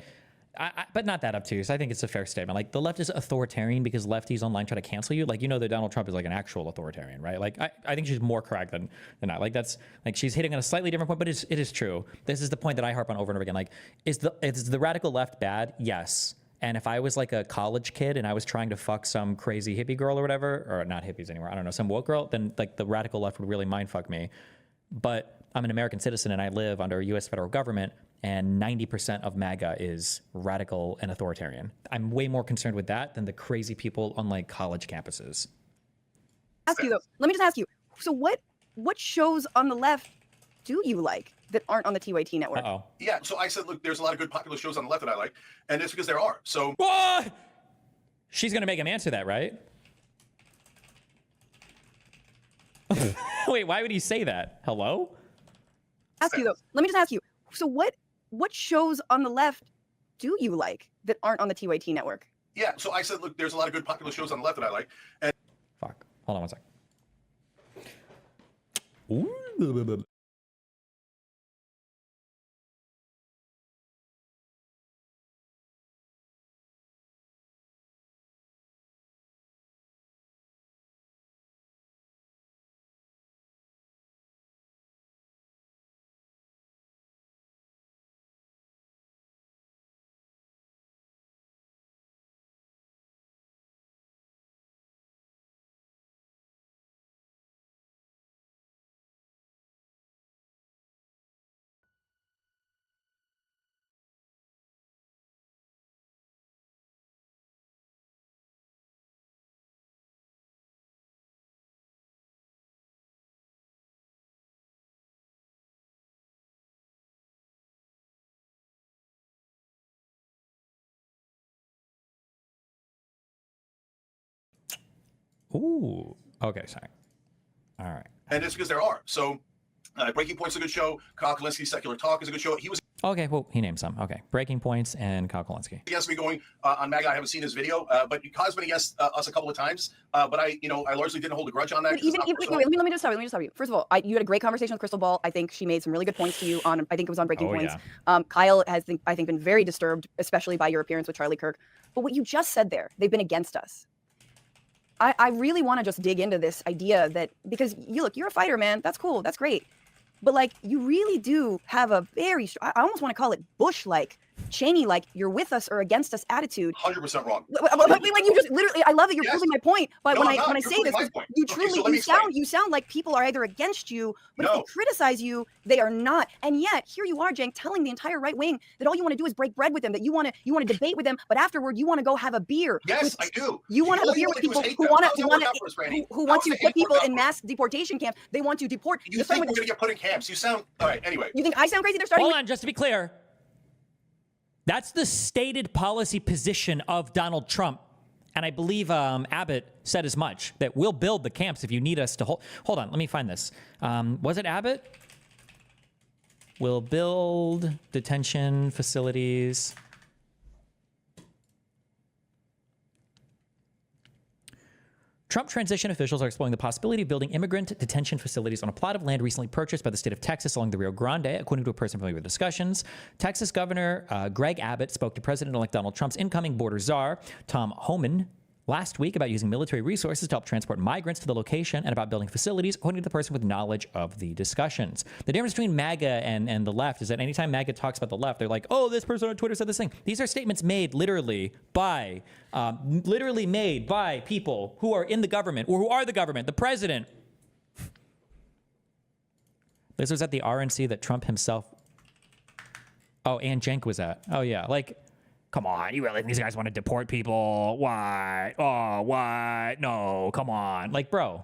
not that obtuse. I think it's a fair statement. Like the left is authoritarian because lefties online try to cancel you. Like, you know that Donald Trump is like an actual authoritarian, right? Like I think she's more correct than not. Like that's like she's hitting on a slightly different point, but it is true. This is the point that I harp on over and over again. Like, is the radical left bad? Yes. And if I was like a college kid and I was trying to fuck some crazy hippie girl or whatever, or not hippies anymore, I don't know, some woke girl, then like the radical left would really mind fuck me. But I'm an American citizen and I live under a U.S. federal government, and 90% of MAGA is radical and authoritarian. I'm way more concerned with that than the crazy people on like college campuses. Let me just ask you. So what shows on the left do you like that aren't on the TYT network? Yeah, so I said, look, there's a lot of good popular shows on the left that I like, and it's because there are. So what? She's gonna make him answer that, right? Wait, why would he say that? Hello? Let me just ask you. So what shows on the left do you like that aren't on the TYT network? Yeah, so I said, look, there's a lot of good popular shows on the left that I like. And fuck. Hold on one sec. Ooh. Ooh. Okay, sorry. All right. And it's because there are. So Breaking Point's a good show. Kyle Kalinski's Secular Talk is a good show. He was Okay, well, he named some. Okay, Breaking Points and Kyle Kalinske. against me going on MAGA. I haven't seen his video, but Kyle's been against us a couple of times. But I largely didn't hold a grudge on that. But even wait, let me just stop you. First of all, you had a great conversation with Crystal Ball. I think she made some really good points to you on. I think it was on Breaking Points. Yeah. Kyle has, I think, been very disturbed, especially by your appearance with Charlie Kirk. But what you just said there, they've been against us. I really want to just dig into this idea that, because you're a fighter, man. That's cool. That's great. But like, you really do have a very, I almost want to call it Bush-like, Cheney-like, you're with us or against us attitude. 100% wrong. Like you just literally, I love that you're proving my point. But No, when I'm not. I You're say this, proving my point. you Okay, truly, so let me explain. you sound like people are either against you, but if No. they criticize you, they are not. And yet here you are, Cenk, telling the entire right wing that all you want to do is break bread with them, that you want to debate with them, but afterward you want to go have a beer. Yes, I do. You want to have a All you beer with wanna do is people hate who them. want How's that work out for us, Randy? who How want is to the put hate people work out in for mass deportation camps. They want to deport. You think we're going to get put in camps? You sound all right. Anyway, You think I sound crazy? They're starting. Hold on, just to be clear. That's the stated policy position of Donald Trump. And I believe Abbott said as much, that we'll build the camps if you need us to hold. Hold on, let me find this. Was it Abbott? We'll build detention facilities. Trump transition officials are exploring the possibility of building immigrant detention facilities on a plot of land recently purchased by the state of Texas along the Rio Grande, according to a person familiar with discussions. Texas Governor Greg Abbott spoke to President-elect Donald Trump's incoming border czar, Tom Homan, last week about using military resources to help transport migrants to the location and about building facilities, according to the person with knowledge of the discussions. The difference between MAGA and the left is that anytime MAGA talks about the left, they're like, oh, this person on Twitter said this thing. These are statements made literally by people who are in the government or who are the government, the president. This was at the RNC that Trump himself... Oh, and Cenk was at. Oh, yeah. Like... Come on, you really think these guys want to deport people? Why? Oh, what? No, come on. Like, bro.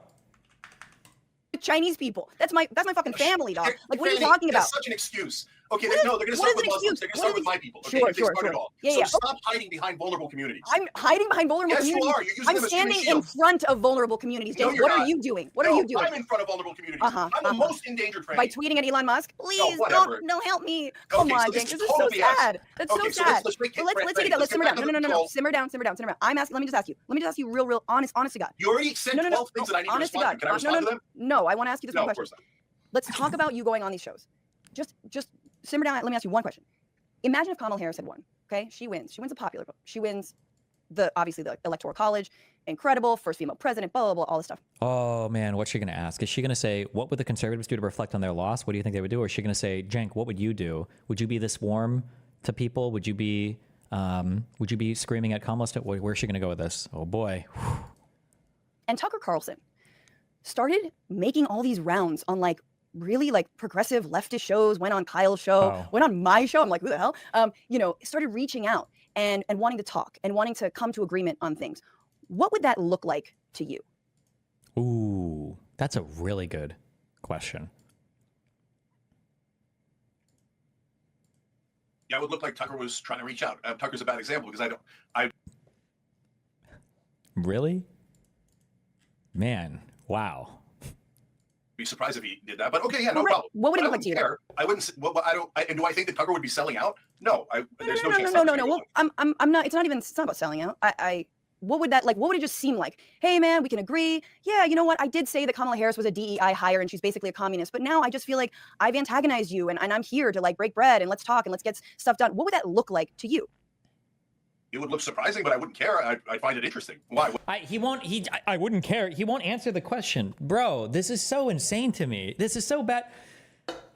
Chinese people. That's my fucking family, dog. Like, what are you Randy, talking about? That's such an excuse. Okay, What is- no, they're going to what start is with an Muslims. excuse? They're going to What start is with an- my people. Okay, Sure, if they sure, start it sure. all. Yeah, so yeah. stop hiding behind vulnerable communities. I'm hiding behind vulnerable Yes, you communities. are. You're using I'm them as human standing in shields. front of vulnerable communities. No, Cenk, you're what are not. you doing? What No, are you doing? I'm in front of vulnerable communities. Uh-huh, I'm the uh-huh. most endangered, By Randy. tweeting at Elon Musk? Please whatever. don't help me. Come Okay, on, so this Cenk. is This is so total BS. sad. That's Okay, so so sad. let's break it- Let's Randy, take it down. Let's let's simmer get down. back No, under no. control. Simmer down. I'm asking. Let me just ask you. Let me just ask you real honest to God. You already said 12 things that I need to honest to respond God. to. Can I respond to them? No, I want to ask you this No, one of question. course not. Let's talk about you going on these shows. Just simmer down. Let me ask you one question. Imagine if Kamala Harris had won. Okay, she wins. She wins a popular vote. She wins obviously the electoral college. Incredible, first female president. Blah blah blah. All this stuff. Oh, man, what's she going to ask? Is she going to say, what would the conservatives do to reflect on their loss? What do you think they would do? Or is she going to say, Cenk, what would you do? Would you be this warm to people? Would you be screaming at Kamala? Where's she going to go with this? Oh, boy. And Tucker Carlson started making all these rounds on like really like progressive leftist shows, went on Kyle's show, went on my show. I'm like, who the hell? Started reaching out and wanting to talk and wanting to come to agreement on things. What would that look like to you? Ooh, that's a really good question. Yeah, it would look like Tucker was trying to reach out. Tucker's a bad example because Really? Man, wow. be surprised if he did that. But okay, yeah, no Right. problem. What would it But look like to you? care. I wouldn't. And do I think that Tucker would be selling out? No. There's no chance. No. Well, I'm not. It's not about selling out. What would that like? What would it just seem like? Hey, man, we can agree. Yeah, you know what? I did say that Kamala Harris was a DEI hire and she's basically a communist. But now I just feel like I've antagonized you and I'm here to like break bread and let's talk and let's get stuff done. What would that look like to you? It would look surprising, but I wouldn't care. I'd find it interesting. Why? I wouldn't care. He won't answer the question. Bro, this is so insane to me. This is so bad.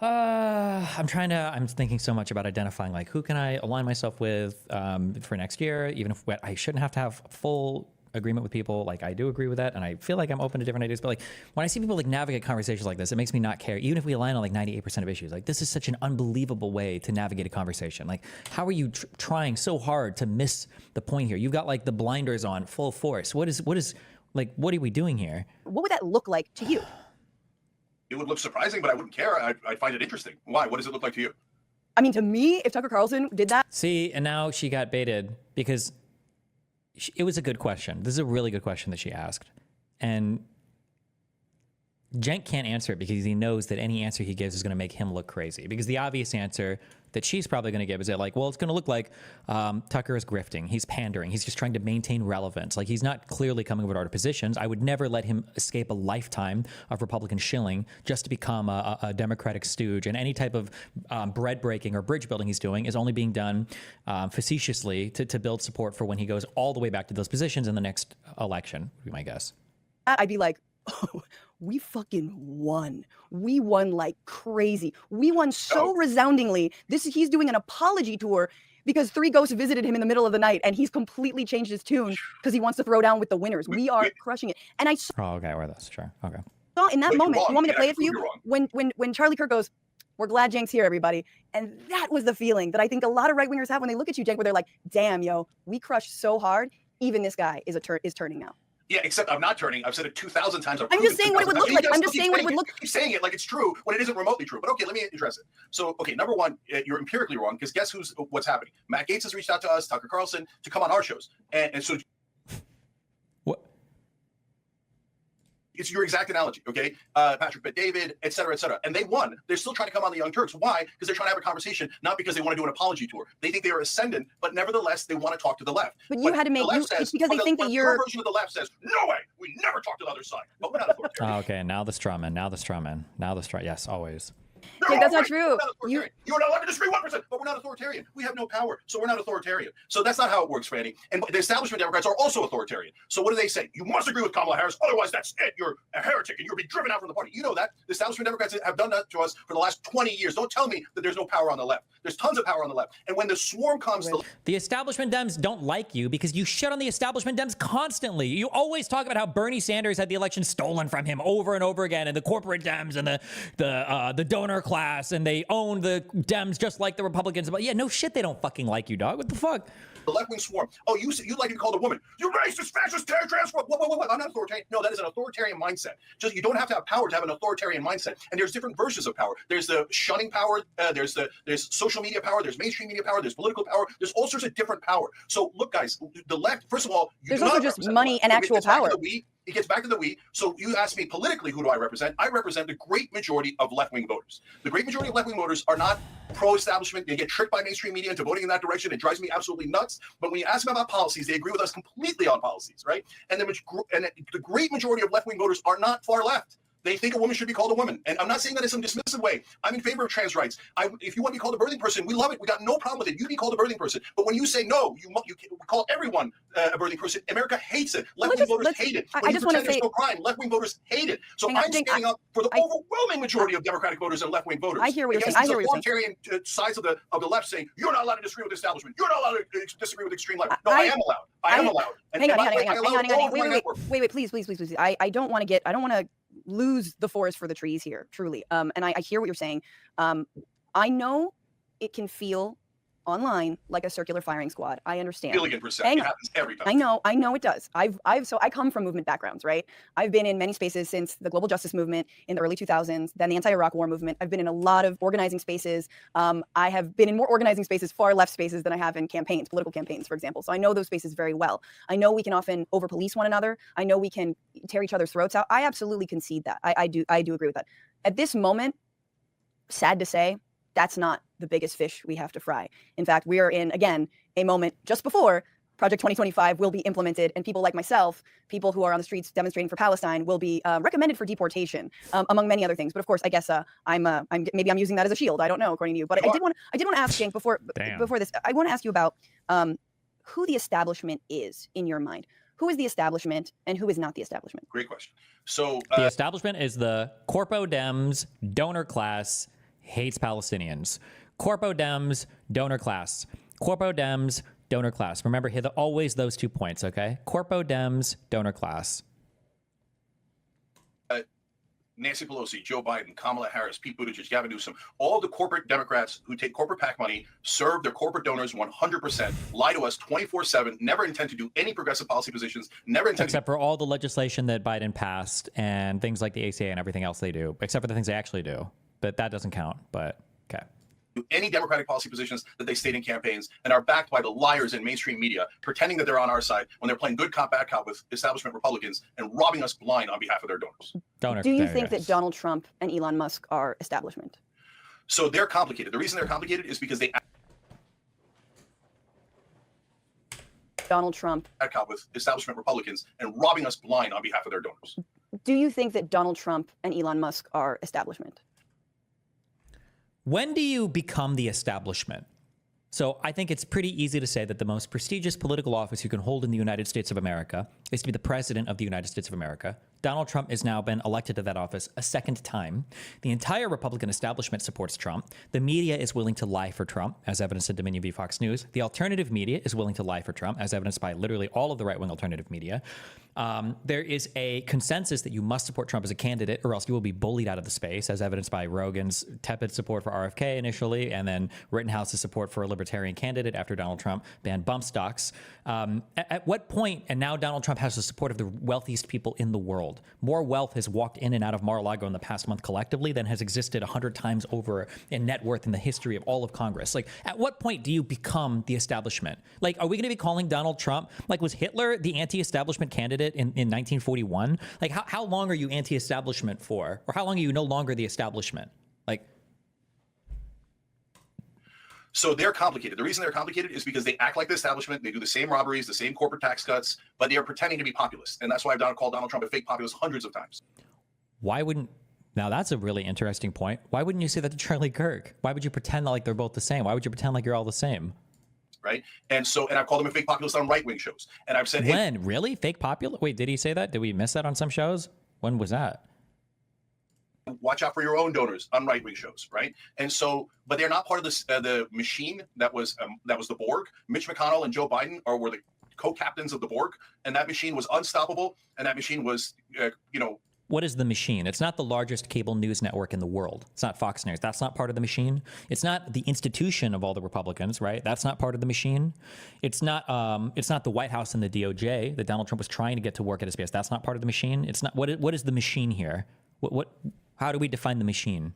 I'm thinking so much about identifying, like, who can I align myself with for next year, even if I shouldn't have to have full agreement with people. Like, I do agree with that, and I feel like I'm open to different ideas. But like, when I see people like navigate conversations like this, it makes me not care, even if we align on like 98% of issues. Like, this is such an unbelievable way to navigate a conversation. Like, how are you trying so hard to miss the point here? You've got like the blinders on full force. What are we doing here? What would that look like to you? It would look surprising, but I wouldn't care. I'd find it interesting. Why? What does it look like to you? I mean, to me, if Tucker Carlson did that. See, and now she got baited because it was a good question. This is a really good question that she asked. And Cenk can't answer it because he knows that any answer he gives is going to make him look crazy. Because the obvious answer that she's probably going to give is that, like, well, it's going to look like Tucker is grifting. He's pandering. He's just trying to maintain relevance. Like, he's not clearly coming with our positions. I would never let him escape a lifetime of Republican shilling just to become a Democratic stooge. And any type of bread breaking or bridge building he's doing is only being done facetiously to build support for when he goes all the way back to those positions in the next election, would be my guess. I'd be like, oh, we fucking won. We won like crazy. We won so resoundingly. He's doing an apology tour because 3 ghosts visited him in the middle of the night and he's completely changed his tune because he wants to throw down with the winners. We are crushing it. And I saw okay, well, that's sure. Okay. In that moment, you want me to play it for you? When Charlie Kirk goes, we're glad Cenk's here, everybody. And that was the feeling that I think a lot of right-wingers have when they look at you, Cenk, where they're like, damn, yo, we crushed so hard. Even this guy is turning now. Yeah, except I'm not turning. I've said it 2,000 times. I'm just saying what it would look like. I'm just saying what it would look. Keep saying it like it's true when it isn't remotely true. But okay, let me address it. So, okay, number one, you're empirically wrong because guess what's happening? Matt Gaetz has reached out to us, Tucker Carlson, to come on our shows, and so. It's your exact analogy, okay? Patrick Bet-David, et cetera, and they won. They're still trying to come on the Young Turks. Why? Because they're trying to have a conversation, not because they want to do an apology tour. They think they are ascendant, but nevertheless, they want to talk to the left. But you had to make it's because they think that you're. The version of the left says, no way, we never talk to the other side. But we're not authoritarian. Okay, now the straw man. Yes, always. Jake, that's not true. You're not allowed to disagree 1%, but we're not authoritarian. We have no power, so we're not authoritarian. So that's not how it works, Franny. And the establishment Democrats are also authoritarian. So what do they say? You must agree with Kamala Harris, otherwise that's it. You're a heretic and you'll be driven out from the party. You know that. The establishment Democrats have done that to us for the last 20 years. Don't tell me that there's no power on the left. There's tons of power on the left. And when the swarm comes... The establishment Dems don't like you because you shit on the establishment Dems constantly. You always talk about how Bernie Sanders had the election stolen from him over and over again, and the corporate Dems and the donor class, and they own the Dems just like the Republicans. But yeah, no shit, they don't fucking like you, dog. What the fuck? The left-wing swarm. Oh, you like to be called a woman. You're racist, fascist, terror, transphobe. What? I'm not authoritarian. No, that is an authoritarian mindset. Just you don't have to have power to have an authoritarian mindset. And there's different versions of power. There's the shunning power. There's social media power. There's mainstream media power. There's political power. There's all sorts of different power. So look, guys, the left. First of all, there's also just money and actual power. It gets back to the we. So you ask me politically, who do I represent? I represent the great majority of left-wing voters. The great majority of left-wing voters are not pro-establishment. They get tricked by mainstream media into voting in that direction. It drives me absolutely nuts. But when you ask them about policies, they agree with us completely on policies, right? And the great majority of left-wing voters are not far left. They think a woman should be called a woman. And I'm not saying that in some dismissive way. I'm in favor of trans rights. If you want to be called a birthing person, we love it. We got no problem with it. You be called a birthing person. But when you say no, you call everyone a birthing person. America hates it. Left-wing voters hate it. When you pretend there's no crime, left-wing voters hate it. So I'm standing up for the overwhelming majority of Democratic voters and left-wing voters. I hear what you're saying. I hear what you're saying. Authoritarian sides of the left saying, you're not allowed to disagree with the establishment. You're not allowed to disagree with extreme left. No, I am allowed. I am allowed. Hang on. Wait, please. I don't want to lose the forest for the trees here, truly. And I hear what you're saying. I know it can feel online like a circular firing squad. I understand. Billion percent. It happens every time. I know it does. So I come from movement backgrounds, right? I've been in many spaces since the global justice movement in the early 2000s, then the anti-Iraq war movement. I've been in a lot of organizing spaces. I have been in more organizing spaces, far left spaces than I have in campaigns, political campaigns, for example. So I know those spaces very well. I know we can often over-police one another. I know we can tear each other's throats out. I absolutely concede that. I do agree with that. At this moment, sad to say, that's not the biggest fish we have to fry. In fact, we are in, again, a moment just before Project 2025 will be implemented, and people like myself, people who are on the streets demonstrating for Palestine, will be recommended for deportation, among many other things. But of course, I guess maybe I'm using that as a shield. I don't know, according to you. But I did want to ask Cenk before this. I want to ask you about who the establishment is in your mind. Who is the establishment and who is not the establishment? Great question. So the establishment is the Corpo Dems donor class. Hates Palestinians. Corpo Dems, donor class. Corpo Dems, donor class. Remember, hit always those 2 points, okay? Corpo Dems, donor class. Nancy Pelosi, Joe Biden, Kamala Harris, Pete Buttigieg, Gavin Newsom, all the corporate Democrats who take corporate PAC money, serve their corporate donors 100%, lie to us 24/7, never intend to do any progressive policy positions, never intend except for all the legislation that Biden passed and things like the ACA and everything else they do, except for the things they actually do. But that doesn't count. But okay. any Democratic policy positions that they state in campaigns and are backed by the liars in mainstream media, pretending that they're on our side when they're playing good cop, bad cop with establishment Republicans and robbing us blind on behalf of their donors. Do you think that Donald Trump and Elon Musk are establishment? So they're complicated. The reason they're complicated is because they Donald Trump bad cop with establishment Republicans and robbing us blind on behalf of their donors. Do you think that Donald Trump and Elon Musk are establishment? When do you become the establishment? So I think it's pretty easy to say that the most prestigious political office you can hold in the United States of America is to be the president of the United States of America. Donald Trump has now been elected to that office a second time. The entire Republican establishment supports Trump. The media is willing to lie for Trump, as evidenced in Dominion v. Fox News. The alternative media is willing to lie for Trump, as evidenced by literally all of the right-wing alternative media. There is a consensus that you must support Trump as a candidate or else you will be bullied out of the space, as evidenced by Rogan's tepid support for RFK initially, and then Rittenhouse's support for a libertarian candidate after Donald Trump banned bump stocks. At what point, and now Donald Trump has the support of the wealthiest people in the world. More wealth has walked in and out of Mar-a-Lago in the past month collectively than has existed 100 times over in net worth in the history of all of Congress. Like, at what point do you become the establishment? Like, are we going to be calling Donald Trump, like, was Hitler the anti-establishment candidate in 1941? Like, how long are you anti-establishment for? Or how long are you no longer the establishment? Like, so they're complicated. The reason they're complicated is because they act like the establishment. They do the same robberies, the same corporate tax cuts, but they are pretending to be populist. And that's why I've called Donald Trump a fake populist hundreds of times. why wouldn't, now that's a really interesting point. Why wouldn't you say that to Charlie Kirk? Why would you pretend like they're both the same? Why would you pretend like you're all the same? Right. And I've called him a fake populist on right-wing shows. And I've said, when? Hey, really? Fake populist? Wait, did he say that? Did we miss that on some shows? When was that? watch out for your own donors on right-wing shows, right? And so, but they're not part of this the machine that was the Borg. Mitch McConnell and Joe Biden were the co-captains of the Borg, and that machine was unstoppable. And that machine was, What is the machine? It's not the largest cable news network in the world. It's not Fox News. That's not part of the machine. It's not the institution of all the Republicans, right? That's not part of the machine. It's not the White House and the DOJ that Donald Trump was trying to get to work at his base. That's not part of the machine. It's not. What is the machine here? How do we define the machine?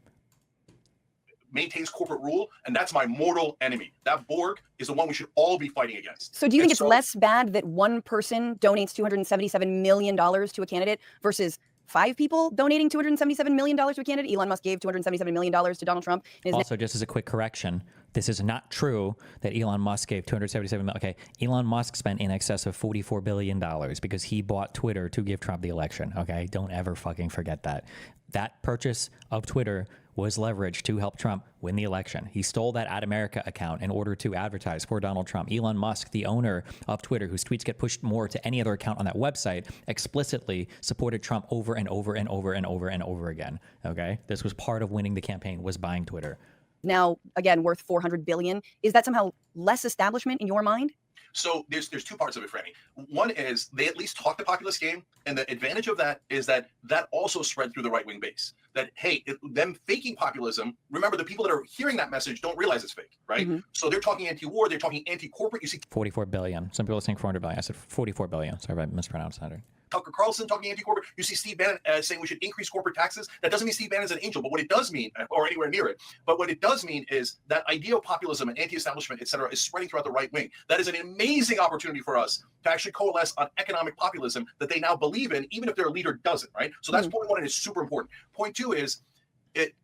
maintains corporate rule, and that's my mortal enemy. That Borg is the one we should all be fighting against. So do you think it's less bad that one person donates $277 million to a candidate versus 5 people donating $277 million to a candidate? Elon Musk gave $277 million to Donald Trump. Also, just as a quick correction, this is not true that Elon Musk gave $277 million. Okay, Elon Musk spent in excess of $44 billion because he bought Twitter to give Trump the election. Okay, don't ever fucking forget that. That purchase of Twitter was leveraged to help Trump win the election. He stole that Ad America account in order to advertise for Donald Trump. Elon Musk, the owner of Twitter, whose tweets get pushed more to any other account on that website, explicitly supported Trump over and over and over and over and over again. Okay? This was part of winning the campaign, was buying Twitter. Now, again, worth $400 billion. Is that somehow less establishment in your mind? So there's two parts of it, Franny. One is they at least talk the populist game, and the advantage of that is that also spread through the right-wing base. That, hey, them faking populism, remember the people that are hearing that message don't realize it's fake, right? Mm-hmm. So they're talking anti-war, they're talking anti-corporate. You see 44 billion. Some people are saying 400 billion. I said 44 billion. Sorry if I mispronounced that. Tucker Carlson talking anti-corporate. You see Steve Bannon saying we should increase corporate taxes. That doesn't mean Steve Bannon's an angel, but what it does mean, or anywhere near it, but what it does mean is that idea of populism and anti-establishment, et cetera, is spreading throughout the right wing. That is an amazing opportunity for us to actually coalesce on economic populism that they now believe in, even if their leader doesn't, right? So that's point one, and it's super important. Point two is,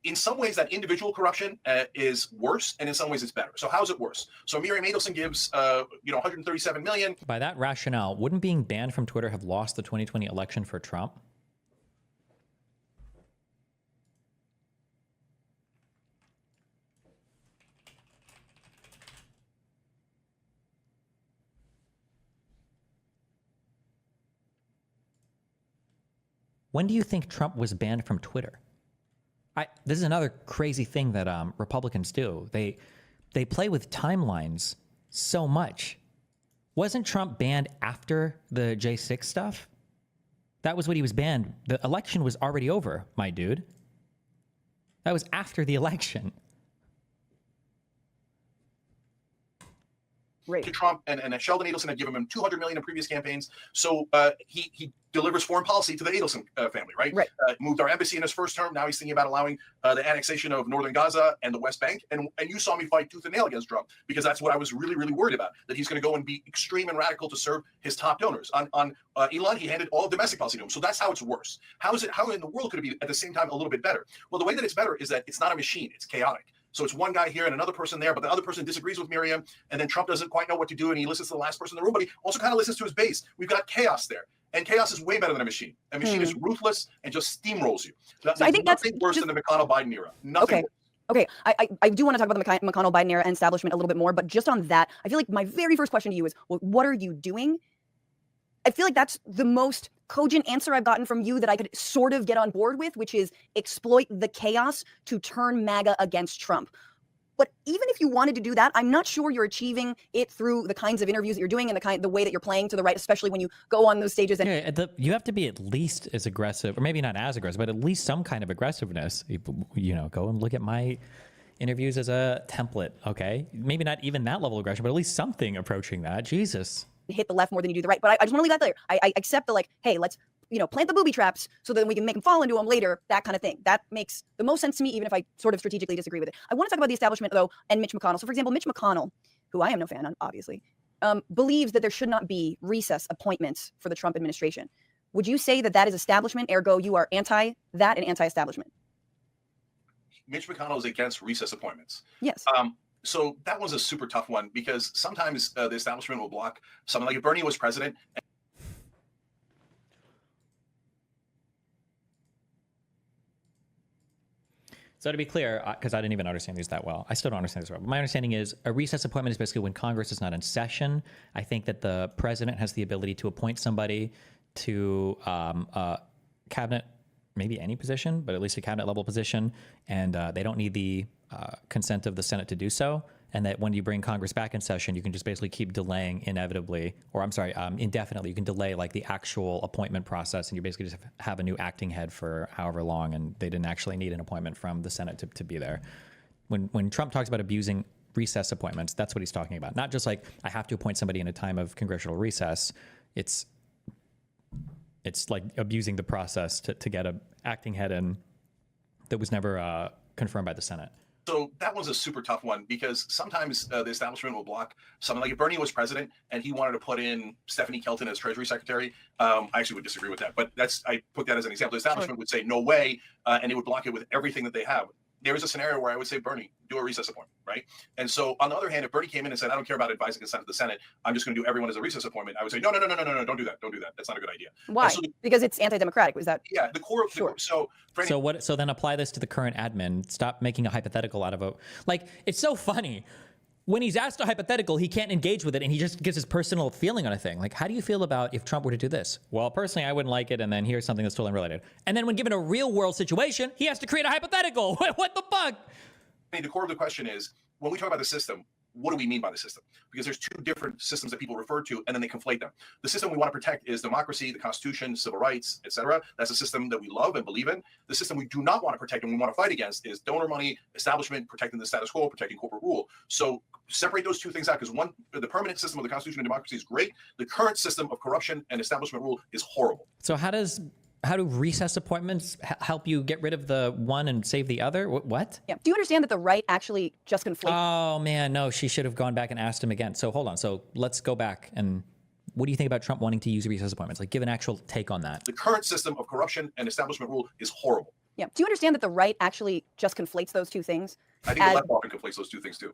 in some ways, that individual corruption is worse, and in some ways, it's better. So how's it worse? So Miriam Adelson gives, 137 million. By that rationale, wouldn't being banned from Twitter have lost the 2020 election for Trump? When do you think Trump was banned from Twitter? This is another crazy thing that Republicans do. They play with timelines so much. Wasn't Trump banned after the J6 stuff? That was what he was banned. The election was already over, my dude. That was after the election. to Trump, and Sheldon Adelson had given him $200 million in previous campaigns. So he delivers foreign policy to the Adelson family, right? Moved our embassy in his first term. Now he's thinking about allowing the annexation of northern Gaza and the West Bank. And you saw me fight tooth and nail against Trump because that's what I was really, really worried about, that he's going to go and be extreme and radical to serve his top donors. On Elon, he handed all domestic policy to him. So that's how it's worse. How in the world could it be at the same time a little bit better? Well, the way that it's better is that it's not a machine. It's chaotic. So it's one guy here and another person there, but the other person disagrees with Miriam, and then Trump doesn't quite know what to do, and he listens to the last person in the room, but he also kind of listens to his base. We've got chaos there, and chaos is way better than a machine. A machine is ruthless and just steamrolls you. So I think that's nothing worse than the McConnell-Biden era. Nothing worse. Okay, I do want to talk about the McConnell-Biden era and establishment a little bit more, but just on that, I feel like my very first question to you is, well, what are you doing? I feel like that's the most cogent answer I've gotten from you that I could sort of get on board with, which is exploit the chaos to turn MAGA against Trump. But even if you wanted to do that, I'm not sure you're achieving it through the kinds of interviews that you're doing and the way that you're playing to the right, especially when you go on those stages. And you have to be at least as aggressive, or maybe not as aggressive, but at least some kind of aggressiveness. You know, go and look at my interviews as a template, okay? Maybe not even that level of aggression, but at least something approaching that. Jesus. Hit the left more than you do the right. But I just want to leave that there. I accept the hey, let's plant the booby traps so that we can make them fall into them later, that kind of thing. That makes the most sense to me, even if I sort of strategically disagree with it. I want to talk about the establishment, though, and Mitch McConnell. So, for example, Mitch McConnell, who I am no fan of, obviously, believes that there should not be recess appointments for the Trump administration. Would you say that that is establishment, ergo you are anti that and anti-establishment? Mitch McConnell is against recess appointments. Yes. So that was a super tough one because sometimes the establishment will block something. Like if Bernie was president. So to be clear, because I didn't even understand these that well, I still don't understand this well. But my understanding is a recess appointment is basically when Congress is not in session. I think that the president has the ability to appoint somebody to cabinet, maybe any position, but at least a cabinet level position, and they don't need the consent of the Senate to do so. And that when you bring Congress back in session, you can just basically keep delaying indefinitely, you can delay like the actual appointment process, and you basically just have a new acting head for however long, and they didn't actually need an appointment from the Senate to be there. When Trump talks about abusing recess appointments, that's what he's talking about. Not just like, I have to appoint somebody in a time of congressional recess. It's like abusing the process to get an acting head in that was never confirmed by the Senate. So that was a super tough one because sometimes the establishment will block something. Like if Bernie was president and he wanted to put in Stephanie Kelton as Treasury Secretary, I actually would disagree with that. But I put that as an example. The establishment would say no way, and it would block it with everything that they have. There is a scenario where I would say, Bernie, do a recess appointment, right? And so on the other hand, if Bernie came in and said, I don't care about advising consent of the Senate, I'm just going to do everyone as a recess appointment, I would say, no, don't do that. Don't do that. That's not a good idea. Why? Because it's anti-democratic. Was that? Yeah, the core of So then apply this to the current admin. Stop making a hypothetical out of it. Like, it's so funny. When he's asked a hypothetical, he can't engage with it, and he just gives his personal feeling on a thing. Like, how do you feel about if Trump were to do this? Well, personally, I wouldn't like it, and then here's something that's totally unrelated. And then when given a real-world situation, he has to create a hypothetical. What the fuck? I mean, the core of the question is, when we talk about the system, what do we mean by the system? Because there's two different systems that people refer to, and then they conflate them. The system we want to protect is democracy, the Constitution, civil rights, etc. That's a system that we love and believe in. The system we do not want to protect and we want to fight against is donor money, establishment, protecting the status quo, protecting corporate rule. So separate those two things out, because one, the permanent system of the Constitution and democracy is great. The current system of corruption and establishment rule is horrible. So how do recess appointments help you get rid of the one and save the other? What? Yeah. Do you understand that the right actually just conflates? Oh man, no, she should have gone back and asked him again. So hold on. So let's go back. And what do you think about Trump wanting to use recess appointments? Like, give an actual take on that. The current system of corruption and establishment rule is horrible. Yeah. Do you understand that the right actually just conflates those two things? I think the left often conflates those two things too.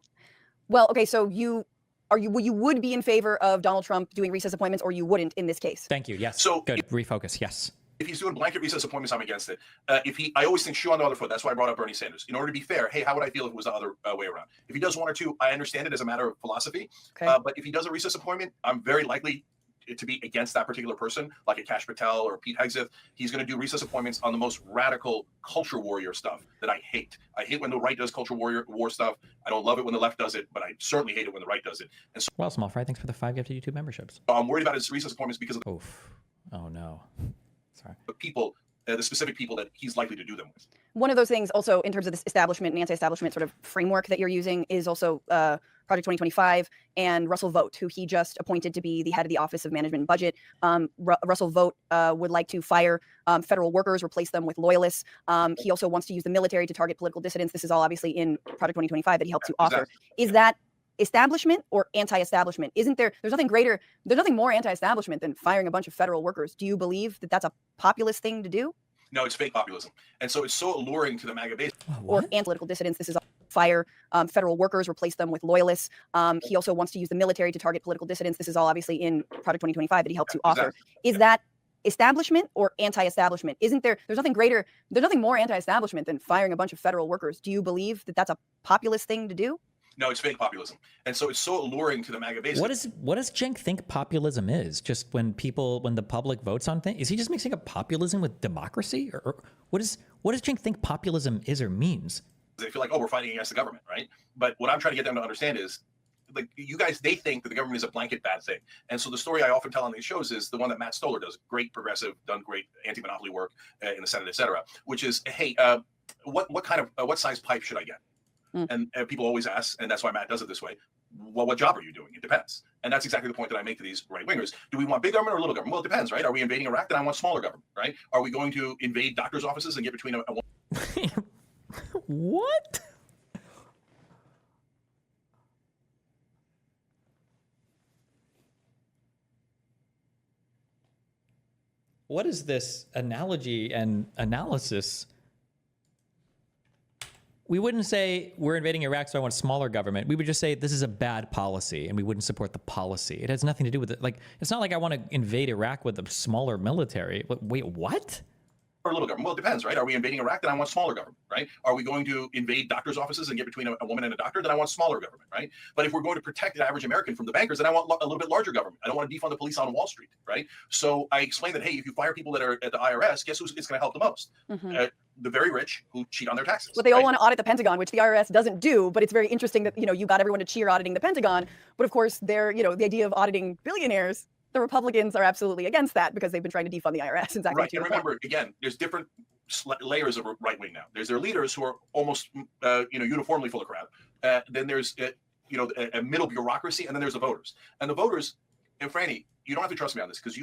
Well, okay, so you would be in favor of Donald Trump doing recess appointments, or you wouldn't in this case? Thank you. Yes. So good. Refocus. Yes. If he's doing blanket recess appointments, I'm against it. I always think shoe on the other foot. That's why I brought up Bernie Sanders. In order to be fair, hey, how would I feel if it was the other way around? If he does one or two, I understand it as a matter of philosophy. Okay. But if he does a recess appointment, I'm very likely to be against that particular person, like a Kash Patel or Pete Hegseth. He's going to do recess appointments on the most radical culture warrior stuff that I hate. I hate when the right does culture war stuff. I don't love it when the left does it, but I certainly hate it when the right does it. And so, well, Small Fry, thanks for the 5 gifted YouTube memberships. I'm worried about his recess appointments because of Oh no. Sorry. the people the specific people that he's likely to do them with. One of those things also in terms of this establishment and anti-establishment sort of framework that you're using is also Project 2025 and Russell Vogt, who he just appointed to be the head of the Office of Management and Budget. Russell Vogt would like to fire federal workers, replace them with loyalists. He also wants to use the military to target political dissidents. This is all obviously in Project 2025 that he helped to author. Exactly. Is that establishment or anti-establishment? There's nothing more anti-establishment than firing a bunch of federal workers. Do you believe that that's a populist thing to do? No, it's fake populism. And so it's so alluring to the MAGA base. Or anti-political dissidents. This is fire federal workers, replace them with loyalists. He also wants to use the military to target political dissidents. This is all obviously in Project 2025 that he helped to author. Is that establishment or anti-establishment? There's nothing more anti-establishment than firing a bunch of federal workers. Do you believe that that's a populist thing to do? No, it's fake populism. And so it's so alluring to the MAGA base. What does Cenk think populism is? Just when the public votes on things? Is he just mixing up populism with democracy? Or what does Cenk think populism is or means? They feel like, oh, we're fighting against the government, right? But what I'm trying to get them to understand is, like, you guys, they think that the government is a blanket bad thing. And so the story I often tell on these shows is the one that Matt Stoller does, great progressive, done great anti-monopoly work in the Senate, et cetera, which is, hey, what size pipe should I get? And people always ask, and that's why Matt does it this way, well, what job are you doing? It depends. And that's exactly the point that I make to these right-wingers. Do we want big government or little government? Well, it depends, right? Are we invading Iraq? Then I want smaller government, right? Are we going to invade doctors' offices and get between a What? What is this analogy and analysis? We wouldn't say we're invading Iraq, so I want smaller government. We would just say this is a bad policy, and we wouldn't support the policy. It has nothing to do with it. Like, it's not like I want to invade Iraq with a smaller military. Wait, what? or little government? Well, it depends, right? Are we invading Iraq? Then I want smaller government, right? Are we going to invade doctors' offices and get between a woman and a doctor? Then I want smaller government, right? But if we're going to protect the average American from the bankers, then I want a little bit larger government. I don't want to defund the police on Wall Street, right? So I explained that, hey, if you fire people that are at the IRS, guess who's it's going to help the most? The very rich who cheat on their taxes. But they all want to audit the Pentagon, which the IRS doesn't do. But it's very interesting that, you got everyone to cheer auditing the Pentagon. But of course, they're, the idea of auditing billionaires, the Republicans are absolutely against that because they've been trying to defund the IRS. Exactly. Right. And remember, again, there's different layers of right wing now. There's their leaders who are almost, uniformly full of crap. Then there's, a middle bureaucracy, and then there's the voters. And the voters, and Franny, you don't have to trust me on this because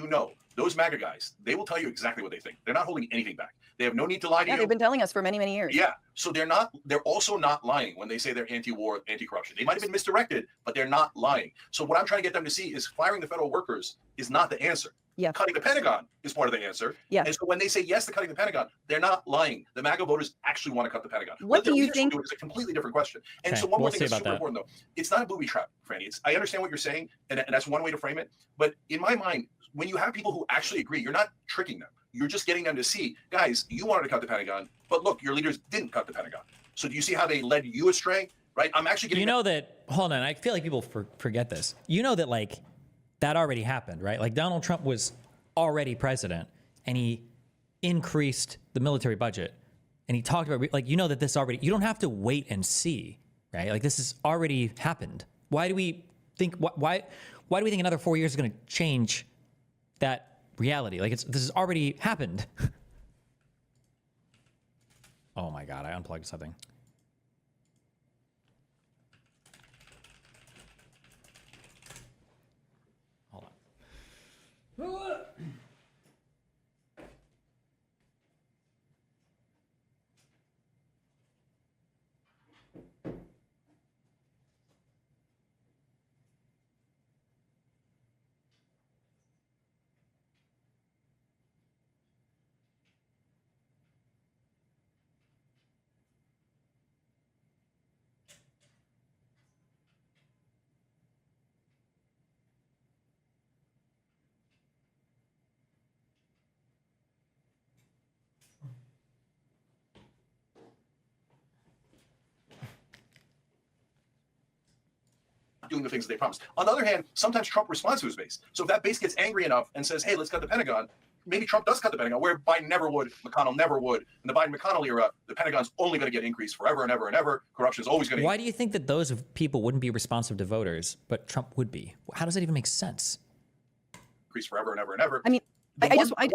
those MAGA guys, they will tell you exactly what they think. They're not holding anything back. They have no need to lie to you. They've been telling us for many, many years. Yeah. So they're also not lying when they say they're anti-war, anti-corruption. They might have been misdirected, but they're not lying. So what I'm trying to get them to see is firing the federal workers is not the answer. Yeah. Cutting the Pentagon is part of the answer. Yeah. And so when they say yes to cutting the Pentagon, they're not lying. The MAGA voters actually want to cut the Pentagon. What do you think? Is a completely different question. And Okay, so one more we'll thing see that's about super that. important, though. It's not a booby trap, Franny. I understand what you're saying, and that's one way to frame it. But in my mind, when you have people who actually agree, you're not tricking them. You're just getting them to see, guys, you wanted to cut the Pentagon, but look, your leaders didn't cut the Pentagon. So do you see how they led you astray? Right? I'm actually getting. Hold on. I feel like people forget this. That that already happened, right? Like Donald Trump was already president, and he increased the military budget, and he talked about that this already. You don't have to wait and see, right? Like this has already happened. Why do we think? Why do we think another 4 years is going to change that reality? This has already happened. Oh my God, I unplugged something. Hold on. Doing the things that they promised. On the other hand, sometimes Trump responds to his base. So if that base gets angry enough and says, hey, let's cut the Pentagon, maybe Trump does cut the Pentagon, where Biden never would, McConnell never would. In the Biden-McConnell era, the Pentagon's only going to get increased forever and ever and ever. Corruption is always going to Why do you think that those people wouldn't be responsive to voters, but Trump would be? How does that even make sense? increase forever and ever and ever. I mean, Wait, just on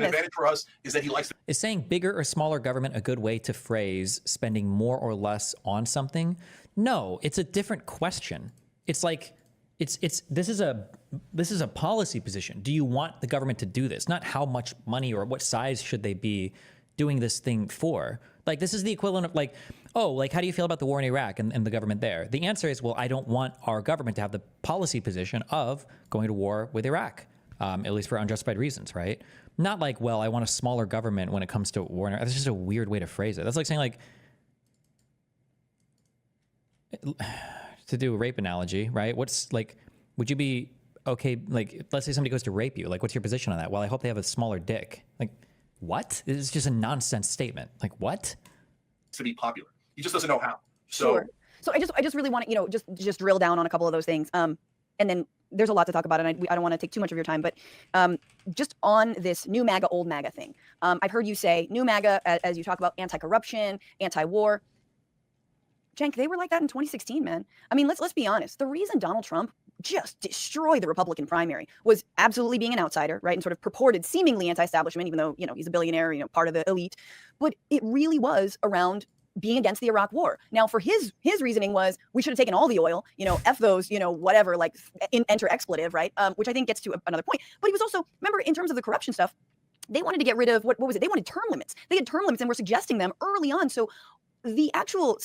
this. Advantage for us is that he likes. Is saying bigger or smaller government a good way to phrase spending more or less on something? No, it's a different question. It's like this is a policy position. Do you want the government to do this? Not how much money or what size should they be doing this thing for? Like, this is the equivalent of like, oh, like, how do you feel about the war in Iraq and the government there? The answer is, well, I don't want our government to have the policy position of going to war with Iraq, at least for unjustified reasons, right? Not like, well, I want a smaller government when it comes to war in Iraq. That's just a weird way to phrase it. That's like saying, like, to do a rape analogy, right? What's like, would you be okay? Like, let's say somebody goes to rape you. Like, what's your position on that? Well, I hope they have a smaller dick. Like, what? It's just a nonsense statement. Like, what? To be popular. He just doesn't know how. So, Sure. So I just really want to, just drill down on a couple of those things. And then there's a lot to talk about, and I don't want to take too much of your time, but just on this new MAGA, old MAGA thing. I've heard you say new MAGA, as you talk about anti-corruption, anti-war. Cenk, they were like that in 2016, man. I mean, let's be honest. The reason Donald Trump just destroyed the Republican primary was absolutely being an outsider, right? And sort of purported seemingly anti-establishment, even though, he's a billionaire, part of the elite. But it really was around being against the Iraq war. Now, for his reasoning was we should have taken all the oil, F those, whatever, like enter expletive, right? Which I think gets to another point. But he was also, remember, in terms of the corruption stuff, they wanted to get rid of, what was it? They wanted term limits. They had term limits and were suggesting them early on. So the actual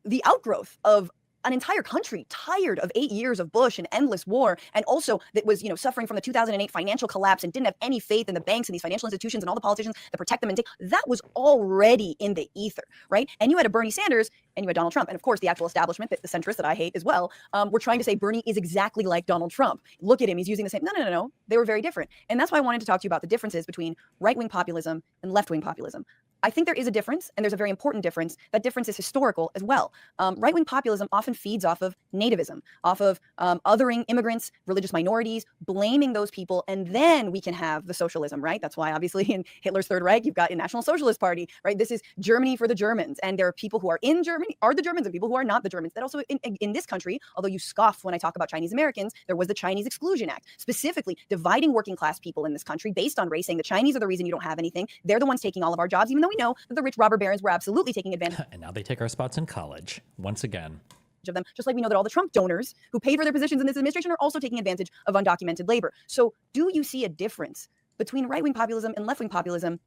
the outgrowth of an entire country tired of 8 years of Bush and endless war, and also that was, suffering from the 2008 financial collapse and didn't have any faith in the banks and these financial institutions and all the politicians that protect them, and that was already in the ether, right? And you had a Bernie Sanders and you had Donald Trump, and of course the actual establishment, the centrists that I hate as well, were trying to say Bernie is exactly like Donald Trump. Look at him, he's using the same. No. They were very different, and that's why I wanted to talk to you about the differences between right-wing populism and left-wing populism. I think there is a difference, and there's a very important difference. That difference is historical as well. Right-wing populism often feeds off of nativism, off of othering immigrants, religious minorities, blaming those people, and then we can have the socialism, right? That's why, obviously, in Hitler's Third Reich, you've got a National Socialist Party, right? This is Germany for the Germans, and there are people who are in Germany, are the Germans, and people who are not the Germans. That also, in this country, although you scoff when I talk about Chinese Americans, there was the Chinese Exclusion Act, specifically dividing working class people in this country based on race, saying the Chinese are the reason you don't have anything. They're the ones taking all of our jobs, even though we know that the rich robber barons were absolutely taking advantage. And now they take our spots in college, once again. Of them, just like we know that all the Trump donors who pay for their positions in this administration are also taking advantage of undocumented labor. So do you see a difference between right-wing populism and left-wing populism?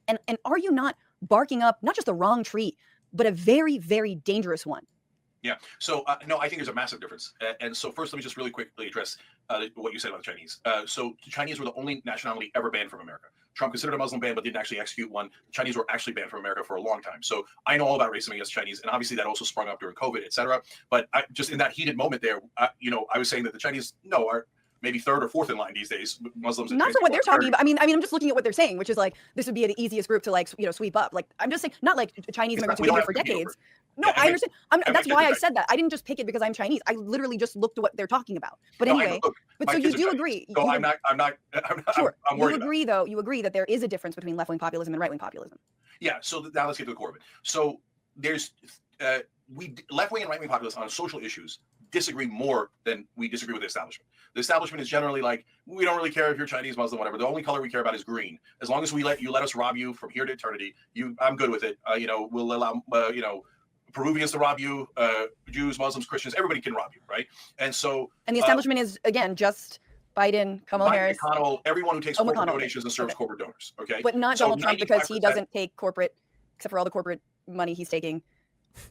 And are you not barking up not just the wrong tree, but a very, very dangerous one? Yeah. So, no, I think there's a massive difference. And so first, let me just really quickly address what you said about the Chinese. So the Chinese were the only nationality ever banned from America. Trump considered a Muslim ban, but didn't actually execute one. The Chinese were actually banned from America for a long time. So I know all about racism against Chinese, and obviously that also sprung up during COVID, et cetera. But just in that heated moment there, I was saying that the Chinese, are maybe third or fourth in line these days. Muslims. Not for what they're talking about. I mean, I'm just looking at what they're saying, which is like this would be the easiest group to sweep up. Like I'm just saying, not like Chinese immigrants who've been here for decades. No, I understand. That's why I said that. I didn't just pick it because I'm Chinese. I literally just looked at what they're talking about. But anyway, but so you do agree. So I'm not. Sure. I'm worried. You agree, though. You agree that there is a difference between left-wing populism and right-wing populism. Yeah. So now let's get to the core of it. So there's left-wing and right-wing populists on social issues disagree more than we disagree with the establishment. The establishment is generally like, we don't really care if you're Chinese, Muslim, whatever. The only color we care about is green. As long as we let us rob you from here to eternity, I'm good with it. We'll allow Peruvians to rob you, Jews, Muslims, Christians, everybody can rob you, right? And so the establishment is again just Biden, Kamala Harris, McConnell, everyone who takes corporate donations and serves corporate donors. Okay, but not Donald Trump because he doesn't take corporate, except for all the corporate money he's taking.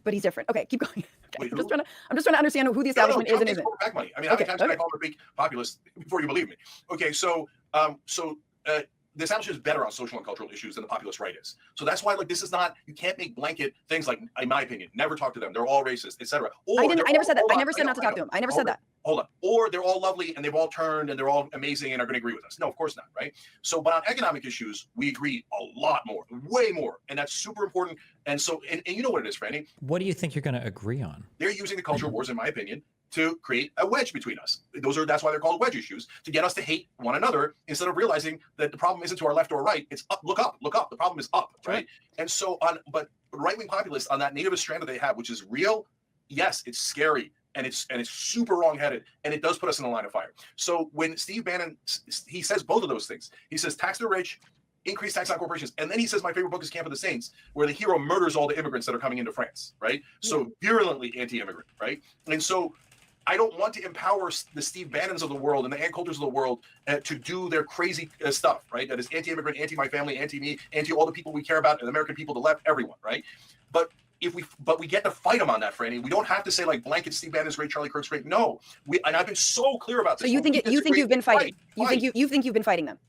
But he's different. Okay, keep going. Okay. I'm just trying to understand who the establishment is and isn't. Back money. I mean, how many times can I call him a big populist before you believe me? Okay, so the establishment is better on social and cultural issues than the populist right is. So that's why, this is not, you can't make blanket things like, in my opinion, never talk to them. They're all racist, etc. I never said that. I never said not to talk to them. I never said that. Hold on. Or they're all lovely and they've all turned and they're all amazing and are going to agree with us. No, of course not, right? So, but on economic issues, we agree a lot more, way more. And that's super important. And so, and you know what it is, Franny. What do you think you're going to agree on? They're using the culture wars, in my opinion, to create a wedge between us. That's why they're called wedge issues, to get us to hate one another instead of realizing that the problem isn't to our left or right. It's up, look up. The problem is up, right? And so but right-wing populists on that nativist strand that they have, which is real, yes, it's scary. and it's super wrong-headed, and it does put us in the line of fire. So when Steve Bannon, he says both of those things. He says tax the rich, increase tax on corporations, and then he says my favorite book is Camp of the Saints, where the hero murders all the immigrants that are coming into France, right? So virulently anti-immigrant, right? And so I don't want to empower the Steve Bannons of the world and the Ann Coulters of the world to do their crazy stuff, right? That is anti-immigrant, anti-my family, anti-me, anti all the people we care about, and the American people, the left, everyone, right? But we get to fight them on that, Franny. We don't have to say like blanket Steve Bannon's great, Charlie Kirk's great. No, and I've been so clear about this. So you think you've been fighting? You think you've been fighting them?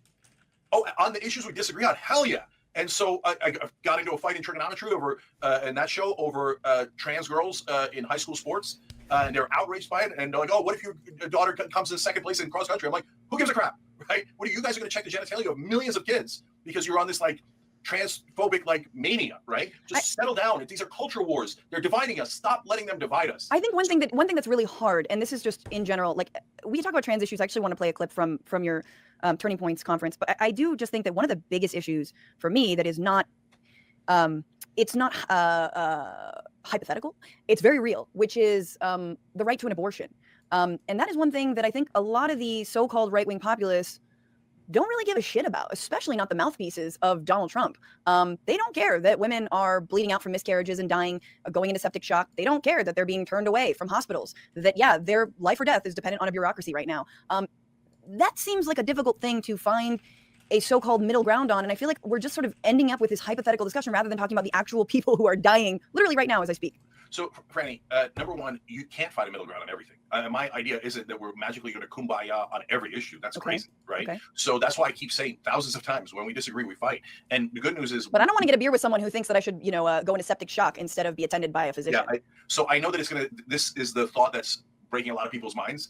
Oh, on the issues we disagree on, hell yeah. And so I got into a fight in trigonometry over in that show over trans girls in high school sports, and they're outraged by it. And they're like, "Oh, what if your daughter comes in second place in cross country?" I'm like, "Who gives a crap, right? What are you guys going to check the genitalia of millions of kids because you're on this like transphobic like mania, right? Just settle down. These are culture wars. They're dividing us. Stop letting them divide us." I think one thing that's really hard, and this is just in general, like we talk about trans issues. I actually want to play a clip from your Turning Points conference, but I do just think that one of the biggest issues for me that is not, it's not hypothetical. It's very real, which is the right to an abortion, and that is one thing that I think a lot of the so-called right-wing populists don't really give a shit about, especially not the mouthpieces of Donald Trump. They don't care that women are bleeding out from miscarriages and dying, going into septic shock. They don't care that they're being turned away from hospitals, that, yeah, their life or death is dependent on a bureaucracy right now. That seems like a difficult thing to find a so-called middle ground on. And I feel like we're just sort of ending up with this hypothetical discussion rather than talking about the actual people who are dying literally right now as I speak. So, Franny, number one, you can't find a middle ground on everything. My idea isn't that we're magically going to kumbaya on every issue. That's crazy, right? Okay. So that's why I keep saying thousands of times, when we disagree, we fight. And the good news is... But I don't want to get a beer with someone who thinks that I should, go into septic shock instead of be attended by a physician. Yeah, so I know that this is the thought that's breaking a lot of people's minds,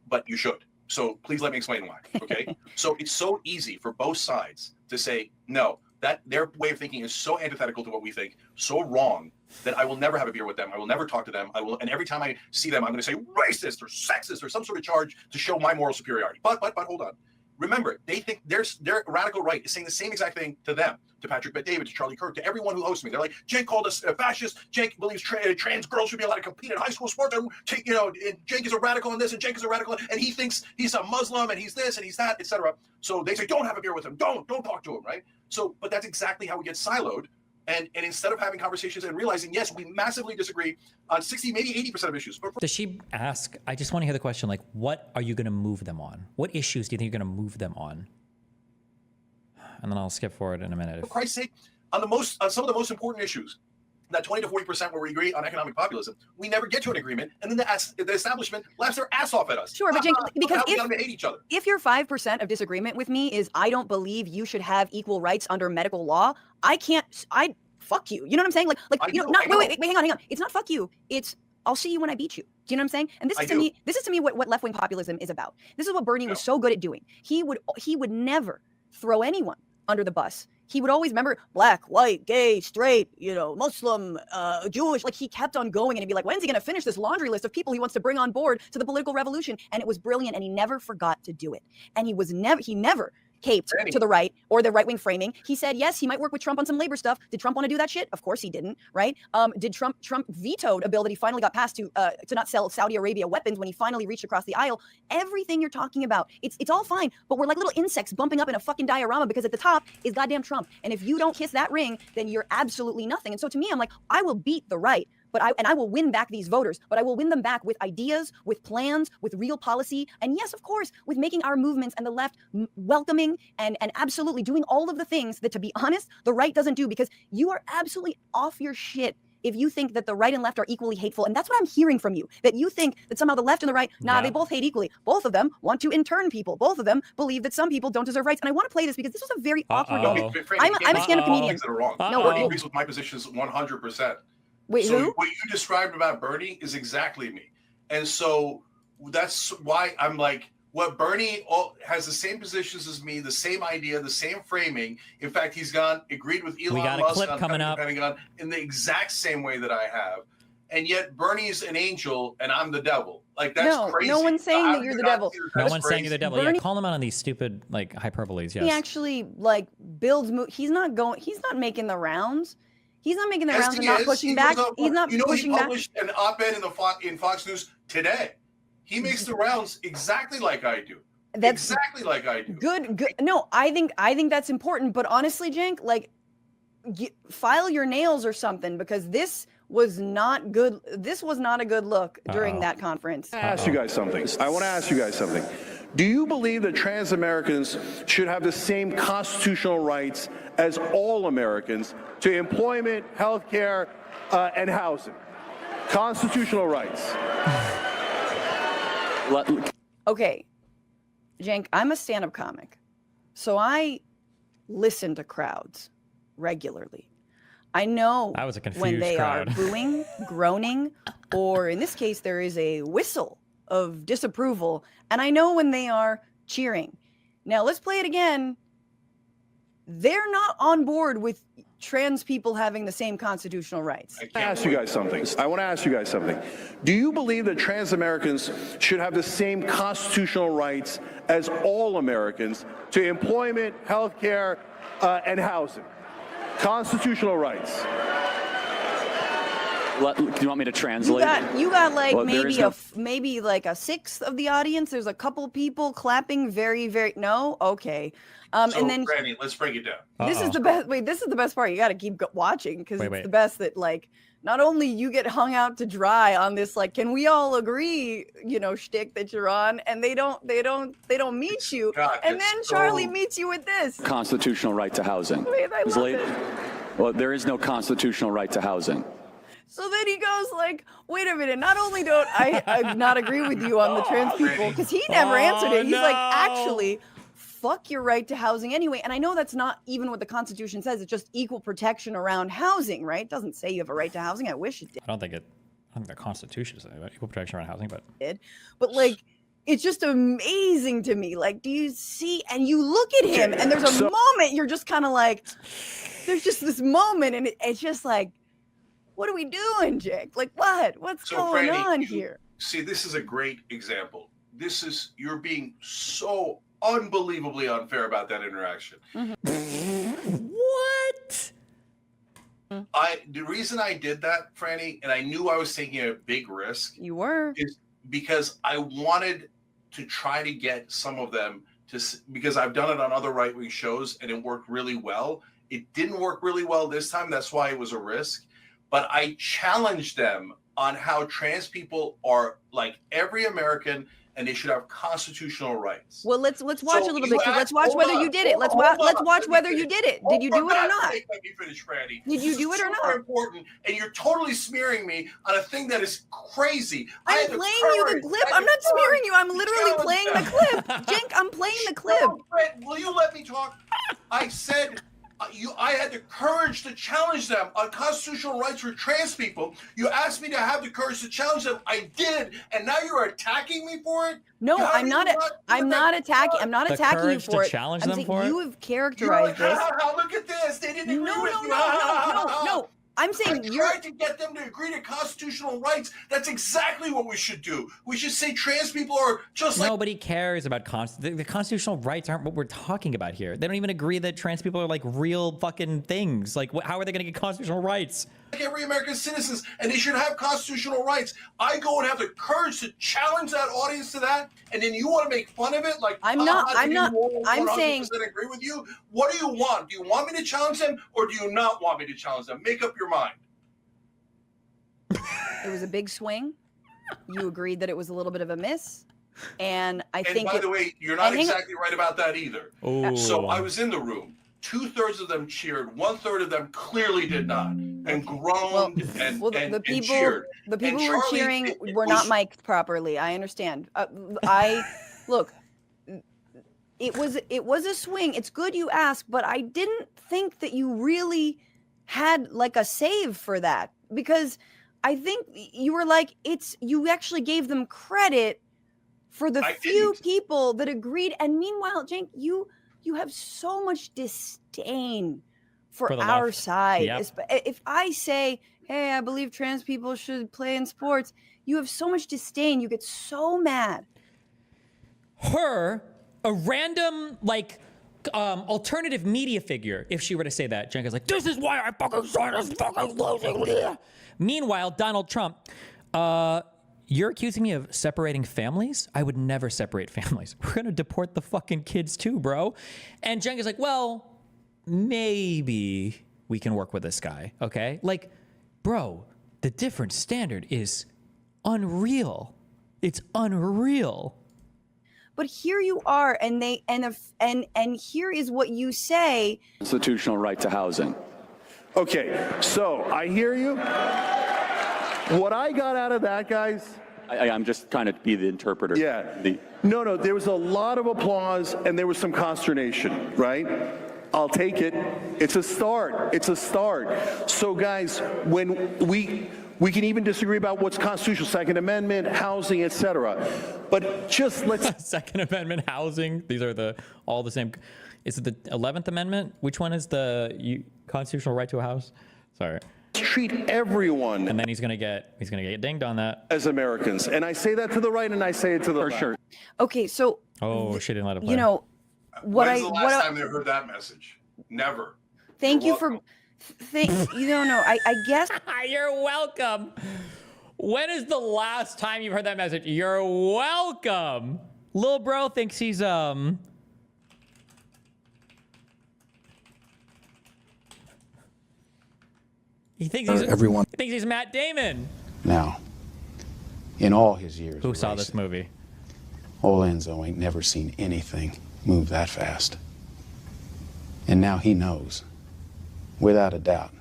but you should. So please let me explain why, okay? So it's so easy for both sides to say, no, that their way of thinking is so antithetical to what we think, so wrong, that I will never have a beer with them. I will never talk to them. And every time I see them, I'm going to say racist or sexist or some sort of charge to show my moral superiority. But hold on. Remember, they think their radical right is saying the same exact thing to them, to Patrick Bet-David, to Charlie Kirk, to everyone who hosts me. They're like, Cenk called us fascist. Cenk believes trans girls should be allowed to compete in high school sports. And, Cenk is a radical in this, and Cenk is a radical, and he thinks he's a Muslim, and he's this, and he's that, etc. So they say, don't have a beer with him. Don't talk to him, right? So, but that's exactly how we get siloed. And instead of having conversations and realizing, yes, we massively disagree on 60, maybe 80% of issues. Does she ask, I just want to hear the question, like, what are you going to move them on? What issues do you think you're going to move them on? And then I'll skip forward in a minute. For Christ's sake, on some of the most important issues, that 20 to 40% where we agree on economic populism, we never get to an agreement, and then the establishment laughs their ass off at us. Sure, but Cenk, because we gotta hate each other. If your 5% of disagreement with me is I don't believe you should have equal rights under medical law, I fuck you. You know what I'm saying? Like wait, hang on. It's not fuck you. It's I'll see you when I beat you. Do you know what I'm saying? And this is to me what left-wing populism is about. This is what Bernie was so good at doing. He would never throw anyone under the bus. He would always remember black, white, gay, straight, Muslim, Jewish. Like he kept on going, and he'd be like, when's he going to finish this laundry list of people he wants to bring on board to the political revolution? And it was brilliant, and he never forgot to do it. And he never caped to the right or the right-wing framing. He said, yes, he might work with Trump on some labor stuff. Did Trump want to do that shit? Of course he didn't, right? Did Trump vetoed a bill that he finally got passed to not sell Saudi Arabia weapons when he finally reached across the aisle? Everything you're talking about, it's all fine, but we're like little insects bumping up in a fucking diorama because at the top is goddamn Trump. And if you don't kiss that ring, then you're absolutely nothing. And so to me, I'm like, I will beat the right. I will win back these voters, but I will win them back with ideas, with plans, with real policy. And yes, of course, with making our movements and the left welcoming and absolutely doing all of the things that, to be honest, the right doesn't do, because you are absolutely off your shit if you think that the right and left are equally hateful. And that's what I'm hearing from you, that you think that somehow the left and the right, they both hate equally. Both of them want to intern people. Both of them believe that some people don't deserve rights. And I want to play this because this was a very awkward moment. I'm a stand-up comedian. That are wrong. Bernie agrees with my positions 100%. Wait, so who? What you described about Bernie is exactly me. And so that's why I'm like, what Bernie has the same positions as me, the same idea, the same framing. In fact, he's agreed with Elon Musk on coming up. Pentagon in the exact same way that I have. And yet Bernie's an angel and I'm the devil. Like, that's crazy. No one's saying that you're the devil. No one's saying you're the devil. Yeah, call him out on these stupid hyperboles. Yes. He actually builds. He's not making the rounds. He's not making the Yes, rounds and he not is. pushing He back. goes up- He's not you know, pushing he back. published an op-ed in Fox News today. He makes the rounds exactly like I do. That's exactly like I do. Good. No, I think that's important. But honestly, Cenk, like, file your nails or something, because this was not good. This was not a good look during that conference. I want to ask you guys something. I want to ask you guys something. Do you believe that trans Americans should have the same constitutional rights as all Americans to employment, health care, and housing? Constitutional rights. Okay, Cenk, I'm a stand-up comic, so I listen to crowds regularly. I know That was a when confused they crowd. are booing, groaning, or in this case, there is a whistle of disapproval, and I know when they are cheering. Now, let's play it again. They're not on board with trans people having the same constitutional rights. I want to ask you guys something. I want to ask you guys something. Do you believe that trans Americans should have the same constitutional rights as all Americans to employment, health care, and housing? Constitutional rights. Do you want me to translate? You got like Well, there is maybe like a sixth of the audience. There's a couple people clapping very, very no. Okay. So, And then Brandy, let's break it down. this is the best. Wait, this is the best part. You got to keep watching, because it's Wait. the best that, like, not only you get hung out to dry on this, like, can we all agree, shtick that you're on, and they don't meet you, God, and it's then Charlie so- meets you with this. Constitutional right to housing. Wait, I Is love late- it. Well, there is no constitutional right to housing. So then he goes like, wait a minute, not only don't I not agree with you on the trans people, because he never answered it. He's like, actually, fuck your right to housing anyway. And I know that's not even what the Constitution says. It's just equal protection around housing, right? It doesn't say you have a right to housing. I wish it did. I don't think the Constitution says that, equal protection around housing, but But like, it's just amazing to me. Like, do you see? And you look at him, and there's a moment you're just kind of like, there's just this moment, and it's just like, what are we doing, Cenk? Like, what? What's going Brandy, on here? See, this is a great example. You're being so unbelievably unfair about that interaction. What? The reason I did that, Franny, and I knew I was taking a big risk. You were. Is because I wanted to try to get some of them because I've done it on other right-wing shows and it worked really well. It didn't work really well this time. That's why it was a risk. But I challenged them on how trans people are like every American and they should have constitutional rights. Well, let's watch a little bit. Let's watch hold whether on, you did it. hold Let's on, watch let me whether you finish. did it. Did you do it or not? Let me finish, Brandy. Did you This do is it or super not? important, and you're totally smearing me on a thing that is crazy. I I'm had the playing you the courage- clip. I had I'm not the courage smearing you. I'm to literally challenge playing the them. clip. Cenk, I'm playing the clip. No, Brett, will you let me talk? I said I had the courage to challenge them on constitutional rights for trans people. You asked me to have the courage to challenge them. I did, and now you're attacking me for it? No, How I'm do not. you I'm not attacking. I'm not The attacking you courage to for it. challenge I'm them saying for it? you have characterized You're like, this. look at this. They didn't agree No, with no, you. no. I'm saying I you're. tried to get them to agree to constitutional rights. That's exactly what we should do. We should say trans people are just like. nobody cares about the constitutional rights aren't what we're talking about here. They don't even agree that trans people are like real fucking things. Like, how are they going to get constitutional rights? Like every American citizens, and they should have constitutional rights. I go and have the courage to challenge that audience to that, and then you want to make fun of it? Like I'm they not. won't I'm 100% saying. agree with you. What do you want? Do you want me to challenge them, or do you not want me to challenge them? Make up your mind. It was a big swing. You agreed that it was a little bit of a miss, and I think. By the way, you're not exactly right about that either. Ooh. So I was in the room. 2/3 of them cheered. 1/3 of them clearly did not, and groaned and the people, cheered. the people And who were Charlie, cheering it were not mic'd properly. I understand. Look. It was a swing. It's good you asked, but I didn't think that you really had like a save for that, because I think you were like, you actually gave them credit for the few people that agreed. And meanwhile, Cenk, you have so much disdain for For the our left. side. Yep. If I say, hey, I believe trans people should play in sports, you have so much disdain. You get so mad. A random, like, alternative media figure if she were to say that. Cenk is like, this is why I fucking saw this fucking losing. Meanwhile, Donald Trump, you're accusing me of separating families? I would never separate families. We're going to deport the fucking kids too, bro. And Cenk is like, well, maybe we can work with this guy, okay? Like, bro, the different standard is unreal. It's unreal. But here you are, and here is what you say. Constitutional right to housing. Okay, so I hear you. What I got out of that, guys. I'm just trying to be the interpreter. Yeah. No, there was a lot of applause and there was some consternation, right? I'll take it. It's a start. It's a start. So, guys, when we can even disagree about what's constitutional, Second Amendment, housing, etc. But just let's Second Amendment, housing. These are all the same. Is it the 11th Amendment? Which one is the constitutional right to a house? Sorry. Treat everyone. And then he's gonna get dinged on that. As Americans, and I say that to the right, and I say it to the left. Sure. Okay, so. Oh, she didn't let it play. You know, When's the last time they heard that message? Never. Thank you for. I guess. You're welcome. When is the last time you've heard that message? You're welcome. Lil bro thinks he's He thinks he's Matt Damon. Now, in all his years, who saw this movie? Old Enzo ain't never seen anything move that fast. And now he knows, without a doubt,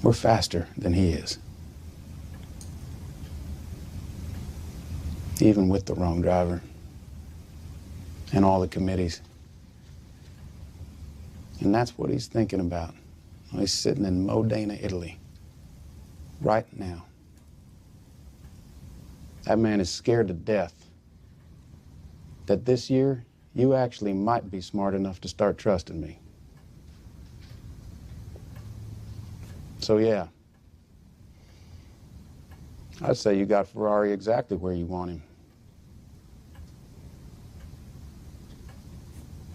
we're faster than he is. Even with the wrong driver and all the committees. And that's what he's thinking about. He's sitting in Modena, Italy, right now. That man is scared to death that this year you actually might be smart enough to start trusting me. So yeah, I'd say you got Ferrari exactly where you want him.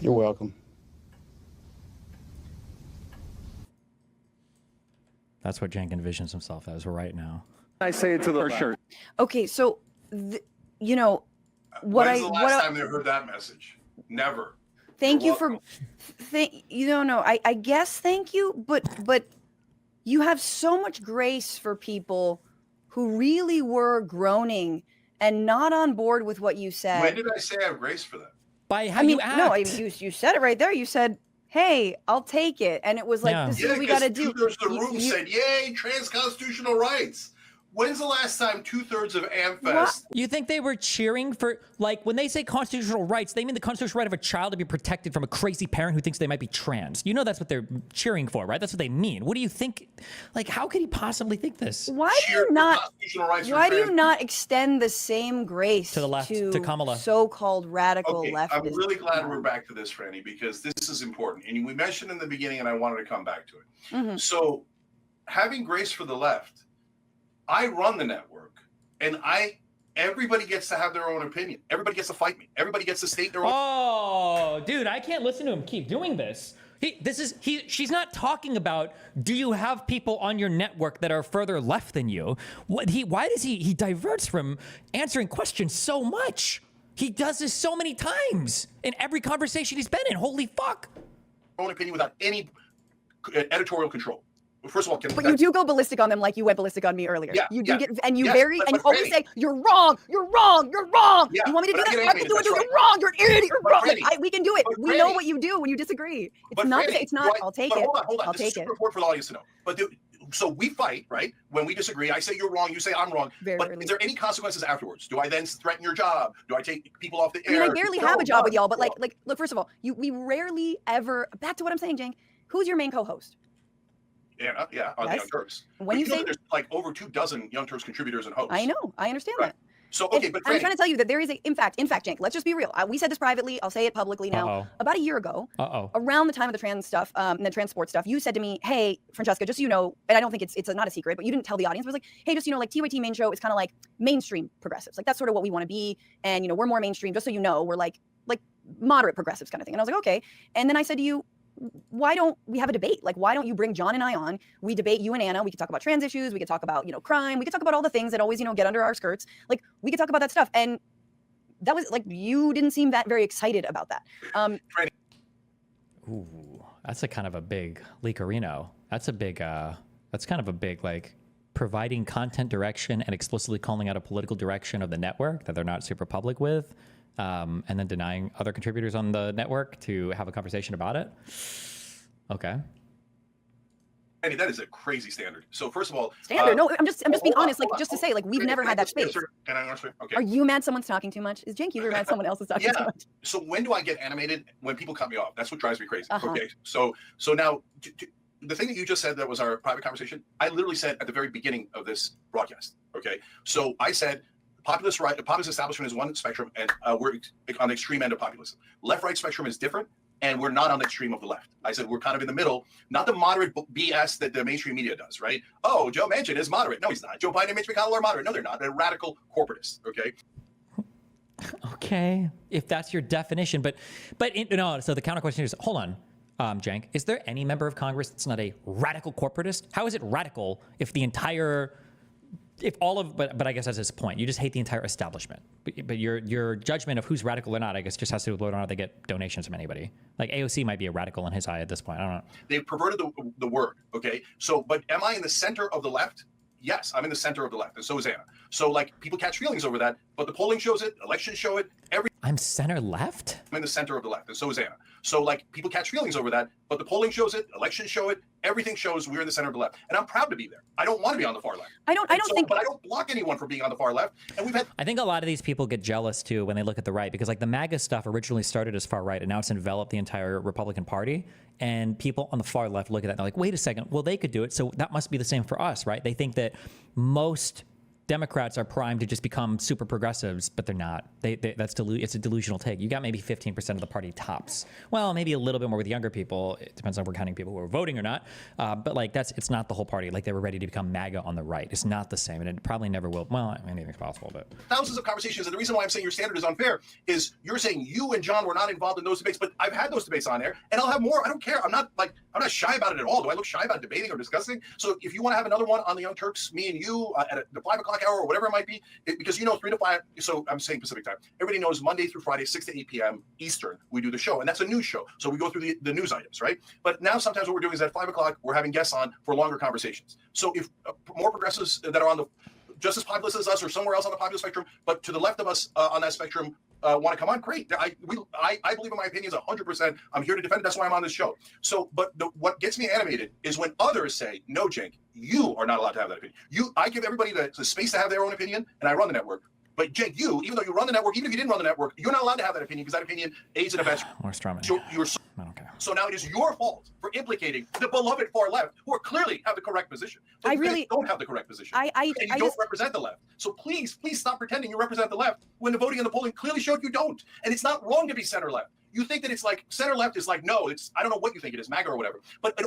You're welcome. That's what Cenk envisions himself as right now. I say it to the sure. Okay, so When's the last time they heard that message? Never. Thank you for. I guess thank you, but you have so much grace for people who really were groaning and not on board with what you said. When did I say I have grace for that? By how you act. No, you said it right there. You said, "Hey, I'll take it," and it was like, "This is what we got to do." 2/3 of the room said, "Yay, trans constitutional rights." When's the last time 2/3 of AmFest? You think they were cheering for, like, when they say constitutional rights, they mean the constitutional right of a child to be protected from a crazy parent who thinks they might be trans. You know that's what they're cheering for, right? That's what they mean. What do you think? Like, how could he possibly think this? Why do you not extend the same grace to the left, to Kamala, so-called radical leftists? I'm really glad we're back to this, Franny, because this is important. And we mentioned in the beginning, and I wanted to come back to it. Mm-hmm. So, having grace for the left, I run the network, and everybody gets to have their own opinion. Everybody gets to fight me. Everybody gets to state their own. Oh, dude, I can't listen to him keep doing this. She's not talking about, do you have people on your network that are further left than you? Why does he diverts from answering questions so much? He does this so many times in every conversation he's been in. Holy fuck. Own opinion without any editorial control. First of all, but you do go ballistic on them like you went ballistic on me earlier. Yeah, you do get, and you but always say, you're wrong, you're wrong, you're wrong. Yeah, you want me to do but that? I I can do it. You're wrong, you're an idiot, you're wrong. Franny, We can do it. We know what you do when you disagree. It's not. Franny, It's not. I'll take it. Hold on. I'll This take is it. super important for the audience to know. But so we fight, right? When we disagree, I say you're wrong, you say I'm wrong. But is there any consequences afterwards? Do I then threaten your job? Do I take people off the air? I barely have a job with y'all, but look. First of all, we rarely ever. Back to what I'm saying, Cenk. Who's your main co-host? Yeah, on the Young Turks. When you say there's like over 24 Young Turks contributors and hosts. I know, I understand that. So okay, but I'm trying to tell you that there is in fact, Cenk, let's just be real. We said this privately. I'll say it publicly now. About a year ago, around the time of the trans stuff, and the trans sports stuff, you said to me, "Hey, Francesca, just so you know," and I don't think it's not a secret, but you didn't tell the audience. It was like, "Hey, just like TYT main show is kind of like mainstream progressives. Like that's sort of what we want to be, and we're more mainstream. Just so you know, we're like moderate progressives kind of thing. And I was like, okay. And then I said to you, why don't we have a debate? Like, why don't you bring John and I on? We debate, you and Anna. We could talk about trans issues. We could talk about, crime. We could talk about all the things that always, get under our skirts. Like, we could talk about that stuff. And that was like, you didn't seem that very excited about that. Ooh, that's a kind of a big leakerino. That's kind of a big, like, providing content direction and explicitly calling out a political direction of the network that they're not super public with. And then denying other contributors on the network to have a conversation about it. Okay. I mean, that is a crazy standard. So first of all, no, I'm just being honest. Like, just to say, like, we've never had that space. Can I answer? Okay. Are you mad someone's talking too much? Is Cenk Uygur mad someone else is talking too much? So when do I get animated? When people cut me off. That's what drives me crazy. Okay. So now the thing that you just said that was our private conversation, I literally said at the very beginning of this broadcast. Okay. So I said, populist establishment is one spectrum, and we're on the extreme end of populism. Left-right spectrum is different, and we're not on the extreme of the left. I said we're kind of in the middle, not the moderate BS that the mainstream media does, right? Oh, Joe Manchin is moderate. No, he's not. Joe Biden and Mitch McConnell are moderate. No, they're not. They're radical corporatists, okay? Okay, if that's your definition. But so the counter question is, hold on, Cenk, is there any member of Congress that's not a radical corporatist? How is it radical if the entire... but I guess that's his point. You just hate the entire establishment. But your judgment of who's radical or not, I guess, just has to do with whether or not they get donations from anybody. Like AOC might be a radical in his eye at this point. I don't know. They've perverted the word. Okay. So, but am I in the center of the left? Yes, I'm in the center of the left, and so is Anna. So, like, people catch feelings over that, but the polling shows it, elections show it. I'm center left? I'm in the center of the left, and so is Anna. So, like, people catch feelings over that, but the polling shows it, elections show it, everything shows we're in the center of the left, and I'm proud to be there. I don't want to be on the far left. I don't think, but I don't block anyone from being on the far left. And I think a lot of these people get jealous too when they look at the right, because like the MAGA stuff originally started as far right, and now it's enveloped the entire Republican Party. And people on the far left look at that and they're like, wait a second, well, they could do it, so that must be the same for us, right? They think that most Democrats are primed to just become super progressives, but they're not. It's a delusional take. You got maybe 15% of the party tops. Well, maybe a little bit more with younger people. It depends on if we're counting people who are voting or not. But like it's not the whole party. Like they were ready to become MAGA on the right. It's not the same, and it probably never will. Well, anything's possible, but thousands of conversations. And the reason why I'm saying your standard is unfair is you're saying you and John were not involved in those debates, but I've had those debates on air, and I'll have more. I don't care. I'm not shy about it at all. Do I look shy about debating or discussing? So if you want to have another one on the Young Turks, me and you at the 5 o'clock hour or whatever it might be, because 3 to 5. So I'm saying Pacific time. Everybody knows Monday through Friday, 6 to 8 p.m. Eastern, we do the show, and that's a news show. So we go through the news items, right? But now sometimes what we're doing is at 5 o'clock, we're having guests on for longer conversations. So if more progressives that are on the just as populist as us or somewhere else on the populist spectrum, but to the left of us on that spectrum want to come on, great. I believe in my opinions 100%. I'm here to defend it. That's why I'm on this show. So, but what gets me animated is when others say, no, Cenk, you are not allowed to have that opinion. I give everybody the space to have their own opinion, and I run the network. But Cenk, even though you run the network, even if you didn't run the network, you're not allowed to have that opinion because that opinion aids and abets. More strawman. So now it is your fault for implicating the beloved far left, who clearly have the correct position. But they don't have the correct position. And you don't represent the left. So please stop pretending you represent the left when the voting and the polling clearly showed you don't. And it's not wrong to be center left. You think that it's like center left is like, no, it's, I don't know what you think it is, MAGA or whatever. But you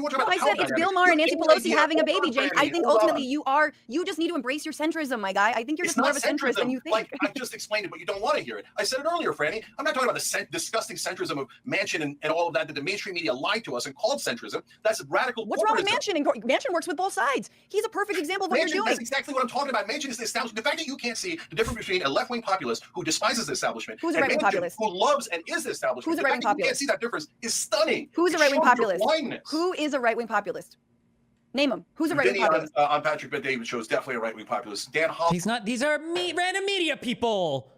were talking about I said it's Bill Maher and Nancy Pelosi having a baby, Cenk. I think ultimately you just need to embrace your centrism, my guy. I think you're just more of a centrist than you think. Like I just explained it, but you don't want to hear it. I said it earlier, Franny. I'm not talking about the disgusting centrism of Manchin and all of that the mainstream media lied to us and called centrism. That's radical. What's wrong with Manchin? Manchin works with both sides. He's a perfect example of what you're doing. That's exactly what I'm talking about. Manchin is the establishment. The fact that you can't see the difference between a left-wing populist who despises the establishment and a populist who loves and is the establishment. Who's a right-wing populist? You can't see that difference is stunning. Who's a right-wing populist? Who is a right-wing populist? Name him. Who's a right-wing populist? On Patrick Bet-David show is definitely a right-wing populist. Dan Holloway. He's not. These are random media people.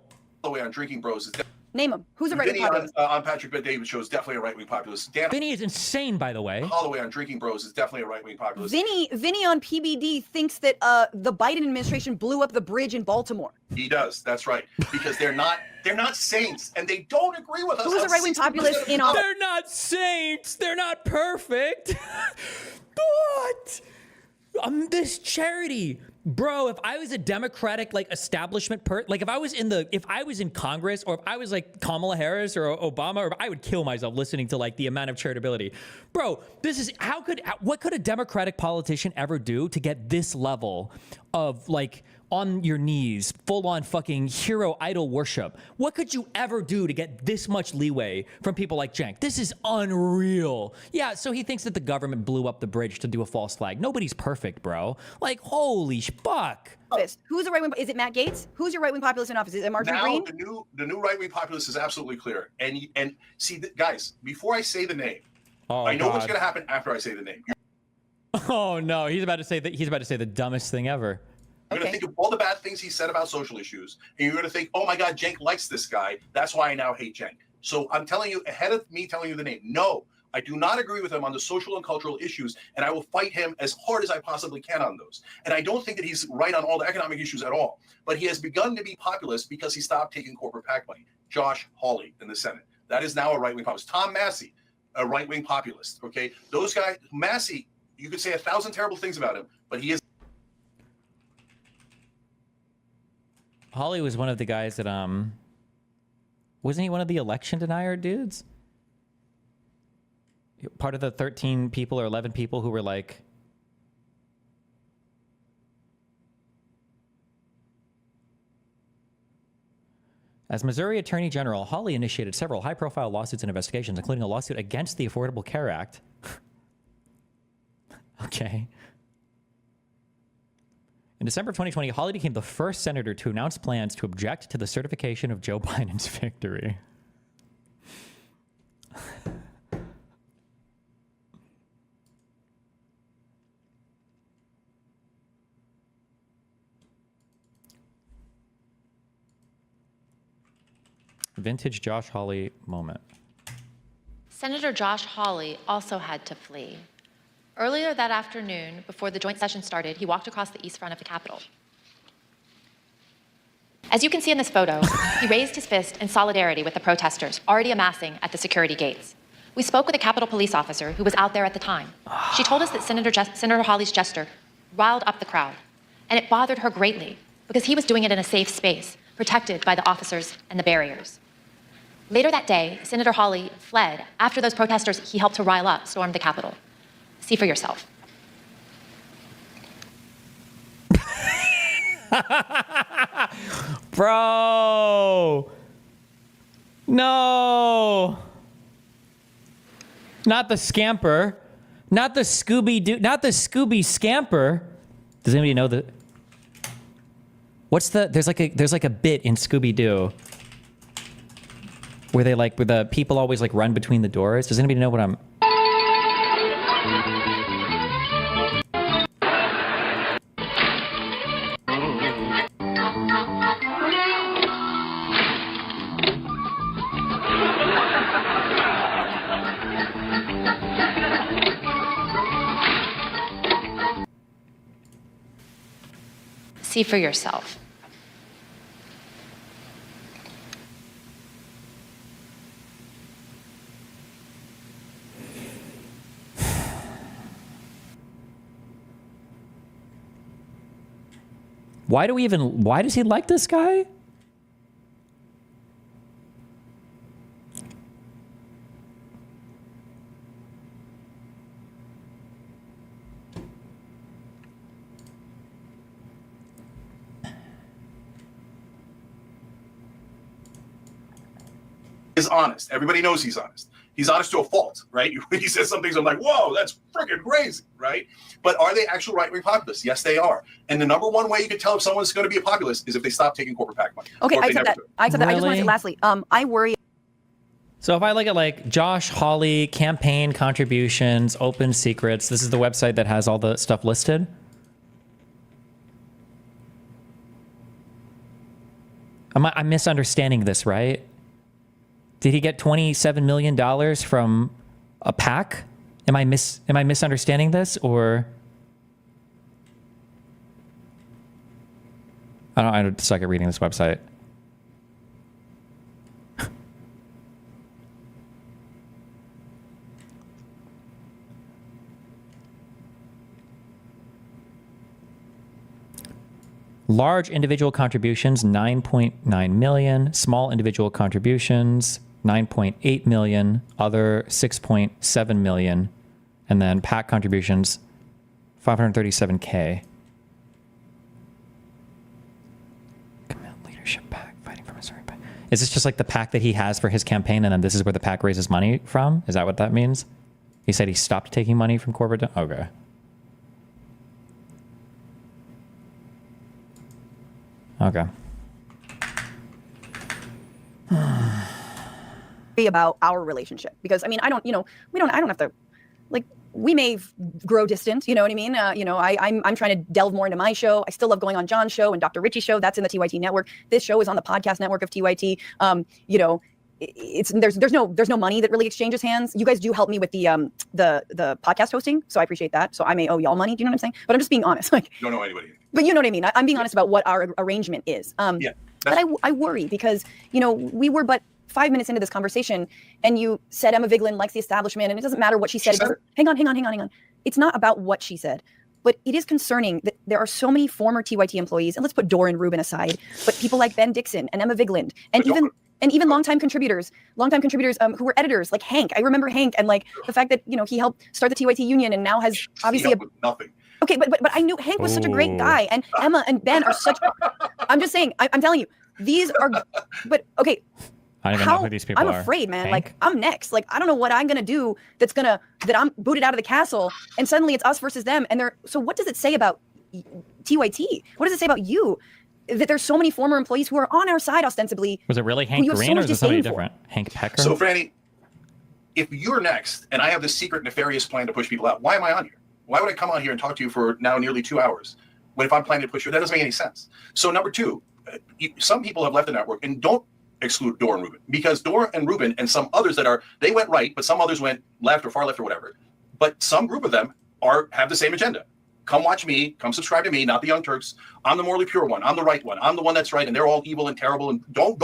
Holloway on Drinking Bros is. Name him. Who's a right-wing populist? On Patrick Bet-David show is definitely a right-wing populist. Vinny is insane, by the way. Holloway on Drinking Bros is definitely a right-wing populist. Vinny on PBD thinks that the Biden administration blew up the bridge in Baltimore. He does. That's right. Because they're not saints, and they don't agree with us. Who's a right-wing populist in all? They're not saints. They're not perfect. But this charity. Bro, if I was a Democratic establishment if I was in Congress, or if I was like Kamala Harris or Obama, I would kill myself listening to the amount of charitability. Bro, what could a Democratic politician ever do to get this level of on your knees, full on fucking hero idol worship. What could you ever do to get this much leeway from people like Cenk? This is unreal. Yeah, so he thinks that the government blew up the bridge to do a false flag. Nobody's perfect, bro. Like, holy fuck. Who's the right wing? Is it Matt Gaetz? Who's your right wing populist in office? Is it Marjorie Now Greene? the new right wing populist is absolutely clear. And see, guys, before I say the name, I know what's going to happen after I say the name. Oh no, he's about to say that. He's about to say the dumbest thing ever. You're going to think of all the bad things he said about social issues, and you're going to think, oh my God, Cenk likes this guy. That's why I now hate Cenk. So I'm telling you, ahead of me telling you the name, no, I do not agree with him on the social and cultural issues, and I will fight him as hard as I possibly can on those. And I don't think that he's right on all the economic issues at all, but he has begun to be populist because he stopped taking corporate PAC money. Josh Hawley in the Senate. That is now a right-wing populist. Tom Massey, a right-wing populist, okay? Those guys, Massey, you could say 1,000 terrible things about him, but he is. Hawley was one of the guys that, wasn't he one of the election denier dudes? Part of the 13 people or 11 people who were like, as Missouri Attorney General, Hawley initiated several high-profile lawsuits and investigations, including a lawsuit against the Affordable Care Act. Okay. In December of 2020, Hawley became the first senator to announce plans to object to the certification of Joe Biden's victory. Vintage Josh Hawley moment. Senator Josh Hawley also had to flee. Earlier that afternoon, before the joint session started, he walked across the east front of the Capitol. As you can see in this photo, he raised his fist in solidarity with the protesters already amassing at the security gates. We spoke with a Capitol police officer who was out there at the time. She told us that Senator Hawley's gesture riled up the crowd, and it bothered her greatly because he was doing it in a safe space, protected by the officers and the barriers. Later that day, Senator Hawley fled after those protesters he helped to rile up stormed the Capitol. See for yourself. Bro! No! Not the scamper. Not the Scooby-Doo. Not the Scooby scamper. Does anybody know the... What's the... There's like a bit in Scooby-Doo where where the people always like run between the doors. Does anybody know what I'm... See for yourself. Why does he like this guy? Is honest. Everybody knows he's honest. He's honest to a fault, right? When he says some things, I'm like, whoa, that's freaking crazy, right? But are they actual right-wing populists? Yes, they are. And the number one way you can tell if someone's going to be a populist is if they stop taking corporate PAC money. Okay, Or if I they accept never that. do. I accept that. I just want to say Really? lastly, I worry. So if I look at like Josh Hawley campaign contributions, open secrets, this is the website that has all the stuff listed. I'm misunderstanding this, right? Did he get $27 million from a PAC? Am I misunderstanding this, or I don't suck at reading this website. Large individual contributions, 9.9 million. Small individual contributions, 9.8 million. Other, 6.7 million. And then PAC contributions, 537K. Censorship PAC fighting for Missouri PAC. Is this just like the PAC that he has for his campaign, and then this is where the PAC raises money from? Is that what that means? He said he stopped taking money from corporate. Okay. Okay. About our relationship, because I mean, I don't have to, like, we may grow distant, you know what I mean? I'm trying to delve more into my show. I still love going on John's show and Dr. Richie's show. That's in the TYT network. This show is on the podcast network of TYT. There's no money that really exchanges hands. You guys do help me with the podcast hosting, so I appreciate that. So I may owe y'all money. Do you know what I'm saying? But I'm just being honest. Like, You don't know anybody. but you know what I mean. I'm being honest about what our arrangement is. Yeah. But I worry because we were but 5 minutes into this conversation, and you said Emma Vigeland likes the establishment, and it doesn't matter what she said. Hang on. It's not about what she said, but it is concerning that there are so many former TYT employees, and let's put Dor and Rubin aside, but people like Ben Dixon and Emma Vigeland, and even longtime contributors who were editors, like Hank. I remember Hank, and like the fact that he helped start the TYT union, and now has obviously nothing. Okay, but I knew Hank was such a great guy, and Emma and Ben are such. I'm just saying. I'm telling you, these are. But okay. I don't even know who these people I'm are. afraid, man. Hank? Like, I'm next. Like, I don't know what I'm gonna do that I'm booted out of the castle, and suddenly it's us versus them. And so what does it say about TYT? What does it say about you? That there's so many former employees who are on our side ostensibly. Was it really Hank Green or is it somebody different? Hank Pecker? So, Franny, if you're next and I have this secret nefarious plan to push people out, why am I on here? Why would I come on here and talk to you for now nearly 2 hours when if I'm planning to push you, that doesn't make any sense. So number two, some people have left the network, and don't exclude Dor and Rubin, because Dor and Rubin and some others they went right, but some others went left or far left or whatever. But some group of them have the same agenda. Come watch me, come subscribe to me, not the Young Turks. I'm the morally pure one. I'm the right one. I'm the one that's right, and they're all evil and terrible. And don't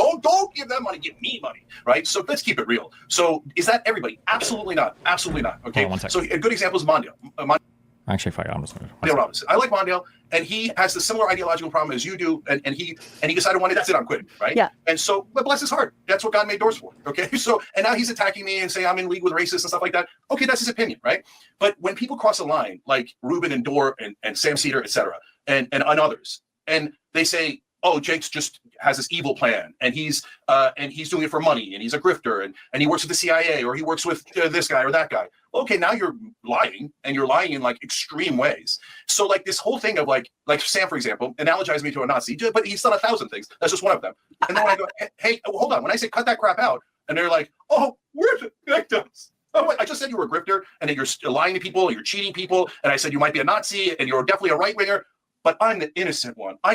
give them money. Give me money, right? So let's keep it real. So is that everybody? Absolutely not. Absolutely not. Okay. So a good example is Mondale. Actually, if I got Mondale Robinson. I like Mondale, and he has the similar ideological problem as you do, and he decided one day, that's it, I'm quitting, right? Yeah. And so, but bless his heart, that's what God made doors for. Okay. So, and now he's attacking me and saying I'm in league with racists and stuff like that. Okay, that's his opinion, right? But when people cross a line, like Rubin and Dor and Sam Cedar, et cetera, and others, and they say, oh, Jake's just has this evil plan, and he's doing it for money, and he's a grifter, and he works with the CIA, or he works with this guy or that guy. Okay, now you're lying, and you're lying in like extreme ways. So like this whole thing of like Sam, for example, analogized me to a Nazi, but he's done 1,000 things. That's just one of them. And then when I go, hey, hold on. When I say cut that crap out, and they're like, oh, we're the victims. Oh, wait, I just said you were a grifter, and that you're lying to people, and you're cheating people, and I said you might be a Nazi, and you're definitely a right winger. But I'm the innocent one. I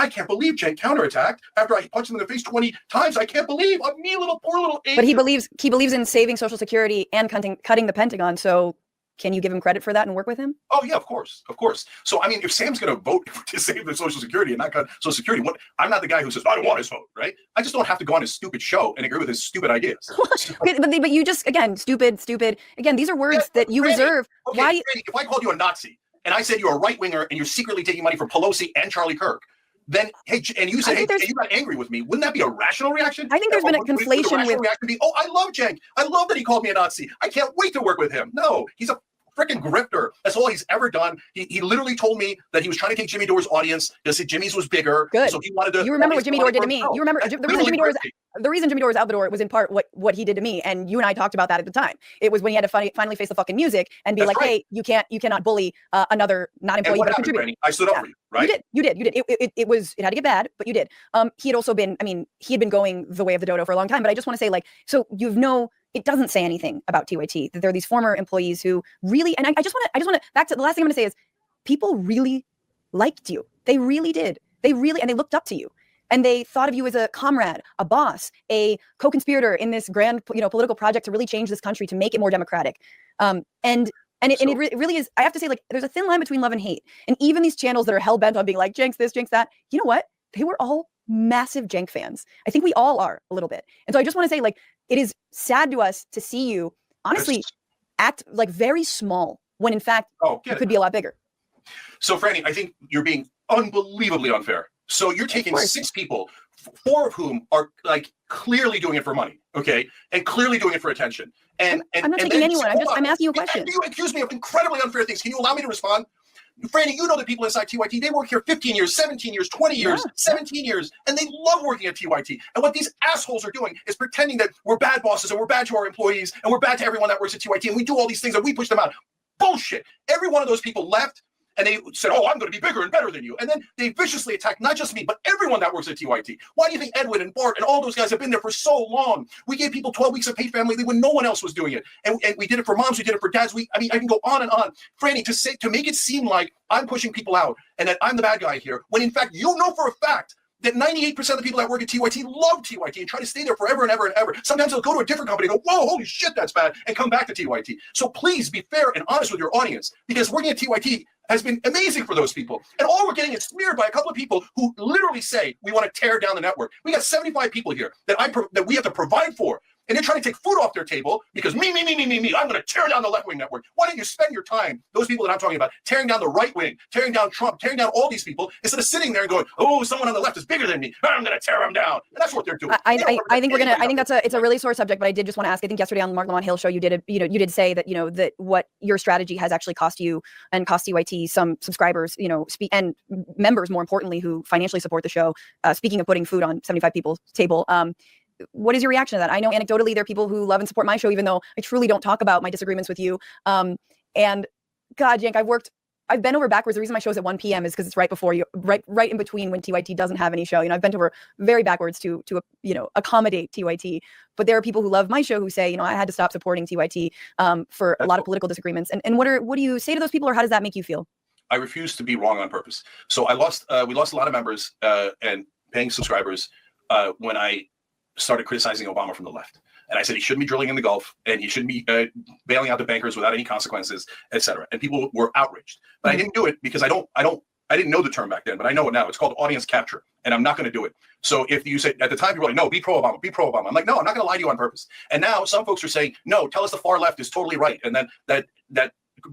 can't believe Jake counterattacked after I punched him in the face 20 times. I can't believe I'm me, poor little. But he believes in saving Social Security and cutting the Pentagon. So can you give him credit for that and work with him? Oh yeah, of course. So I mean, if Sam's going to vote to save the Social Security and not cut Social Security, I'm not the guy who says I don't want his vote, right? I just don't have to go on his stupid show and agree with his stupid ideas. but you just stupid. Again, these are words that you reserve. Okay, Why? Randy, if I called you a Nazi and I said you're a right winger and you're secretly taking money from Pelosi and Charlie Kirk, then and you said, hey, you got angry with me, wouldn't that be a rational reaction? I think there's been a conflation with. Reaction be, oh, I love Cenk. I love that he called me a Nazi. I can't wait to work with him. No, he's a freaking grifter. That's all he's ever done. He literally told me that he was trying to take Jimmy Dore's audience because Jimmy's was bigger. Good. So he wanted to. You remember what Jimmy Dore did to me? You remember the reason Jimmy Dore was out the door was in part what he did to me, and you and I talked about that at the time. It was when he had to finally face the fucking music and be like, hey, you cannot bully another not employee but a contributor. Randy? I stood up for you, right? You did. It had to get bad, but you did. He had also been. I mean, he had been going the way of the dodo for a long time. But I just want to say, so it doesn't say anything about TYT that there are these former employees who really, and I just want to back to the last thing I'm going to say is people really liked you. They really did. And they looked up to you, and they thought of you as a comrade, a boss, a co-conspirator in this grand, political project to really change this country, to make it more democratic. It really is. I have to say, there's a thin line between love and hate, and even these channels that are hell bent on being like Cenk's this, Cenk's that. You know what? They were all massive Cenk fans. I think we all are a little bit, and so I just want to say, it is sad to us to see you honestly act very small when in fact you could be a lot bigger. So Franny, I think you're being unbelievably unfair. So you're taking 6 people, 4 of whom are clearly doing it for money, okay, and clearly doing it for attention. And I'm not taking anyone. I'm asking you a question. You accuse me of incredibly unfair things. Can you allow me to respond? Franny, you know the people inside TYT, they work here 15 years, 17 years, 20 years, 17 years, and they love working at TYT. And what these assholes are doing is pretending that we're bad bosses and we're bad to our employees and we're bad to everyone that works at TYT and we do all these things and we push them out. Bullshit. Every one of those people left and they said, oh, I'm going to be bigger and better than you. And then they viciously attacked not just me, but everyone that works at TYT. Why do you think Edwin and Bart and all those guys have been there for so long? We gave people 12 weeks of paid family leave when no one else was doing it. And we did it for moms, we did it for dads. I mean, I can go on and on. Franny, to make it seem like I'm pushing people out and that I'm the bad guy here, when in fact, you know for a fact that 98% of the people that work at TYT love TYT and try to stay there forever and ever and ever. Sometimes they'll go to a different company and go, whoa, holy shit, that's bad, and come back to TYT. So please be fair and honest with your audience, because working at TYT has been amazing for those people. And all we're getting is smeared by a couple of people who literally say, we want to tear down the network. We got 75 people here that we have to provide for. And they're trying to take food off their table because me, I'm going to tear down the left-wing network. Why don't you spend your time, those people that I'm talking about, tearing down the right wing, tearing down Trump, tearing down all these people, instead of sitting there and going, oh, someone on the left is bigger than me, I'm going to tear them down. And that's what they're doing. I think it's a really sore subject, but I did just want to ask, I think yesterday on the Mark Lamont Hill show, you did say that, that what your strategy has actually cost you and cost TYT some subscribers, and members, more importantly, who financially support the show. Speaking of putting food on 75 people's table, what is your reaction to that? I know anecdotally there are people who love and support my show, even though I truly don't talk about my disagreements with you. And God, Cenk, I've bent over backwards. The reason my show is at 1 p.m. is because it's right before you, right in between when TYT doesn't have any show. I've bent over very backwards to accommodate TYT. But there are people who love my show who say, I had to stop supporting TYT for a lot of political disagreements. And what do you say to those people, or how does that make you feel? I refuse to be wrong on purpose. So we lost a lot of members and paying subscribers when I started criticizing Obama from the left. And I said he shouldn't be drilling in the Gulf and he shouldn't be bailing out the bankers without any consequences, et cetera. And people were outraged. But I didn't do it because I didn't know the term back then, but I know it now. It's called audience capture, and I'm not going to do it. So if you say at the time, people were like, no, be pro-Obama, be pro-Obama. I'm like, no, I'm not going to lie to you on purpose. And now some folks are saying, no, tell us the far left is totally right. And then that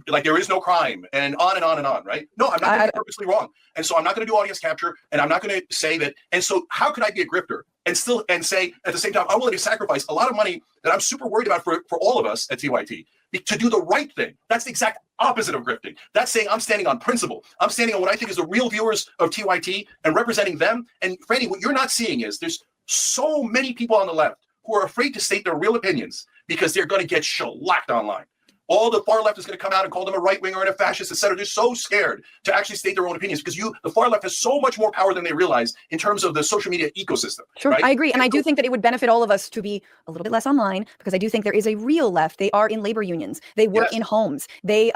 like there is no crime and on and on and on, right? No, I'm not going to be purposely wrong. And so I'm not going to do audience capture, and I'm not going to say that. And so how could I be a grifter and say at the same time, I'm willing to sacrifice a lot of money that I'm super worried about for all of us at TYT to do the right thing? That's the exact opposite of grifting. That's saying I'm standing on principle. I'm standing on what I think is the real viewers of TYT and representing them. And Franny, what you're not seeing is there's so many people on the left who are afraid to state their real opinions because they're going to get shellacked online. All the far left is going to come out and call them a right winger and a fascist, et cetera. They're so scared to actually state their own opinions because the far left has so much more power than they realize in terms of the social media ecosystem. Sure, right? I agree. And I do think that it would benefit all of us to be a little bit less online, because I do think there is a real left. They are in labor unions. They work in homes. They,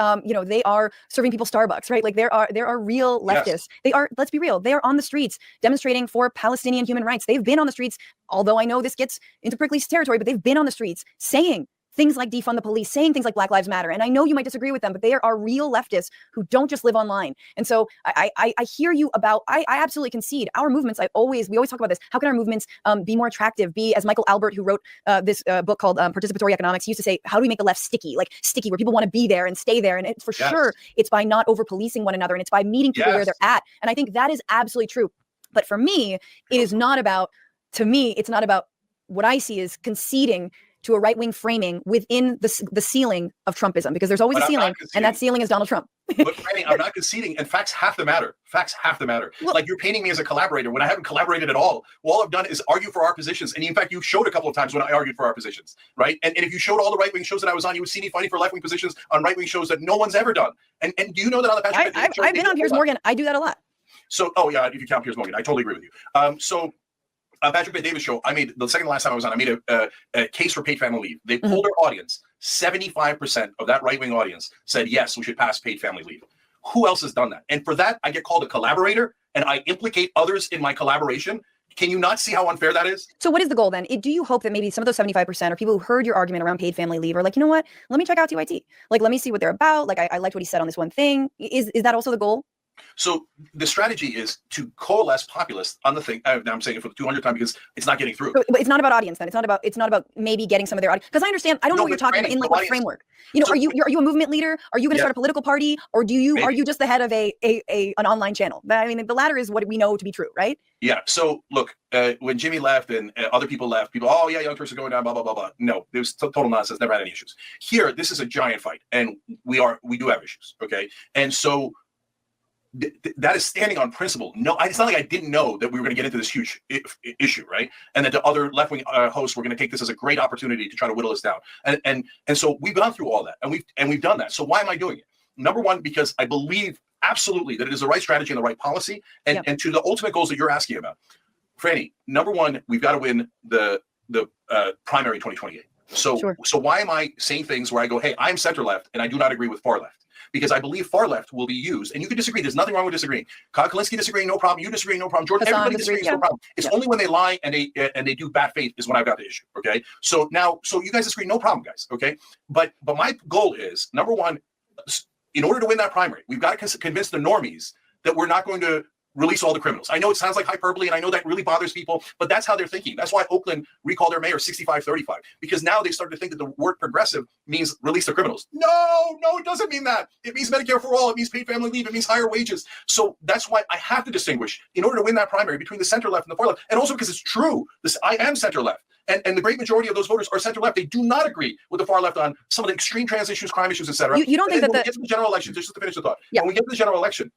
they are serving people Starbucks, right? Like there are real leftists. Yes. They are, let's be real, they are on the streets demonstrating for Palestinian human rights. They've been on the streets, although I know this gets into prickly territory, but they've been on the streets saying things like defund the police, saying things like Black Lives Matter. And I know you might disagree with them, but there are real leftists who don't just live online. And so I hear you about, I absolutely concede our movements. We always talk about this. How can our movements be more attractive? Be, as Michael Albert, who wrote this book called Participatory Economics, he used to say, how do we make the left sticky, where people want to be there and stay there? And for sure, it's by not over policing one another, and it's by meeting people where they're at. And I think that is absolutely true. But for me, it is not about, it's not about what I see is conceding to a right-wing framing within the ceiling of Trumpism, because there's always a ceiling, and that ceiling is Donald Trump. But Franny, I'm not conceding, and facts have to matter. Facts have to matter. Well, like, you're painting me as a collaborator when I haven't collaborated at all. All I've done is argue for our positions, and in fact, you showed a couple of times when I argued for our positions, right? And if you showed all the right-wing shows that I was on, you would see me fighting for left-wing positions on right-wing shows that no one's ever done. And do you know that on the Patrick David show? I've been on Piers Morgan. I do that a lot. So, if you count Piers Morgan, I totally agree with you. On Patrick Bet Davis show, I made the second last time I was on, I made a case for paid family leave. They polled their audience. 75% of that right-wing audience said, yes, we should pass paid family leave. Who else has done that? And for that, I get called a collaborator, and I implicate others in my collaboration. Can you not see how unfair that is? So what is the goal then? Do you hope that maybe some of those 75% are people who heard your argument around paid family leave are like, you know what? Let me check out TYT. Like, let me see what they're about. Like, I liked what he said on this one thing. Is that also the goal? So the strategy is to coalesce populists on the thing. Now I'm saying it for the 200th time because it's not getting through. So, but it's not about audience then. It's not about maybe getting some of their audience. Because I understand. I don't know what you're talking about in like what framework. So, are you a movement leader? Are you going to start a political party, or are you just the head of an online channel? I mean, the latter is what we know to be true, right? Yeah. So look, when Jimmy left and other people left, oh yeah, Young Turks are going down, blah blah blah blah. No, it was total nonsense. Never had any issues. Here, this is a giant fight, and we do have issues. Okay, and so that is standing on principle. No, it's not like I didn't know that we were going to get into this huge issue, right? And that the other left-wing hosts were going to take this as a great opportunity to try to whittle us down. And so we've gone through all that, and we've done that. So why am I doing it? Number one, because I believe absolutely that it is the right strategy and the right policy, and to the ultimate goals that you're asking about. Franny, number one, we've got to win the primary in 2028. So why am I saying things where I go, hey, I'm center left, and I do not agree with far left? Because I believe far left will be used, and you can disagree. There's nothing wrong with disagreeing. Kyle Kalinske disagreeing, no problem. You disagreeing, no problem. Jordan, everybody disagrees, no problem. It's only when they lie and they do bad faith is when I've got the issue. Okay. So you guys disagree, no problem, guys. Okay. But my goal is, number one, in order to win that primary, we've got to convince the normies that we're not going to release all the criminals. I know it sounds like hyperbole, and I know that really bothers people, but that's how they're thinking. That's why Oakland recalled their mayor 65-35, because now they started to think that the word progressive means release the criminals. No, it doesn't mean that. It means Medicare for all. It means paid family leave. It means higher wages. So that's why I have to distinguish in order to win that primary between the center left and the far left, and also because it's true. I am center left. And the great majority of those voters are center left. They do not agree with the far left on some of the extreme trans issues, crime issues, et cetera. You don't think that when we get to the general election, just to finish the thought, when we get to the general election,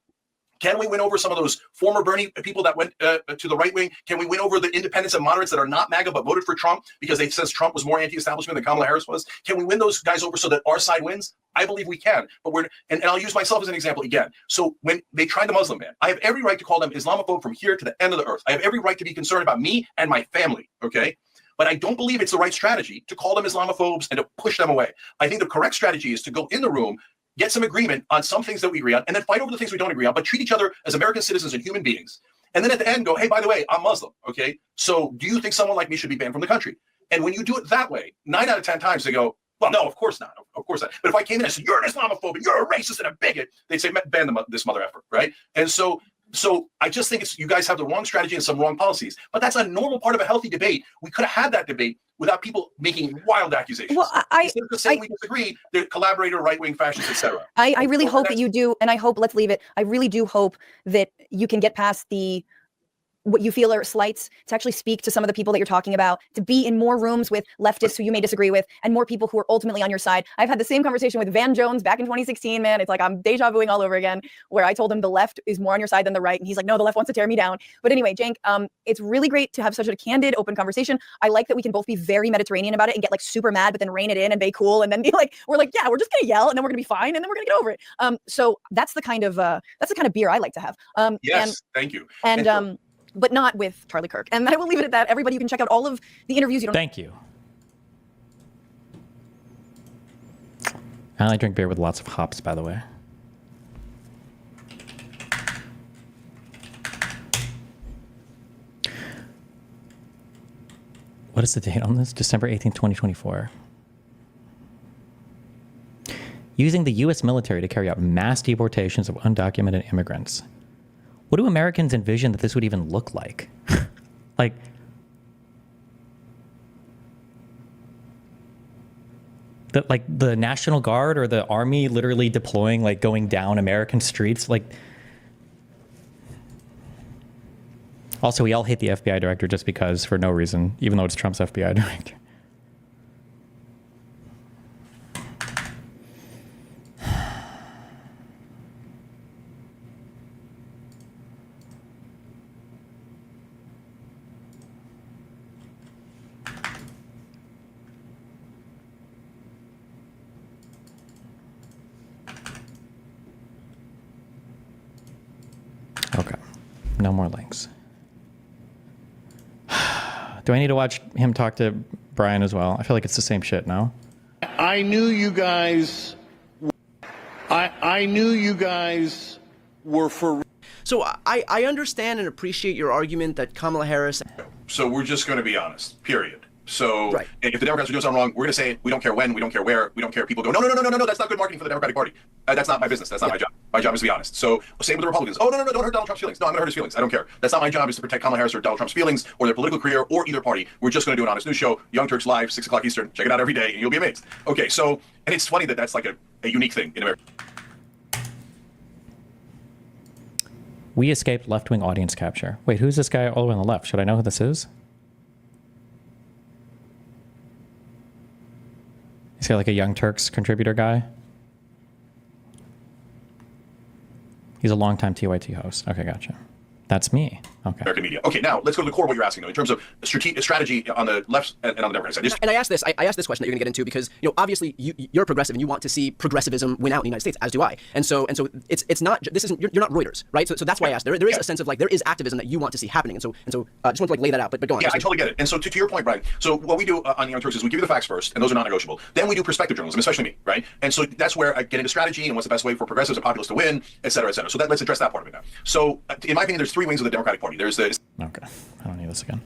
can we win over some of those former Bernie people that went to the right wing? Can we win over the independents and moderates that are not MAGA but voted for Trump because they says Trump was more anti-establishment than Kamala Harris was? Can we win those guys over so that our side wins? I believe we can. But and I'll use myself as an example again. So when they tried the Muslim ban, I have every right to call them Islamophobe from here to the end of the earth. I have every right to be concerned about me and my family. Okay. But I don't believe it's the right strategy to call them Islamophobes and to push them away. I think the correct strategy is to go in the room, get some agreement on some things that we agree on, and then fight over the things we don't agree on, but treat each other as American citizens and human beings. And then at the end go, hey, by the way, I'm Muslim, okay? So do you think someone like me should be banned from the country? And when you do it that way, 9 out of 10 times they go, well, no, of course not. Of course not. But if I came in and said, you're an Islamophobe, and you're a racist and a bigot, they'd say, ban this mother effer, right? And so I just think you guys have the wrong strategy and some wrong policies. But that's a normal part of a healthy debate. We could have had that debate without people making wild accusations. Well, instead of saying we disagree, they're collaborator, right-wing fascists, etc. I really hope that you do, and I hope, let's leave it, I really do hope that you can get past what you feel are slights, to actually speak to some of the people that you're talking about, to be in more rooms with leftists who you may disagree with, and more people who are ultimately on your side. I've had the same conversation with Van Jones back in 2016, man. It's like I'm deja vuing all over again, where I told him the left is more on your side than the right, and he's like, no, the left wants to tear me down. But anyway, Cenk, it's really great to have such a candid, open conversation. I like that we can both be very Mediterranean about it and get like super mad, but then rein it in and be cool, and then be like, we're like, yeah, we're just gonna yell, and then we're gonna be fine, and then we're gonna get over it. So that's the kind of beer I like to have. Yes, thank you. And but not with Charlie Kirk. And I will leave it at that. Everybody, you can check out all of the interviews. Thank you. I only drink beer with lots of hops, by the way. What is the date on this? December 18th, 2024. Using the U.S. military to carry out mass deportations of undocumented immigrants. What do Americans envision that this would even look like? Like, the National Guard or the Army literally deploying, like going down American streets? Like, also, we all hate the FBI director just because, for no reason, even though it's Trump's FBI director. Okay, no more links. Do I need to watch him talk to Brian as well? I feel like it's the same shit, no? I knew you guys. I knew you guys were for. So I understand and appreciate your argument that Kamala Harris. So we're just going to be honest, period. So if the Democrats are doing something wrong, we're going to say, we don't care when, we don't care where, we don't care. People go, no, that's not good marketing for the Democratic Party. That's not my business. That's not my job. My job is to be honest. So same with the Republicans. Oh, no, don't hurt Donald Trump's feelings. No, I'm going to hurt his feelings. I don't care. That's not my job, is to protect Kamala Harris or Donald Trump's feelings or their political career or either party. We're just going to do an honest news show, Young Turks Live, 6 o'clock Eastern. Check it out every day and you'll be amazed. Okay, so, and it's funny that that's like a unique thing in America. We escaped left-wing audience capture. Wait, who's this guy all the way on the left? Should I know who this is? Is he like a Young Turks contributor guy? He's a longtime TYT host. Okay, gotcha. That's me. Okay. American media. Okay, now let's go to the core of what you're asking, though, in terms of strategy on the left and on the Democrat side. And I asked this question that you're going to get into because, you know, obviously you're a progressive and you want to see progressivism win out in the United States, as do I. And so it's not, this isn't, you're not Reuters, right? So that's why I asked. There is a sense of like, there is activism that you want to see happening. And so I just want to like lay that out, but go on. Yeah, I totally get it. And so to your point, Brian, so what we do on the Young Turks is we give you the facts first, and those are non-negotiable. Then we do perspective journalism, especially me, right? And so that's where I get into strategy and what's the best way for progressives and populists to win, et cetera, et cetera. So let's address that part of it now. So in my opinion, there's three wings of the Democratic Party. There's the... Okay, I don't need this again.